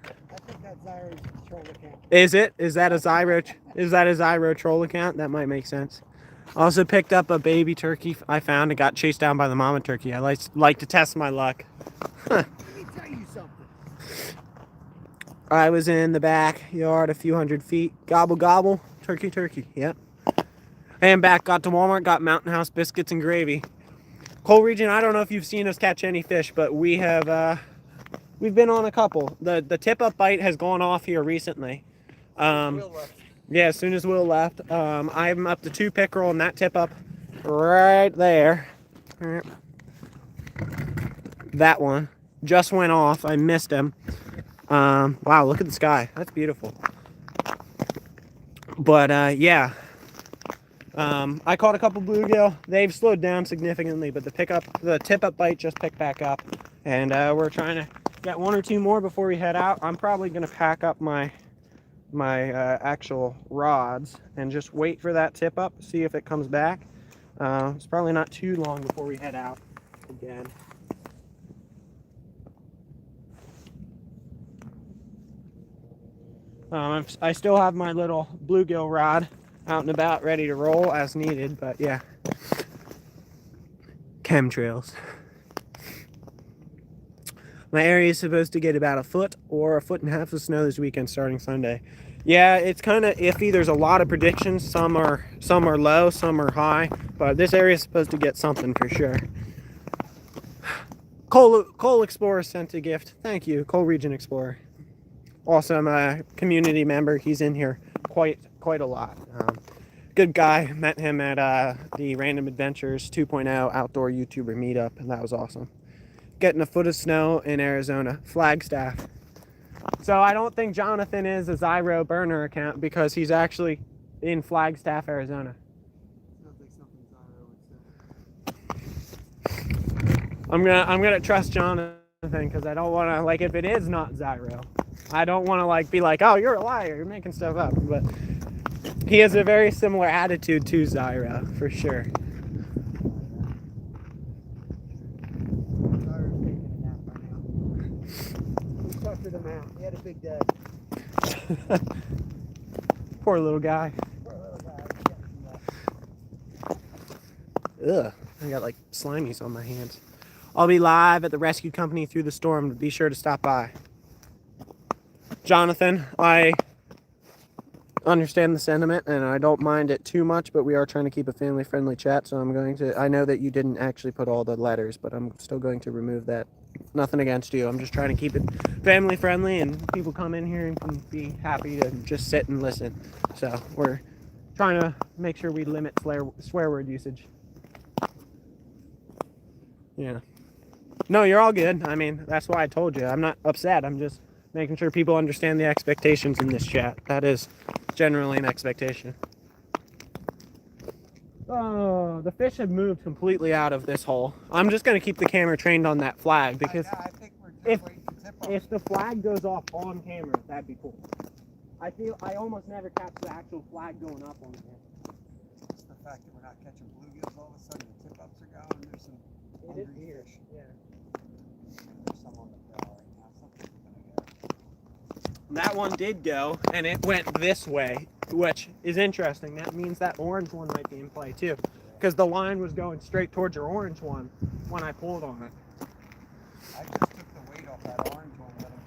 I think that's Zyro's troll account. Is it? Is that a Zyro troll account? That might make sense. Also picked up a baby turkey I found and got chased down by the mama turkey. I like to test my luck. Let me tell you something. I was in the backyard a few hundred feet. Gobble gobble. Turkey turkey. Yep. And back, got to Walmart, got Mountain House biscuits and gravy. Coal region, I don't know if you've seen us catch any fish, but we have we've been on a couple. The tip up bite has gone off here recently. Yeah, as soon as Will left. I'm up to 2 pickerel and that tip up right there. That one just went off. I missed him. Wow, look at the sky. That's beautiful. But yeah. I caught a couple bluegill. They've slowed down significantly, but the tip up bite just picked back up. And we're trying to get 1 or 2 more before we head out. I'm probably gonna pack up my actual rods and just wait for that tip up, see if it comes back. It's probably not too long before we head out again. I still have my little bluegill rod out and about, ready to roll as needed, but yeah. Chemtrails. My area is supposed to get about 1 foot or 1.5 feet of snow this weekend starting Sunday. Yeah, it's kind of iffy. There's a lot of predictions. Some are low, some are high, but this area is supposed to get something for sure. Coal Explorer sent a gift. Thank you, Coal Region Explorer. Awesome community member. He's in here quite a lot. Good guy. Met him at the Random Adventures 2.0 outdoor YouTuber meetup, and that was awesome. Getting 1 foot of snow in Arizona. Flagstaff. So I don't think Jonathan is a Zyro burner account because he's actually in Flagstaff, Arizona. Sounds like something Zyro would say. I'm gonna trust Jonathan because I don't want to, like, if it is not Zyro, I don't want to like be like, oh, you're a liar, you're making stuff up. But he has a very similar attitude to Zyro for sure. Zyro's taking a nap by now. We suffered him out. He had a big day. Poor little guy. Poor little guy. Ugh, I got like slimies on my hands. I'll be live at the rescue company through the storm. Be sure to stop by. Jonathan, I understand the sentiment and I don't mind it too much, but we are trying to keep a family-friendly chat, so I know that you didn't actually put all the letters, but I'm still going to remove that. Nothing against you. I'm just trying to keep it family-friendly and people come in here and can be happy to just sit and listen. So we're trying to make sure we limit swear word usage. Yeah. No, you're all good. I mean, that's why I told you. I'm not upset. I'm just making sure people understand the expectations in this chat. That is generally an expectation. Oh, the fish have moved completely out of this hole. I'm just going to keep the camera trained on that flag because I think we're just if- waiting to tip off. if the flag goes off on camera, that'd be cool. I almost never catch the actual flag going up on there. It's the fact that we're not catching bluegills all of a sudden, the tip ups are going. There's some hungry fish. Yeah. There's some on the bell right now. Something's gonna go. That one did go, and it went this way, which is interesting. That means that orange one might be in play too, because the line was going straight towards your orange one when I pulled on it. I just took the weight off that orange one. Let him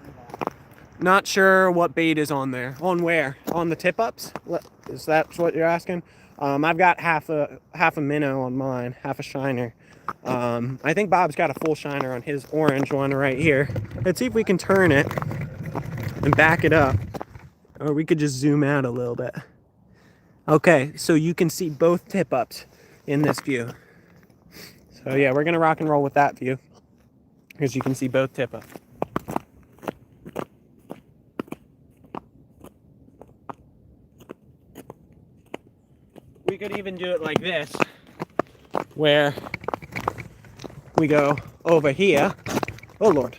free line. Not sure what bait is on there. On where? On the tip-ups? Is that what you're asking? I've got half a minnow on mine, half a shiner. I think Bob's got a full shiner on his orange one right here. Let's see if we can turn it and back it up. Or we could just zoom out a little bit. Okay, so you can see both tip-ups in this view. So yeah, we're gonna rock and roll with that view because you can see both tip-ups. We could even do it like this, where we go over here. Oh Lord.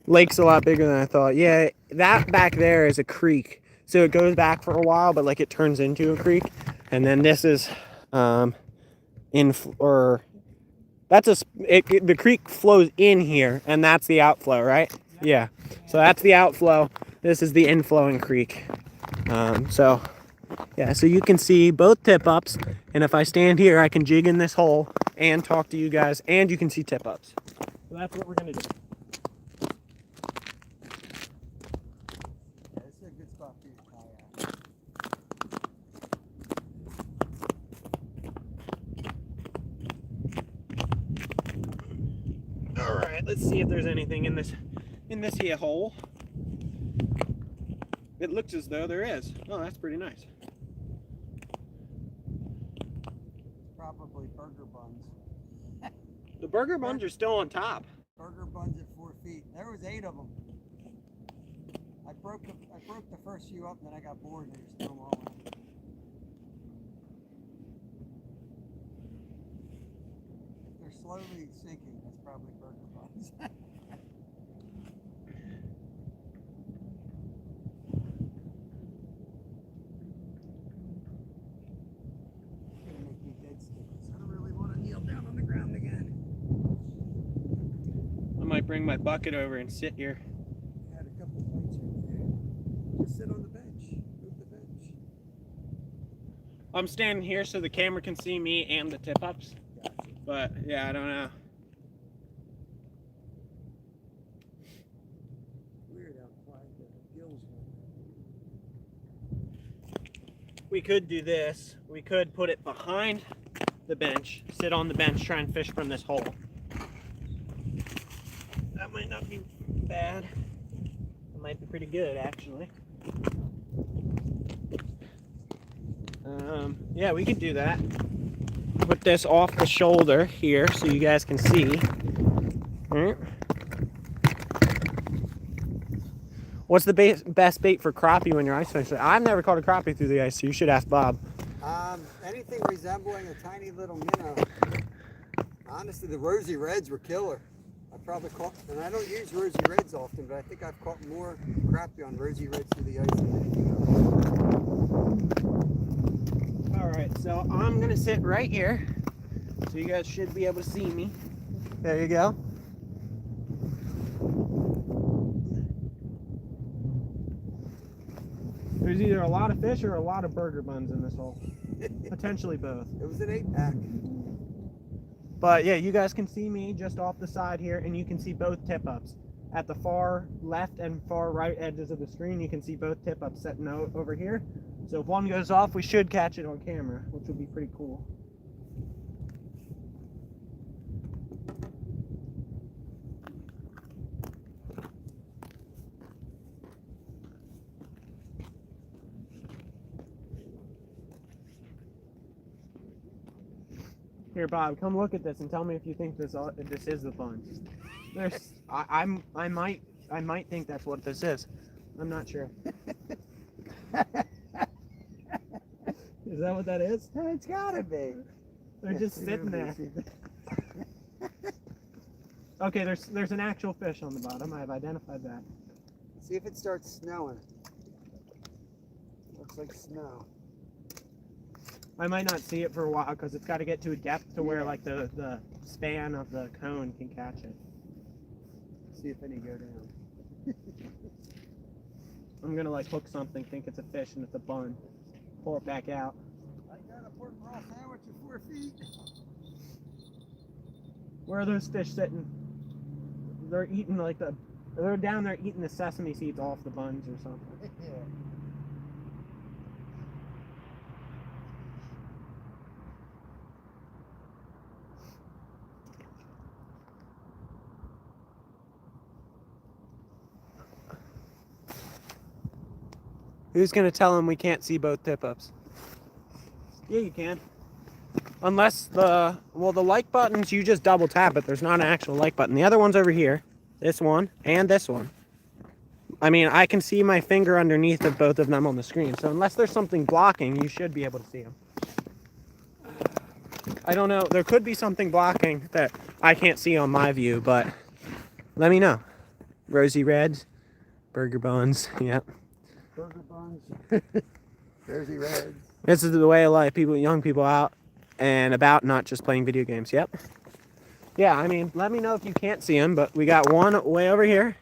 Lake's a lot bigger than I thought. Yeah, that back there is a creek. So it goes back for a while, but like it turns into a creek. And then this is the creek flows in here and that's the outflow, right? Yeah. So that's the outflow. This is the inflowing creek. So you can see both tip-ups, and if I stand here, I can jig in this hole and talk to you guys, and you can see tip-ups. So that's what we're gonna do. Yeah, this is a good spot for you to kayak. All right, let's see if there's anything in this here hole. It looks as though there is. Oh, that's pretty nice. Probably burger buns. The burger buns are still on top. Burger buns at 4 feet. There was 8 of them. I broke the first few up, and then I got bored and just threw them all in. If they're slowly sinking, that's probably burger buns. It's gonna make me dead stick, so I don't really want to kneel down on the ground again. I might bring my bucket over and sit here. Had a couple bites right there. Just sit on the bench. Move the bench. I'm standing here so the camera can see me and the tip-ups. Gotcha. But, yeah, I don't know. Weird how quiet the gills went. We could do this. We could put it behind the bench, sit on the bench, try and fish from this hole. That might not be bad. It might be pretty good, actually. Yeah, we could do that. Put this off the shoulder here so you guys can see. Alright. What's the best bait for crappie when you're ice fishing? I've never caught a crappie through the ice, so you should ask Bob. Anything resembling a tiny little minnow. Honestly, the rosy reds were killer. I probably caught, and I don't use rosy reds often, but I think I've caught more crappie on rosy reds through the ice than anything else. Alright, so I'm gonna sit right here. So you guys should be able to see me. There you go. There's either a lot of fish or a lot of burger buns in this hole. Potentially both. It was an 8-pack. But yeah, you guys can see me just off the side here, and you can see both tip-ups. At the far left and far right edges of the screen, you can see both tip-ups setting out over here. So if one goes off, we should catch it on camera, which would be pretty cool. Here, Bob, come look at this and tell me if you think this is the bun. There's, I might think that's what this is. I'm not sure. Is that what that is? It's gotta be. They're just sitting there. Okay, there's an actual fish on the bottom. I've identified that. See if it starts snowing. Looks like snow. I might not see it for a while because it's got to get to a depth to where like the span of the cone can catch it. See if any go down. I'm gonna like hook something, think it's a fish, and it's a bun. Pull it back out. I got a pork raw sandwich at 4 feet. Where are those fish sitting? They're eating like they're down there eating the sesame seeds off the buns or something. Yeah. Who's gonna tell him we can't see both tip-ups? Yeah, you can. Unless the like buttons, you just double tap it. There's not an actual like button. The other one's over here. This one and this one. I mean, I can see my finger underneath of both of them on the screen. So unless there's something blocking, you should be able to see them. I don't know. There could be something blocking that I can't see on my view, but let me know. Rosy reds, burger buns. Yep. Burger buns. Rosy reds. This is the way of life. Young people out and about, not just playing video games. Yep. Yeah, I mean, let me know if you can't see them, but we got one way over here.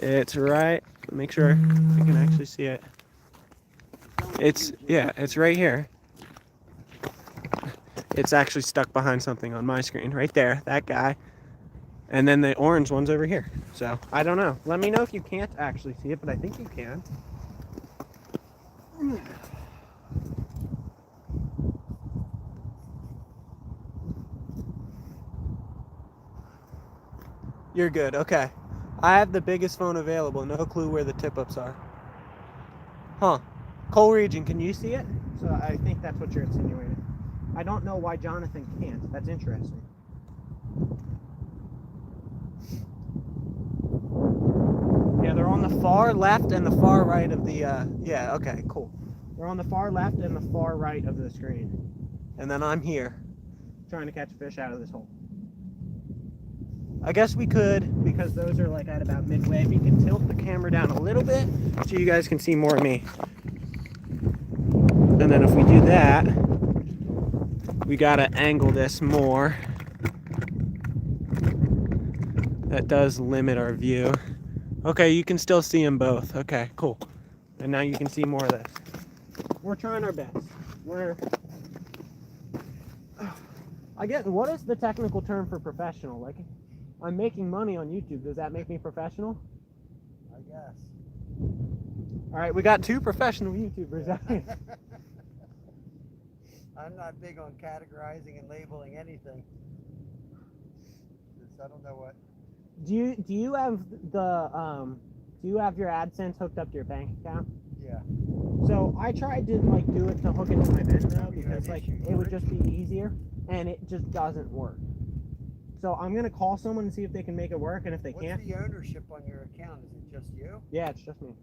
It's right. Make sure you can actually see it. It's right here. It's actually stuck behind something on my screen. Right there, that guy. And then the orange one's over here. So, I don't know. Let me know if you can't actually see it, but I think you can. You're good, okay. I have the biggest phone available, no clue where the tip-ups are. Huh. Coal region, can you see it? So I think that's what you're insinuating. I don't know why Jonathan can't. That's interesting. Yeah, they're on the far left and the far right of the, yeah, okay, cool. They're on the far left and the far right of the screen. And then I'm here, trying to catch a fish out of this hole. I guess we could, because those are like at about midway. If you can tilt the camera down a little bit so you guys can see more of me. And then if we do that, we gotta angle this more. that does limit our view. Okay, you can still see them both. Okay, cool. And now you can see more of this. We're trying our best. I get, what is the technical term for professional? Like, I'm making money on YouTube. Does that make me professional? I guess. All right, we got 2 professional YouTubers out here. I'm not big on categorizing and labeling anything. I don't know what. Do you have your AdSense hooked up to your bank account? Yeah. So I tried to like do it to hook it to my Venmo You because had like issues, it would right? just be easier, and it just doesn't work. So I'm gonna call someone and see if they can make it work, and if they What's can't, the ownership on your account? Is it just you? yeah, it's just me.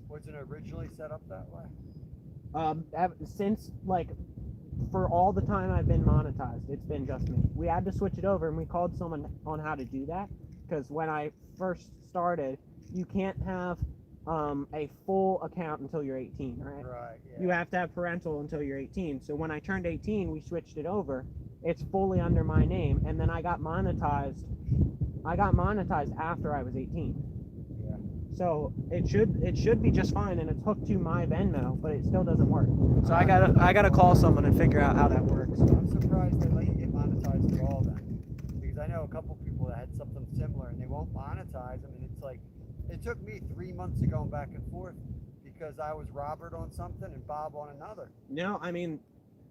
Wasn't it originally set up that way? Since like for all the time I've been monetized, it's been just me. We had to switch it over, and we called someone on how to do that because when I first started, you can't have a full account until you're 18, right? Right. Yeah. You have to have parental until you're 18. So when I turned 18, we switched it over. It's fully under my name, and then I got monetized. I got monetized after I was 18. Yeah. So it should be just fine, and it's hooked to my Venmo, but it still doesn't work. So I gotta call someone and figure out how that works. I'm surprised they let you get monetized at all then, because I know a couple people that had something similar and they won't monetize. I mean, it's like it took me 3 months of going back and forth because I was Robert on something and Bob on another. No, I mean,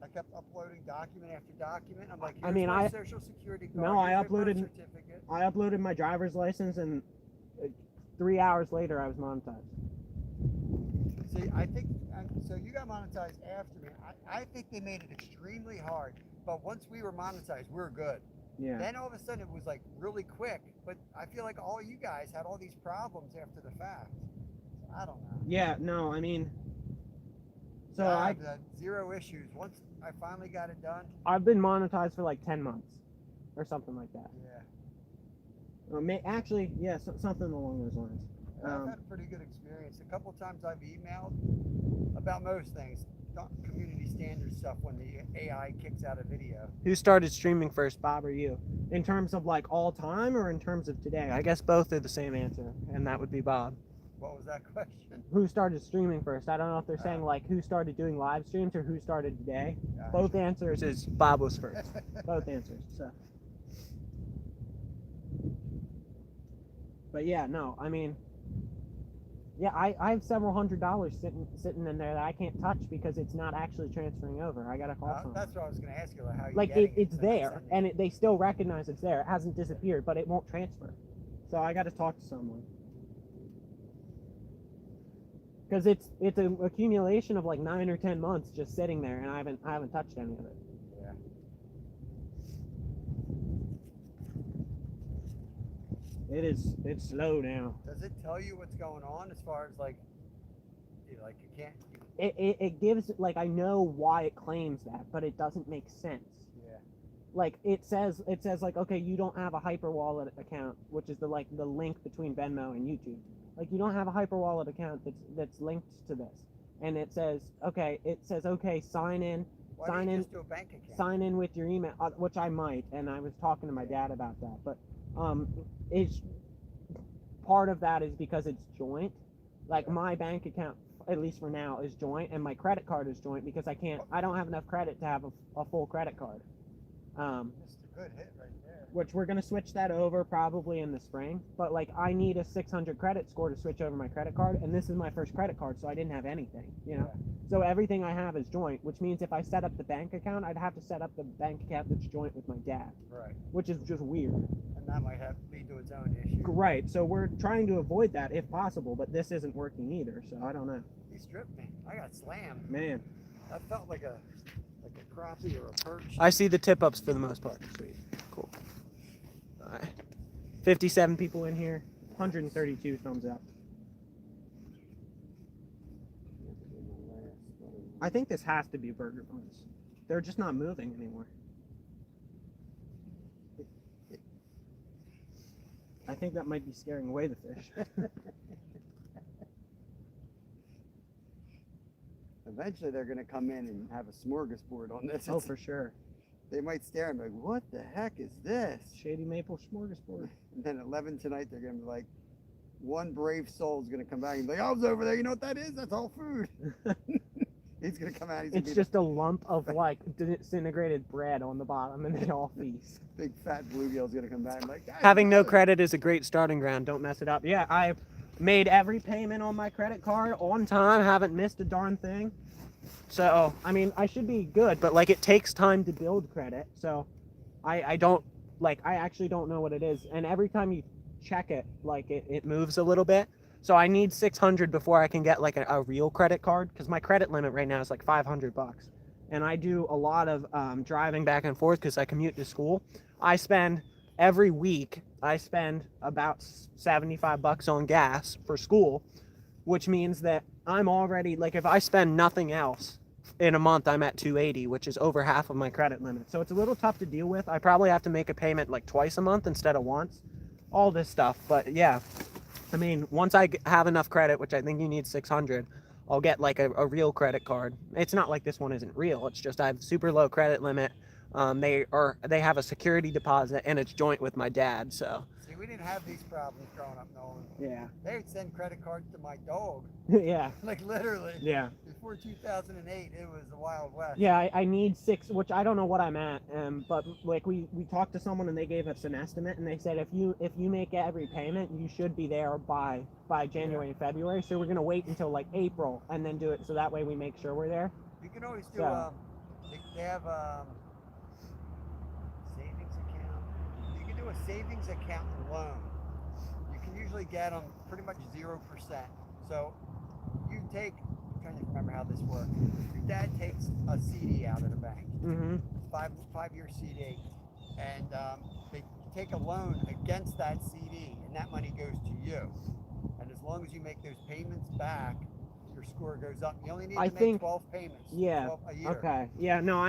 I kept uploading document after document. I'm like, I here's mean, my social security card. No, I here's my birth uploaded- certificate. I uploaded my driver's license, and 3 hours later, I was monetized. See, I think so. You got monetized after me. I think they made it extremely hard. But once we were monetized, we were good. Yeah. Then all of a sudden it was like really quick. But I feel like all you guys had all these problems after the fact. I don't know. Yeah. No, I mean, so I had zero issues. Once I finally got it done. I've been monetized for like 10 months or something like that. Yeah. Actually, yeah, something along those lines. I've had a pretty good experience. A couple times I've emailed about most things, community standard stuff when the AI kicks out a video. Who started streaming first, Bob or you? In terms of like all time or in terms of today? I guess both are the same answer, and that would be Bob. What was that question? Who started streaming first? I don't know if they're saying like who started doing live streams or who started today. Gotcha. Both answers is Bob was first. Both answers. So. But yeah, no, I mean, yeah, I have several $100s sitting in there that I can't touch because it's not actually transferring over. I gotta call someone. That's what I was going to ask you. How you Like getting it's it? there, and they still recognize it's there. It hasn't disappeared, but it won't transfer. So I got to talk to someone because it's an accumulation of like 9 or 10 months just sitting there, and I haven't touched any of it. Yeah. It's slow now. Does it tell you what's going on as far as like you can't? It gives like I know why it claims that, but it doesn't make sense. Yeah. Like it says like, okay, you don't have a hyperwallet account, which is the link between Venmo and YouTube. Like you don't have a hyperwallet account that's linked to this, and it says okay, sign in. Why don't you just do a bank account? Sign in with your email, which I might, and I was talking to my dad about that, but it's part of that is because it's joint. Like my bank account, at least for now, is joint, and my credit card is joint because I don't have enough credit to have a full credit card. Just a good hit right there. Which we're gonna switch that over probably in the spring, but like I need a 600 credit score to switch over my credit card, and this is my first credit card, so I didn't have anything, you know. So everything I have is joint, which means if I set up the bank account, I'd have to set up the bank account that's joint with my dad, Right. which is just weird. And that might lead to its own issue. Right. So we're trying to avoid that if possible, but this isn't working either. So I don't know. He stripped me. I got slammed. Man, That felt like a crappie or a perch. I see the tip ups for the most part. Sweet. Cool. All right. 57 people in here. 132 thumbs up. I think this has to be burger buns. They're just not moving anymore. I think that might be scaring away the fish. Eventually they're going to come in and have a smorgasbord on this. Oh, for sure. they might stare and be like, "What the heck is this?" Shady Maple Smorgasbord. And then at 11 tonight, they're gonna be like, one brave soul is gonna come back and be like, "I was over there. You know what that is? That's all food." He's gonna come out. He's gonna It's be just a lump of like disintegrated bread on the bottom, and they all feast. the big fat bluegill's gonna come back and be like, "Guys, Having no look." credit is a great starting ground. Don't mess it up. Yeah, I've made every payment on my credit card on time. Haven't missed a darn thing. So, I mean, I should be good, but like it takes time to build credit. So, I don't like, I actually don't know what it is. And every time you check it, like it moves a little bit. So I need 600 before I can get like a real credit card, because my credit limit right now is like $500. And I do a lot of driving back and forth because I commute to school. I spend every week, I spend about $75 on gas for school, which means that I'm already, like, if I spend nothing else in a month, I'm at 280, which is over half of my credit limit. So it's a little tough to deal with. I probably have to make a payment like twice a month instead of once. All this stuff. But yeah, I mean, once I have enough credit, which I think you need 600, I'll get like a real credit card. It's not like this one isn't real. It's just I have super low credit limit. They have a security deposit, and it's joint with my dad. So See, we didn't have these problems growing up, Nolan. yeah, They would send credit cards to my dog, yeah, like literally. yeah. Before 2008, it was the Wild West. Yeah, I need 6, which I don't know what I'm at. But like we talked to someone and they gave us an estimate, and they said if you make every payment, you should be there by January and February. So we're gonna wait until like April and then do it, so that way we make sure we're there. You can always do. So- They have savings account. You can do a savings account loan. You can usually get them pretty much 0%. So you take. I'm trying to remember how this works. Your dad takes a CD out of the bank, Mm-hmm. 5-year CD, and they take a loan against that CD, and that money goes to you. And as long as you make those payments back, your score goes up. You only need I to think- make 12 payments. Yeah. 12 a year. Okay. Yeah. No.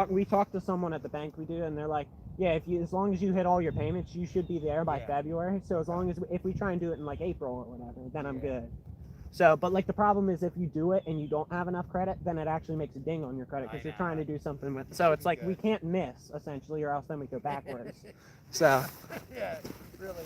We talked to someone at the bank we do, and they're like, yeah, as long as you hit all your payments, you should be there by Yeah. February. So as long as if we try and do it in like April or whatever, then I'm Yeah. good. So, but like the problem is if you do it and you don't have enough credit, then it actually makes a ding on your credit I because you're know. trying to do something with. So it's be like we good. can't miss essentially, or else then we go backwards. So Yeah, really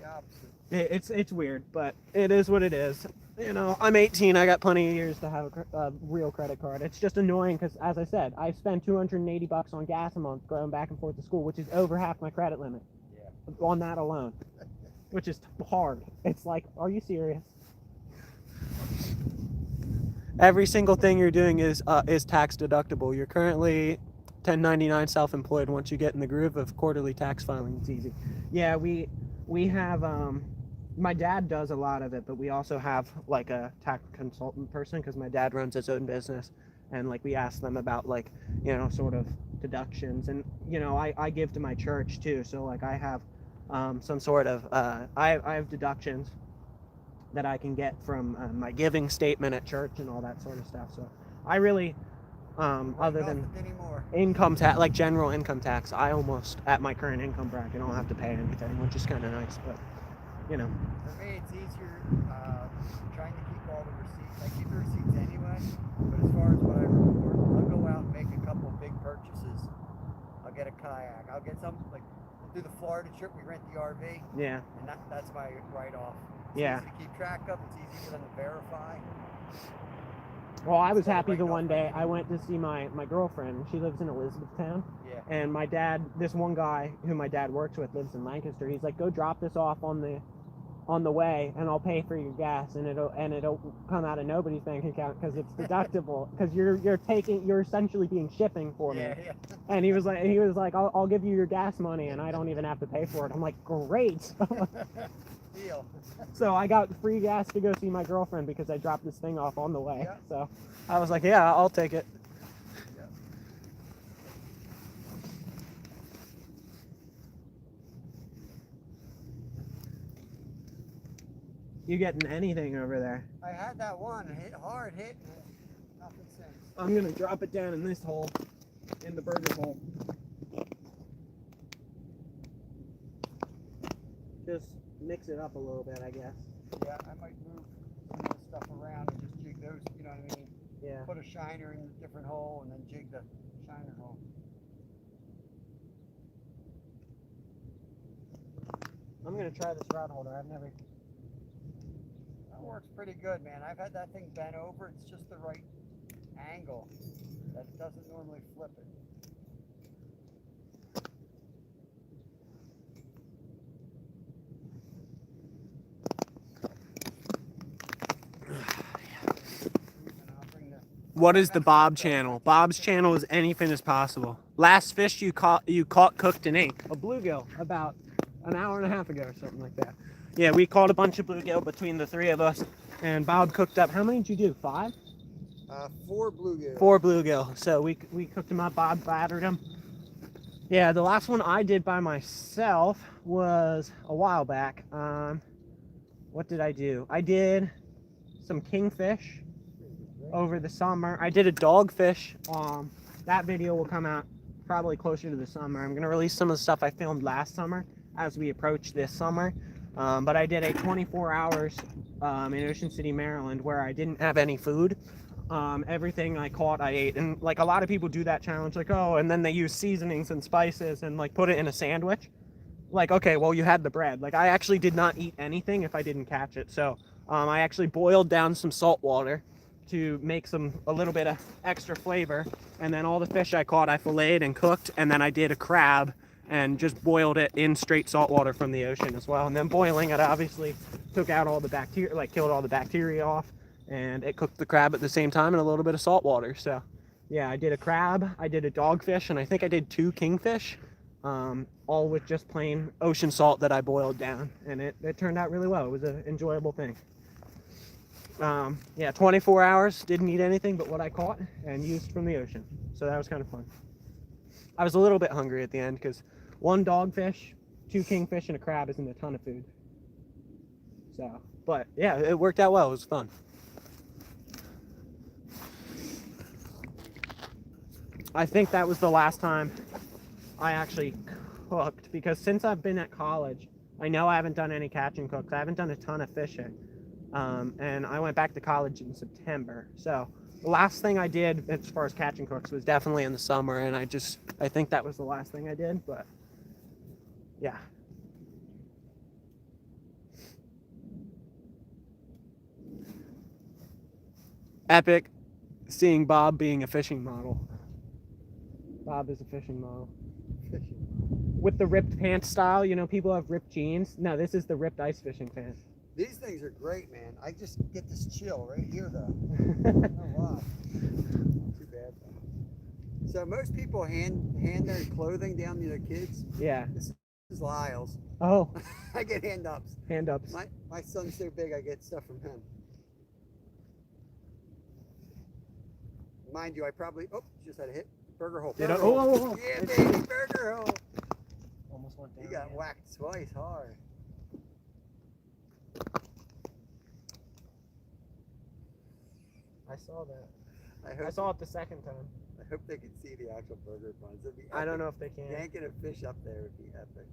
the opposite. it's weird, but it is what it is. You know, I'm 18. I got plenty of years to have a real credit card. It's just annoying because, as I said, I spend $280 on gas a month going back and forth to school, which is over half my credit limit. Yeah. On that alone, which is hard. It's like, are you serious? Every single thing you're doing is tax deductible. You're currently 1099 self-employed. Once you get in the groove of quarterly tax filing, it's easy. Yeah, we have my dad does a lot of it, but we also have like a tax consultant person because my dad runs his own business, and like we ask them about like, you know, sort of deductions, and you know, I give to my church too, so like I have some sort of I have deductions that I can get from my giving statement at church and all that sort of stuff. So I really other than Nothing anymore. income tax, like general income tax, I almost at my current income bracket don't have to pay anything, which is kind of nice. But you know, For me, it's easier trying to keep all the receipts. I keep the receipts anyway, but as far as what I report, I'll go out and make a couple big purchases. I'll get a kayak. I'll get some, like, we'll do the Florida trip. We rent the RV, yeah, and that's my write-off. It's Yeah. easy to keep track of. It's easy for them to verify. well, I was Instead of happy the writing off one day everything. I went to see my girlfriend. She lives in Elizabethtown. Yeah. And my dad, this one guy who my dad works with lives in Lancaster. He's like, go drop this off on the way, and I'll pay for your gas, and it'll come out of nobody's bank account because it's deductible. Because you're essentially being shipping for me. Yeah. And he was like, I'll give you your gas money, and I don't even have to pay for it. I'm like, great. Deal. So I got free gas to go see my girlfriend because I dropped this thing off on the way. Yeah. So I was like, yeah, I'll take it. Yeah. You getting anything over there? I had that one hit hard, and nothing since. I'm gonna drop it down in this hole, in the burger hole. Just mix it up a little bit, I guess. Yeah, I might move some of the stuff around and just jig those, you know what I mean? Yeah. Put a shiner in a different hole and then jig the China roll. I'm gonna try this rod holder. I've never. That works pretty good, man. I've had that thing bent over. It's just the right angle. That doesn't normally flip it. And I'll bring the What is the Bob channel? Bob's channel is anything is possible. Last fish you caught, cooked, and ate a bluegill about an hour and a half ago or something like that. Yeah, we caught a bunch of bluegill between the three of us, and Bob cooked up. How many did you do? 5? 4 bluegill. 4 bluegill. So we cooked them up. Bob battered them. Yeah, the last one I did by myself was a while back. What did I do? I did some kingfish over the summer. I did a dogfish. That video will come out probably closer to the summer. I'm gonna release some of the stuff I filmed last summer as we approach this summer. But I did a 24 hours in Ocean City, Maryland, where I didn't have any food. Everything I caught, I ate. And like a lot of people do that challenge, like, oh, and then they use seasonings and spices and like put it in a sandwich. Like, okay, well, you had the bread. Like, I actually did not eat anything if I didn't catch it. So I actually boiled down some salt water to make a little bit of extra flavor. And then all the fish I caught, I filleted and cooked. And then I did a crab and just boiled it in straight salt water from the ocean as well. And then boiling it obviously took out all the bacteria, like killed all the bacteria off. And it cooked the crab at the same time in a little bit of salt water. So yeah, I did a crab, I did a dogfish, and I think I did 2 kingfish, all with just plain ocean salt that I boiled down. And it turned out really well. It was an enjoyable thing. Yeah, 24 hours, didn't eat anything but what I caught and used from the ocean. So that was kind of fun. I was a little bit hungry at the end because 1 dogfish, 2 kingfish, and a crab isn't a ton of food. So, but yeah, it worked out well. It was fun. I think that was the last time I actually cooked, because since I've been at college, I know I haven't done any catch and cooks. I haven't done a ton of fishing. And I went back to college in September. So the last thing I did as far as catch and cooks was definitely in the summer. And I think that was the last thing I did, but yeah. Epic seeing Bob being a fishing model. Bob is a fishing model. With the ripped pants style, you know, people have ripped jeans. No, this is the ripped ice fishing pants. These things are great, man. I just get this chill right here, though. Oh, wow. Not too bad, though. So most people hand their clothing down to their kids. Yeah. This is Lyle's. Oh, I get hand-ups. hand ups. My son's so big, I get stuff from him. Mind you, I probably... Oh, just had a hit. Burger hole. Did I- Burger hole. oh. Yeah, baby, burger hole. Almost went down. He got whacked twice hard. I saw that. I I saw it the second time. I hope they can see the actual burger buns. It'd be I don't epic. know if they can. Yanking a fish up there would be epic.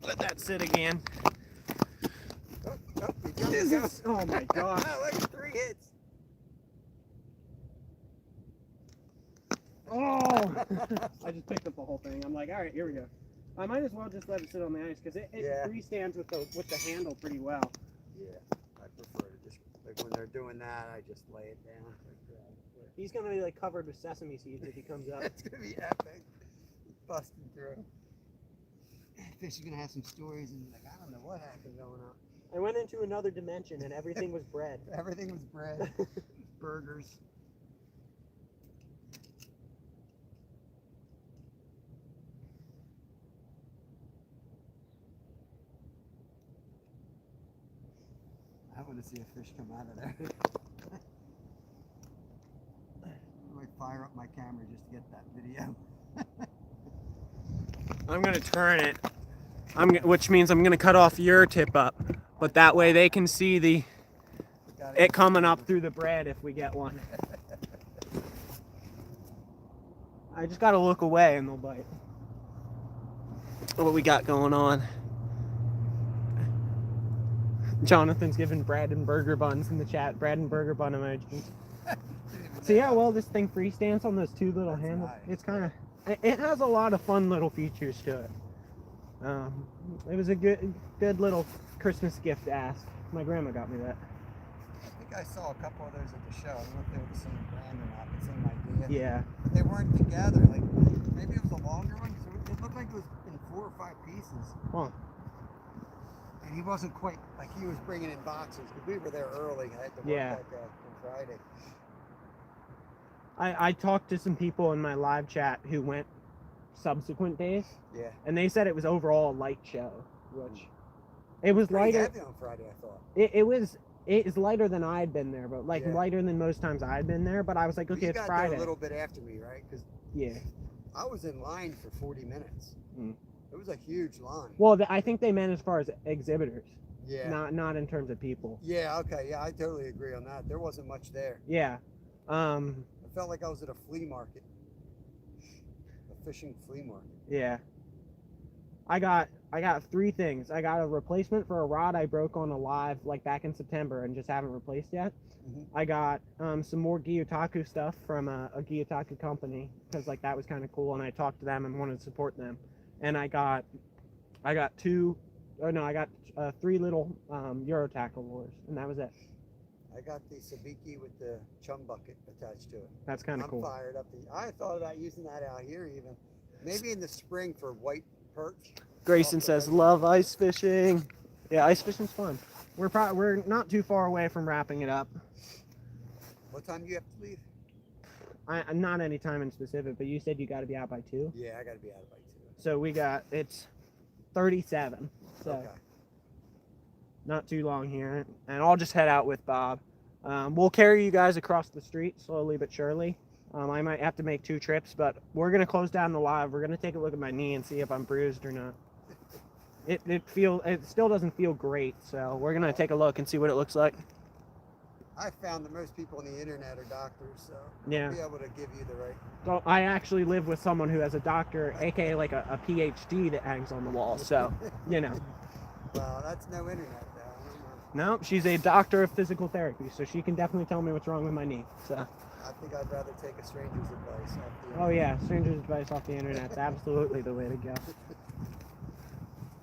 Let that sit again. Oh, he jumped This the is, oh my gun. god. Oh, like 3 hits. Oh! I just picked up the whole thing. I'm like, all right, here we go. I might as well just let it sit on the ice because it Yeah. freestands with the handle pretty well. Yeah, I prefer to just, like when they're doing that, I just lay it down. He's gonna be like covered with sesame seeds if he comes up. That's gonna be epic. Busting through. Fish is gonna have some stories and like, I don't know what happened going on. I went into another dimension and everything was bread. Everything was bread, burgers. I want to see a fish come out of there. I might fire up my camera just to get that video. I'm gonna turn it which means I'm gonna cut off your tip up, but that way they can see it coming up through the bread if we get one. I just gotta look away and they'll bite. What we got going on? Jonathan's giving Braden burger buns in the chat. Braden burger bun emojis. See how well this thing freestands on those two little handles? nice. It's kind of, it has a lot of fun little features to it. It was a good little Christmas gift to ask. My grandma got me that. I think I saw a couple of those at the show. I don't know if they were the same brand or not, but same idea. Yeah. But they weren't together. Like maybe it was a longer one. So it looked like it was in 4 or 5 pieces. Huh. And he wasn't quite like he was bringing in boxes because we were there early. I had to work Yeah. like on Friday. I talked to some people in my live chat who went subsequent days, Yeah. and they said it was overall a light show, which it was Pretty lighter. heavy on Friday, I thought. It is lighter than I'd been there, but like Yeah. lighter than most times I'd been there. But I was like, okay, you it's got Friday. there a little bit after me, right? Because Yeah. I was in line for 40 minutes. Mm. It was a huge line. Well, I think they meant as far as exhibitors, Yeah. not in terms of people. Yeah. Okay. Yeah, I totally agree on that. There wasn't much there. Yeah. I felt like I was at a flea market, a fishing flea market. Yeah. I got 3 things. I got a replacement for a rod I broke on a live like back in September and just haven't replaced yet. Mhm. I got some more Gyotaku stuff from a Gyotaku company because like that was kind of cool and I talked to them and wanted to support them. And I got 3 little Euro tackle lures and that was it. I got the sabiki with the chum bucket attached to it. That's kind of I'm cool. fired up. I thought about using that out here even. Maybe in the spring for white perch. Grayson Off the says, reservoir. "Love ice fishing." Yeah, ice fishing's fun. We're not too far away from wrapping it up. What time do you have to leave? I'm not any time in specific, but you said you got to be out by 2. Yeah, I got to be out by 2. So it's 37. So Okay. not too long here, and I'll just head out with Bob. We'll carry you guys across the street slowly but surely. I might have to make 2 trips, but we're gonna close down the live. We're gonna take a look at my knee and see if I'm bruised or not. It still doesn't feel great, so we're gonna take a look and see what it looks like. I found that most people on the internet are doctors, so Yeah. I'll be able to give you the right. So I actually live with someone who has a doctor, aka like a PhD that hangs on the wall. So, you know. Well, that's no internet though. I don't know. No, she's a doctor of physical therapy, so she can definitely tell me what's wrong with my knee. So, I think I'd rather take a stranger's advice. Off the oh yeah, stranger's advice off the internet's absolutely the way to go.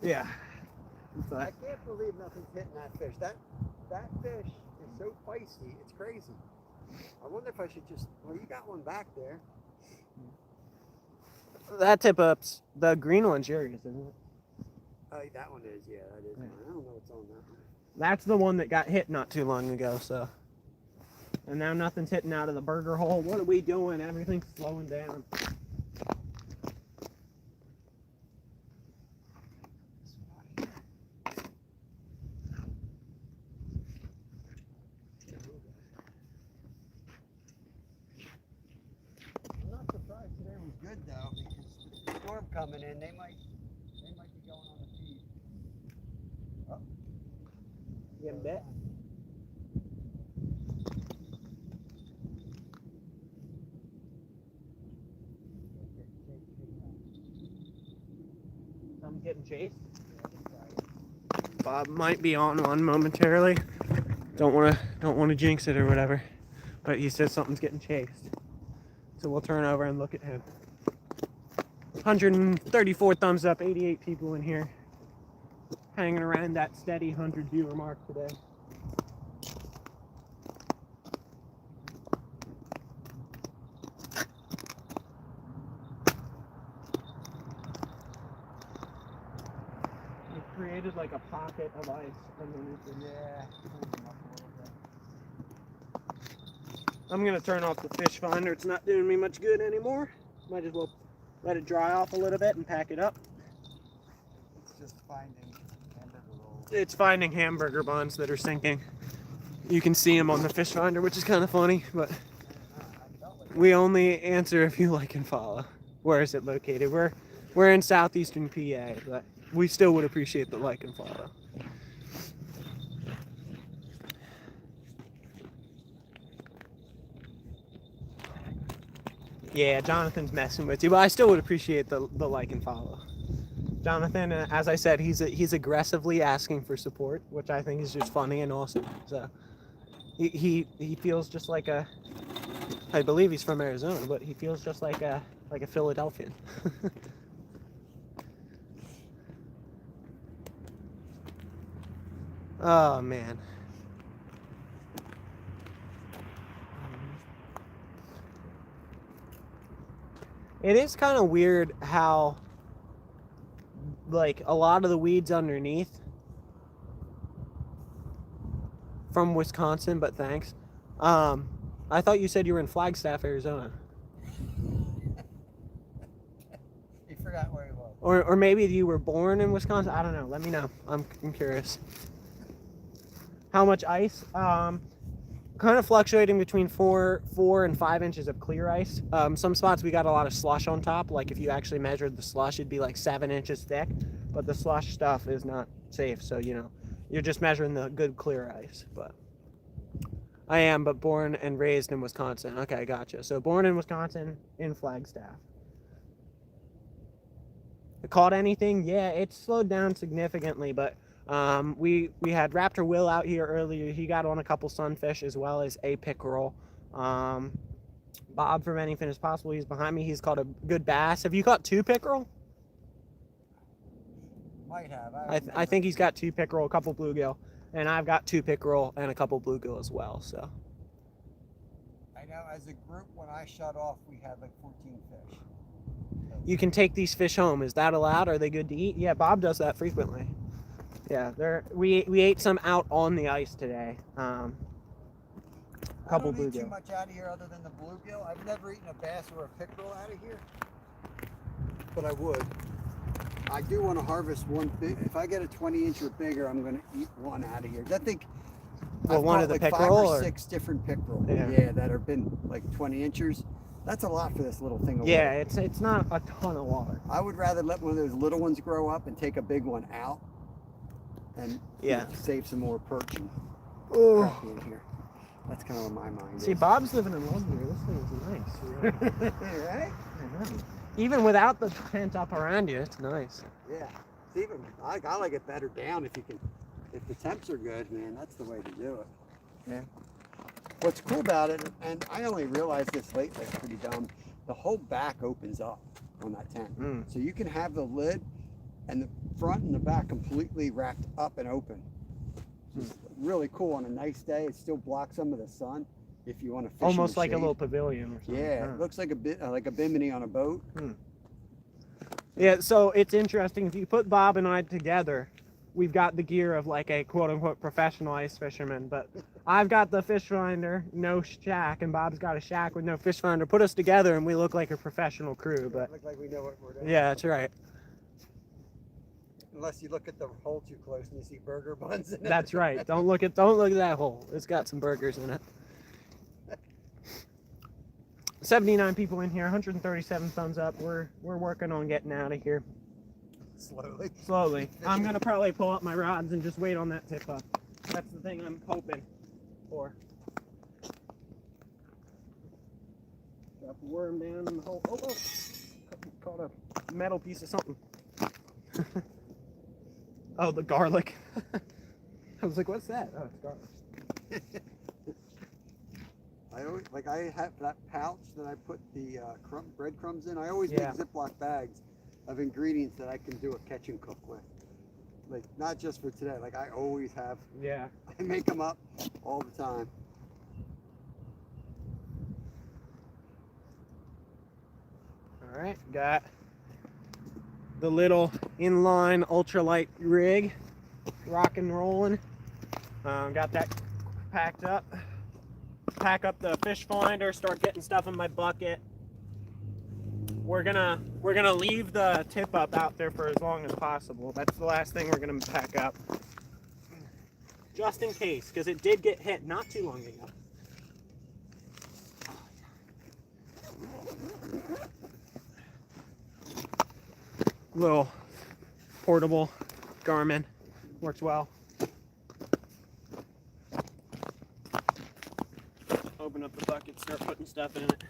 Yeah. I But can't believe nothing's hitting that fish. That fish is so feisty. It's crazy. I wonder if I should just. Well, you got one back there. that tip up's the green one's yours, isn't it? Oh, that one is. Yeah, that is. Yeah. Mine. I don't know what's on that one. That's the one that got hit not too long ago, so. And now nothing's hitting out of the burger hole. What are we doing? Everything's slowing down. I'm not surprised today was good though, because the storm coming in, they might be going on the feed. You getting bit? I'm getting chased. Bob might be on one momentarily. Don't want to jinx it or whatever, but he says something's getting chased. So we'll turn over and look at him. 134 thumbs up, 88 people in here, hanging around that steady 100 viewer mark today. It created like a pocket of ice underneath it. Yeah. I'm gonna turn off the fish finder. It's not doing me much good anymore. Might as well let it dry off a little bit and pack it up. It's just finding hamburger rolls. It's finding hamburger buns that are sinking. You can see them on the fish finder, which is kind of funny, but we only answer if you like and follow. Where is it located? We're in southeastern PA, but we still would appreciate the like and follow. Yeah, Jonathan's messing with you, but I still would appreciate the like and follow. Jonathan, as I said, he's aggressively asking for support, which I think is just funny and awesome. So he feels just like a, I believe he's from Arizona, but he feels just like a Philadelphian. Oh man. It is kind of weird how, like, a lot of the weeds underneath from Wisconsin, but thanks. I thought you said you were in Flagstaff, Arizona. He forgot where he was. Or maybe you were born in Wisconsin. I don't know. Let me know. I'm curious. How much ice? Kind of fluctuating between 4 and 5 inches of clear ice. Some spots we got a lot of slush on top. Like if you actually measured the slush, it'd be like 7 inches thick. But the slush stuff is not safe, so you know you're just measuring the good clear ice. But I am, but born and raised in Wisconsin. Okay, gotcha. So born in Wisconsin, in Flagstaff. Caught anything? Yeah, it's slowed down significantly, but we had Raptor Will out here earlier. He got on a couple sunfish as well as a pickerel. Bob from Anything Is Possible, he's behind me. He's caught a good bass. Have you caught 2 pickerel? Might have. I think he's got 2 pickerel, a couple bluegill, and I've got 2 pickerel and a couple bluegill as well. So I know as a group, when I shut off, we had like 14 fish. you can take these fish home. Is that allowed? Are they good to eat? Yeah, Bob does that frequently. Yeah, we ate some out on the ice today. Couple I don't eat bluegill. too much out of here other than the bluegill. I've never eaten a bass or a pickerel out of here, but I would. I do want to harvest one big. If I get a 20-inch or bigger, I'm going to eat one out of here. I think. Well, I've one caught of the like pickerel 5 or or- 6 different pickerel. Yeah. Yeah, that have been like 20 inchers. That's a lot for this little thing. Of Yeah, water. it's not a ton of water. I would rather let one of those little ones grow up and take a big one out, and Yeah. save some more perch and Oh. crappie in here. That's kind of where my mind See, is. Bob's living in luxury. This thing is nice. Right? I know. Even without the tent up around you, it's nice. Yeah. It's even I like it better down if you can. If the temps are good, man, that's the way to do it. Yeah. What's cool about it, and I only realized this lately, it's pretty dumb. The whole back opens up on that tent, Mm. so you can have the lid and the front and the back completely wrapped up and open. It's really cool on a nice day. It still blocks some of the sun if you want to fish. Almost in the like a shade. little pavilion or something. Yeah, Huh. it looks like a bit like a bimini on a boat. Yeah, so it's interesting. If you put Bob and I together, we've got the gear of like a quote-unquote professional ice fisherman, but I've got the fish finder, no shack, and Bob's got a shack with no fish finder. Put us together and we look like a professional crew, but Look like we know what we're doing. yeah, that's right. Unless you look at the hole too close and you see burger buns in it. That's right. Don't look at that hole. It's got some burgers in it. 79 people in here, 137 thumbs up. We're working on getting out of here Slowly. slowly. I'm gonna probably pull up my rods and just wait on that tip up. That's the thing I'm hoping for. Drop a worm down in the hole. Oh, caught a metal piece of something. Oh, the garlic. I was like, what's that? Oh, it's garlic. I always I have that pouch that I put the breadcrumbs in. I always Yeah. make Ziploc bags of ingredients that I can do a catch and cook with. Like not just for today. Like I always have. Yeah. I make them up all the time. All right, got the little inline ultralight rig, rock and rolling. Got that packed up. Pack up the fish finder, start getting stuff in my bucket. We're gonna leave the tip up out there for as long as possible. That's the last thing we're gonna pack up, just in case, because it did get hit not too long ago. portable Garmin. Works well. Open up the bucket, start putting stuff in it.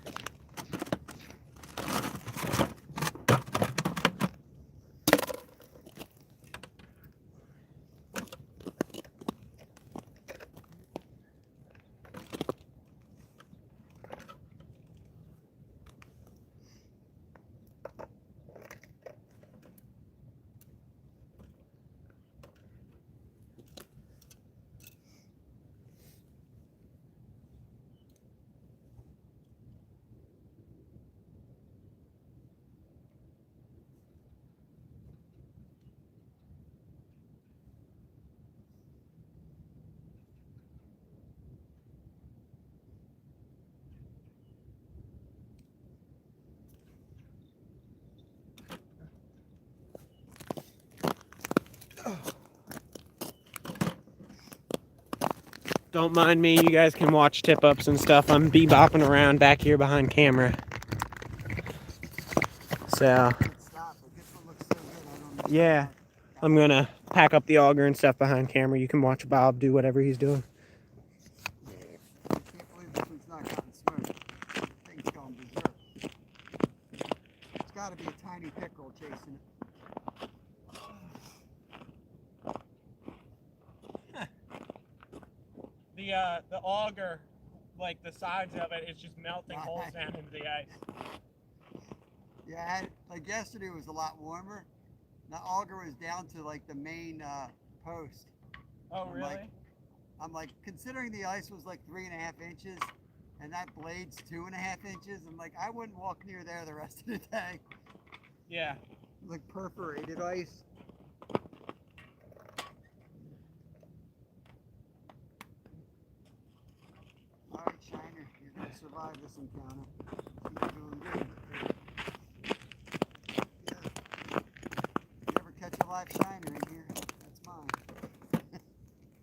Don't mind me, you guys can watch tip ups and stuff. I'm bebopping around back here behind camera. So, Stop. But this one looks so good. I don't know. yeah, I'm gonna pack up the auger and stuff behind camera. You can watch Bob do whatever he's doing. I can't believe this one's not gotten smoked. Thing's gone berserk. It's got to be a tiny pickerel chasing it. The auger, like the sides of it, is just melting holes down into the ice. Yeah, like yesterday was a lot warmer. The auger was down to like the main post. Oh, I'm really? I'm like, considering the ice was like 3.5 inches and that blade's 2.5 inches, I'm like, I wouldn't walk near there the rest of the day. Yeah. Like perforated ice. All right, Shiner, you're gonna survive this encounter. You're doing good. Yeah. If you ever catch a live Shiner in here, that's mine.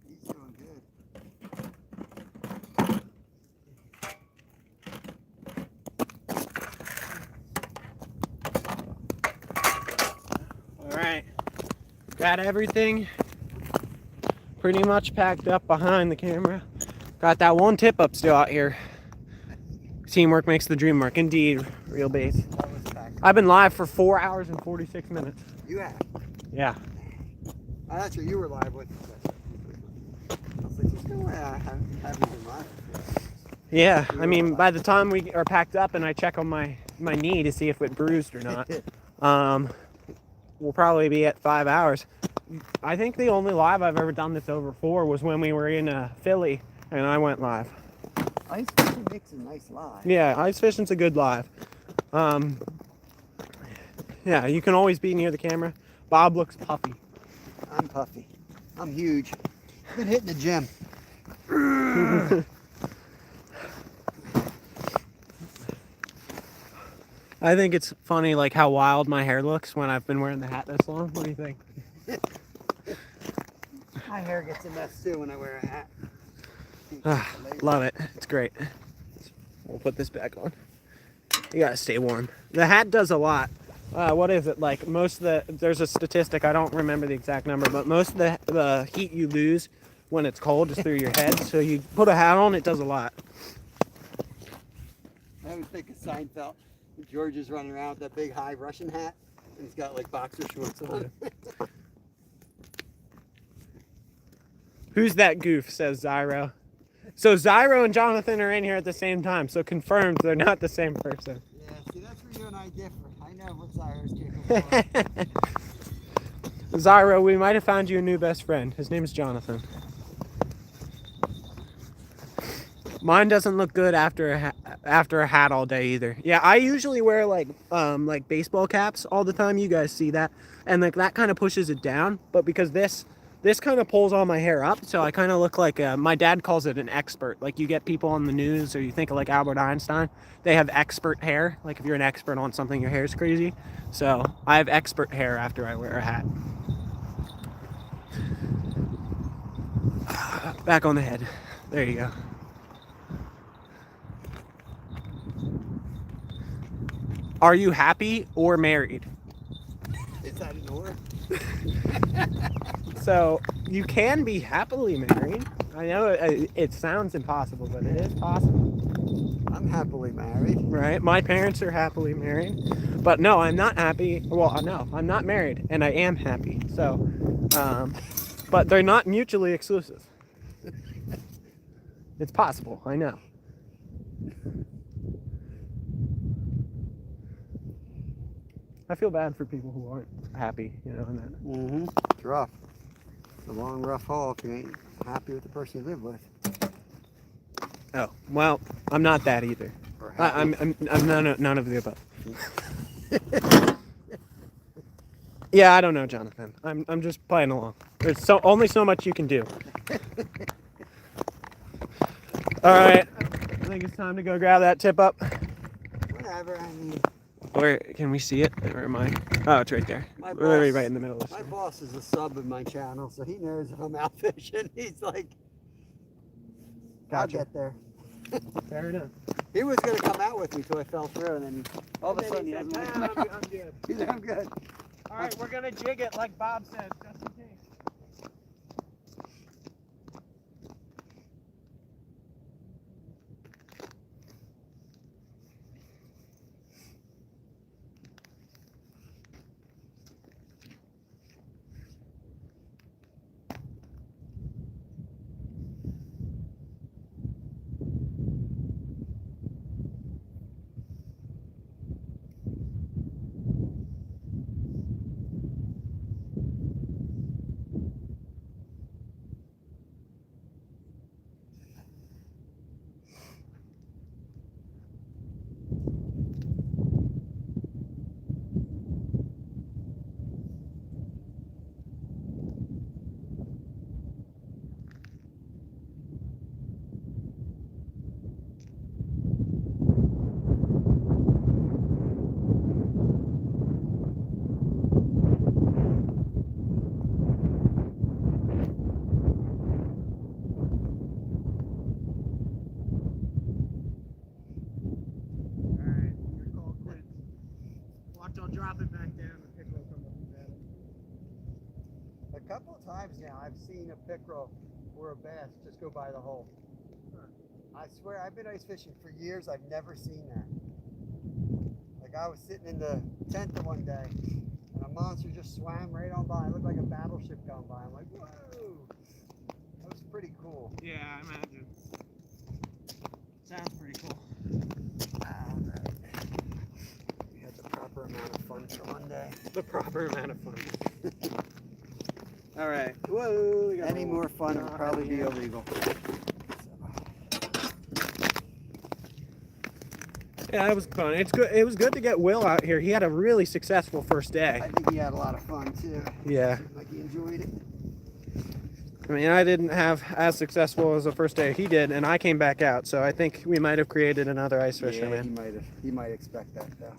He's doing good. All right. Got everything pretty much packed up behind the camera. Got that one tip up still out here. Teamwork makes the dream work. Indeed, real base. That was packed. I've been live for 4 hours and 46 minutes. You have. Yeah. Oh, that's what you were live with. I was like, there's no way I haven't been live. Yeah. I mean, by the time we are packed up and I check on my knee to see if it bruised or not, we'll probably be at 5 hours. I think the only live I've ever done this over for was when we were in Philly and I went live. Ice fishing makes a nice live. Yeah, ice fishing's a good live. Yeah, you can always be near the camera. Bob looks puffy. I'm puffy. I'm huge. I've been hitting the gym. I think it's funny, like how wild my hair looks when I've been wearing the hat this long. What do you think? My hair gets a mess too when I wear a hat. Love it. It's great. We'll put this back on. You gotta stay warm. The hat does a lot. What is it like? Most of there's a statistic, I don't remember the exact number, but most of the heat you lose when it's cold is through your head. So you put a hat on, it does a lot. I always think of Seinfeld. George is running around with that big high Russian hat, and he's got like boxer shorts on. Who's that goof, says Zyro. So Zyro and Jonathan are in here at the same time, so confirmed they're not the same person. Yeah, see, that's where you and I differ. I know what Zyro's capable of. Zyro, we might have found you a new best friend. His name's Jonathan. Mine doesn't look good after a hat all day either. Yeah, I usually wear like baseball caps all the time. You guys see that, and like that kind of pushes it down. But because this kind of pulls all my hair up, so I kind of look like my dad calls it an expert. Like you get people on the news, or you think of like Albert Einstein, they have expert hair. Like if you're an expert on something, your hair's crazy. So I have expert hair after I wear a hat. Back on the head. There you go. Are you happy or married? Is that an order? So you can be happily married. I know it sounds impossible, but it is possible. I'm happily married. Right? My parents are happily married. But no, I'm not happy. Well, no, I'm not married, and I am happy. So, but they're not mutually exclusive. It's possible, I know. I feel bad for people who aren't happy, you know, in that. Mm-hmm. It's rough. It's a long, rough haul if you ain't happy with the person you live with. Oh, well, I'm not that either. Or happy. I'm none of the above. Yeah, I don't know, Jonathan. I'm just playing along. There's only so much you can do. All right, I think it's time to go grab that tip up. Whatever, I mean. Where can we see it? Or am I? Oh, it's right there. My Literally boss- right in the middle of My this. boss is a sub in my channel, so he knows if I'm out fishing. He's like, Gotcha. I'll get there. Fair enough. He was going to come out with me till I fell through, and then all of a sudden he doesn't want to come out. I'm good. He said, I'm good. All right, we're gonna jig it like Bob says, just in case. Alright, your call quits. Watch, I'll drop it back down and pick will come up and grab it. A couple of times now, I've seen a pickerel or a bass just go by the hole. I swear, I've been ice fishing for years. I've never seen that. Like I was sitting in the tent the one day, and a monster just swam right on by. It looked like a battleship going by. I'm like, whoa! That was pretty cool. Yeah, I imagine. Sounds pretty cool. We had the proper amount of fun for one day. The proper amount of fun. Alright. Whoa, we got Any a more fun would knot probably be here. illegal. Yeah, it was fun. It's good. It was good to get Will out here. He had a really successful first day. I think he had a lot of fun too. Yeah. Seemed like he enjoyed it. I mean, I didn't have as successful as the first day he did, and I came back out. So I think we might have created another ice Yeah, fisherman. he might expect that though.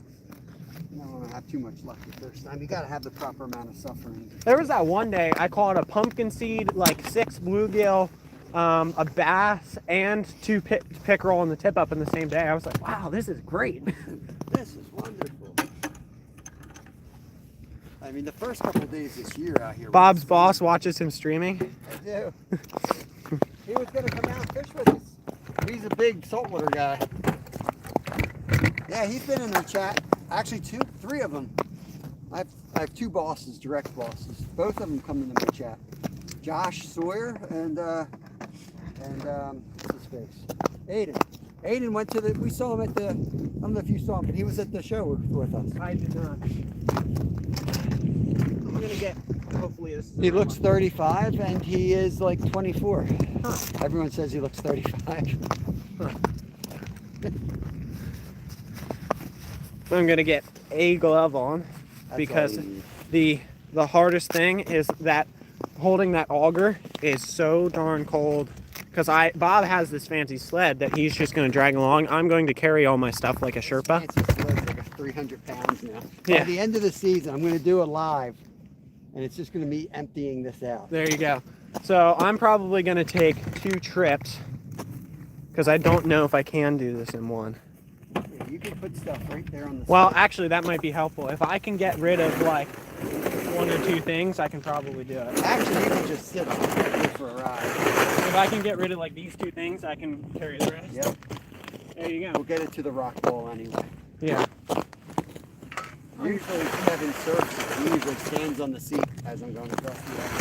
You don't want to have too much luck the first time. You got to have the proper amount of suffering. There was that one day I caught a pumpkin seed, like 6 bluegill, a bass, and 2 pickerel on the tip up in the same day. I was like, wow, this is great. This is wonderful. I mean, the first couple of days this year out here. Bob's boss watches him streaming. I do. He was going to come out and fish with us. He's a big saltwater guy. Yeah, he's been in our chat. Actually, 3 of them. I have 2 bosses, direct bosses. Both of them come into my chat. Josh Sawyer and what's his face? Aiden. Aiden went to we saw him at the, I don't know if you saw him, but he was at the show with us. I did not. I'm gonna get, hopefully this is He looks 35 and he is like 24. Huh. Everyone says he looks 35. I'm gonna get a glove on That's because all you need. the hardest thing is that holding that auger is so darn cold. Because Bob has this fancy sled that he's just gonna drag along. I'm going to carry all my stuff like a Sherpa. Fancy sled's like 300 pounds now. Yeah. By the end of the season, I'm going to do a live, and it's just going to be emptying this out. There you go. So I'm probably gonna take 2 trips because I don't know if I can do this in one. Yeah, you can put stuff right there on the Well, side. actually, that might be helpful. If I can get rid of like 1 or 2 things, I can probably do it. Actually, you can just sit on it and go for a ride. If I can get rid of like these 2 things, I can carry the rest. Yep. There you go. We'll get it to the rock wall anyway. Yeah. Usually Kevin surfs. He usually stands on the seat as I'm going across the ice.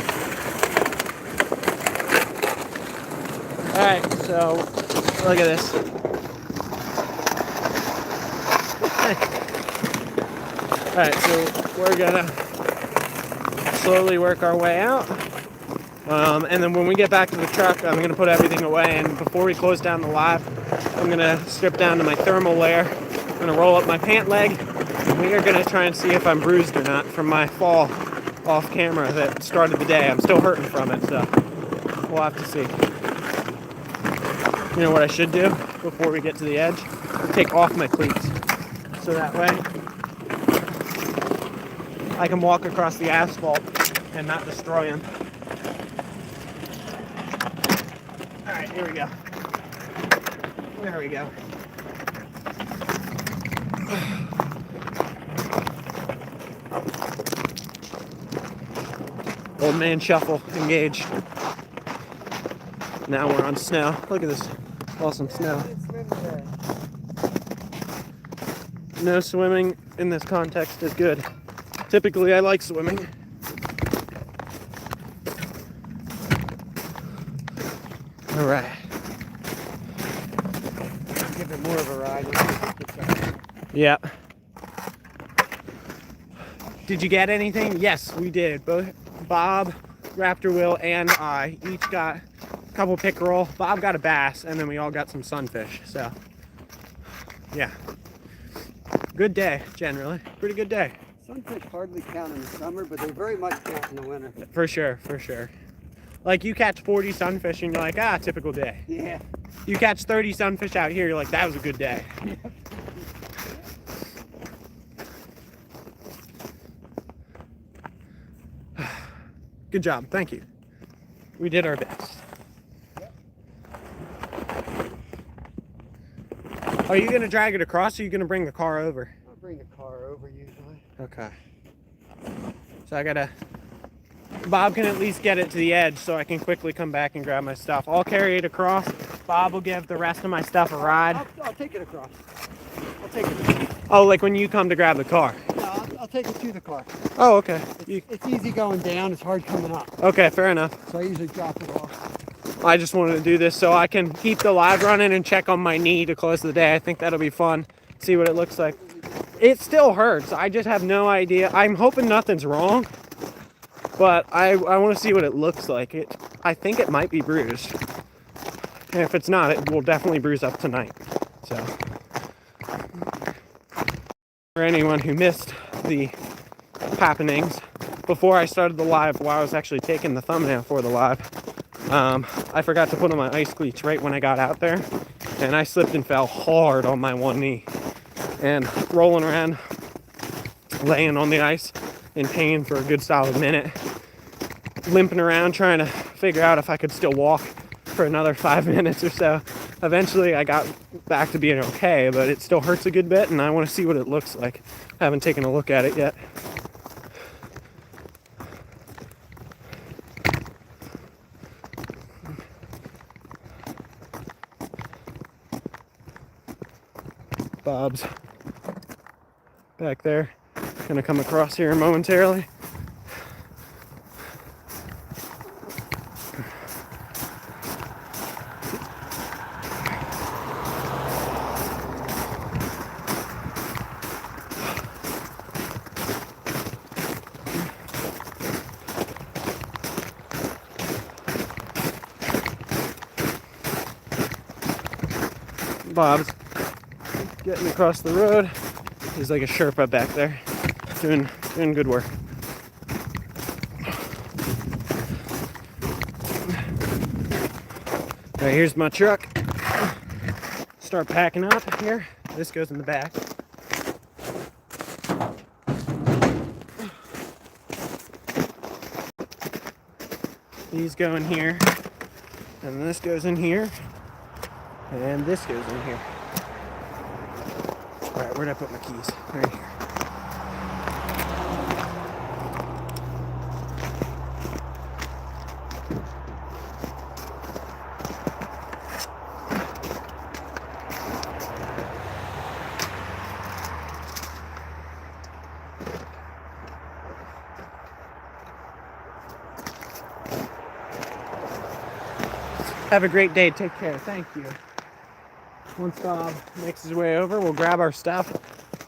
All right, so look at this. All right, so we're gonna slowly work our way out. And then when we get back to the truck, I'm gonna put everything away. And before we close down the live, I'm gonna strip down to my thermal layer. I'm gonna roll up my pant leg. And we are gonna try and see if I'm bruised or not from my fall off camera that started the day. I'm still hurting from it, so we'll have to see. You know what I should do before we get to the edge? Take off my cleats. So that way I can walk across the asphalt and not destroy them. Alright, here we go. There we go. Old man shuffle engaged. Now we're on snow. Look at this awesome snow. No swimming in this context is good. Typically, I like swimming. All right. Give it more of a ride. Yeah. Did you get anything? Yes, we did. Both Bob, Raptor Will, and I each got a couple pickerel. Bob got a bass, and then we all got some sunfish. So, yeah. Good day, generally. Pretty good day. Sunfish hardly count in the summer, but they very much count in the winter. For sure, for sure. Like you catch 40 sunfish and you're like, ah, typical day. Yeah. You catch 30 sunfish out here, you're like, that was a good day. Good job, thank you. We did our best. Are you gonna drag it across or are you gonna bring the car over? I'll bring the car over usually. Okay. So I gotta, Bob can at least get it to the edge so I can quickly come back and grab my stuff. I'll carry it across. Bob will give the rest of my stuff a ride. I'll take it across. I'll take it. Oh, like when you come to grab the car. No, I'll take it to the car. Oh, okay. It's easy going down. It's hard coming up. Okay, fair enough. So I usually drop it off. I just wanted to do this so I can keep the live running and check on my knee to close the day. I think that'll be fun. See what it looks like. It still hurts. I just have no idea. I'm hoping nothing's wrong, but I want to see what it looks like. I think it might be bruised. And if it's not, it will definitely bruise up tonight. So, for anyone who missed the happenings, before I started the live, while I was actually taking the thumbnail for the live, I forgot to put on my ice cleats right when I got out there, and I slipped and fell hard on my one knee, and rolling around, laying on the ice in pain for a good solid minute, limping around trying to figure out if I could still walk for another 5 minutes or so. Eventually I got back to being okay, but it still hurts a good bit, and I want to see what it looks like. I haven't taken a look at it yet. Bob's back there. Gonna come across here momentarily. Bob's getting across the road. He's like a Sherpa back there, doing good work. All right, here's my truck. Start packing up here. This goes in the back. These go in here, and this goes in here, and this goes in here. All right, where'd I put my keys? Right here. Have a great day. Take care. Thank you. Once Bob makes his way over, we'll grab our stuff.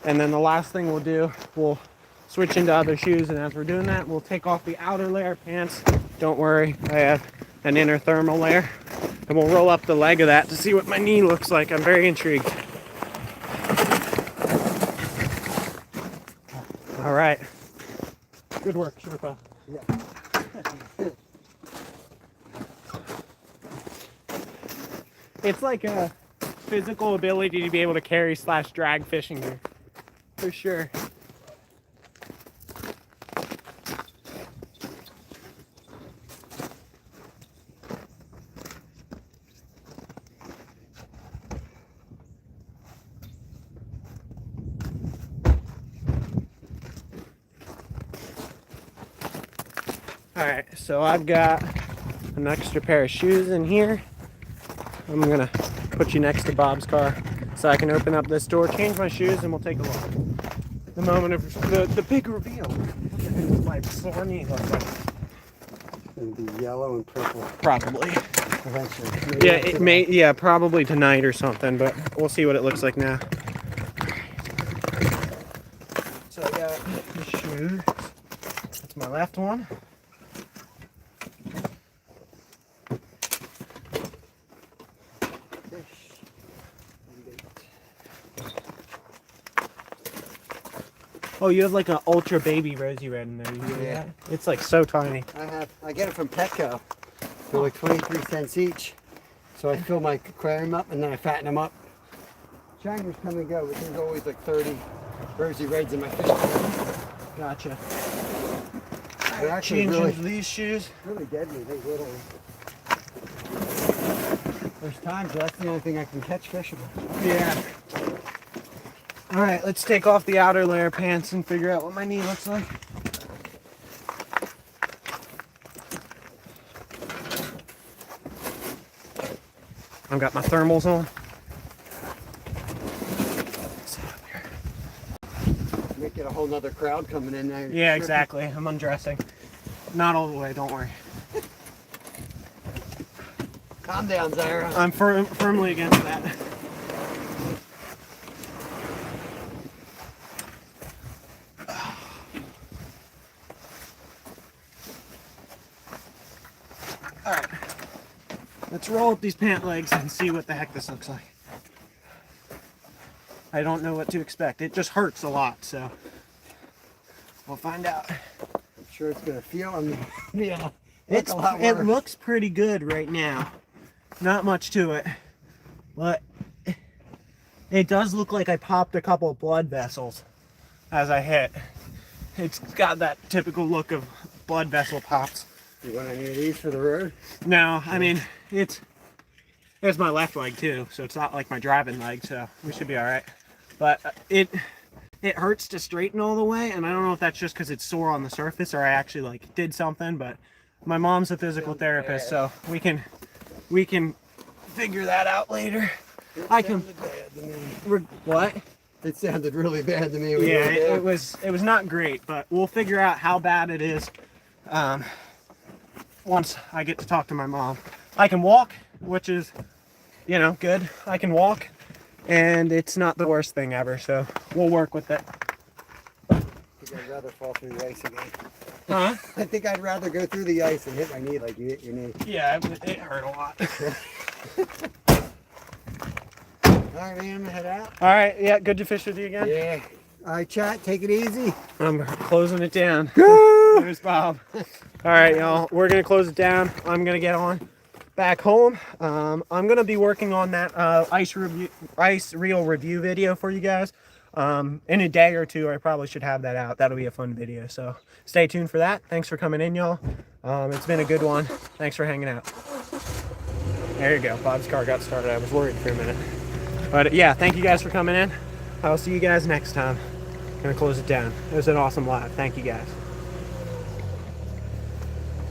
And then the last thing we'll do, we'll switch into other shoes. And as we're doing that, we'll take off the outer layer of pants. Don't worry, I have an inner thermal layer. And we'll roll up the leg of that to see what my knee looks like. I'm very intrigued. All right. Good work, Sherpa. Yeah. It's like a physical ability to be able to carry / drag fishing gear. For sure. Alright, so I've got an extra pair of shoes in here. I'm gonna put you next to Bob's car so I can open up this door, change my shoes, and we'll take a look. The moment of the big reveal. Look at this, my sore knee looks like. It'll be yellow and purple Probably. eventually. Yeah, it may. Yeah, probably tonight or something, but we'll see what it looks like now. So I got the shoes. That's my left one. Oh, you have like an ultra baby rosy red in there. You hear Yeah. that? It's like so tiny. I get it from Petco. They're like 23 cents each. So I fill my aquarium up and then I fatten them up. Shiners come and go, but there's always like 30 rosy reds in my fish tank. Gotcha. They're actually Change really, into these shoes. really deadly. They literally. There's times that's the only thing I can catch fish with. Yeah. All right, let's take off the outer layer of pants and figure out what my knee looks like. I've got my thermals on. Make it a whole nother crowd coming in there. Yeah, exactly. I'm undressing. Not all the way, don't worry. Calm down, Zyra. I'm firmly against that. Alright. Let's roll up these pant legs and see what the heck this looks like. I don't know what to expect. It just hurts a lot, so we'll find out. I'm sure it's gonna feel. I mean, yeah, it's a lot It worse. looks pretty good right now. Not much to it, but it does look like I popped a couple of blood vessels as I hit. It's got that typical look of blood vessel pops. You want any of these for the road? No, I mean, it's my left leg too, so it's not like my driving leg, so we should be all right. But it hurts to straighten all the way, and I don't know if that's just because it's sore on the surface or I actually like did something, but my mom's a physical therapist, so we can figure that out later. I can. Bad to me. What? It sounded really bad to me. when you Yeah, were there. it was not great, but we'll figure out how bad it is once I get to talk to my mom. I can walk, which is, good. I can walk, and it's not the worst thing ever, so we'll work with it. I think I'd rather fall through the ice again. Huh? I think I'd rather go through the ice and hit my knee like you hit your knee. Yeah, it hurt a lot. All right, man, I'm gonna head out. All right, yeah, good to fish with you again. Yeah. All right, chat, take it easy. I'm closing it down. There's Bob. All right, y'all. We're gonna close it down. I'm gonna get on back home. I'm gonna be working on that ice reel review video for you guys. In a day or two, I probably should have that out. That'll be a fun video. So stay tuned for that. Thanks for coming in, y'all. It's been a good one. Thanks for hanging out. There you go. Bob's car got started. I was worried for a minute. But yeah, thank you guys for coming in. I'll see you guys next time. Gonna close it down. It was an awesome live. Thank you guys.